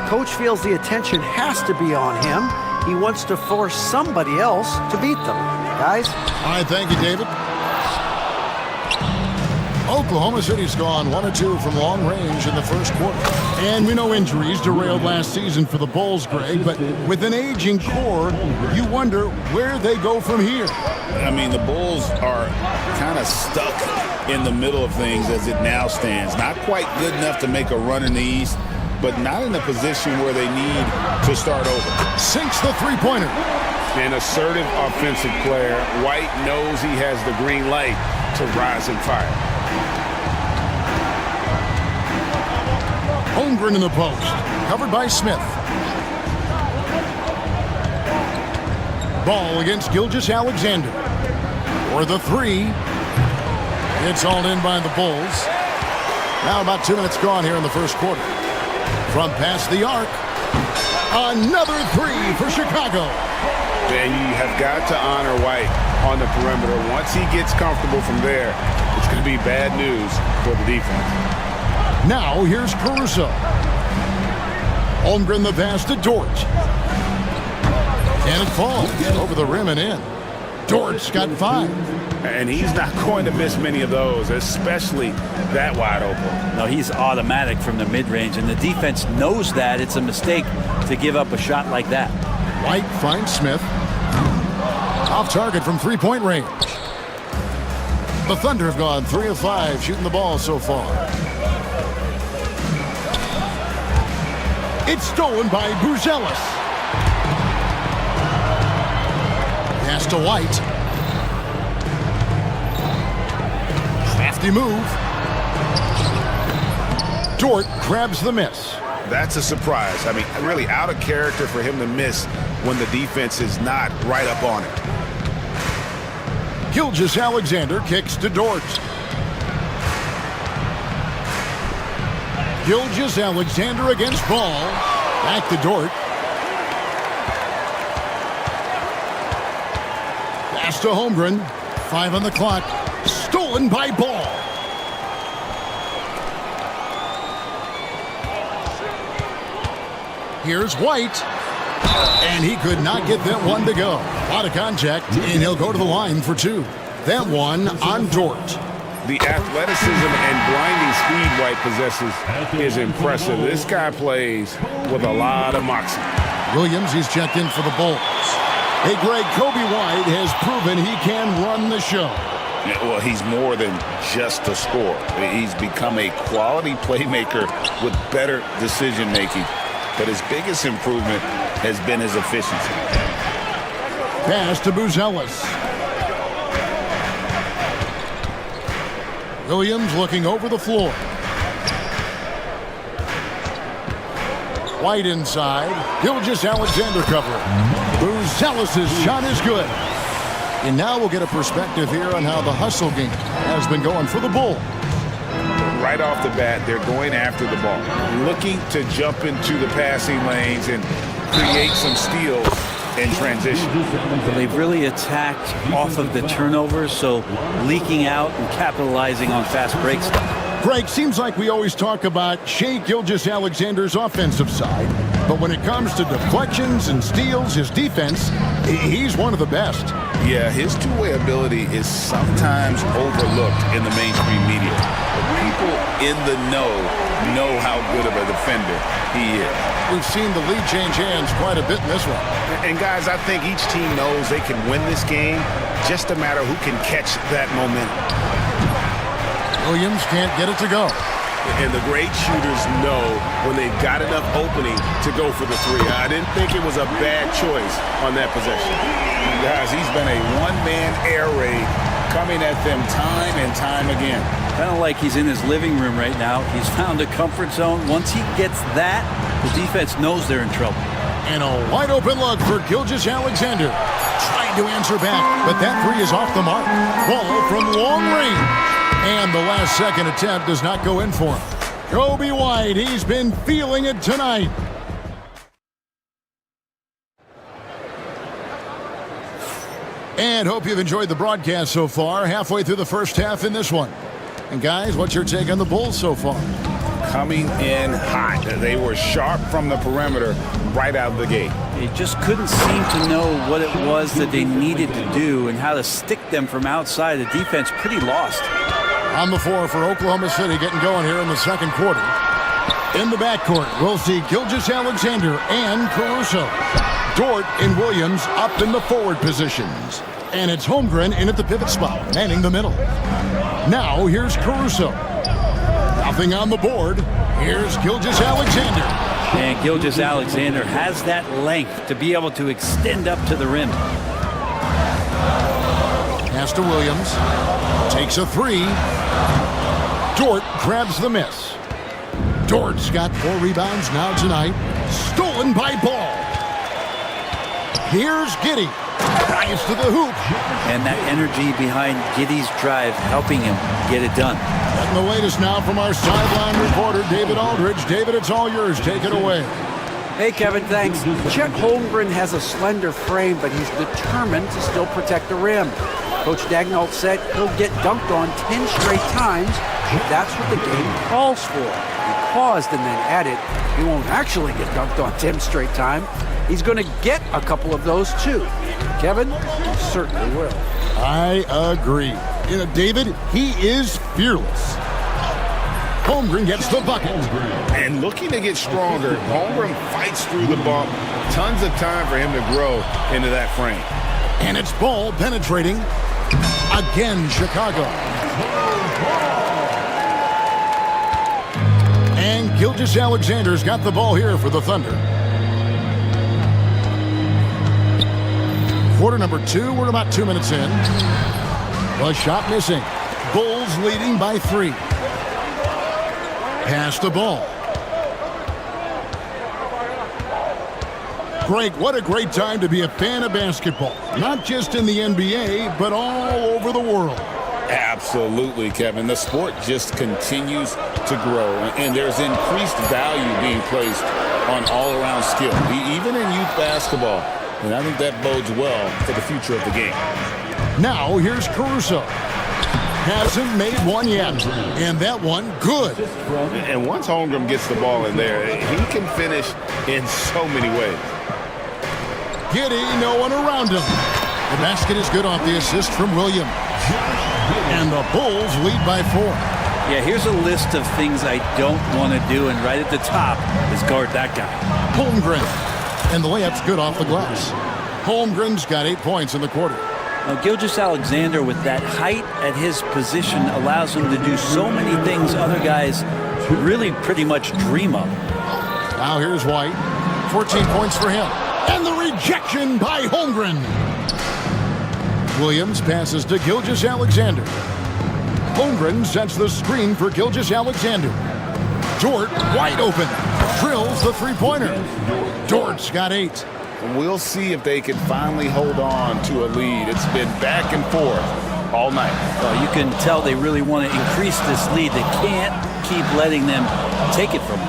Coach feels the attention has to be on him. He wants to force somebody else to beat them. Guys? All right, thank you, David. Oklahoma City's gone 1-2 from long range in the first quarter. And we know injuries derailed last season for the Bulls, Greg, but with an aging core, you wonder where they go from here. I mean, the Bulls are kind of stuck in the middle of things as it now stands. Not quite good enough to make a run in the East, but not in a position where they need to start over. Sinks the three-pointer. An assertive offensive player. White knows he has the green light to rise and fire. Holmgren in the post, covered by Smith. Ball against Gilgeous-Alexander. For the 3. It's all in by the Bulls. Now about 2 minutes gone here in the first quarter. From past the arc, another 3 for Chicago. And you have got to honor White on the perimeter. Once he gets comfortable from there, it's going to be bad news for the defense. Now here's Caruso. Holmgren the pass to Dort. And it falls over the rim and in. Dort's got 5. And he's not going to miss many of those, especially that wide open. No, he's automatic from the mid-range, and the defense knows that it's a mistake to give up a shot like that. White finds Smith. Off target from three-point range. The Thunder have gone 3 of 5 shooting the ball so far. It's stolen by Buzelis. Pass to White. Crafty move. Dort grabs the miss. That's a surprise. I mean, really out of character for him to miss when the defense is not right up on it. Gilgeous-Alexander kicks to Dort. Gilgeous-Alexander against Ball. Back to Dort. Pass to Holmgren. 5 on the clock. Stolen by Ball. Here's White. And he could not get that one to go. A lot of contact, and he'll go to the line for 2. That one on Dort. The athleticism and blinding speed White possesses is impressive. This guy plays with a lot of moxie. Williams, he's checked in for the Bulls. Hey, Greg, Kobe White has proven he can run the show. Yeah, well, he's more than just a scorer. He's become a quality playmaker with better decision-making. But his biggest improvement has been his efficiency. Pass to Buzelis. Williams looking over the floor. White inside. Gilgeous-Alexander covering. Buzelis' shot is good. And now we'll get a perspective here on how the hustle game has been going for the Bulls. Right off the bat, they're going after the ball, looking to jump into the passing lanes and create some steals in transition. But they've really attacked off of the turnovers, so leaking out and capitalizing on fast breaks. Greg, seems like we always talk about Shai Gilgeous-Alexander's offensive side, but when it comes to deflections and steals, his defense, he's one of the best. Yeah, his two-way ability is sometimes overlooked in the mainstream media. But people in the know how good of a defender he is. We've seen the lead change hands quite a bit in this one. And guys, I think each team knows they can win this game, just a matter who can catch that momentum. Williams can't get it to go. And the great shooters know when they've got enough opening to go for the three. I didn't think it was a bad choice on that possession. Guys, he's been a one-man air raid coming at them time and time again. Kind of like he's in his living room right now. He's found a comfort zone. Once he gets that, the defense knows they're in trouble. And a wide open look for Gilgeous-Alexander. Trying to answer back, but that three is off the mark. Ball from long range. And the last second attempt does not go in for him. Kobe White, he's been feeling it tonight. And hope you've enjoyed the broadcast so far. Halfway through the first half in this one. And guys, what's your take on the Bulls so far? Coming in hot. They were sharp from the perimeter right out of the gate. They just couldn't seem to know what it was that they needed to do and how to stick them from outside. The defense pretty lost. On the floor for Oklahoma City getting going here in the second quarter. In the backcourt, we'll see Gilgeous-Alexander and Caruso. Dort and Williams up in the forward positions. And it's Holmgren in at the pivot spot, manning the middle. Now here's Caruso. Nothing on the board. Here's Gilgeous-Alexander. And Gilgeous-Alexander has that length to be able to extend up to the rim. Pass to Williams. Takes a three. Dort grabs the miss. Dort's got 4 rebounds now tonight. Stolen by Ball. Here's Giddey. Drives to the hoop. And that energy behind Giddey's drive helping him get it done. And the latest now from our sideline reporter, David Aldridge. David, it's all yours. Take it away. Hey, Kevin, thanks. Chet Holmgren has a slender frame, but he's determined to still protect the rim. Coach Dagnall said he'll get dunked on 10 straight times. That's what the game calls for. He paused and then added, he won't actually get dunked on 10 straight times. He's going to get a couple of those too. Kevin, he certainly will. I agree. You know, David, he is fearless. Holmgren gets the bucket. And looking to get stronger, Holmgren fights through the bump. Tons of time for him to grow into that frame. And it's Ball penetrating. Again, Chicago. And Gilgeous-Alexander's got the ball here for the Thunder. Quarter number 2, we're about 2 minutes in. The shot missing. Bulls leading by 3. Pass the ball. Greg, what a great time to be a fan of basketball. Not just in the NBA, but all over the world. Absolutely, Kevin. The sport just continues to grow, and there's increased value being placed on all-around skill, even in youth basketball. And I think that bodes well for the future of the game. Now, here's Caruso. Hasn't made one yet, and that one good. And once Holmgren gets the ball in there, he can finish in so many ways. Giddey, no one around him. The basket is good off the assist from Williams. And the Bulls lead by 4. Yeah, here's a list of things I don't want to do, and right at the top is guard that guy. Holmgren. And the layup's good off the glass. Holmgren's got 8 points in the quarter. Now, Gilgeous-Alexander, with that height at his position, allows him to do so many things other guys really pretty much dream of. Now here's White. 14 points for him. And the rejection by Holmgren. Williams passes to Gilgeous-Alexander. Holmgren sets the screen for Gilgeous-Alexander. Dort wide open. Drills the three-pointer. Dort's got 8. We'll see if they can finally hold on to a lead. It's been back and forth all night. Well, you can tell they really want to increase this lead. They can't keep letting them take it from them.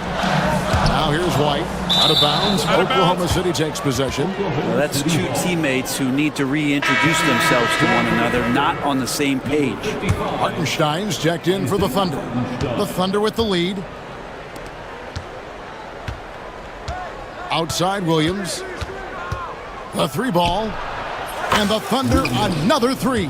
Now here's White. Out of bounds. Oklahoma City takes possession. Well, that's 2 teammates who need to reintroduce themselves to one another, not on the same page. Hartenstein's checked in for the Thunder. The Thunder with the lead. Outside Williams. The 3 ball. And the Thunder, another three.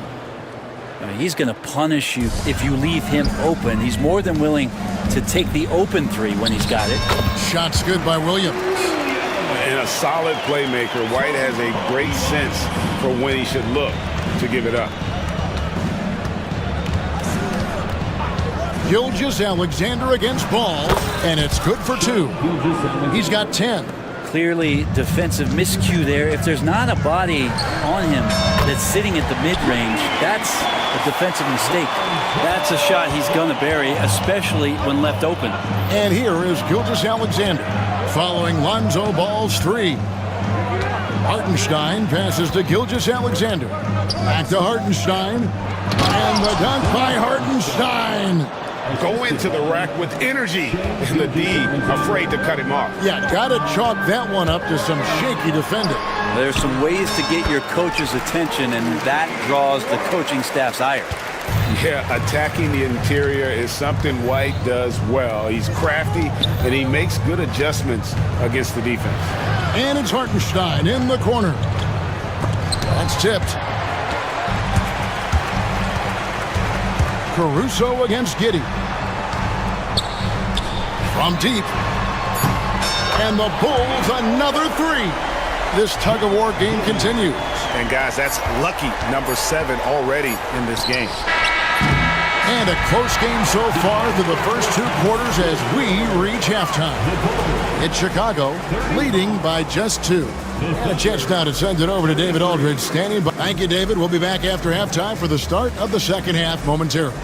I mean, he's going to punish you if you leave him open. He's more than willing to take the open three when he's got it. Shot's good by Williams. And a solid playmaker. White has a great sense for when he should look to give it up. Gilgeous-Alexander against Ball, and it's good for two. He's got 10. Clearly defensive miscue there. If there's not a body on him that's sitting at the mid-range, that's a defensive mistake. That's a shot he's going to bury, especially when left open. And here is Gilgeous-Alexander following Lonzo Ball's three. Hartenstein passes to Gilgeous-Alexander. Back to Hartenstein. And the dunk by Hartenstein. Go into the rack with energy, and the D afraid to cut him off. Yeah, gotta chalk that one up to some shaky defending. There's some ways to get your coach's attention, and that draws the coaching staff's ire. Yeah, attacking the interior is something White does well. He's crafty, and he makes good adjustments against the defense. And it's Hartenstein in the corner. That's tipped. Caruso against Giddey. From deep. And the Bulls another three. This tug-of-war game continues. And guys, that's lucky number 7 already in this game. And a close game so far through the first 2 quarters as we reach halftime. It's Chicago leading by just 2. And a chance now to send it over to David Aldridge standing by. Thank you, David. We'll be back after halftime for the start of the second half momentarily.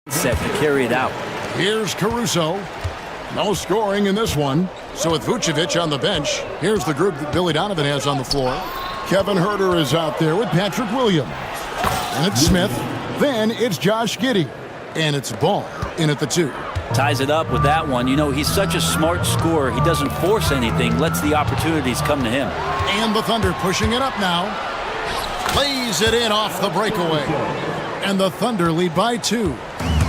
Set to carry it out. Here's Caruso. No scoring in this one. So with Vucevic on the bench, here's the group that Billy Donovan has on the floor. Kevin Huerter is out there with Patrick Williams. And it's Smith. Then it's Josh Giddey. And it's Ball in at the 2. Ties it up with that one. You know, he's such a smart scorer. He doesn't force anything, lets the opportunities come to him. And the Thunder pushing it up now. Lays it in off the breakaway. And the Thunder lead by 2.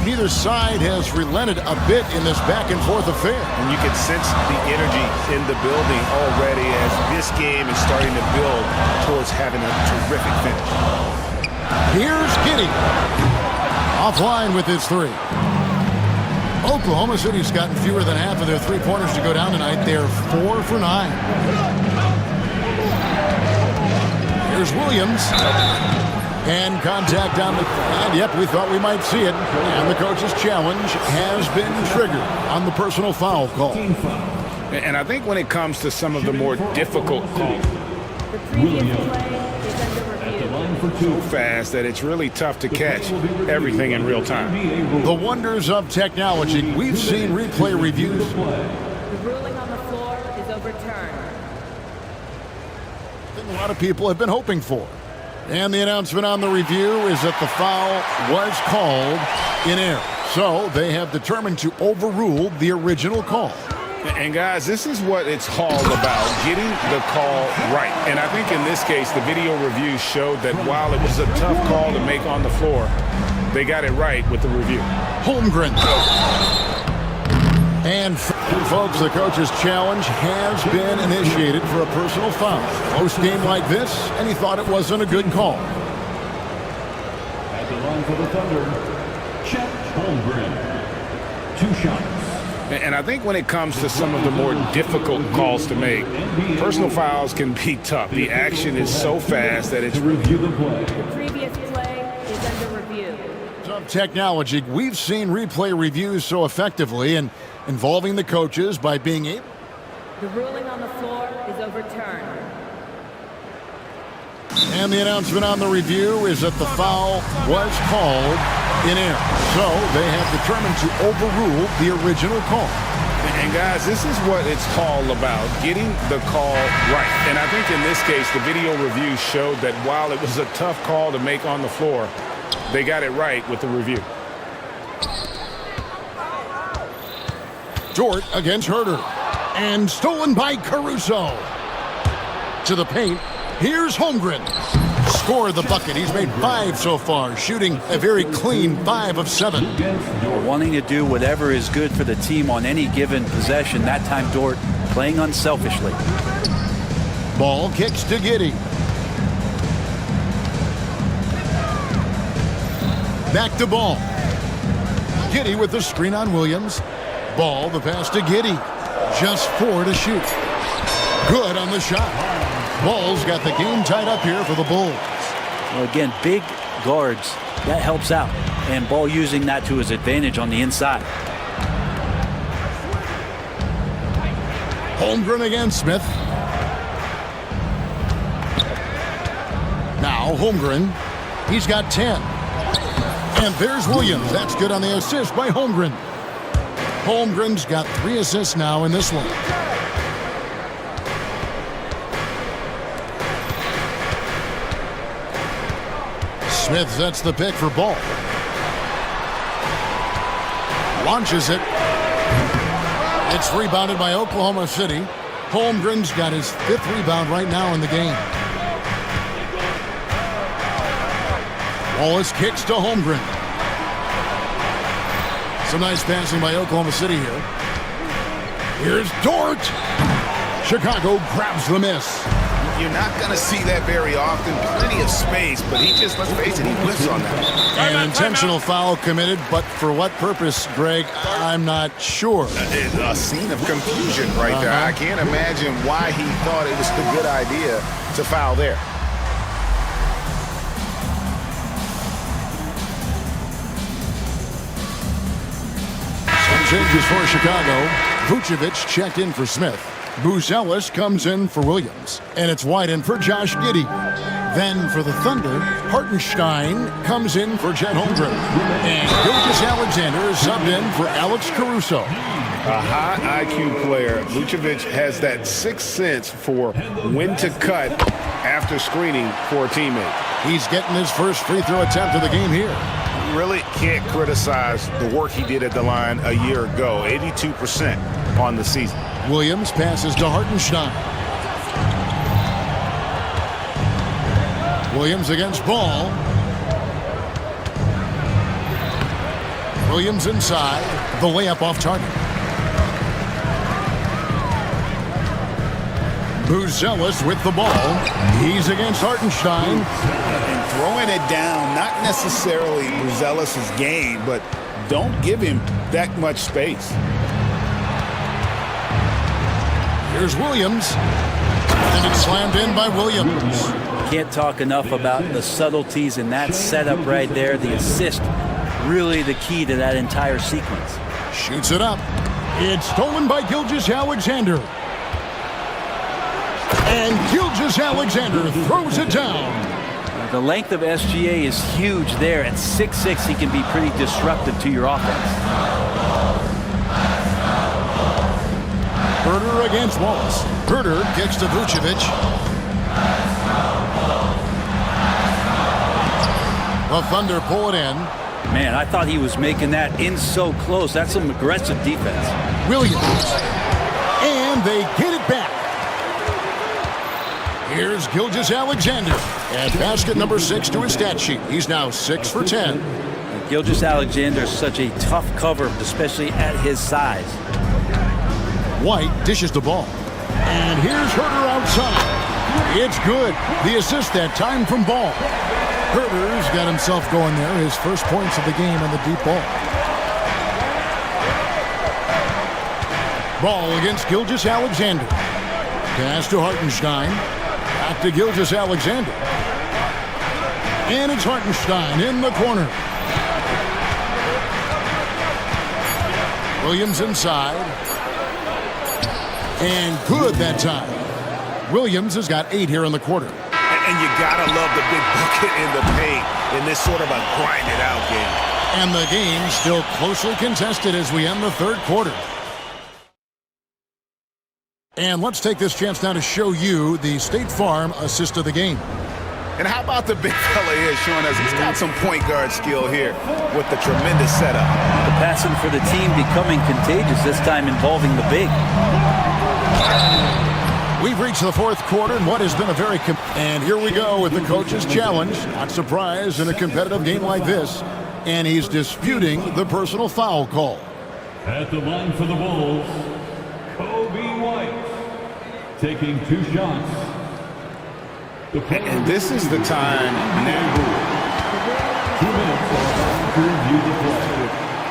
Neither side has relented a bit in this back-and-forth affair. And you can sense the energy in the building already as this game is starting to build towards having a terrific finish. Here's Giddey. Offline with his 3. Oklahoma City's gotten fewer than half of their three-pointers to go down tonight. They're 4 for 9. Here's Williams. And contact on the... And yep, we thought we might see it. And the coach's challenge has been triggered on the personal foul call. And I think when it comes to some of the more difficult calls, so fast that it's really tough to catch everything in real time. The wonders of technology. We've seen replay reviews. The ruling on the floor is overturned. A lot of people have been hoping for. And the announcement on the review is that the foul was called in error. So they have determined to overrule the original call. And guys, this is what it's all about, getting the call right. And I think in this case, the video review showed that while it was a tough call to make on the floor, they got it right with the review. Holmgren. And folks, the coach's challenge has been initiated for a personal foul. Close game like this, and he thought it wasn't a good call. At the line for the Thunder, Chet Holmgren. 2 shots. And I think when it comes to some of the more difficult calls to make, personal fouls can be tough. The action is so fast that it's... Review the play. The previous play is under review. Tough technology. We've seen replay reviews so effectively and involving the coaches by being able... The ruling on the floor is overturned. And the announcement on the review is that the foul was called in error. So they have determined to overrule the original call. And guys, this is what it's all about, getting the call right. And I think in this case, the video review showed that while it was a tough call to make on the floor, they got it right with the review. Dort against Herter. And stolen by Caruso. To the paint. Here's Holmgren. Score the bucket. He's made 5 so far, shooting a very clean 5 of 7. Wanting to do whatever is good for the team on any given possession. That time, Dort playing unselfishly. Ball kicks to Giddey. Back to Ball. Giddey with the screen on Williams. Ball, the pass to Giddey. Just 4 to shoot. Good on the shot. Ball's got the game tied up here for the Bulls. Well, again, big guards, that helps out. And Ball using that to his advantage on the inside. Holmgren against Smith. Now Holmgren. He's got 10. And there's Williams. That's good on the assist by Holmgren. Holmgren's got 3 assists now in this one. Smith sets the pick for Ball. Launches it. It's rebounded by Oklahoma City. Holmgren's got his 5th rebound right now in the game. Wallace kicks to Holmgren. Some nice passing by Oklahoma City here. Here's Dort. Chicago grabs the miss. You're not going to see that very often. Plenty of space, but he just, let's face it, he whiffs on that. An intentional foul committed, but for what purpose, Greg, I'm not sure. A scene of confusion right there. I can't imagine why he thought it was a good idea to foul there. Some changes for Chicago. Vucevic checked in for Smith. Buzelis comes in for Williams. And it's Wyden for Josh Giddey. Then for the Thunder, Hartenstein comes in for Chet Holmgren. And Gilgeous-Alexander is subbed in for Alex Caruso. A high IQ player. Vucevic has that 6th sense for when to cut after screening for a teammate. He's getting his first free throw attempt of the game here. Really can't criticize the work he did at the line a year ago. 82% on the season. Williams passes to Hartenstein. Williams against Ball. Williams inside. The layup off target. Buzelis with the ball. He's against Hartenstein. And throwing it down, not necessarily Buzelis' game, but don't give him that much space. Here's Williams. And it's slammed in by Williams. Can't talk enough about the subtleties in that setup right there. The assist, really the key to that entire sequence. Shoots it up. It's stolen by Gilgeous-Alexander. And Gilgeous-Alexander throws it down. The length of SGA is huge there. At 6'6", he can be pretty disruptive to your offense. Herter against Wallace. Herter kicks to Vucevic. The Thunder pull it in. Man, I thought he was making that in so close. That's some aggressive defense. Williams. And they get it back. Here's Gilgeous-Alexander. And basket number 6 to his stat sheet. He's now 6 for 10. Gilgeous-Alexander is such a tough cover, especially at his size. White dishes the ball. And here's Herter outside. It's good. The assist that time from Ball. Herter's got himself going there. His first points of the game on the deep ball. Ball against Gilgeous-Alexander. Pass to Hartenstein. Back to Gilgeous-Alexander. And it's Hartenstein in the corner. Williams inside. And good that time. Williams has got 8 here in the quarter. And you gotta love the big bucket in the paint in this sort of a grind-it-out game. And the game still closely contested as we end the third quarter. And let's take this chance now to show you the State Farm assist of the game. And how about the big fella here showing us he's got some point guard skill here with the tremendous setup. The passing for the team becoming contagious, this time involving the big. We've reached the fourth quarter and what has been a very... And here we go with the coach's challenge. Not surprised in a competitive game like this. And he's disputing the personal foul call. At the line for the Bulls, Kobe White, taking 2 shots. And this is the time now. 2 minutes to review the play.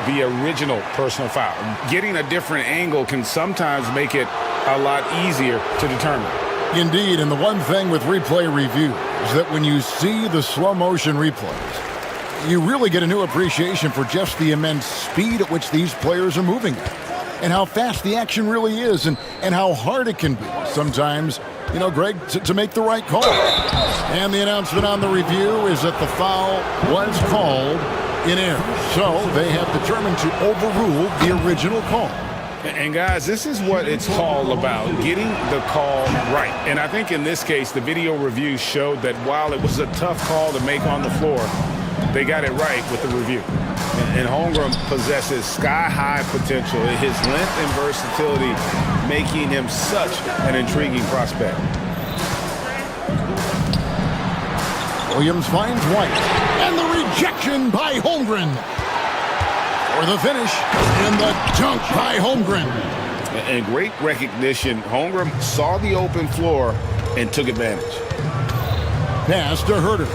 The original personal foul. Getting a different angle can sometimes make it a lot easier to determine. Indeed, and the one thing with replay review is that when you see the slow motion replays, you really get a new appreciation for just the immense speed at which these players are moving at, and how fast the action really is, and how hard it can be sometimes, you know, Greg, to make the right call. And the announcement on the review is that the foul was called in error. So they have determined to overrule the original call. And guys, this is what it's all about, getting the call right. And I think in this case, the video review showed that while it was a tough call to make on the floor, they got it right with the review. And Holmgren possesses sky-high potential. His length and versatility making him such an intriguing prospect. Williams finds White. And the rejection by Holmgren. For the finish, and the dunk by Holmgren. And great recognition. Holmgren saw the open floor and took advantage. Pass to Herter.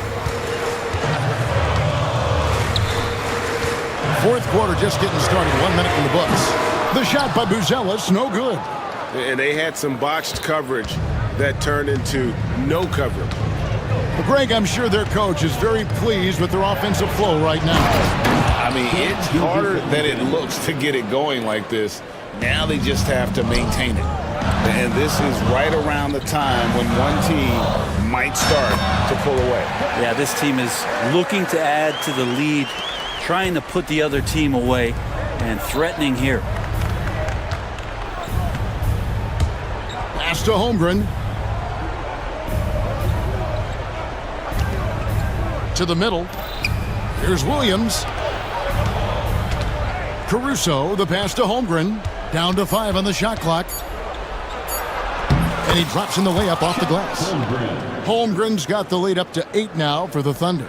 Fourth quarter just getting started. 1 minute in the books. The shot by Buzelis, no good. And they had some botched coverage that turned into no coverage. Well, Greg, I'm sure their coach is very pleased with their offensive flow right now. I mean, it's harder than it looks to get it going like this. Now they just have to maintain it. And this is right around the time when one team might start to pull away. Yeah, this team is looking to add to the lead, trying to put the other team away, and threatening here. Pass to Holmgren. To the middle. Here's Williams. Caruso, the pass to Holmgren. Down to 5 on the shot clock. And he drops in the layup off the glass. Holmgren's got the lead up to 8 now for the Thunder.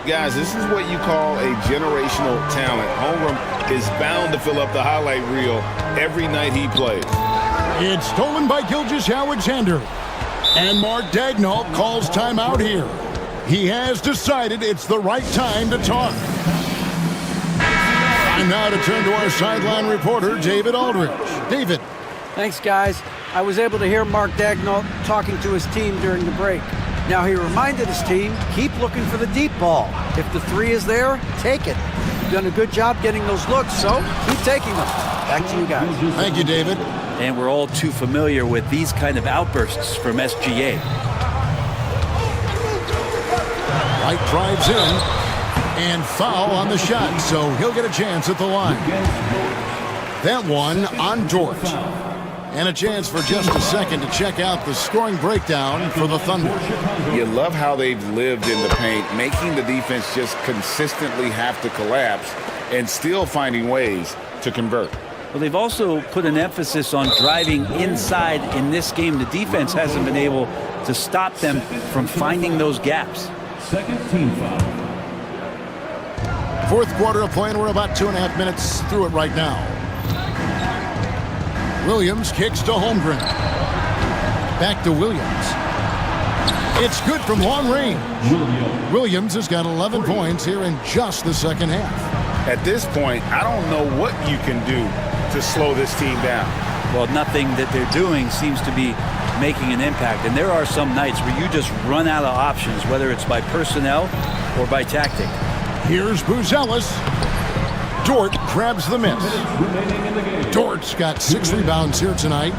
Guys, this is what you call a generational talent. Holmgren is bound to fill up the highlight reel every night he plays. It's stolen by Gilgeous-Alexander. And Mark Daigneault calls timeout here. He has decided it's the right time to talk. Time now to turn to our sideline reporter, David Aldridge. David. Thanks, guys. I was able to hear Mark Daigneault talking to his team during the break. Now, he reminded his team, keep looking for the deep ball. If the 3 is there, take it. You've done a good job getting those looks, so keep taking them. Back to you guys. Thank you, David. And we're all too familiar with these kind of outbursts from SGA. White drives in, and foul on the shot, so he'll get a chance at the line. That one on Dort. And a chance for just a second to check out the scoring breakdown for the Thunder. You love how they've lived in the paint, making the defense just consistently have to collapse and still finding ways to convert. Well, they've also put an emphasis on driving inside in this game. The defense hasn't been able to stop them from finding those gaps. Second team foul. Fourth quarter of play, and we're about 2.5 minutes through it right now. Williams kicks to Holmgren. Back to Williams. It's good from long range. Williams has got 11 points here in just the second half. At this point, I don't know what you can do to slow this team down. Well, nothing that they're doing seems to be making an impact. And there are some nights where you just run out of options, whether it's by personnel or by tactic. Here's Buzelis. Dort grabs the miss. Dort's got 6 rebounds here tonight.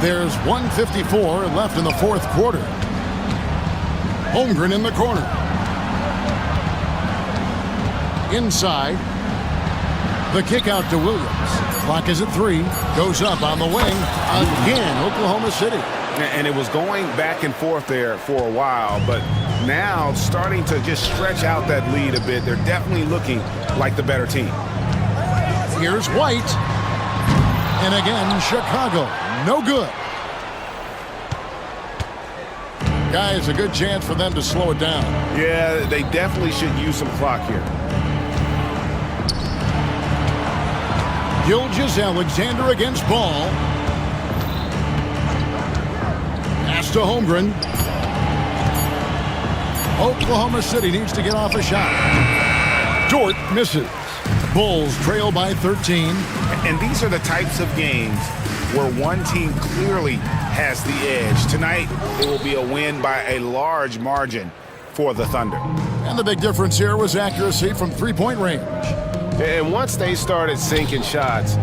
There's 1:54 left in the fourth quarter. Holmgren in the corner. Inside. The kick out to Williams. Clock is at 3. Goes up on the wing. Again, Oklahoma City. And it was going back and forth there for a while, but now starting to just stretch out that lead a bit. They're definitely looking like the better team. Here's White. And again, Chicago. No good. Guys, a good chance for them to slow it down. Yeah, they definitely should use some clock here. Gilgeous-Alexander against Ball. Pass to Holmgren. Oklahoma City needs to get off a shot. Dort misses. Bulls trail by 13. And these are the types of games where one team clearly has the edge. Tonight, it will be a win by a large margin for the Thunder. And the big difference here was accuracy from three-point range. And once they started sinking shots,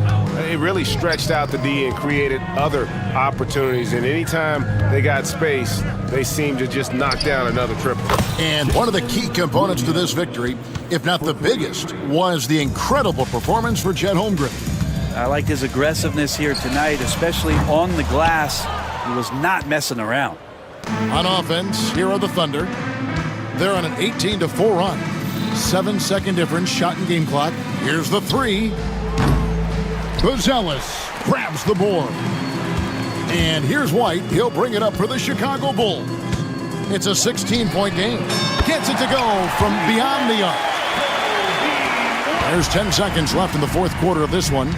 it really stretched out the D and created other opportunities. And anytime they got space, they seemed to just knock down another triple. And one of the key components to this victory, if not the biggest, was the incredible performance for Chet Holmgren. I liked his aggressiveness here tonight, especially on the glass. He was not messing around. On offense, here are the Thunder. They're on an 18-4 run. 7-second difference, shot and game clock. Here's the 3. Buzelis grabs the board. And here's White. He'll bring it up for the Chicago Bulls. It's a 16-point game. Gets it to go from beyond the arc. There's 10 seconds left in the fourth quarter of this one.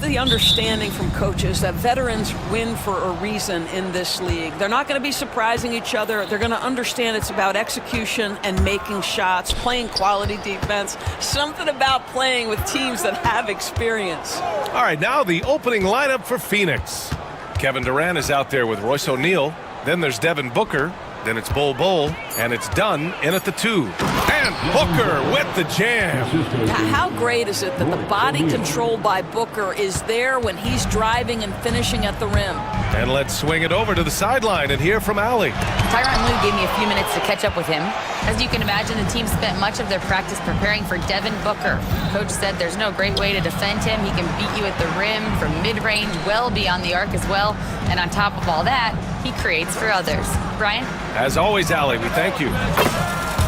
the understanding from coaches that veterans win for a reason in this league. They're not going to be surprising each other. They're going to understand it's about execution and making shots, playing quality defense, something about playing with teams that have experience. All right, now the opening lineup for Phoenix. Kevin Durant is out there with Royce O'Neal. Then there's Devin Booker. Then it's Bol, and it's Dunn in at the 2. And Booker with the jam. How great is it that the body control by Booker is there when he's driving and finishing at the rim? And let's swing it over to the sideline and hear from Allie. Tyronn Lue gave me a few minutes to catch up with him. As you can imagine, the team spent much of their practice preparing for Devin Booker. Coach said there's no great way to defend him. He can beat you at the rim, from mid-range, well beyond the arc as well. And on top of all that, he creates for others. Brian? As always, Allie, we thank you.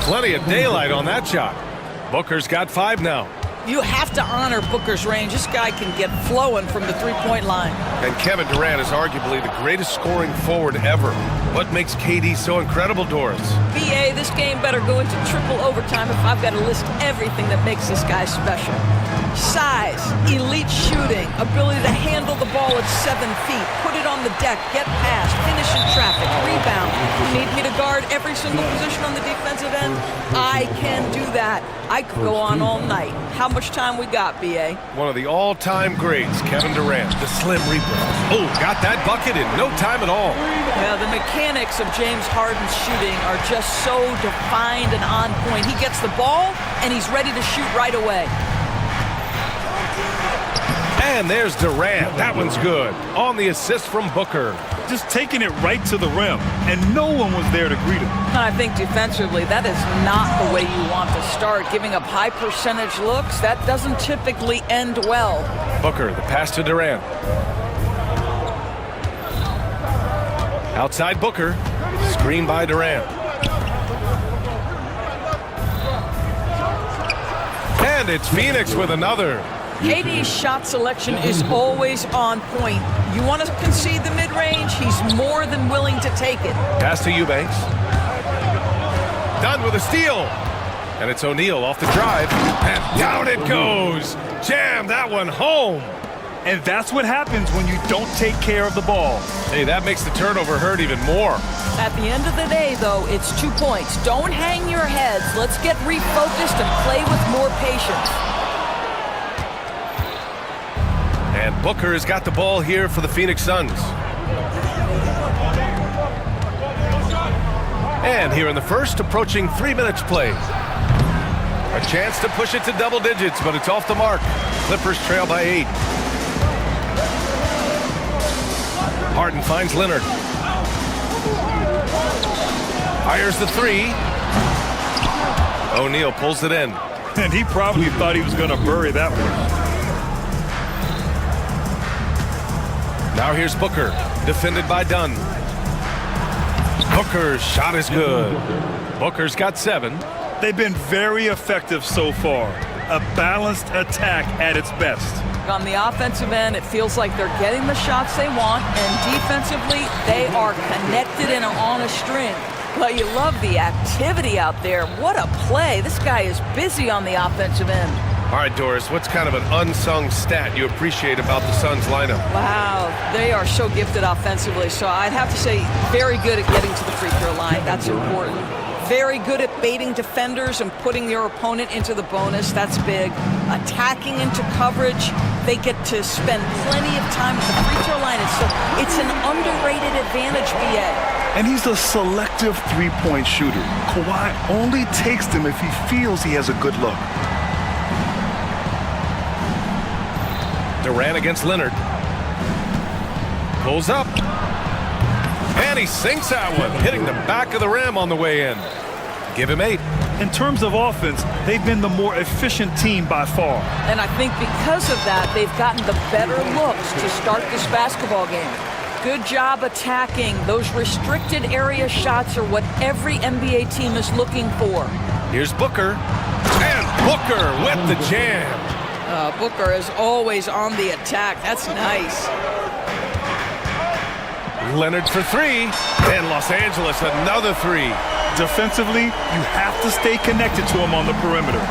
Plenty of daylight on that shot. Booker's got 5 now. You have to honor Booker's range. This guy can get flowing from the three-point line. And Kevin Durant is arguably the greatest scoring forward ever. What makes KD so incredible, Doris? BA, this game better go into triple overtime if I've got to list everything that makes this guy special. Size, elite shooting, ability to handle the ball at 7 feet, put it on the deck, get past, finish in traffic, rebound. You need me to guard every single position on the defensive end? I can do that. I could go on all night. How much time we got, BA? One of the all-time greats, Kevin Durant, the Slim Reaper. Oh, got that bucket in no time at all. Yeah, the mechanics of James Harden's shooting are just so defined and on point. He gets the ball, and he's ready to shoot right away. And there's Durant. That one's good. On the assist from Booker. Just taking it right to the rim, and no one was there to greet him. And I think defensively, that is not the way you want to start. Giving up high percentage looks, that doesn't typically end well. Booker, the pass to Durant. Outside Booker. Screen by Durant. And it's Phoenix with another. KD's shot selection is always on point. You want to concede the mid-range, he's more than willing to take it. Pass to Eubanks. Done with a steal. And it's O'Neal off the drive. And down it goes. Jam that one home. And that's what happens when you don't take care of the ball. Hey, that makes the turnover hurt even more. At the end of the day, though, it's 2 points. Don't hang your heads. Let's get refocused and play with more patience. And Booker has got the ball here for the Phoenix Suns. And here in the first, approaching 3 minutes play. A chance to push it to double digits, but it's off the mark. Clippers trail by 8. Harden finds Leonard. Fires the 3. O'Neal pulls it in. And he probably thought he was going to bury that one. Now here's Booker, defended by Dunn. Booker's shot is good. Booker's got 7. They've been very effective so far. A balanced attack at its best. On the offensive end, it feels like they're getting the shots they want, and defensively, they are connected and on a string. But you love the activity out there. What a play. This guy is busy on the offensive end. All right, Doris, what's kind of an unsung stat you appreciate about the Suns lineup? Wow, they are so gifted offensively. So I'd have to say very good at getting to the free throw line. That's important. Very good at baiting defenders and putting your opponent into the bonus. That's big. Attacking into coverage. They get to spend plenty of time at the free throw line. It's an underrated advantage, BA. And he's a selective three-point shooter. Kawhi only takes them if he feels he has a good look. Durant against Leonard. Pulls up. And he sinks that one, hitting the back of the rim on the way in. Give him 8. In terms of offense, they've been the more efficient team by far. And I think because of that, they've gotten the better looks to start this basketball game. Good job attacking. Those restricted area shots are what every NBA team is looking for. Here's Booker. And Booker with the jam. Booker is always on the attack. That's nice. Leonard for 3. And Los Angeles another 3. Defensively, you have to stay connected to him on the perimeter.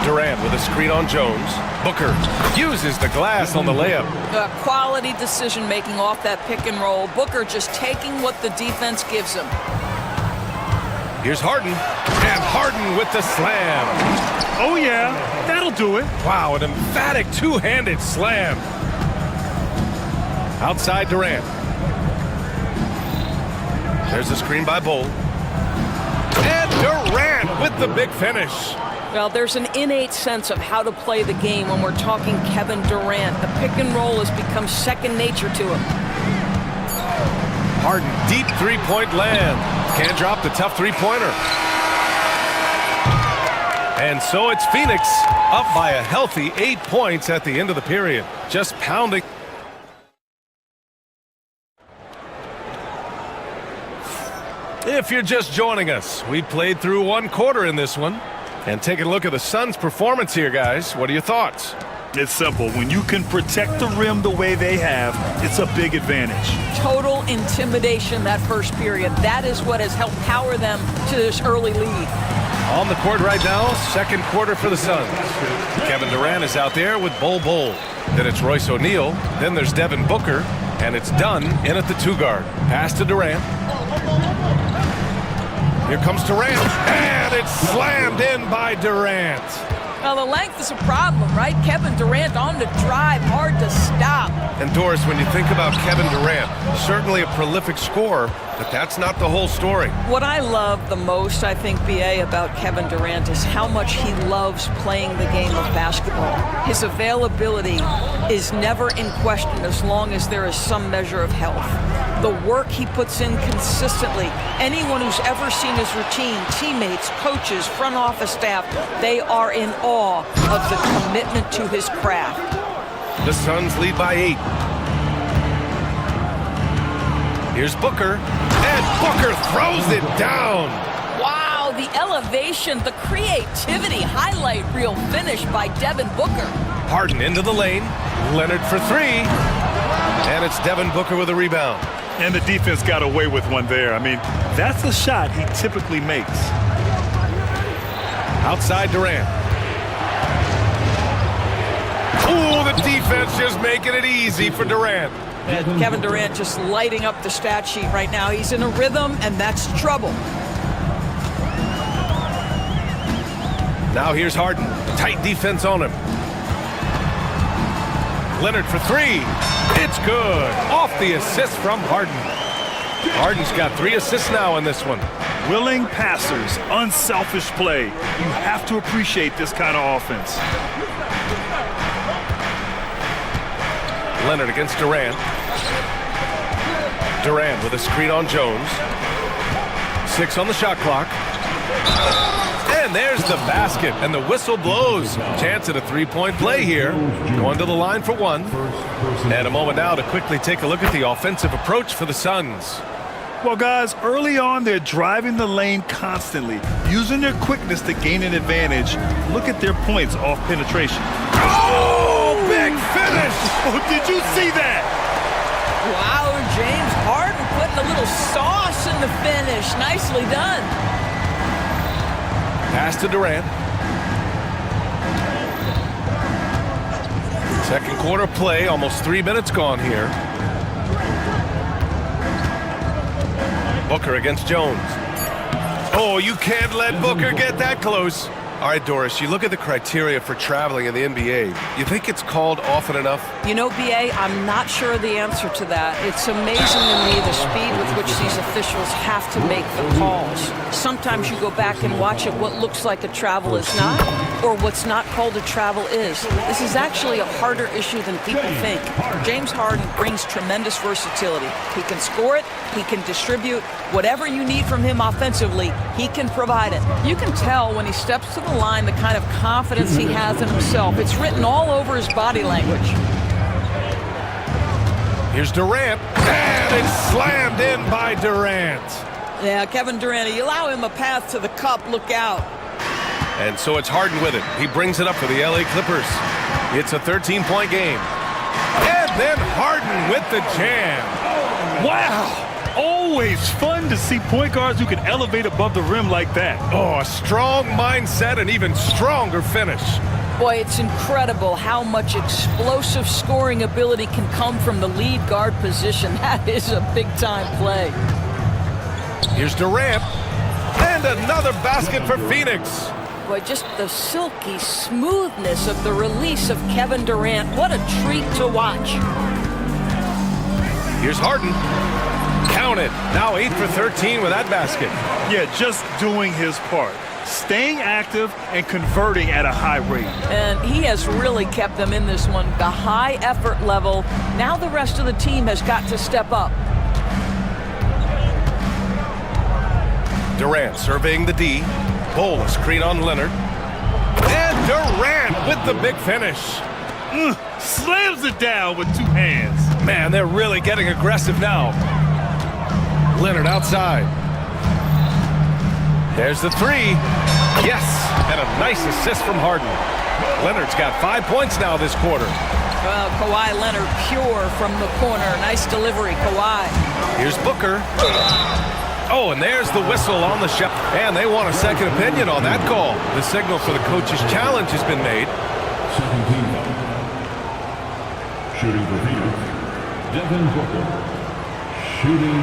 Durant with a screen on Jones. Booker uses the glass on the layup. Quality decision-making off that pick and roll. Booker just taking what the defense gives him. Here's Harden, and Harden with the slam. Oh, yeah, that'll do it. Wow, an emphatic two-handed slam. Outside Durant. There's a screen by Bull. And Durant with the big finish. Well, there's an innate sense of how to play the game when we're talking Kevin Durant. The pick and roll has become second nature to him. Harden, deep three-point land. Can't drop the tough three-pointer. And so it's Phoenix up by a healthy 8 points at the end of the period. Just pounding. If you're just joining us, we played through one quarter in this one. And take a look at the Suns' performance here, guys. What are your thoughts? It's simple. When you can protect the rim the way they have, it's a big advantage. Total intimidation that first period. That is what has helped power them to this early lead. On the court right now, second quarter for the Suns. Kevin Durant is out there with Bull. Then it's Royce O'Neal. Then there's Devin Booker. And it's Dunn in at the two-guard. Pass to Durant. Here comes Durant. And it's slammed in by Durant. Well, the length is a problem, right? Kevin Durant on the drive, hard to stop. And Doris, when you think about Kevin Durant, certainly a prolific scorer, but that's not the whole story. What I love the most, I think, BA, about Kevin Durant is how much he loves playing the game of basketball. His availability is never in question as long as there is some measure of health. The work he puts in consistently. Anyone who's ever seen his routine, teammates, coaches, front office staff, they are in awe of the commitment to his craft. The Suns lead by 8. Here's Booker, and Booker throws it down. Wow, the elevation, the creativity, highlight reel finish by Devin Booker. Harden into the lane, Leonard for three, and it's Devin Booker with a rebound. And the defense got away with one there. I mean, that's a shot he typically makes. Outside Durant. Oh, the defense just making it easy for Durant. And Kevin Durant just lighting up the stat sheet right now. He's in a rhythm, and that's trouble. Now here's Harden. Tight defense on him. Leonard for three. It's good. Off the assist from Harden. Harden's got 3 assists now in this one. Willing passers, unselfish play. You have to appreciate this kind of offense. Leonard against Durant. Durant with a screen on Jones. 6 on the shot clock. And there's the basket, and the whistle blows. Chance at a three-point play here. Going to the line for one. And a moment now to quickly take a look at the offensive approach for the Suns. Well, guys, early on, they're driving the lane constantly, using their quickness to gain an advantage. Look at their points off penetration. Oh, big finish! Oh, did you see that? Wow, James Harden putting a little sauce in the finish. Nicely done. Pass to Durant. Second quarter play, almost 3 minutes gone here. Booker against Jones. Oh, you can't let Booker get that close. All right, Doris, you look at the criteria for traveling in the NBA. You think it's called often enough? You know, BA, I'm not sure the answer to that. It's amazing to me the speed with which these officials have to make the calls. Sometimes you go back and watch it, what looks like a travel is not, or what's not called a travel is. This is actually a harder issue than people think. James Harden brings tremendous versatility. He can score it, he can distribute. Whatever you need from him offensively, he can provide it. You can tell when he steps to the line the kind of confidence he has in himself. It's written all over his body language. Here's Durant, and it's slammed in by Durant. Yeah, Kevin Durant, you allow him a path to the cup, look out. And so it's Harden with it. He brings it up for the LA Clippers. It's a 13-point game. And then Harden with the jam. Wow! Oh, always fun to see point guards who can elevate above the rim like that. Oh, a strong mindset and even stronger finish. Boy, it's incredible how much explosive scoring ability can come from the lead guard position. That is a big-time play. Here's Durant. And another basket for Phoenix. Boy, just the silky smoothness of the release of Kevin Durant. What a treat to watch. Here's Harden. Count it. Now 8 for 13 with that basket. Yeah, just doing his part. Staying active and converting at a high rate. And he has really kept them in this one. The high effort level. Now the rest of the team has got to step up. Durant surveying the D. Bowl a screen on Leonard. And Durant with the big finish. Slams it down with two hands. Man, they're really getting aggressive now. Leonard outside. There's the three. Yes, and a nice assist from Harden. Leonard's got 5 points now this quarter. Well, Kawhi Leonard pure from the corner. Nice delivery, Kawhi. Here's Booker. Oh, and there's the whistle on the shot. And they want a second opinion on that call. The signal for the coach's challenge has been made. Shooting for Phoenix, Devin Booker. Shooting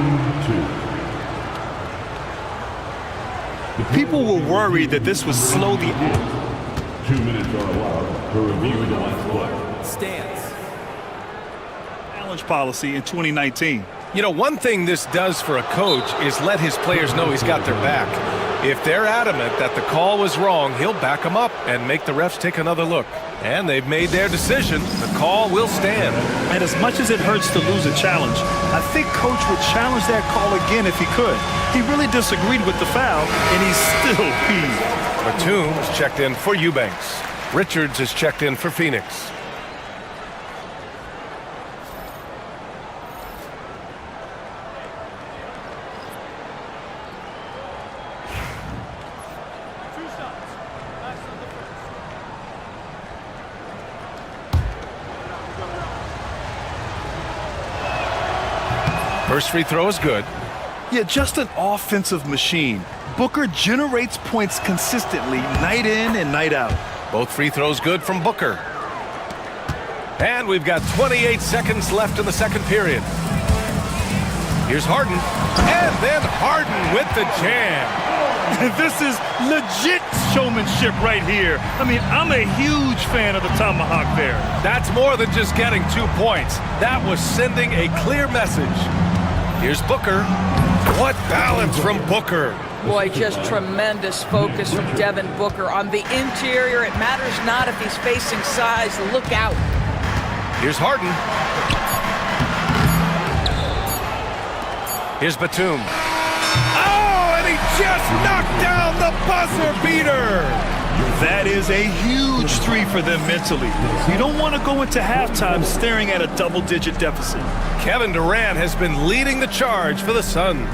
2. People were worried that this would slow the... 2 minutes are allowed to review the last play. Stance. challenge policy in 2019. You know, one thing this does for a coach is let his players know he's got their back. If they're adamant that the call was wrong, he'll back them up and make the refs take another look. And they've made their decision. The call will stand. And as much as it hurts to lose a challenge, I think Coach would challenge that call again if he could. He really disagreed with the foul, and he's still peeved. Batum is checked in for Eubanks. Richards is checked in for Phoenix. First free throw is good. Yeah, just an offensive machine. Booker generates points consistently, night in and night out. Both free throws good from Booker. And we've got 28 seconds left in the second period. Here's Harden. And then Harden with the jam. This is legit showmanship right here. I mean, I'm a huge fan of the tomahawk there. That's more than just getting 2 points. That was sending a clear message. Here's Booker. What balance from Booker. Boy, just tremendous focus from Devin Booker. On the interior, it matters not if he's facing size. Look out. Here's Harden. Here's Batum. Oh, and he just knocked down the buzzer beater. That is a huge three for them mentally. You don't want to go into halftime staring at a double-digit deficit. Kevin Durant has been leading the charge for the Suns.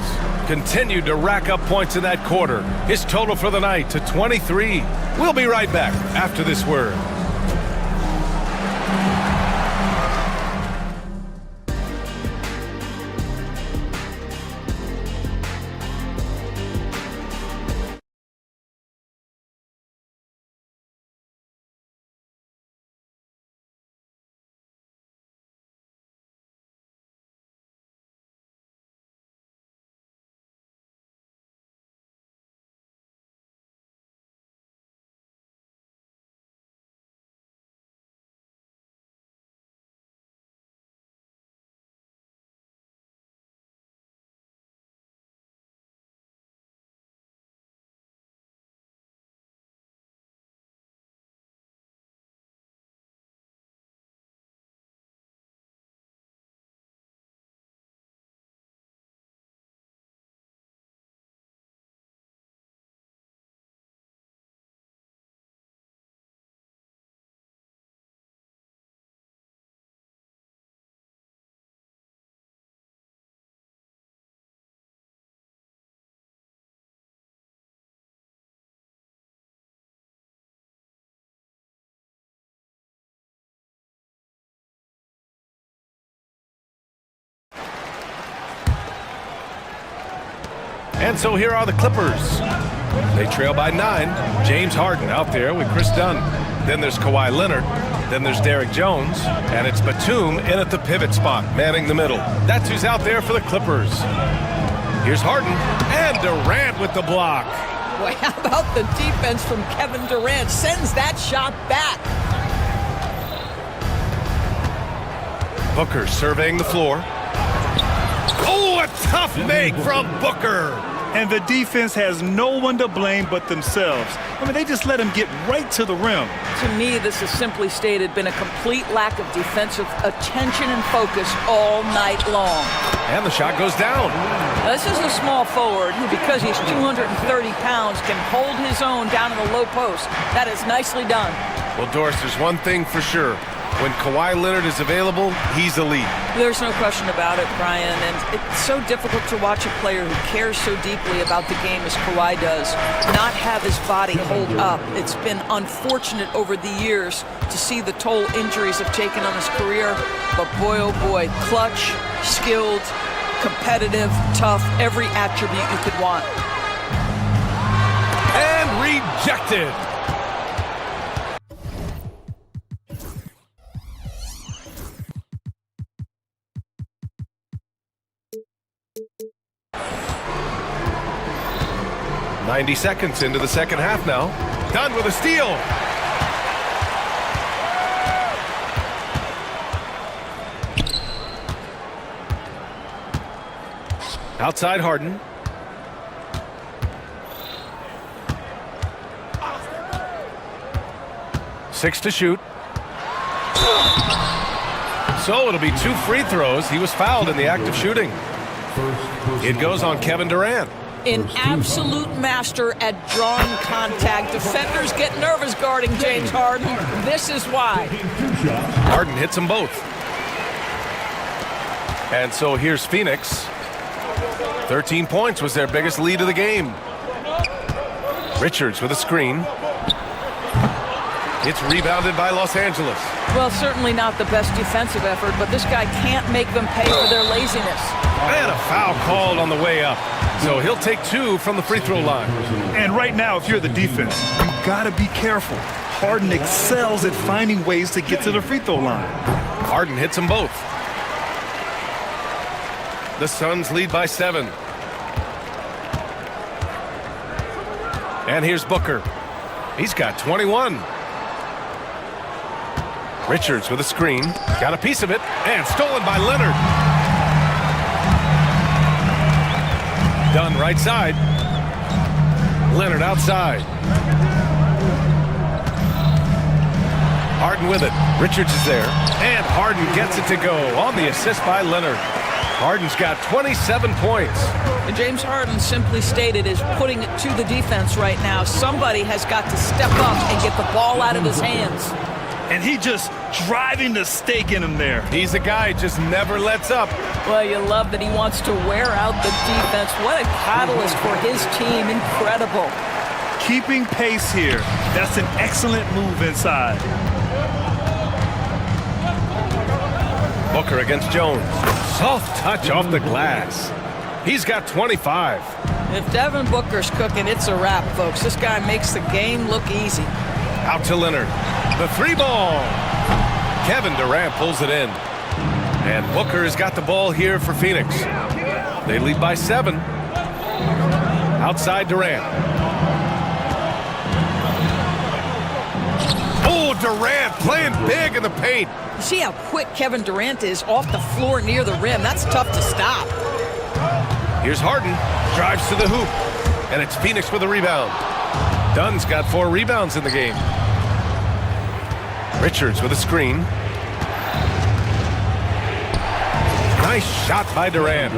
Continued to rack up points in that quarter. His total for the night to 23. We'll be right back after this word. And so here are the Clippers. They trail by 9. James Harden out there with Chris Dunn. Then there's Kawhi Leonard. Then there's Derek Jones. And it's Batum in at the pivot spot, manning the middle. That's who's out there for the Clippers. Here's Harden. And Durant with the block. Boy, how about the defense from Kevin Durant? Sends that shot back. Booker surveying the floor. Oh, a tough make from Booker. And the defense has no one to blame but themselves. I mean, they just let him get right to the rim. To me, this has simply stated been a complete lack of defensive attention and focus all night long. And the shot goes down. Now, this is a small forward who, because he's 230 pounds, can hold his own down in the low post. That is nicely done. Well, Doris, there's one thing for sure. When Kawhi Leonard is available, he's elite. There's no question about it, Brian, and it's so difficult to watch a player who cares so deeply about the game as Kawhi does not have his body hold up. It's been unfortunate over the years to see the toll injuries have taken on his career, but boy, oh boy, clutch, skilled, competitive, tough, every attribute you could want. And rejected. .90 seconds into the second half now. Done with a steal. Outside Harden. Six to shoot. So it'll be 2 free throws. He was fouled in the act of shooting. It goes on Kevin Durant. An absolute master at drawing contact. Defenders get nervous guarding James Harden. This is why. Harden hits them both. And so here's Phoenix. 13 points was their biggest lead of the game. Richards with a screen. It's rebounded by Los Angeles. Well, certainly not the best defensive effort, but this guy can't make them pay for their laziness. And a foul called on the way up. So he'll take 2 from the free throw line. And right now, if you're the defense, you gotta be careful. Harden excels at finding ways to get to the free throw line. Harden hits them both. The Suns lead by 7. And here's Booker. He's got 21. Richards with a screen. Got a piece of it. And stolen by Leonard. Dunn right side. Leonard outside. Harden with it. Richards is there. And Harden gets it to go on the assist by Leonard. Harden's got 27 points. And James Harden, simply stated, is putting it to the defense right now. Somebody has got to step up and get the ball out of his hands. And he just driving the stake in him there. He's a guy who just never lets up. Well, you love that he wants to wear out the defense. What a catalyst for his team. Incredible. Keeping pace here. That's an excellent move inside. Booker against Jones. Soft touch off the glass. He's got 25. If Devin Booker's cooking, it's a wrap, folks. This guy makes the game look easy. Out to Leonard. The 3 ball. Kevin Durant pulls it in. And Booker has got the ball here for Phoenix. They lead by 7. Outside Durant. Oh, Durant playing big in the paint. You see how quick Kevin Durant is off the floor near the rim. That's tough to stop. Here's Harden. Drives to the hoop. And it's Phoenix with a rebound. Dunn's got 4 rebounds in the game. Richards with a screen. Nice shot by Durant.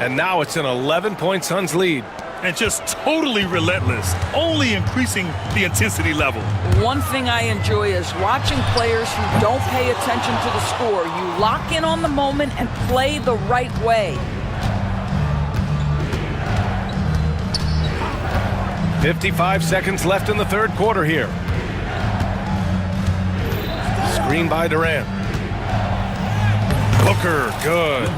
And now it's an 11-point Suns lead. And just totally relentless, only increasing the intensity level. One thing I enjoy is watching players who don't pay attention to the score. You lock in on the moment and play the right way. 55 seconds left in the third quarter here. Screen by Durant. Booker, good.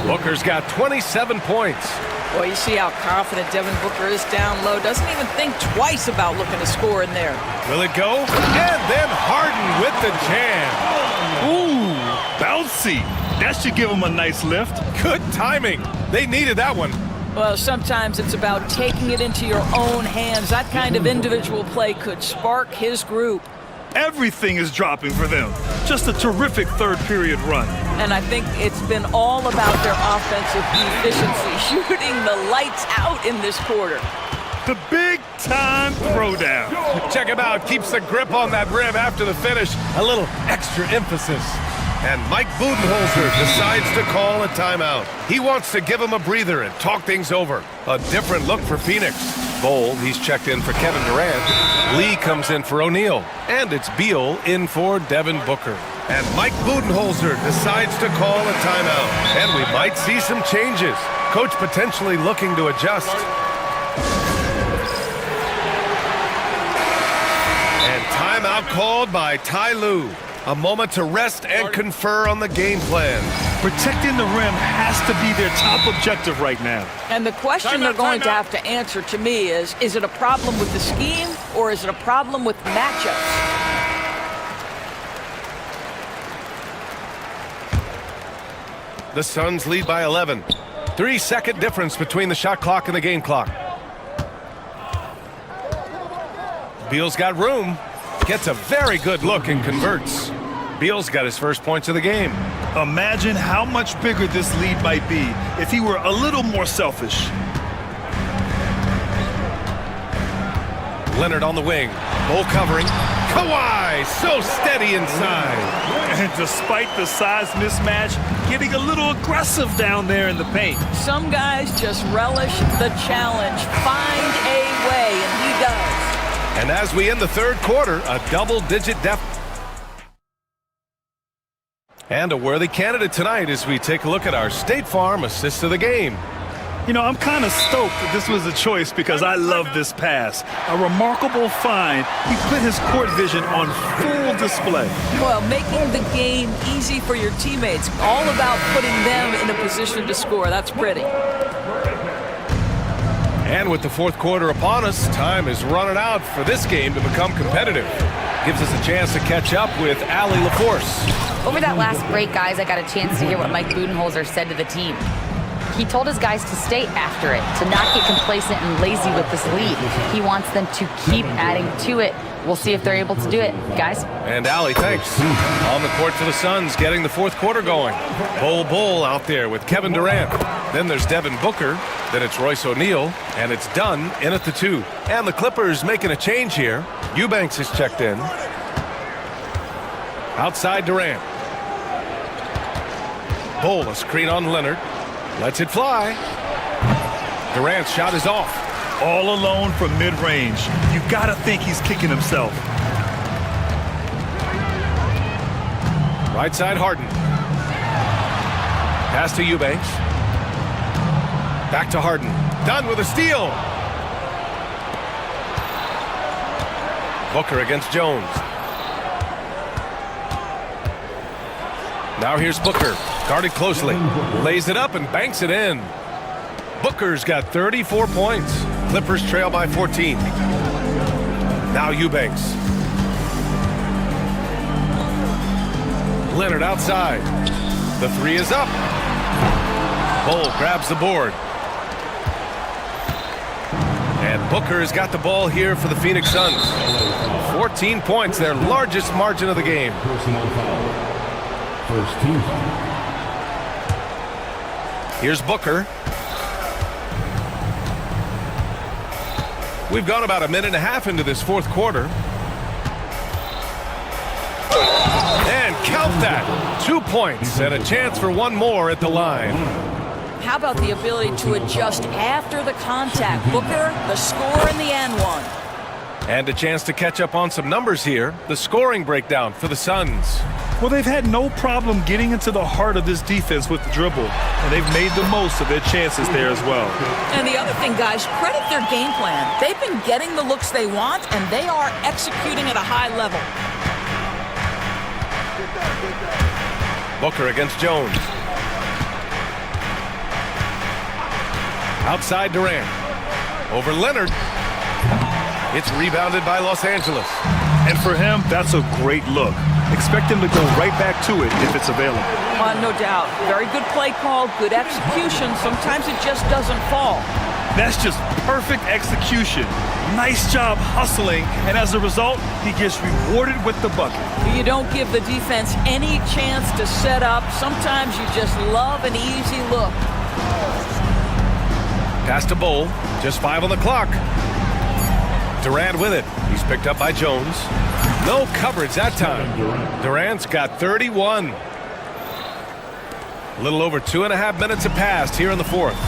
Booker's got 27 points. Well, you see how confident Devin Booker is down low. Doesn't even think twice about looking to score in there. Will it go? And then Harden with the jam. Ooh, bouncy. That should give him a nice lift. Good timing. They needed that one. Well, sometimes it's about taking it into your own hands. That kind of individual play could spark his group. Everything is dropping for them. Just a terrific third period run. And I think it's been all about their offensive efficiency, shooting the lights out in this quarter. The big-time throwdown. Check him out. Keeps the grip on that rim after the finish. A little extra emphasis. And Mike Budenholzer decides to call a timeout. He wants to give him a breather and talk things over. A different look for Phoenix. Bowl, he's checked in for Kevin Durant. Lee comes in for O'Neal. And it's Beal in for Devin Booker. And Mike Budenholzer decides to call a timeout. And we might see some changes. Coach potentially looking to adjust. And timeout called by Ty Lue. A moment to rest and confer on the game plan. Protecting the rim has to be their top objective right now. And the question they're going to have to answer to me is it a problem with the scheme or is it a problem with matchups? The Suns lead by 11. 3-second difference between the shot clock and the game clock. Beal's got room. Gets a very good look and converts. Beal's got his first points of the game. Imagine how much bigger this lead might be if he were a little more selfish. Leonard on the wing. Bull covering. Kawhi, so steady inside. And despite the size mismatch, getting a little aggressive down there in the paint. Some guys just relish the challenge. Find a way, and he does. And as we end the third quarter, a double-digit deficit. And a worthy candidate tonight as we take a look at our State Farm assist of the game. You know, I'm kind of stoked that this was a choice because I love this pass. A remarkable find. He put his court vision on full display. Well, making the game easy for your teammates. All about putting them in a position to score. That's pretty. And with the fourth quarter upon us, time is running out for this game to become competitive. Gives us a chance to catch up with Allie LaForce. Over that last break, guys, I got a chance to hear what Mike Budenholzer said to the team. He told his guys to stay after it, to not get complacent and lazy with this lead. He wants them to keep adding to it. We'll see if they're able to do it, guys. And Allie, thanks. On the court for the Suns, getting the fourth quarter going. Bull out there with Kevin Durant. Then there's Devin Booker. Then it's Royce O'Neal. And it's Dunn in at the 2. And the Clippers making a change here. Eubanks is checked in. Outside Durant. Bull, a screen on Leonard. Lets it fly. Durant's shot is off. All alone from mid-range. You gotta think he's kicking himself. Right side Harden. Pass to Eubanks. Back to Harden. Dunn with a steal. Booker against Jones. Now here's Booker. Guarded closely. Lays it up and banks it in. Booker's got 34 points. Clippers trail by 14. Now Eubanks. Leonard outside. The 3 is up. Bull grabs the board. And Booker has got the ball here for the Phoenix Suns. 14 points, their largest margin of the game. First team. Here's Booker. We've gone about a minute and a half into this fourth quarter. And count that. 2 points and a chance for one more at the line. How about the ability to adjust after the contact? Booker, the score in the end one. And a chance to catch up on some numbers here. The scoring breakdown for the Suns. Well, they've had no problem getting into the heart of this defense with the dribble, and they've made the most of their chances there as well. And the other thing, guys, credit their game plan. They've been getting the looks they want, and they are executing at a high level. Booker against Jones. Outside Durant. Over Leonard. It's rebounded by Los Angeles. And for him, that's a great look. Expect him to go right back to it if it's available. No doubt. Very good play call, good execution. Sometimes it just doesn't fall. That's just perfect execution. Nice job hustling, and as a result, he gets rewarded with the bucket. You don't give the defense any chance to set up. Sometimes you just love an easy look. Pass to Bowl. Just 5 on the clock. Durant with it. He's picked up by Jones. No coverage that time. Durant's got 31. A little over 2.5 minutes have passed here in the fourth.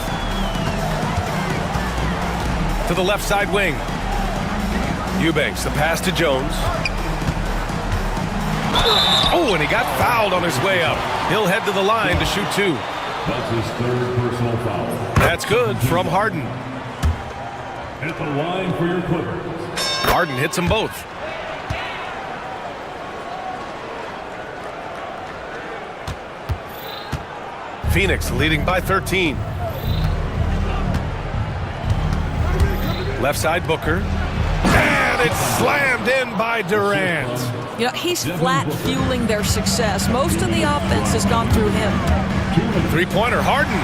To the left side wing. Eubanks, the pass to Jones. Oh, and he got fouled on his way up. He'll head to the line to shoot 2. That's his third personal foul. That's good from Harden. At the line for your Clippers. Harden hits them both. Phoenix leading by 13. Left side Booker. And it's slammed in by Durant. You know, he's flat fueling their success. Most of the offense has gone through him. Three-pointer, Harden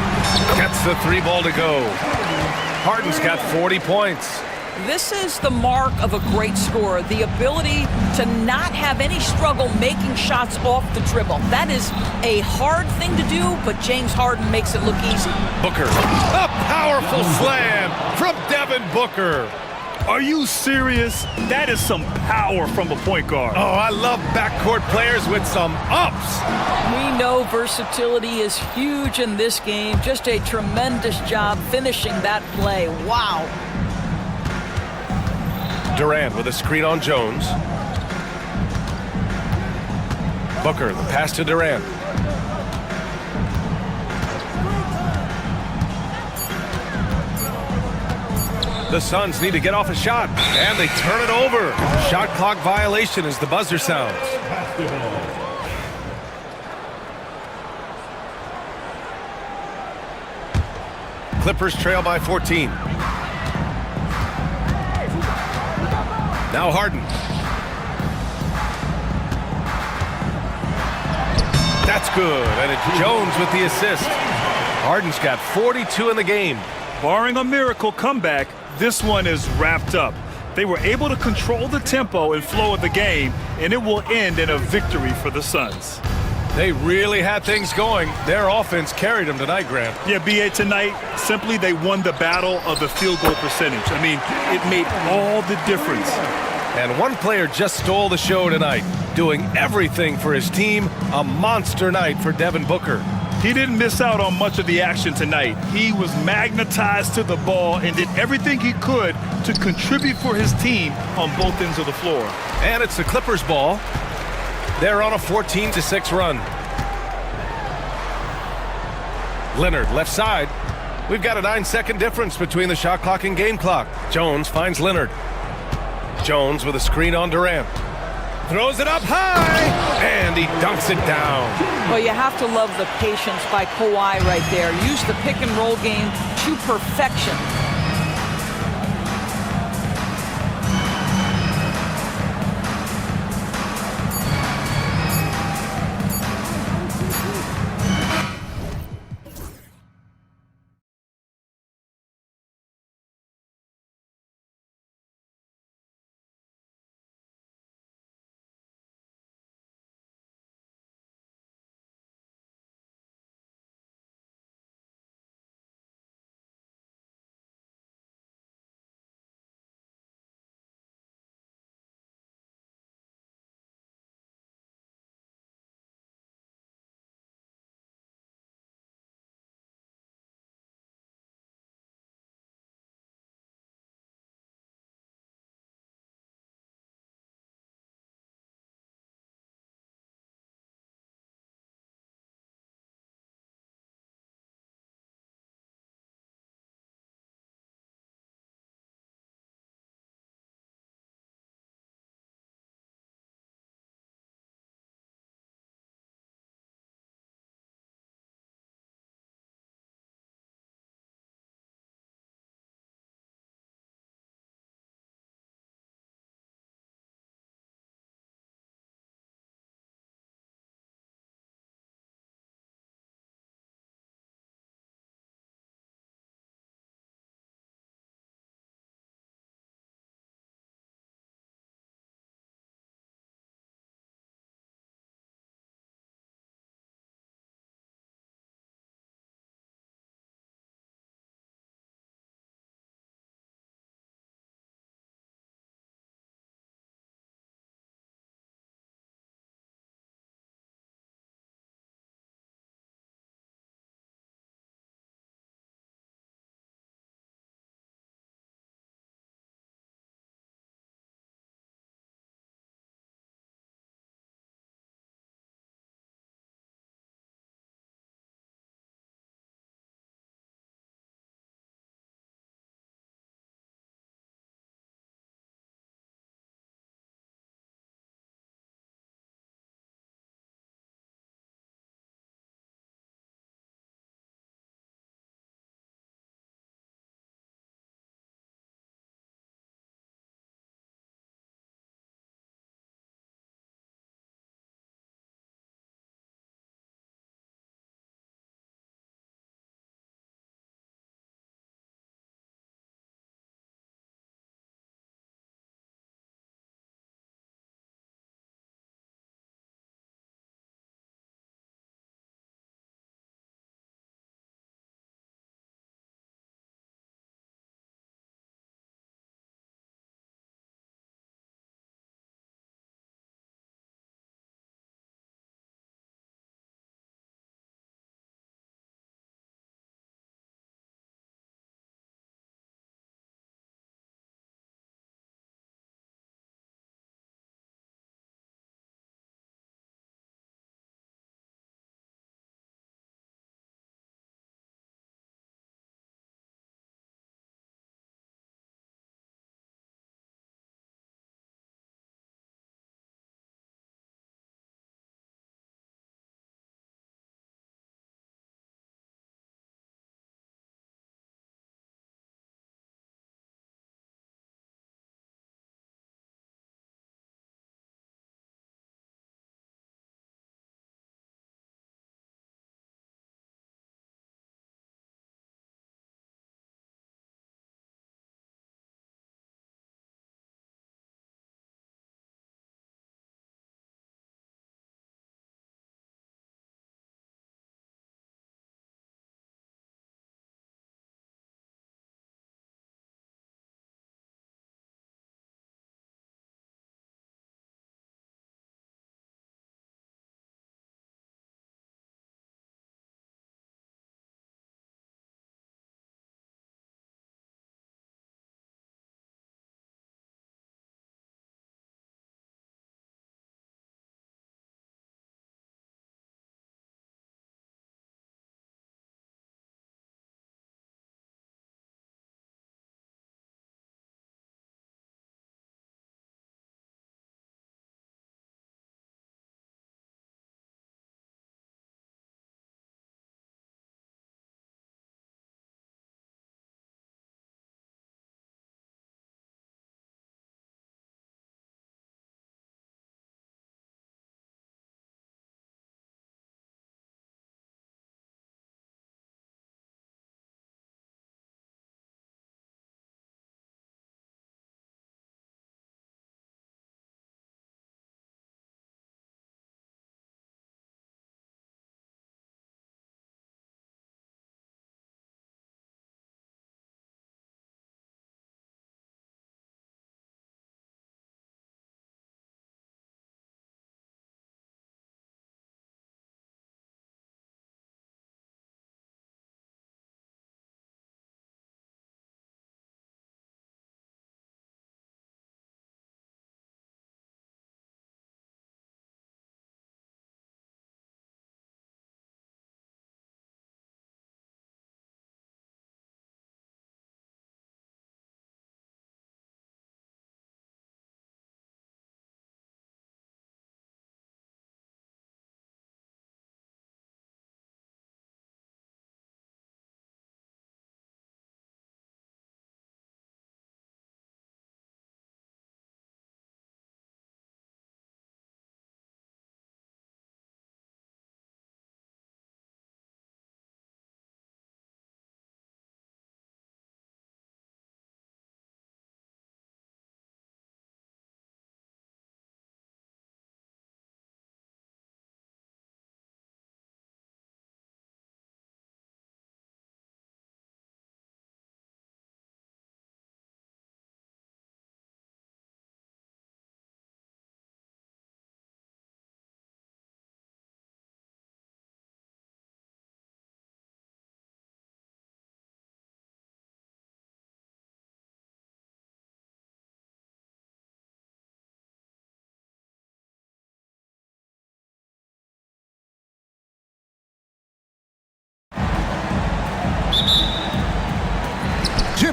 gets the 3 ball to go. Harden's got 40 points. This is the mark of a great scorer, the ability to not have any struggle making shots off the dribble. That is a hard thing to do, but James Harden makes it look easy. Booker, a powerful slam from Devin Booker. Are you serious? That is some power from a point guard. Oh, I love backcourt players with some ups. We know versatility is huge in this game. Just a tremendous job finishing that play. Wow. Durant with a screen on Jones. Booker, the pass to Durant. The Suns need to get off a shot, and they turn it over. Shot clock violation as the buzzer sounds. Clippers trail by 14. Now Harden. That's good, and it's Jones with the assist. Harden's got 42 in the game. Barring a miracle comeback, this one is wrapped up. They were able to control the tempo and flow of the game, and it will end in a victory for the Suns. They really had things going. Their offense carried them tonight, Grant. Yeah, B.A., tonight, simply they won the battle of the field goal percentage. I mean, it made all the difference. And one player just stole the show tonight, doing everything for his team. A monster night for Devin Booker. He didn't miss out on much of the action tonight. He was magnetized to the ball and did everything he could to contribute for his team on both ends of the floor. And it's the Clippers' ball. They're on a 14-6 run. Leonard, left side. We've got a 9-second difference between the shot clock and game clock. Jones finds Leonard. Jones with a screen on Durant. Throws it up high, and he dunks it down. Well, you have to love the patience by Kawhi right there. Use the pick and roll game to perfection.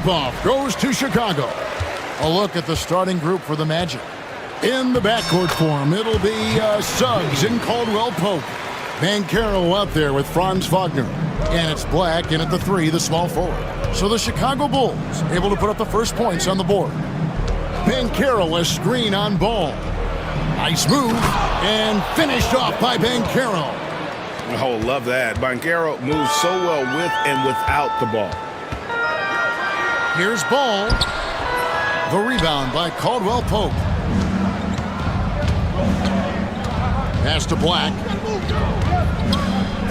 tip-off goes to Chicago. A look at the starting group for the Magic. In the backcourt form, it'll be Suggs and Caldwell Pope. Banchero out there with Franz Wagner. And it's Black in at the 3, the small forward. So the Chicago Bulls able to put up the first points on the board. Banchero, a screen on Ball. Nice move, and finished off by Banchero. Oh, love that. Banchero moves so well with and without the ball. Here's Ball. The rebound by Caldwell Pope. Pass to Black.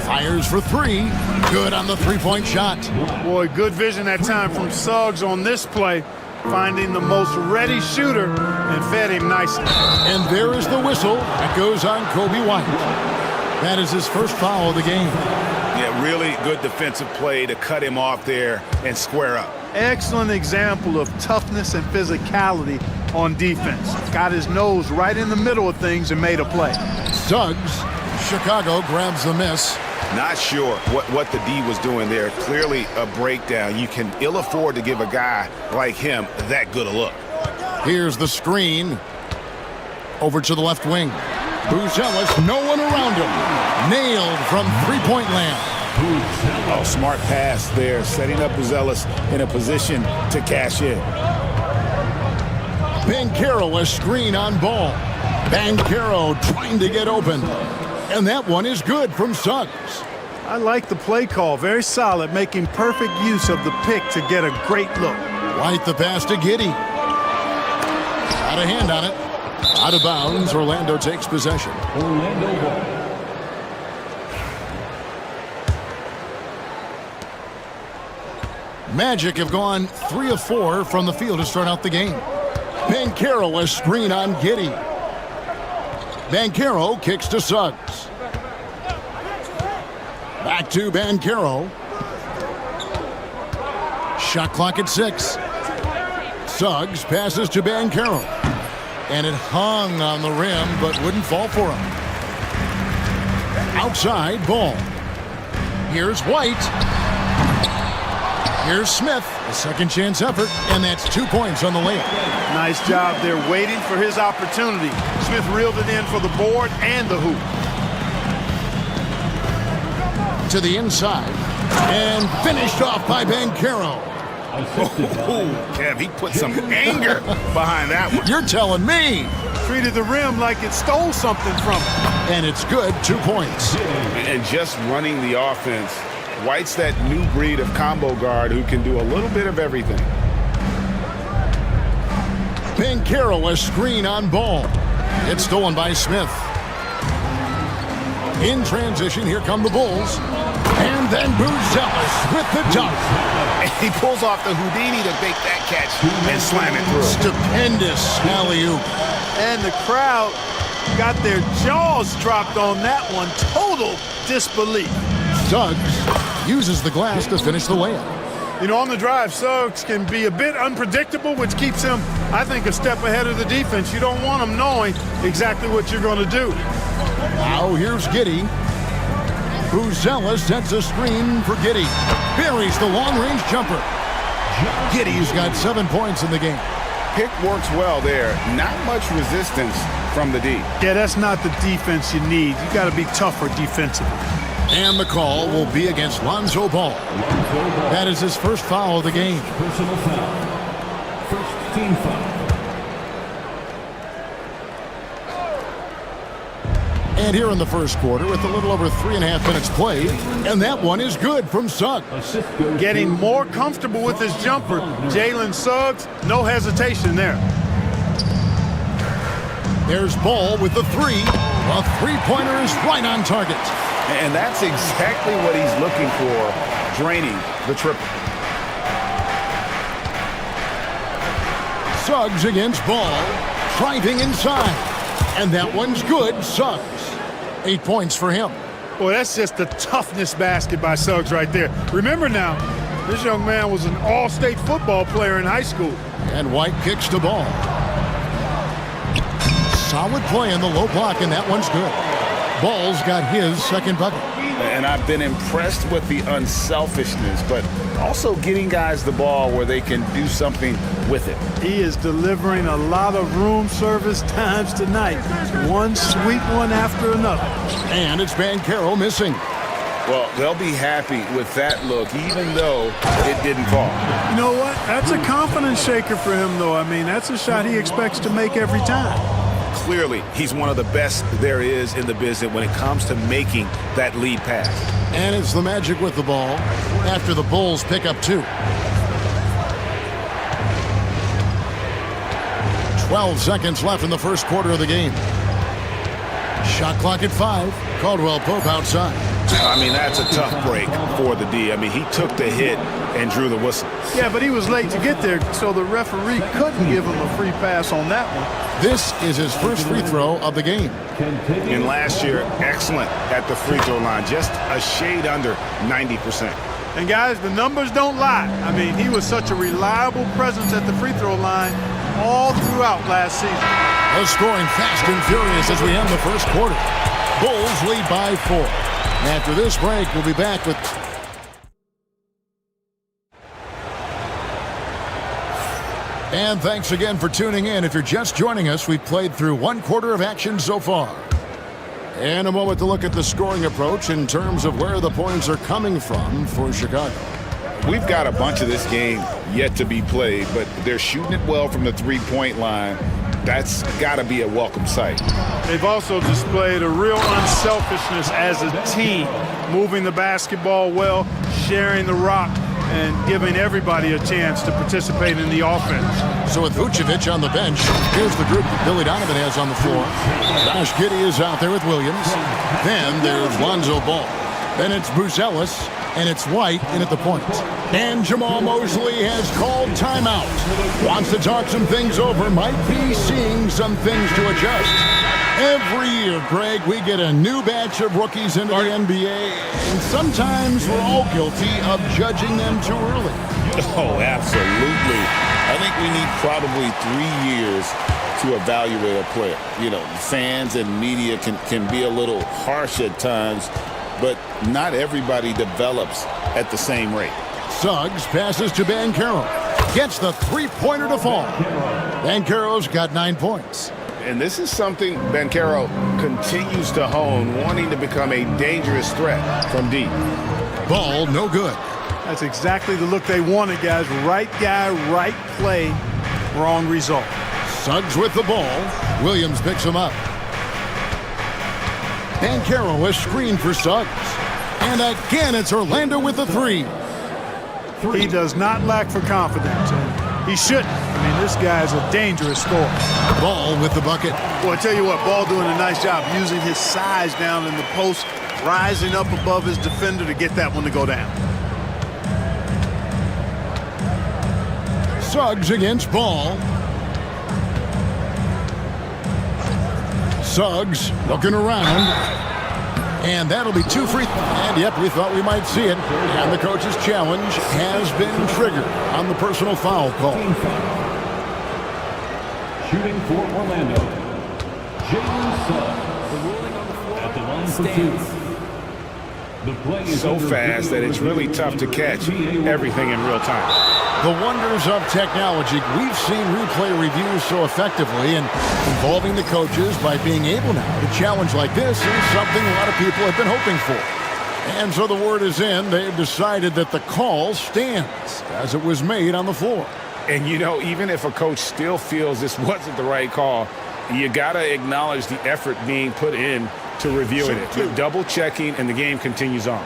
Fires for 3. Good on the three-point shot. Boy, good vision that time from Suggs on this play, finding the most ready shooter and fed him nicely. And there is the whistle that goes on Kobe White. That is his first foul of the game. Yeah, really good defensive play to cut him off there and square up. Excellent example of toughness and physicality on defense. Got his nose right in the middle of things and made a play. Suggs, Chicago grabs the miss. Not sure what the D was doing there. Clearly a breakdown. You can ill afford to give a guy like him that good a look. Here's the screen. Over to the left wing. Buzelis, no one around him. Nailed from three-point land. Oh, smart pass there, setting up Buzelis in a position to cash in. Banchero, a screen on Ball. Banchero trying to get open. And that one is good from Suggs. I like the play call. Very solid, making perfect use of the pick to get a great look. White the pass to Giddey. Got a hand on it. Out of bounds, Orlando takes possession. Orlando ball. Magic have gone 3 of 4 from the field to start out the game. Banchero, a screen on Giddey. Banchero kicks to Suggs. Back to Banchero. Shot clock at 6. Suggs passes to Banchero. And it hung on the rim, but wouldn't fall for him. Outside, Ball. Here's White. Here's Smith, a second chance effort, and that's 2 points on the layup. Nice job there, waiting for his opportunity. Smith reeled it in for the board and the hoop. To the inside, and finished off by Banchero. Oh, Kev, he put some anger behind that one. You're telling me. Treated the rim like it stole something from him. And it's good, 2 points. And just running the offense, White's that new breed of combo guard who can do a little bit of everything. Banchero, a screen on Ball. It's stolen by Smith. In transition, here come the Bulls. And then Buzelis with the dunk. And he pulls off the Houdini to make that catch and slam it through. Stupendous alley-oop. And the crowd got their jaws dropped on that one. Total disbelief. Suggs uses the glass to finish the layup. You know, on the drive, Suggs can be a bit unpredictable, which keeps him, I think, a step ahead of the defense. You don't want him knowing exactly what you're going to do. Now here's Giddey. Buzelis sets a screen for Giddey. Buries the long-range jumper. Giddey's got 7 points in the game. Pick works well there. Not much resistance from the D. Yeah, that's not the defense you need. You got to be tougher defensively. And the call will be against Lonzo Ball. That is his first foul of the game. Personal foul. First team foul. And here in the first quarter with a little over 3.5 minutes played. And that one is good from Suggs. Getting more comfortable with his jumper. Jalen Suggs, no hesitation there. There's Ball with the 3. A three-pointer is right on target. And that's exactly what he's looking for, draining the triple. Suggs against Ball, driving inside. And that one's good, Suggs. 8 points for him. Boy, that's just the toughness basket by Suggs right there. Remember now, this young man was an all-state football player in high school. And White kicks the ball. Solid play in the low block, and that one's good. Ball's got his second bucket. and I've been impressed with the unselfishness, but also getting guys the ball where they can do something with it. He is delivering a lot of room service times tonight. One sweet one after another. And it's Bancaro missing. Well, they'll be happy with that look, even though it didn't fall. You know what? That's a confidence shaker for him, though. I mean, that's a shot he expects to make every time. Clearly, he's one of the best there is in the business when it comes to making that lead pass. And it's the Magic with the ball after the Bulls pick up 2. 12 seconds left in the first quarter of the game. Shot clock at 5. Caldwell Pope outside. I mean, that's a tough break for the D. I mean, he took the hit and drew the whistle. Yeah, but he was late to get there, so the referee couldn't give him a free pass on that one. This is his first free throw of the game. And last year, excellent at the free throw line, just a shade under 90%. And guys, the numbers don't lie. I mean, he was such a reliable presence at the free throw line all throughout last season. They're scoring fast and furious as we end the first quarter. Bulls lead by 4. After this break, we'll be back with... And thanks again for tuning in. If you're just joining us, we've played through 1 quarter of action so far. And a moment to look at the scoring approach in terms of where the points are coming from for Chicago. We've got a bunch of this game yet to be played, but they're shooting it well from the three-point line. That's got to be a welcome sight. They've also displayed a real unselfishness as a team, moving the basketball well, sharing the rock, and giving everybody a chance to participate in the offense. So with Vucevic on the bench, here's the group that Billy Donovan has on the floor. Josh Giddey is out there with Williams. Then there's Lonzo Ball. Then it's Buzelis, and it's White in at the point. And Jamal Mosley has called timeout. Wants to talk some things over, might be seeing some things to adjust. Every year, Greg, we get a new batch of rookies into the NBA, and sometimes we're all guilty of judging them too early. Oh, absolutely. I think we need probably 3 years to evaluate a player. You know, fans and media can be a little harsh at times, but not everybody develops at the same rate. Suggs passes to Bancaro. Gets the three-pointer to fall. Bancaro's got 9 points. And this is something Bancaro continues to hone, wanting to become a dangerous threat from deep. Ball, no good. That's exactly the look they wanted, guys. Right guy, right play, wrong result. Suggs with the ball. Williams picks him up. Bancaro, a screen for Suggs. And again, it's Orlando with the 3. He does not lack for confidence. He shouldn't. I mean, this guy is a dangerous scorer. Ball with the bucket. Well, I tell you what, Ball doing a nice job using his size down in the post, rising up above his defender to get that one to go down. Suggs against Ball. Suggs looking around. And that'll be 2 free. And yep, we thought we might see it. And the coach's challenge has been triggered on the personal foul call. Shooting for Orlando, Jalen Suggs. At the line for 2. The play is so fast that it's really tough to catch everything in real time. The wonders of technology. We've seen replay reviews so effectively, and involving the coaches by being able now to challenge like this is something a lot of people have been hoping for. And so the word is in. They've decided that the call stands as it was made on the floor. And, you know, even if a coach still feels this wasn't the right call, you got to acknowledge the effort being put in to reviewing it, double checking, and the game continues on.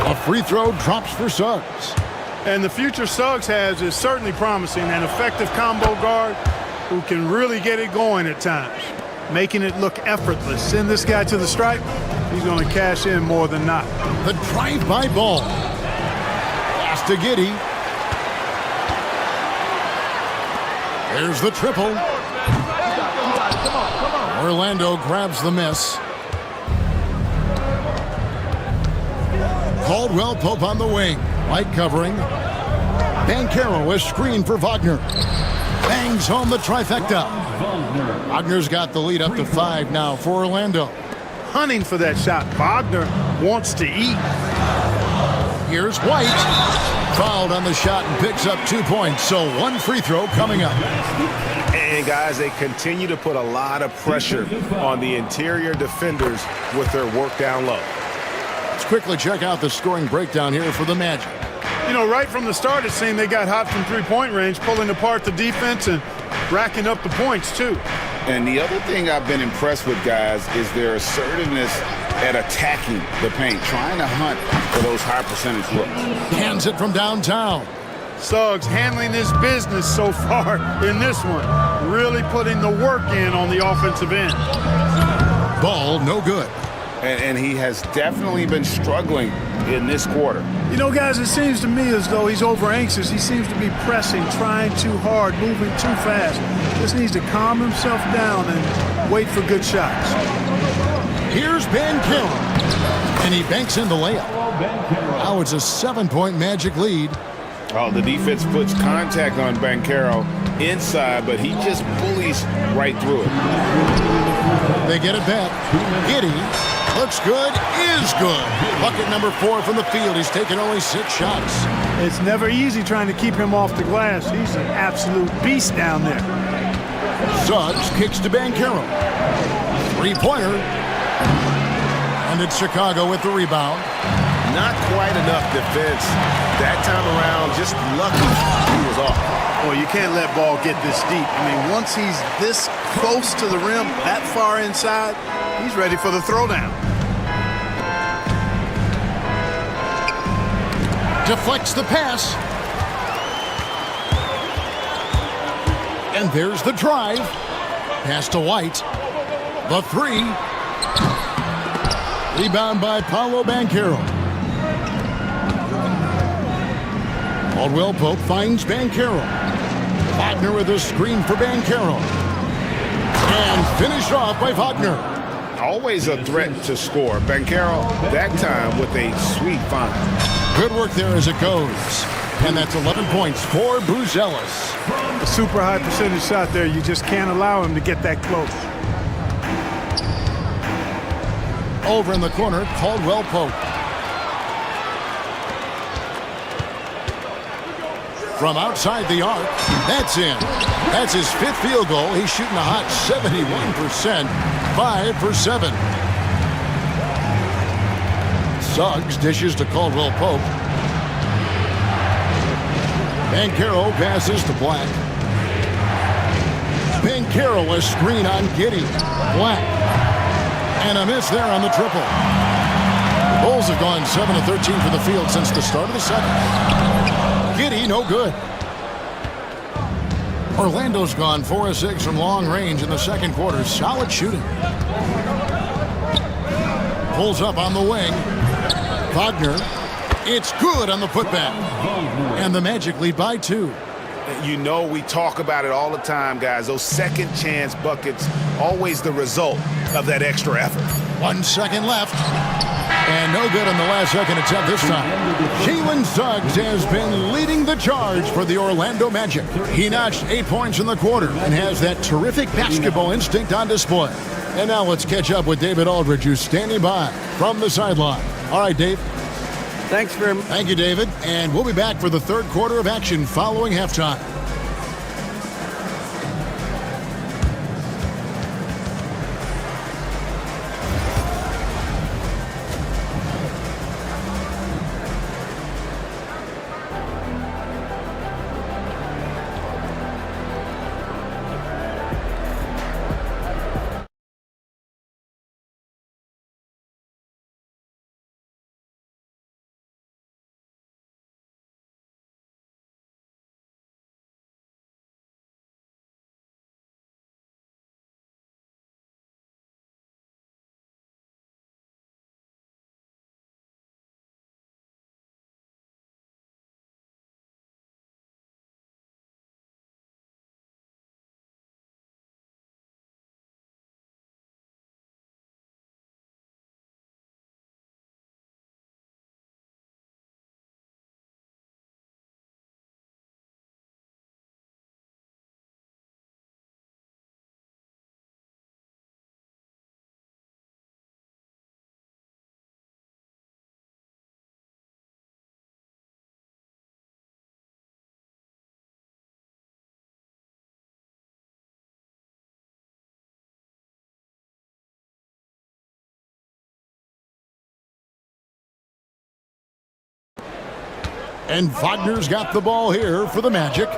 A free throw drops for Suggs. And the future Suggs has is certainly promising, an effective combo guard who can really get it going at times, making it look effortless. Send this guy to the stripe, he's going to cash in more than not. The drive-by ball. Pass to Giddey. There's the triple. Orlando grabs the miss. Caldwell Pope on the wing. Light covering. Bancaro is screen for Wagner. Bangs home the trifecta. Wagner's got the lead up to 5 now for Orlando. Hunting for that shot. Wagner wants to eat. Here's White. Fouled on the shot and picks up 2 points. So 1 free throw coming up. And guys, they continue to put a lot of pressure on the interior defenders with their work down low. Let's quickly check out the scoring breakdown here for the Magic. You know, right from the start, it seemed they got hot from three-point range, pulling apart the defense and racking up the points, too. And the other thing I've been impressed with, guys, is their assertiveness at attacking the paint, trying to hunt for those high percentage looks. Hands it from downtown. Suggs handling his business so far in this one, really putting the work in on the offensive end. Ball no good. And he has definitely been struggling in this quarter. You know, guys, it seems to me as though he's over anxious. He seems to be pressing, trying too hard, moving too fast. Just needs to calm himself down and wait for good shots. Here's Bankero, and he banks in the layup. Now it's a 7-point Magic lead. Oh, the defense puts contact on Bankero inside, but he just bullies right through it. They get it back. Giddy looks good, is good. Bucket number 4 from the field. He's taken only 6 shots. It's never easy trying to keep him off the glass. He's an absolute beast down there. Suggs kicks to Bankero. 3-pointer. And it's Chicago with the rebound. Not quite enough defense that time around. Just lucky he was off. Well, you can't let ball get this deep. I mean, once he's this close to the rim, that far inside, he's ready for the throwdown. Deflects the pass. And there's the drive. Pass to White. The 3. Rebound by Paolo Bankero. Caldwell Pope finds Bankero. Wagner with a screen for Bankero. And finished off by Wagner. Always a threat to score. Bankero, that time with a sweet find. Good work there as it goes. And that's 11 points for Buzelis. A super high percentage shot there. You just can't allow him to get that close. Over in the corner, Caldwell Pope. From outside the arc, that's in. That's his 5th field goal. He's shooting a hot 71%, 5 for 7. Suggs dishes to Caldwell Pope. Bankero passes to Black. Bankero a screen on Giddy. Black. And a miss there on the triple. The Bulls have gone 7 of 13 for the field since the start of the second. Giddy, no good. Orlando's gone 4 of 6 from long range in the second quarter. Solid shooting. Pulls up on the wing. Wagner. It's good on the putback. And the Magic lead by 2. You know, we talk about it all the time, guys. Those second chance buckets, always the result of that extra effort. 1 second left. And no good on the last second attempt this time. Jalen Suggs has been leading the charge for the Orlando Magic. He notched 8 points in the quarter and has that terrific basketball instinct on display. And now let's catch up with David Aldridge, who's standing by from the sideline. All right, Dave. Thanks very much. Thank you, David. And we'll be back for the third quarter of action following halftime. And Wagner's got the ball here for the Magic.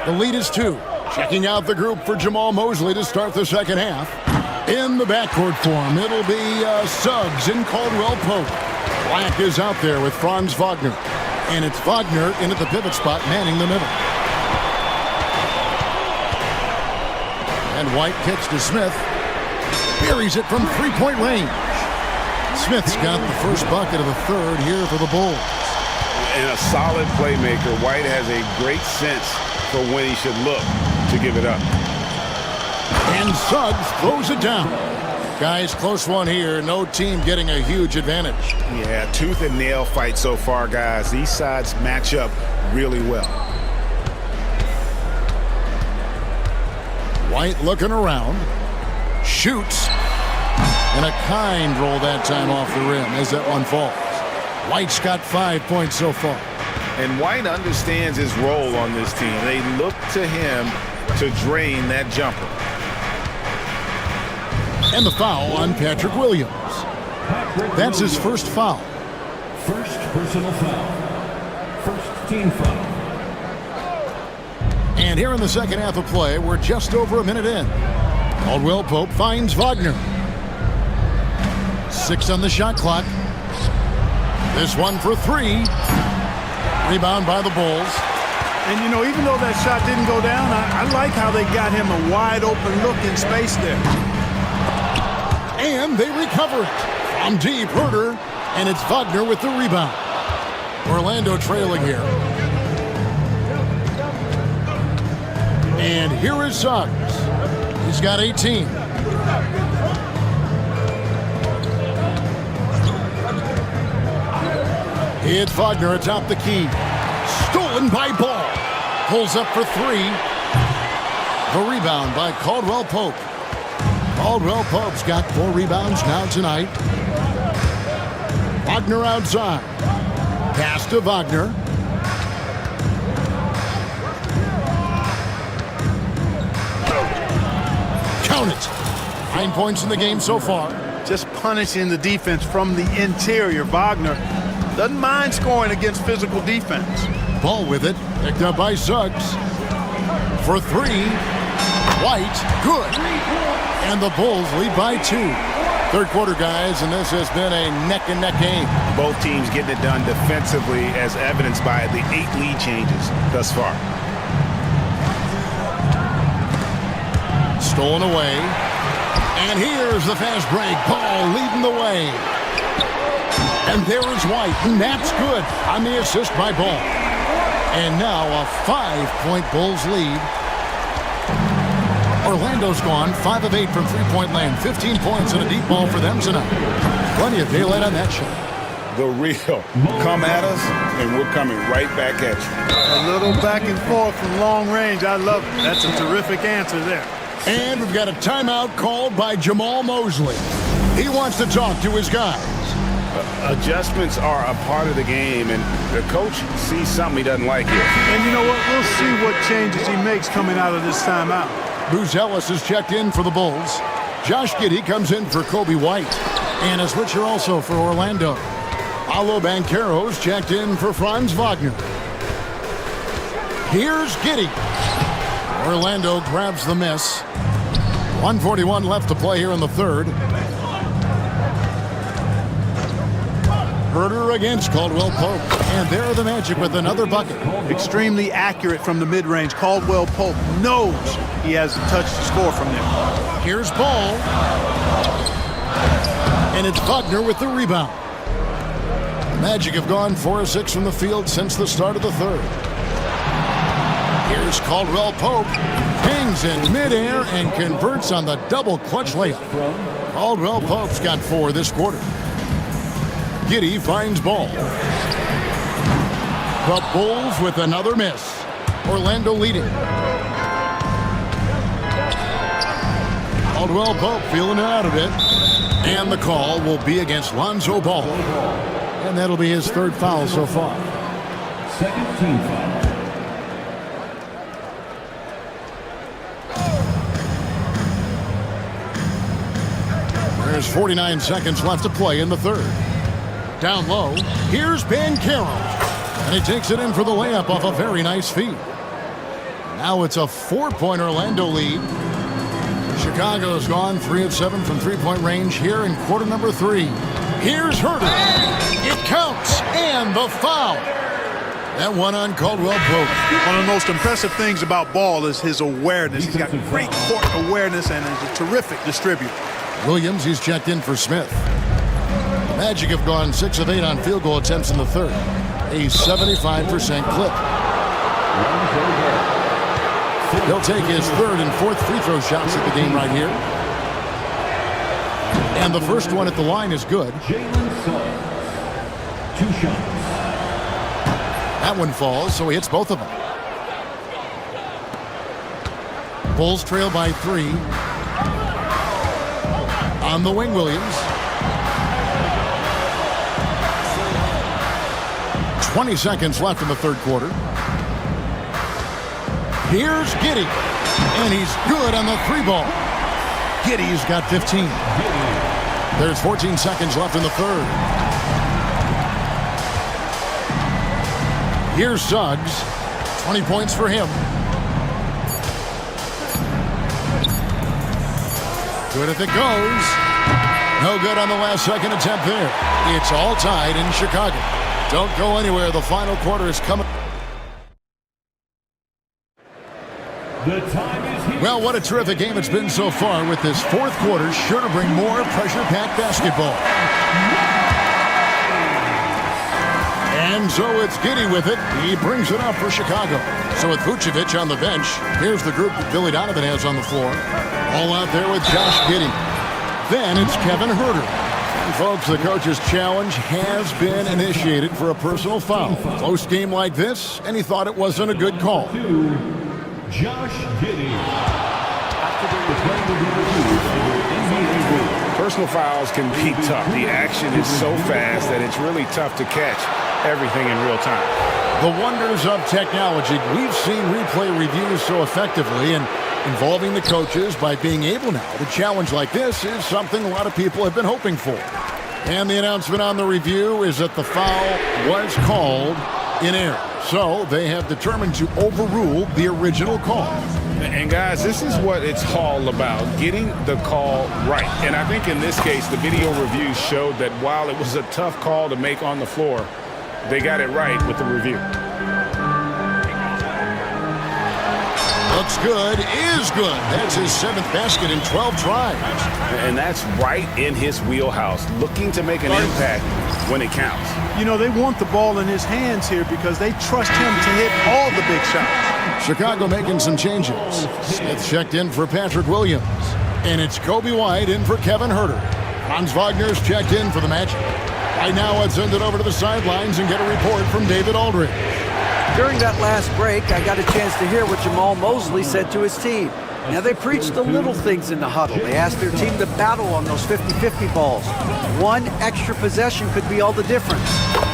The lead is 2. Checking out the group for Jamal Mosley to start the second half. In the backcourt form, it'll be Suggs and Caldwell Pope. Black is out there with Franz Wagner. And it's Wagner in at the pivot spot, manning the middle. And White kicks to Smith. Buries it from three-point range. Smith's got the first bucket of the third here for the Bulls. And a solid playmaker. White has a great sense for when he should look to give it up. And Suggs throws it down. Guys, close one here. No team getting a huge advantage. Yeah, tooth and nail fight so far, guys. These sides match up really well. White looking around. Shoots. And a kind roll that time off the rim as that one falls. White's got 5 points so far. And White understands his role on this team. They look to him to drain that jumper. And the foul on Patrick Williams. That's his first foul. First personal foul. First team foul. And here in the second half of play, we're just over a minute in. Caldwell Pope finds Wagner. 6 on the shot clock. This one for 3. Rebound by the Bulls. And, you know, even though that shot didn't go down, I like how they got him a wide open look in space there. And they recover it. From deep, Herter. And it's Wagner with the rebound. Orlando trailing here. And here is Suggs. He's got 18. It's Wagner atop the key. Stolen by Ball. Pulls up for 3. The rebound by Caldwell Pope. Caldwell Pope's got 4 rebounds now tonight. Wagner outside. Pass to Wagner. Count it. 9 points in the game so far. Just punishing the defense from the interior. Wagner doesn't mind scoring against physical defense. Ball with it. Picked up by Suggs. For 3. White. Good. And the Bulls lead by 2. Third quarter, guys, and this has been a neck-and-neck game. Both teams getting it done defensively, as evidenced by the 8 lead changes thus far. Stolen away. And here's the fast break. Ball leading the way. And there is White, and that's good on the assist by Ball. And now a 5-point Bulls lead. Orlando's gone 5 of 8 from three-point land. 15 points and a deep ball for them tonight. Plenty of daylight on that shot. The real. Come at us, and we're coming right back at you. A little back and forth from long range. I love it. That's a terrific answer there. And we've got a timeout called by Jamal Mosley. He wants to talk to his guys. Adjustments are a part of the game, and the coach sees something he doesn't like here. And you know what? We'll see what changes he makes coming out of this timeout. Booz Ellis is checked in for the Bulls. Josh Giddey comes in for Kobe White. And a switcher also for Orlando. Paolo Banchero's checked in for Franz Wagner. Here's Giddey. Orlando grabs the miss. 1:41 left to play here in the third. Herter against Caldwell Pope. And there are the Magic with another bucket. Extremely accurate from the mid-range. Caldwell Pope knows he has a touch to score from there. Here's Ball. And it's Wagner with the rebound. The Magic have gone 4 of 6 from the field since the start of the third. Here's Caldwell Pope. Hangs in midair and converts on the double clutch layup. Caldwell Pope's got 4 this quarter. Giddey finds Ball. The Bulls with another miss. Orlando leading. Caldwell Pope feeling it out a bit. And the call will be against Lonzo Ball. And that'll be his 3rd foul so far. Second team foul. There's 49 seconds left to play in the third. Down low, here's Banchero. And he takes it in for the layup off a very nice feed. Now it's a 4-point Orlando lead. Chicago's gone 3 of 7 from three-point range here in quarter number 3. Here's Herter. It counts, and the foul. That one on Caldwell Pope. One of the most impressive things about Ball is his awareness. He's got great court awareness and is a terrific distributor. Williams, he's checked in for Smith. The Magic have gone 6 of 8 on field goal attempts in the third. A 75% clip. He'll take his third and fourth free throw shots at the game right here. And the first one at the line is good. 2 shots. That one falls, so he hits both of them. Bulls trail by 3. On the wing, Williams. 20 seconds left in the third quarter. Here's Giddey, and he's good on the 3-ball. Giddey's got 15. There's 14 seconds left in the third. Here's Suggs. 20 points for him. Good if it goes. No good on the last second attempt there. It's all tied in Chicago. Don't go anywhere. The final quarter is coming. The time is here. Well, what a terrific game it's been so far, with this fourth quarter sure to bring more pressure-packed basketball. And so it's Giddey with it. He brings it up for Chicago. So with Vucevic on the bench, here's the group that Billy Donovan has on the floor. All out there with Josh Giddey. Then it's Kevin Herter. And folks, the coach's challenge has been initiated for a personal foul. Close game like this, and he thought it wasn't a good call. Josh Giddey. Personal fouls can be tough. The action is so fast that it's really tough to catch everything in real time. The wonders of technology. We've seen replay reviews so effectively, and involving the coaches by being able now to challenge like this is something a lot of people have been hoping for. And the announcement on the review is that the foul was called in error. So they have determined to overrule the original call. And guys, this is what it's all about, getting the call right. And I think in this case, the video review showed that while it was a tough call to make on the floor, they got it right with the review. Looks good, is good. That's his 7th basket in 12 tries. And that's right in his wheelhouse, looking to make an impact when it counts. You know, they want the ball in his hands here because they trust him to hit all the big shots. Chicago making some changes. Smith checked in for Patrick Williams. And it's Kobe White in for Kevin Herter. Franz Wagner's checked in for the Magic. Right now, let's send it over to the sidelines and get a report from David Aldridge. During that last break, I got a chance to hear what Jamal Mosley said to his team. Now, they preached the little things in the huddle. They asked their team to battle on those 50-50 balls. One extra possession could be all the difference.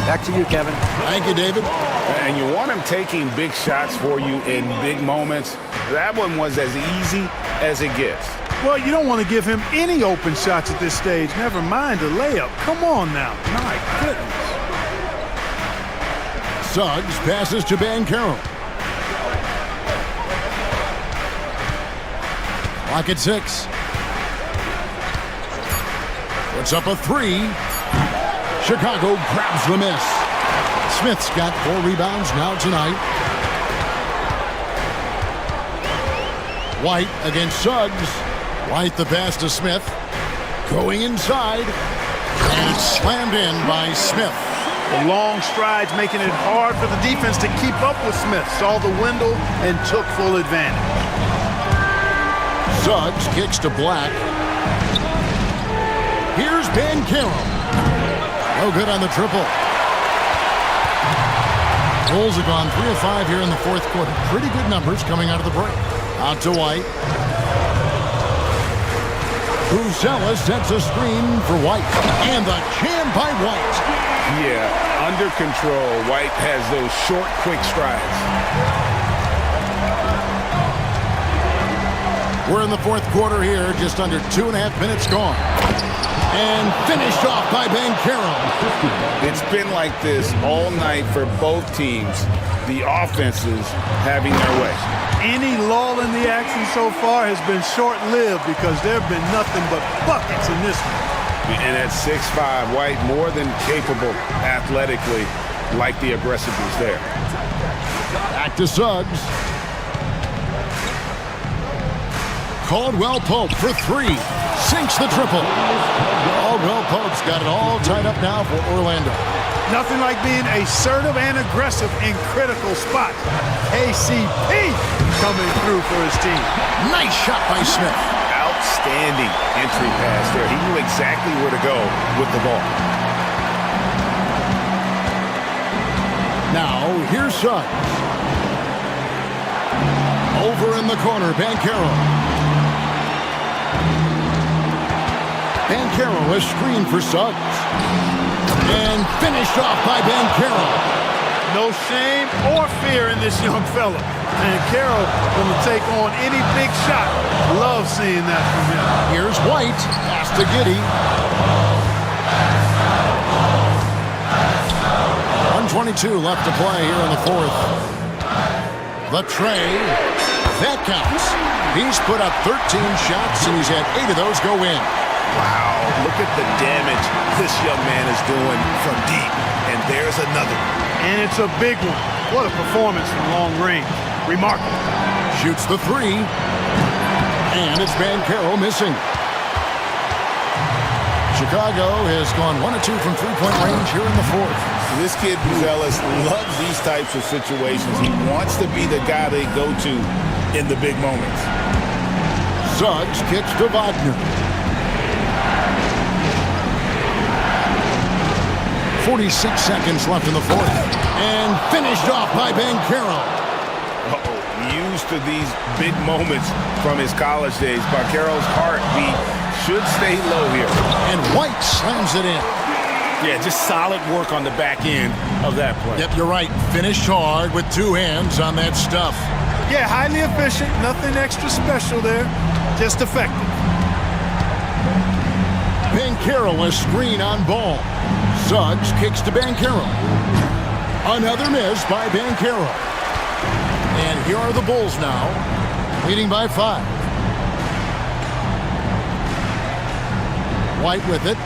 Back to you, Kevin. Thank you, David. And you want him taking big shots for you in big moments. That one was as easy as it gets. Well, you don't want to give him any open shots at this stage. Never mind a layup. Come on now. My goodness. Suggs passes to Banchero. Clock at 6. Puts up a 3. Chicago grabs the miss. Smith's got 4 rebounds now tonight. White against Suggs. White the pass to Smith. Going inside. And it's slammed in by Smith. The long strides making it hard for the defense to keep up with Smith. Saw the window and took full advantage. Suggs kicks to Black. Here's Banchero. No good on the triple. Bulls have gone 3 of 5 here in the fourth quarter. Pretty good numbers coming out of the break. Out to White. Brusella sets a screen for White. And the jam by White. Yeah, under control. White has those short, quick strides. We're in the fourth quarter here, just under 2.5 minutes gone. And finished off by Bankero. It's been like this all night for both teams. The offenses having their way. Any lull in the action so far has been short-lived because there have been nothing but buckets in this one. And at 6'5", White more than capable athletically, like the aggressiveness there. Back to Suggs. Caldwell Pope for three. Sinks the triple. Caldwell Pope's got it all tied up now for Orlando. Nothing like being assertive and aggressive in critical spots. KCP coming through for his team. Nice shot by Smith. Outstanding entry pass there. He knew exactly where to go with the ball. Now, here's Suggs. Over in the corner, Bankero. Bankero is screened for Suggs. And finished off by Bankero. No shame or fear in this young fella. Bankero going to take on any big shot. Love seeing that from him. Here's White. Pass to Giddey. 1:22 left to play here in the fourth. The tray. That counts. He's put up 13 shots, and he's had 8 of those go in. Wow, look at the damage this young man is doing from deep. And there's another. And it's a big one. What a performance from long range. Remarkable. Shoots the three. And it's Bankero missing. Chicago has gone 1 of 2 from three-point range here in the fourth. This kid, Buzelis, loves these types of situations. He wants to be the guy they go to in the big moments. Suggs kicks to Wagner. 46 seconds left in the fourth. And finished off by Bankero. Used to these big moments from his college days. Bankero's heartbeat should stay low here. And White slams it in. Yeah, just solid work on the back end of that play. Yep, you're right. Finished hard with 2 hands on that stuff. Yeah, highly efficient. Nothing extra special there. Just effective. Bankero a screen on ball. Suggs kicks to Bankero. Another miss by Bankero. And here are the Bulls now, leading by 5. White with it.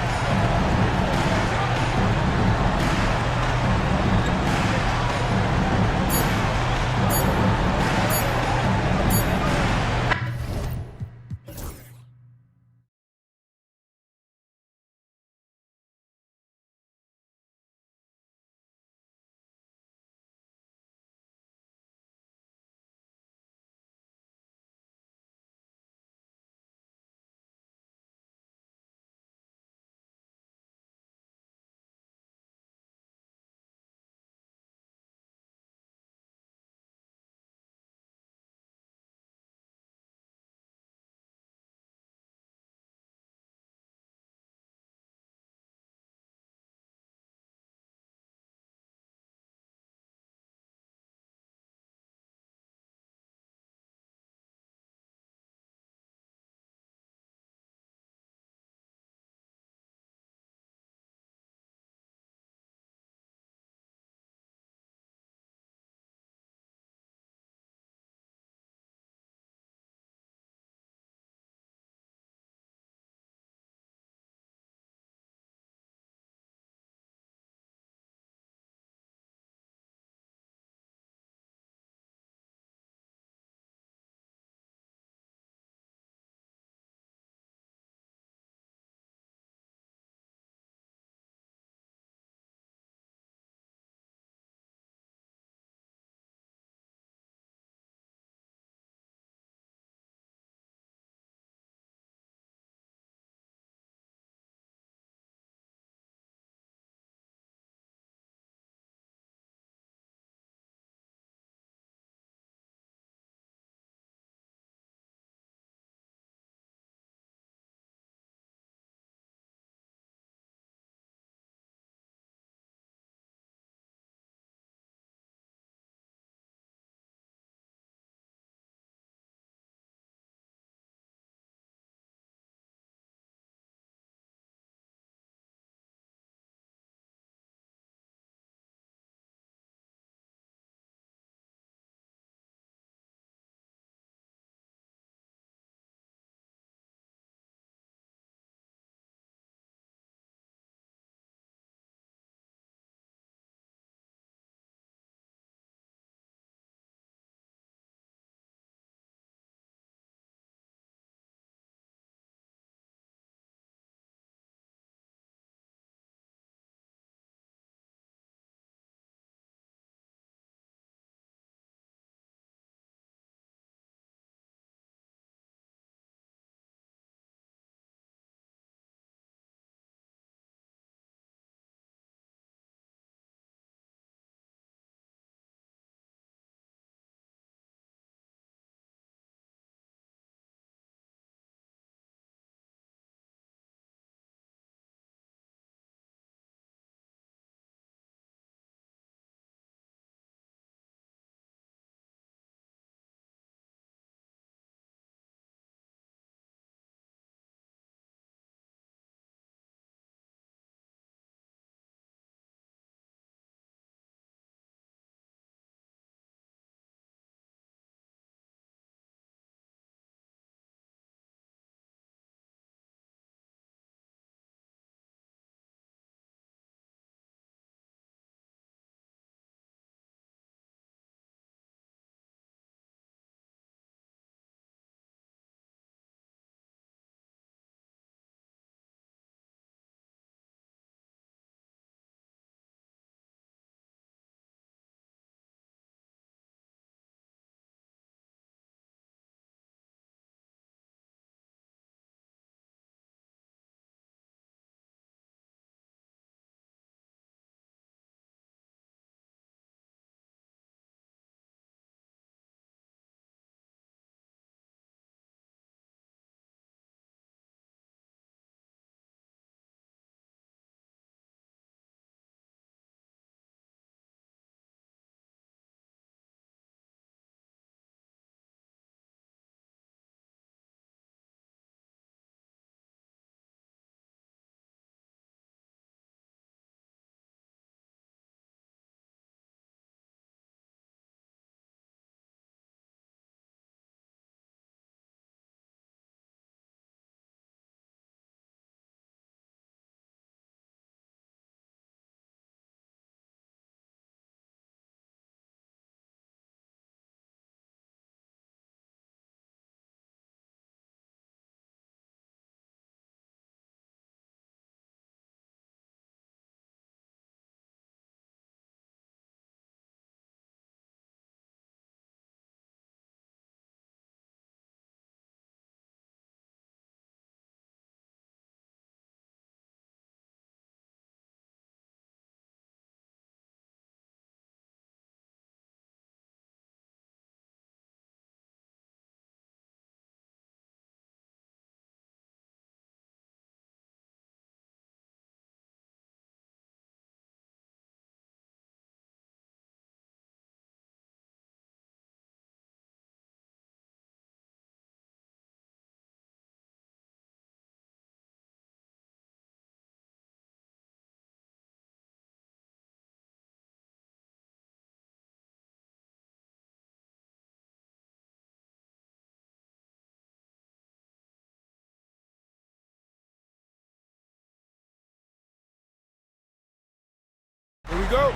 go.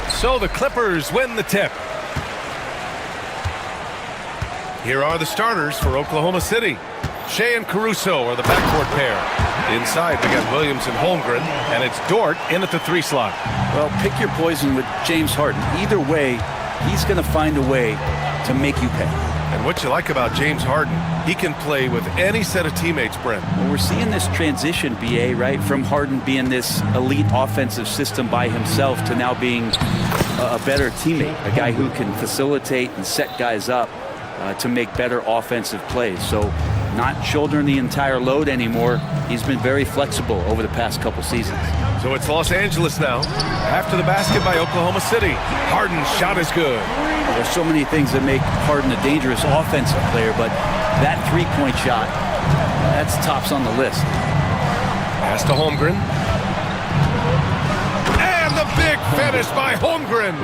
So the Clippers win the tip. Here are the starters for Oklahoma City. Shea and Caruso are the backcourt pair. Inside, we got Williams and Holmgren, and it's Dort in at the 3 slot. Well, pick your poison with James Harden. Either way, he's going to find a way to make you pay. And what you like about James Harden, he can play with any set of teammates, Brent. Well, we're seeing this transition, BA, right? From Harden being this elite offensive system by himself to now being a better teammate, a guy who can facilitate and set guys up to make better offensive plays. So not shouldering the entire load anymore. He's been very flexible over the past couple seasons. So it's Los Angeles now. After the basket by Oklahoma City. Harden's shot is good. There's so many things that make Harden a dangerous offensive player, but that three-point shot, that's tops on the list. Pass to Holmgren. And the big finish by Holmgren.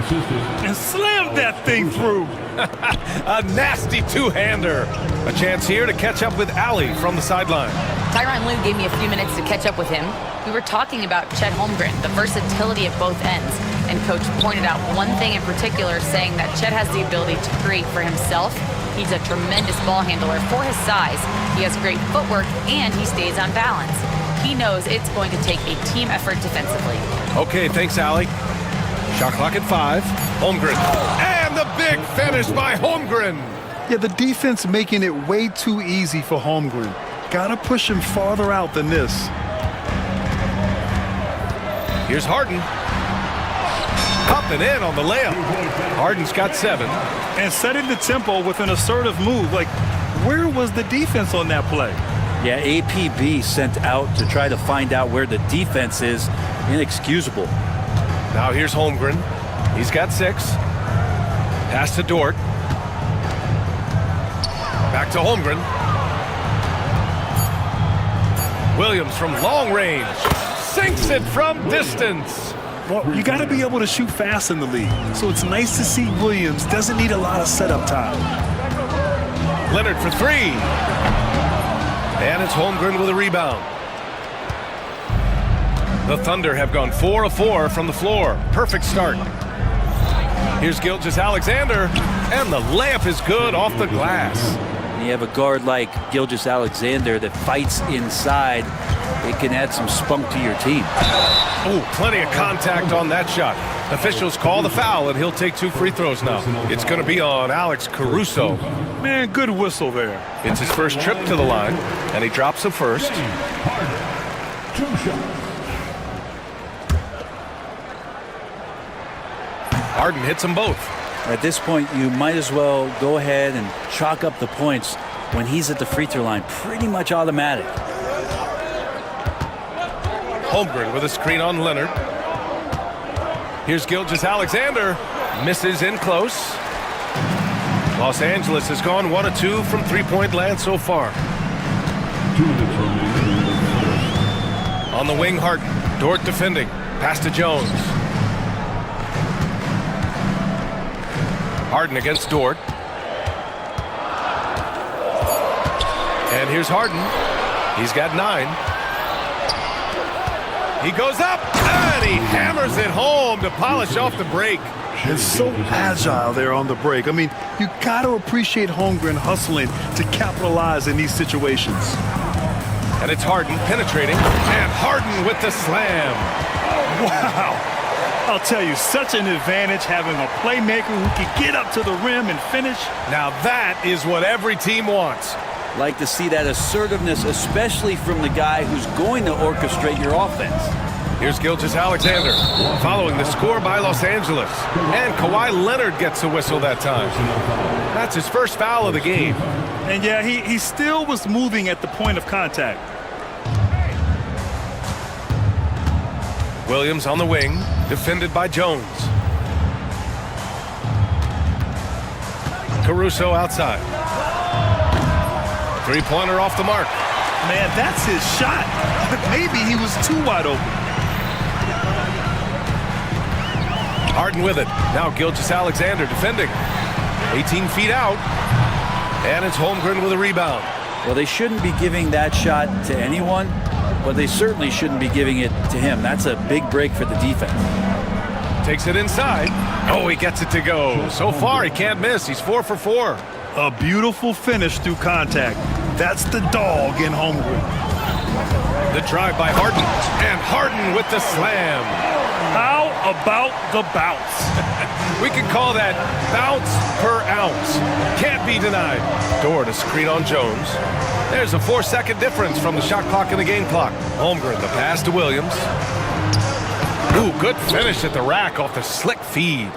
And slammed that thing through. A nasty two-hander. A chance here to catch up with Ali from the sideline. Tyronn Lue gave me a few minutes to catch up with him. We were talking about Chet Holmgren, the versatility at both ends. And Coach pointed out one thing in particular, saying that Chet has the ability to create for himself. He's a tremendous ball handler for his size. He has great footwork, and he stays on balance. He knows it's going to take a team effort defensively. Okay, thanks, Ali. Shot clock at 5. Holmgren. And the big finish by Holmgren. Yeah, the defense making it way too easy for Holmgren. Gotta push him farther out than this. Here's Harden. Up and in on the layup. Harden's got 7. And setting the tempo with an assertive move. Like, where was the defense on that play? Yeah, APB sent out to try to find out where the defense is. Inexcusable. Now here's Holmgren. He's got 6. Pass to Dort. Back to Holmgren. Williams from long range. Sinks it from distance. Well, you got to be able to shoot fast in the league. So it's nice to see Williams doesn't need a lot of setup time. Leonard for 3. And it's Holmgren with a rebound. The Thunder have gone 4 of 4 from the floor. Perfect start. Here's Gilgeous-Alexander. And the layup is good off the glass. You have a guard like Gilgeous-Alexander that fights inside. It can add some spunk to your team. Oh, plenty of contact on that shot. Officials call the foul, and he'll take 2 free throws now. It's going to be on Alex Caruso. Man, good whistle there. It's his first trip to the line, and he drops the first. 2 shots. Harden hits them both. At this point, you might as well go ahead and chalk up the points when he's at the free throw line. Pretty much automatic. Holmgren with a screen on Leonard. Here's Gilgeous-Alexander. Misses in close. Los Angeles has gone 1 of 2 from three-point land so far. 2 minutes remaining. On the wing, Harden. Dort defending. Pass to Jones. Harden against Dort. And here's Harden. He's got 9. He goes up, and he hammers it home to polish off the break. It's so agile there on the break. I mean, you got to appreciate Holmgren hustling to capitalize in these situations. And it's Harden penetrating, and Harden with the slam. Wow. I'll tell you, such an advantage having a playmaker who can get up to the rim and finish. Now that is what every team wants. Like to see that assertiveness, especially from the guy who's going to orchestrate your offense. Here's Gilgeous-Alexander following the score by Los Angeles. And Kawhi Leonard gets a whistle that time. That's his first foul of the game. And yeah, he still was moving at the point of contact. Williams on the wing, defended by Jones. Caruso outside. Three-pointer off the mark. Man, that's his shot. Maybe he was too wide open. Harden with it. Now Gilgeous-Alexander defending. 18 feet out. And it's Holmgren with a rebound. Well, they shouldn't be giving that shot to anyone, but they certainly shouldn't be giving it to him. That's a big break for the defense. Takes it inside. Oh, he gets it to go. So far, he can't miss. He's 4 for 4. A beautiful finish through contact. That's the dog in Holmgren. The drive by Harden. And Harden with the slam. How about the bounce? We can call that bounce per ounce. Can't be denied. Dort to screen on Jones. There's a 4-second difference from the shot clock and the game clock. Holmgren, the pass to Williams. Ooh, good finish at the rack off the slick feed.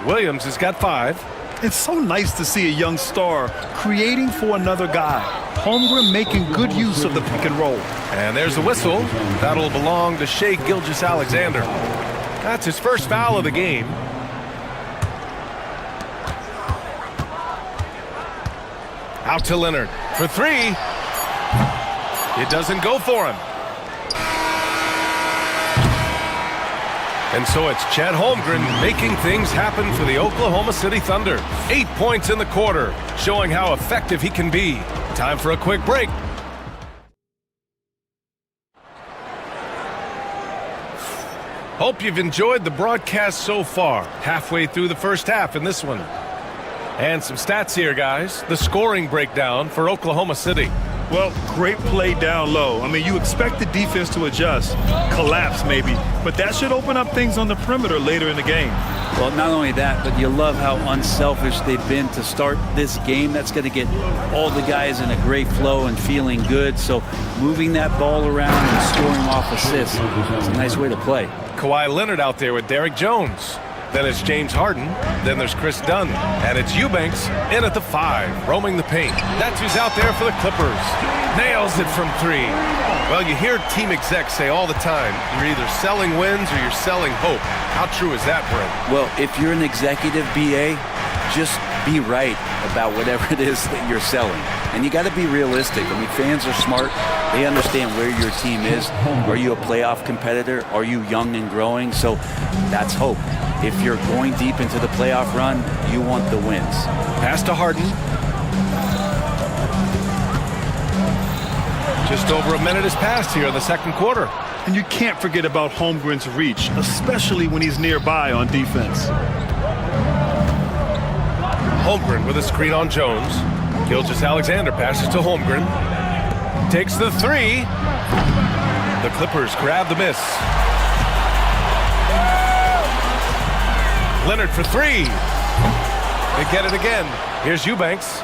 Williams has got 5. It's so nice to see a young star creating for another guy. Holmgren making good use of the pick and roll. And there's the whistle. That'll belong to Shai Gilgeous-Alexander. That's his first foul of the game. Out to Leonard for 3. It doesn't go for him. And so it's Chet Holmgren making things happen for the Oklahoma City Thunder. 8 points in the quarter, showing how effective he can be. Time for a quick break. Hope you've enjoyed the broadcast so far. Halfway through the first half in this one. And some stats here, guys. The scoring breakdown for Oklahoma City. Well, great play down low. I mean, you expect the defense to adjust, collapse maybe, but that should open up things on the perimeter later in the game. Well, not only that, but you love how unselfish they've been to start this game. That's going to get all the guys in a great flow and feeling good. So moving that ball around and scoring off assists is a nice way to play. Kawhi Leonard out there with Derrick Jones. Then it's James Harden. Then there's Chris Dunn. And it's Eubanks in at the 5, roaming the paint. That's who's out there for the Clippers. Nails it from 3. Well, you hear team execs say all the time, you're either selling wins or you're selling hope. How true is that, Brent? Well, if you're an executive BA, just be right about whatever it is that you're selling. And you got to be realistic. I mean, fans are smart. They understand where your team is. Are you a playoff competitor? Are you young and growing? So that's hope. If you're going deep into the playoff run, you want the wins. Pass to Harden. Just over a minute has passed here in the second quarter. And you can't forget about Holmgren's reach, especially when he's nearby on defense. Holmgren with a screen on Jones. Gilgeous-Alexander passes to Holmgren. Takes the 3. The Clippers grab the miss. Leonard for 3. They get it again. Here's Eubanks.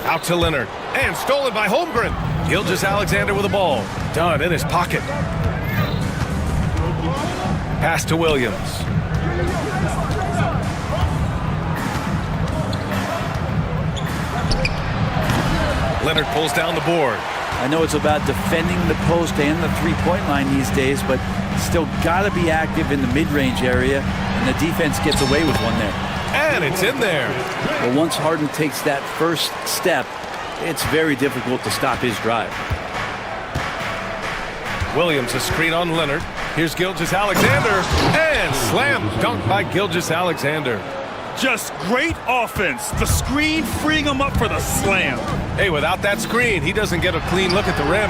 Out to Leonard. And stolen by Holmgren. Gilgeous-Alexander with the ball. Dunn in his pocket. Pass to Williams. Leonard pulls down the board. I know it's about defending the post and the three-point line these days, but still got to be active in the mid-range area, and the defense gets away with one there. And it's in there. Well, once Harden takes that first step, it's very difficult to stop his drive. Williams a screen on Leonard. Here's Gilgeous-Alexander. And slam dunk by Gilgeous-Alexander. Just great offense. The screen freeing him up for the slam. Hey, without that screen, he doesn't get a clean look at the rim.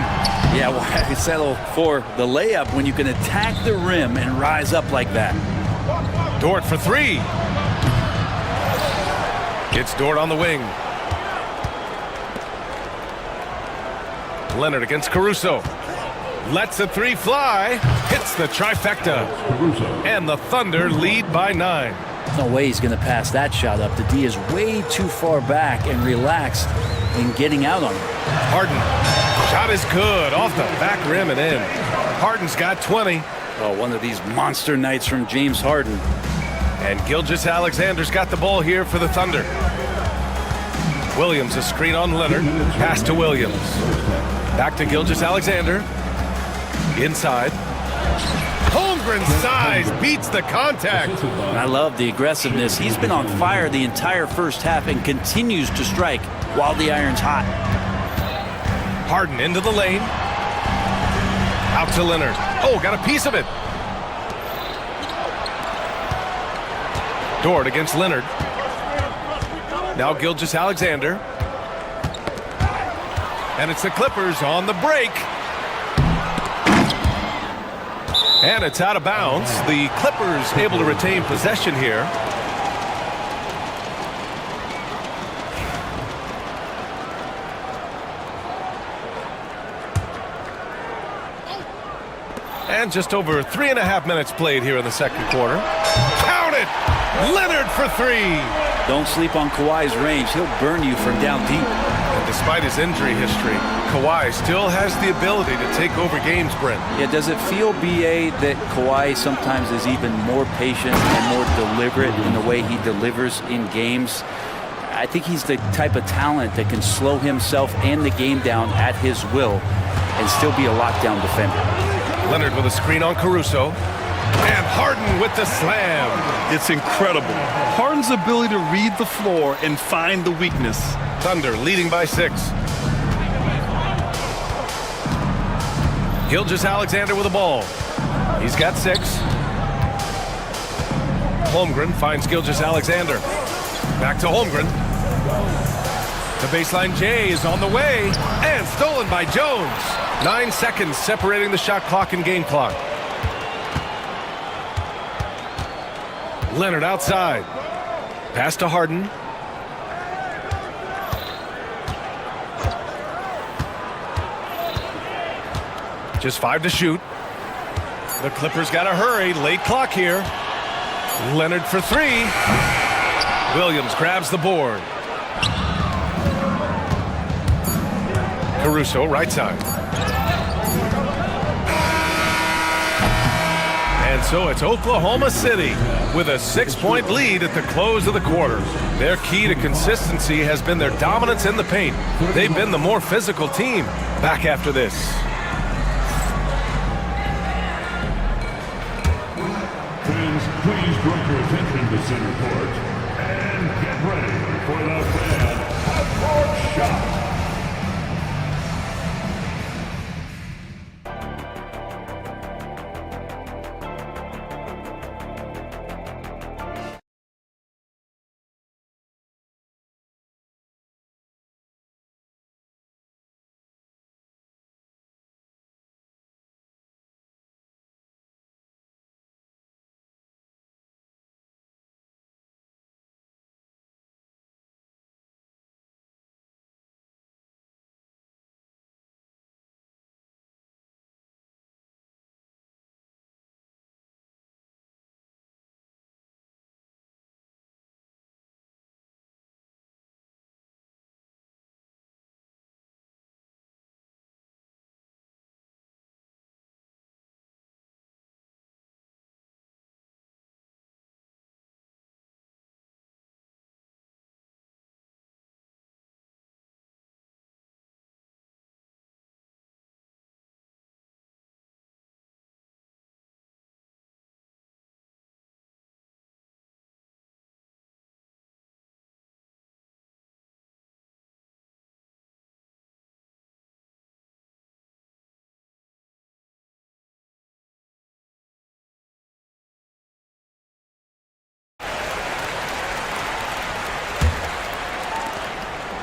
Yeah, well, I can settle for the layup when you can attack the rim and rise up like that. Dort for 3. It's Dort on the wing. Leonard against Caruso. Lets the 3 fly. Hits the trifecta. And the Thunder lead by 9. No way he's going to pass that shot up. The D is way too far back and relaxed in getting out on him. Harden. Shot is good. Off the back rim and in. Harden's got 20. Oh, one of these monster nights from James Harden. And Gilgeous-Alexander's got the ball here for the Thunder. Williams a screen on Leonard. Pass to Williams. Back to Gilgeous-Alexander. Inside. Holmgren's size beats the contact. I love the aggressiveness. He's been on fire the entire first half and continues to strike while the iron's hot. Harden into the lane. Out to Leonard. Oh, got a piece of it. Dort against Leonard. Now Gilgeous-Alexander. And it's the Clippers on the break. And it's out of bounds. The Clippers able to retain possession here. And just over 3.5 minutes played here in the second quarter. Count it! Leonard for three! Don't sleep on Kawhi's range. He'll burn you from down deep. And despite his injury history, Kawhi still has the ability to take over games, Brent. Yeah, does it feel, BA, that Kawhi sometimes is even more patient and more deliberate in the way he delivers in games? I think he's the type of talent that can slow himself and the game down at his will and still be a lockdown defender. Leonard with a screen on Caruso. And Harden with the slam. It's incredible. Harden's ability to read the floor and find the weakness. Thunder leading by 6. Gilgeous-Alexander with the ball. He's got 6. Holmgren finds Gilgeous-Alexander. Back to Holmgren. The baseline J is on the way. And stolen by Jones. 9 seconds separating the shot clock and game clock. Leonard outside. Pass to Harden. Just 5 to shoot. The Clippers got to hurry. Late clock here. Leonard for 3. Williams grabs the board. Caruso right side. And so it's Oklahoma City with a 6-point lead at the close of the quarter. Their key to consistency has been their dominance in the paint. They've been the more physical team. Back after this. Fans, please direct your attention to center court and get ready for the fan half-court shot.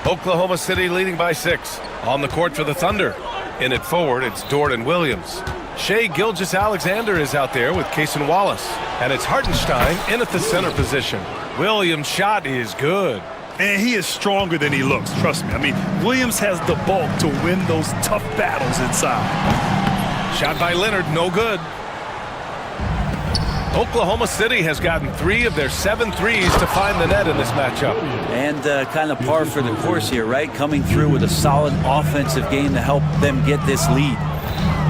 Oklahoma City leading by 6. On the court for the Thunder. In it forward, it's Dort and Williams. Shai Gilgeous-Alexander is out there with Cason Wallace. And it's Hartenstein in at the center position. Williams' shot is good. And he is stronger than he looks, trust me. I mean, Williams has the bulk to win those tough battles inside. Shot by Leonard, no good. Oklahoma City has gotten 3 of their 7 threes to find the net in this matchup. And kind of par for the course here, right? Coming through with a solid offensive game to help them get this lead.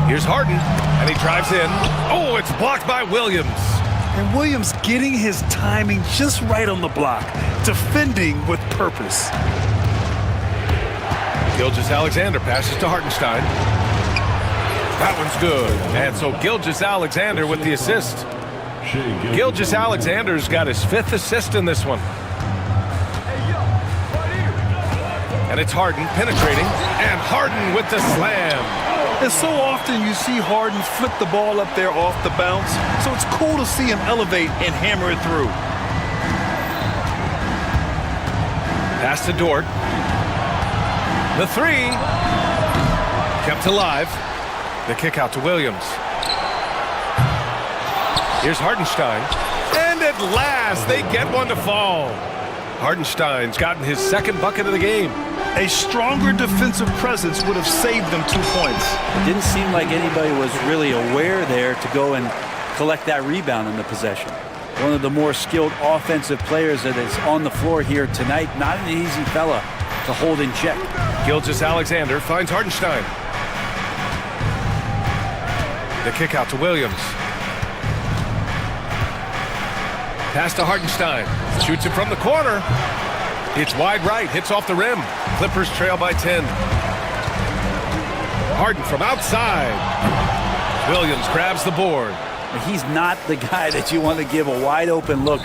Here's Harden, and he drives in. Oh, it's blocked by Williams. And Williams getting his timing just right on the block, defending with purpose. Gilgeous-Alexander passes to Hartenstein. That one's good. And so Gilgeous-Alexander with the assist. Gilgeous-Alexander's got his 5th assist in this one. And it's Harden penetrating, and Harden with the slam. And so often you see Harden flip the ball up there off the bounce, so it's cool to see him elevate and hammer it through. Pass to Dort. The 3. Kept alive. The kick out to Williams. Here's Hartenstein. And at last, they get one to fall. Hartenstein's gotten his second bucket of the game. A stronger defensive presence would have saved them 2 points. It didn't seem like anybody was really aware there to go and collect that rebound in the possession. One of the more skilled offensive players that is on the floor here tonight. Not an easy fella to hold in check. Gilgeous-Alexander finds Hartenstein. The kick out to Williams. Pass to Hartenstein. Shoots it from the corner. It's wide right. Hits off the rim. Clippers trail by 10. Harden from outside. Williams grabs the board. He's not the guy that you want to give a wide open look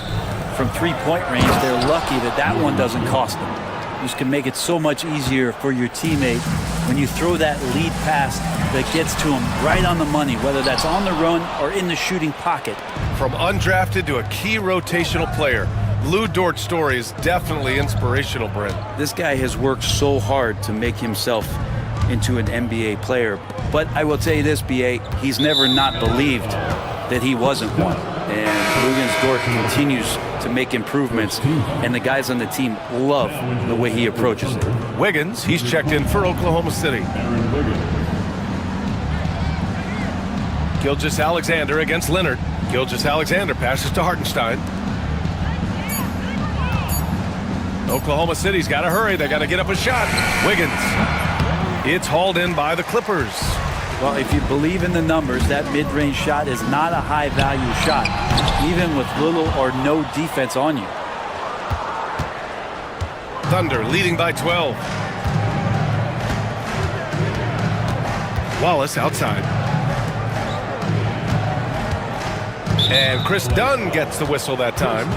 from three-point range. They're lucky that that one doesn't cost them. You can make it so much easier for your teammate when you throw that lead pass that gets to him right on the money, whether that's on the run or in the shooting pocket. From undrafted to a key rotational player, Lou Dort's story is definitely inspirational, Brent. This guy has worked so hard to make himself into an NBA player. But I will tell you this, B.A., he's never not believed that he wasn't one. And Lugens Dort continues to make improvements, and the guys on the team love the way he approaches it. Wiggins, he's checked in for Oklahoma City. Gilgeous-Alexander against Leonard. Gilgeous-Alexander passes to Hartenstein. Oklahoma City's got to hurry. They got to get up a shot. Wiggins. It's hauled in by the Clippers. Well, if you believe in the numbers, that mid-range shot is not a high-value shot, even with little or no defense on you. Thunder leading by 12. Wallace outside. And Chris Dunn gets the whistle that time.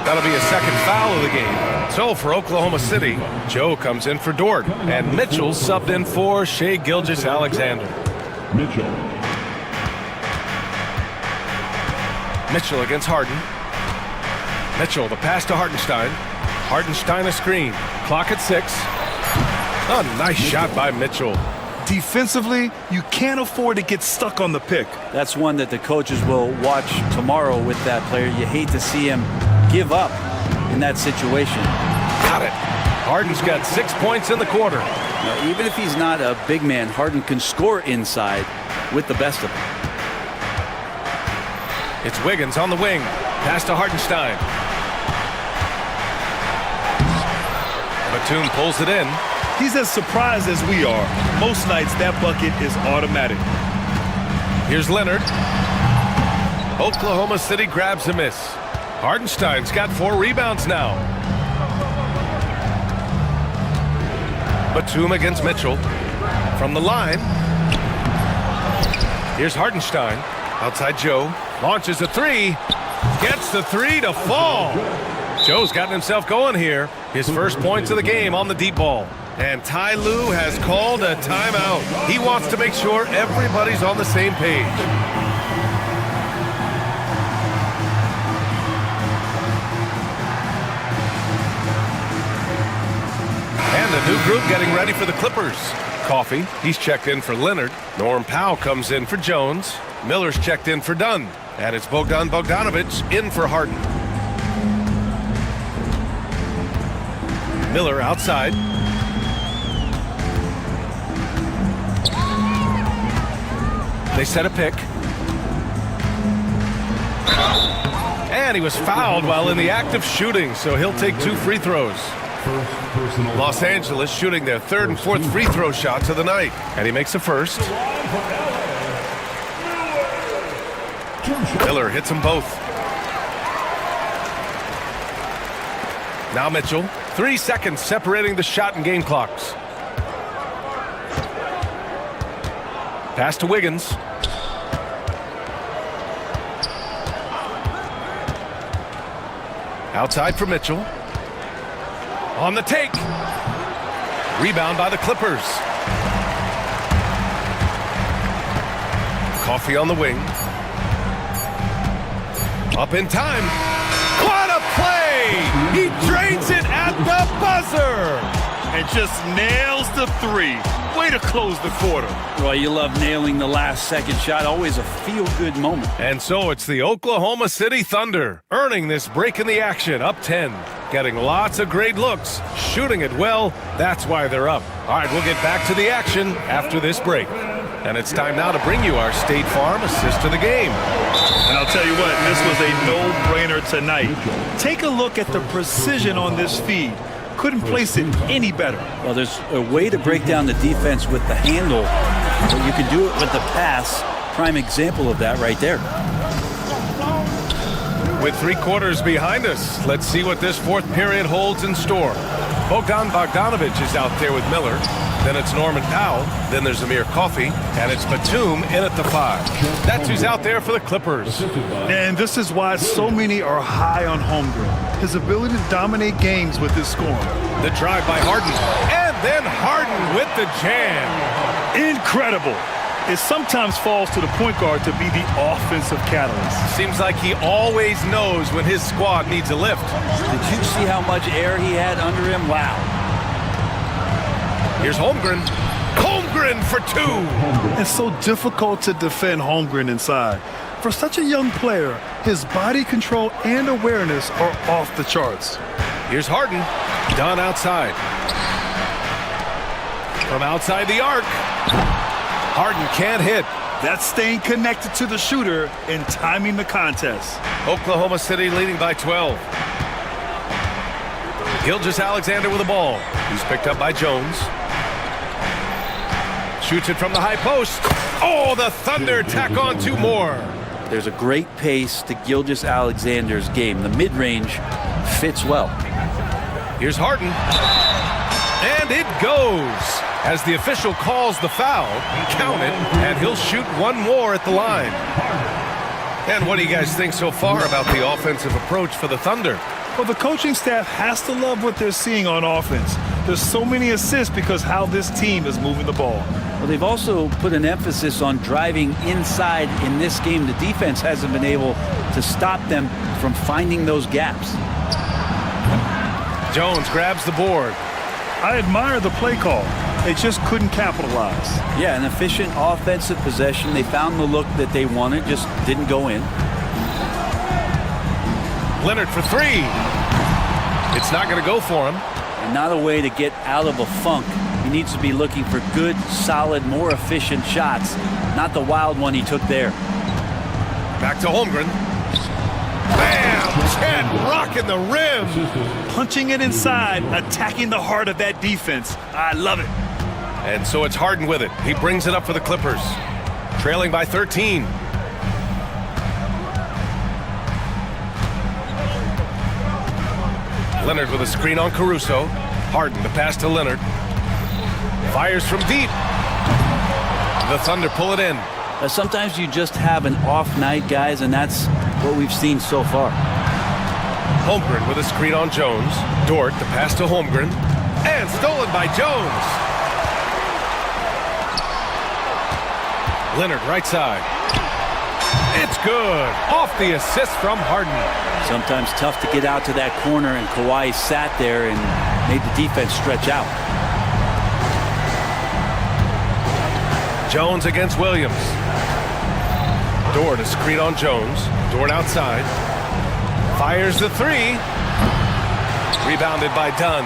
That'll be a second foul of the game. So for Oklahoma City, Joe comes in for Dort, and Mitchell subbed in for Shai Gilgeous-Alexander. Mitchell against Harden. Mitchell, the pass to Hartenstein. Hartenstein a screen. Clock at 6. A nice shot by Mitchell. Defensively, you can't afford to get stuck on the pick. That's one that the coaches will watch tomorrow with that player. You hate to see him give up in that situation. Got it. Harden's got 6 points in the quarter. Now, even if he's not a big man, Harden can score inside with the best of them. It's Wiggins on the wing. Pass to Hartenstein. Batum pulls it in. He's as surprised as we are. Most nights, that bucket is automatic. Here's Leonard. Oklahoma City grabs a miss. Hartenstein's got 4 rebounds now. Batum against Mitchell. From the line. Here's Hartenstein. Outside Joe. Launches a 3. Gets the 3 to fall. Joe's gotten himself going here. His first points of the game on the deep ball. And Ty Lue has called a timeout. He wants to make sure everybody's on the same page. And a new group getting ready for the Clippers. Coffey, he's checked in for Leonard. Norm Powell comes in for Jones. Miller's checked in for Dunn. And it's Bogdan Bogdanovic in for Harden. Miller outside. They set a pick. And he was fouled while in the act of shooting, so he'll take 2 free throws. Los Angeles shooting their 3rd and 4th free throw shots of the night. And he makes the first. Miller hits them both. Now Mitchell. 3 seconds separating the shot and game clocks. Pass to Wiggins. Outside for Mitchell. On the take. Rebound by the Clippers. Coffey on the wing. Up in time. What a play! He drains it at the buzzer! And and just nails the three. Way to close the quarter. Well, you love nailing the last second shot. Always a feel-good moment. And so it's the Oklahoma City Thunder earning this break in the action, up 10. Getting lots of great looks, shooting it well. That's why they're up. All right, we'll get back to the action after this break. And it's time now to bring you our State Farm assist to the game. And I'll tell you what, this was a no-brainer tonight. Take a look at the precision on this feed. Couldn't place it any better. Well, there's a way to break down the defense with the handle, but you can do it with the pass. Prime example of that right there. With 3 quarters behind us, let's see what this fourth period holds in store. Bogdan Bogdanovic is out there with Miller. Then it's Norman Powell. Then there's Amir Coffey. And it's Batum in at the 5. That's who's out there for the Clippers. And this is why so many are high on Holmgren. His ability to dominate games with his scoring. The drive by Harden. And then Harden with the jam. Incredible. It sometimes falls to the point guard to be the offensive catalyst. Seems like he always knows when his squad needs a lift. Did you see how much air he had under him? Wow. Here's Holmgren. Holmgren for 2. It's so difficult to defend Holmgren inside. For such a young player, his body control and awareness are off the charts. Here's Harden. Done outside. From outside the arc. Harden can't hit. That's staying connected to the shooter and timing the contest. Oklahoma City leading by 12. Gilgeous-Alexander with the ball. He's picked up by Jones. Shoots it from the high post. Oh, the Thunder tack on 2 more. There's a great pace to Gilgeous-Alexander's game. The mid-range fits well. Here's Harden. And it goes. As the official calls the foul, count it, and he'll shoot 1 more at the line. And what do you guys think so far about the offensive approach for the Thunder? Well, the coaching staff has to love what they're seeing on offense. There's so many assists because how this team is moving the ball. Well, they've also put an emphasis on driving inside in this game. The defense hasn't been able to stop them from finding those gaps. Jones grabs the board. I admire the play call. They just couldn't capitalize. Yeah, an efficient offensive possession. They found the look that they wanted, just didn't go in. Leonard for 3. It's not going to go for him. And not a way to get out of a funk. He needs to be looking for good, solid, more efficient shots, not the wild one he took there. Back to Holmgren. Bam! Chad rocking the rim. Punching it inside, attacking the heart of that defense. I love it. And so it's Harden with it. He brings it up for the Clippers. Trailing by 13. Leonard with a screen on Caruso. Harden, the pass to Leonard. Fires from deep. The Thunder pull it in. Sometimes you just have an off night, guys, and that's what we've seen so far. Holmgren with a screen on Jones. Dort, the pass to Holmgren. And stolen by Jones. Leonard, right side. It's good. Off the assist from Harden. Sometimes tough to get out to that corner, and Kawhi sat there and made the defense stretch out. Jones against Williams. Dort, a screen on Jones. Dort outside. Fires the 3. Rebounded by Dunn.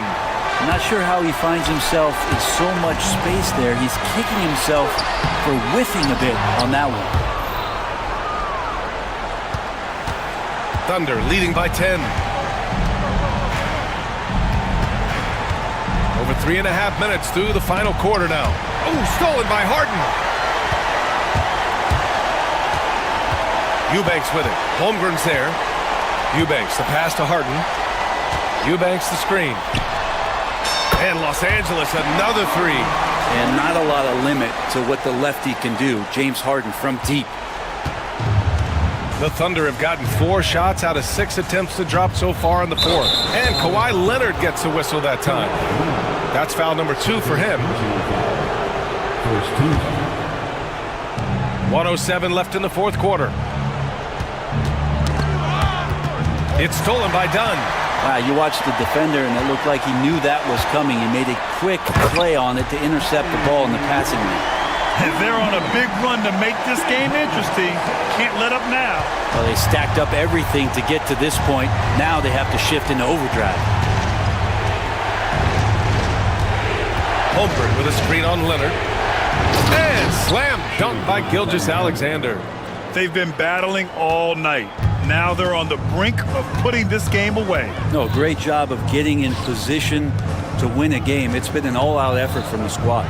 I'm not sure how he finds himself in so much space there. He's kicking himself for whiffing a bit on that one. Thunder leading by 10. Over 3.5 minutes through the final quarter now. Oh, stolen by Harden. Eubanks with it. Holmgren's there. Eubanks, the pass to Harden. Eubanks, the screen. And Los Angeles, another 3. And not a lot of limit to what the lefty can do. James Harden from deep. The Thunder have gotten 4 shots out of 6 attempts to drop so far in the fourth. And Kawhi Leonard gets a whistle that time. That's foul number 2 for him. 1:07 left in the fourth quarter. It's stolen by Dunn. You watched the defender, and it looked like he knew that was coming. He made a quick play on it to intercept the ball in the passing lane. And they're on a big run to make this game interesting. Can't let up now. Well, they stacked up everything to get to this point. Now they have to shift into overdrive. Holmgren with a screen on Leonard. And slam dunk by Gilgeous-Alexander. They've been battling all night. Now they're on the brink of putting this game away. No, great job of getting in position to win a game. It's been an all-out effort from the squad.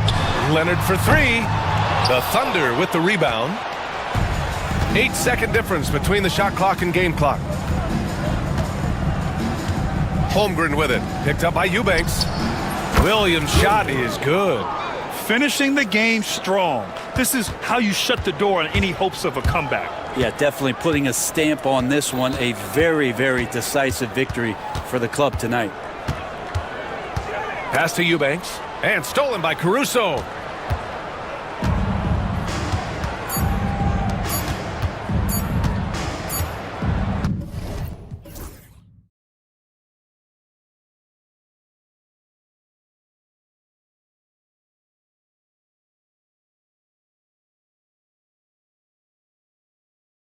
Leonard for three. The Thunder with the rebound. 8-second difference between the shot clock and game clock. Holmgren with it. Picked up by Eubanks. Williams' shot is good. Finishing the game strong. This is how you shut the door on any hopes of a comeback. Yeah, definitely putting a stamp on this one. A very, very decisive victory for the club tonight. Pass to Eubanks. And stolen by Caruso.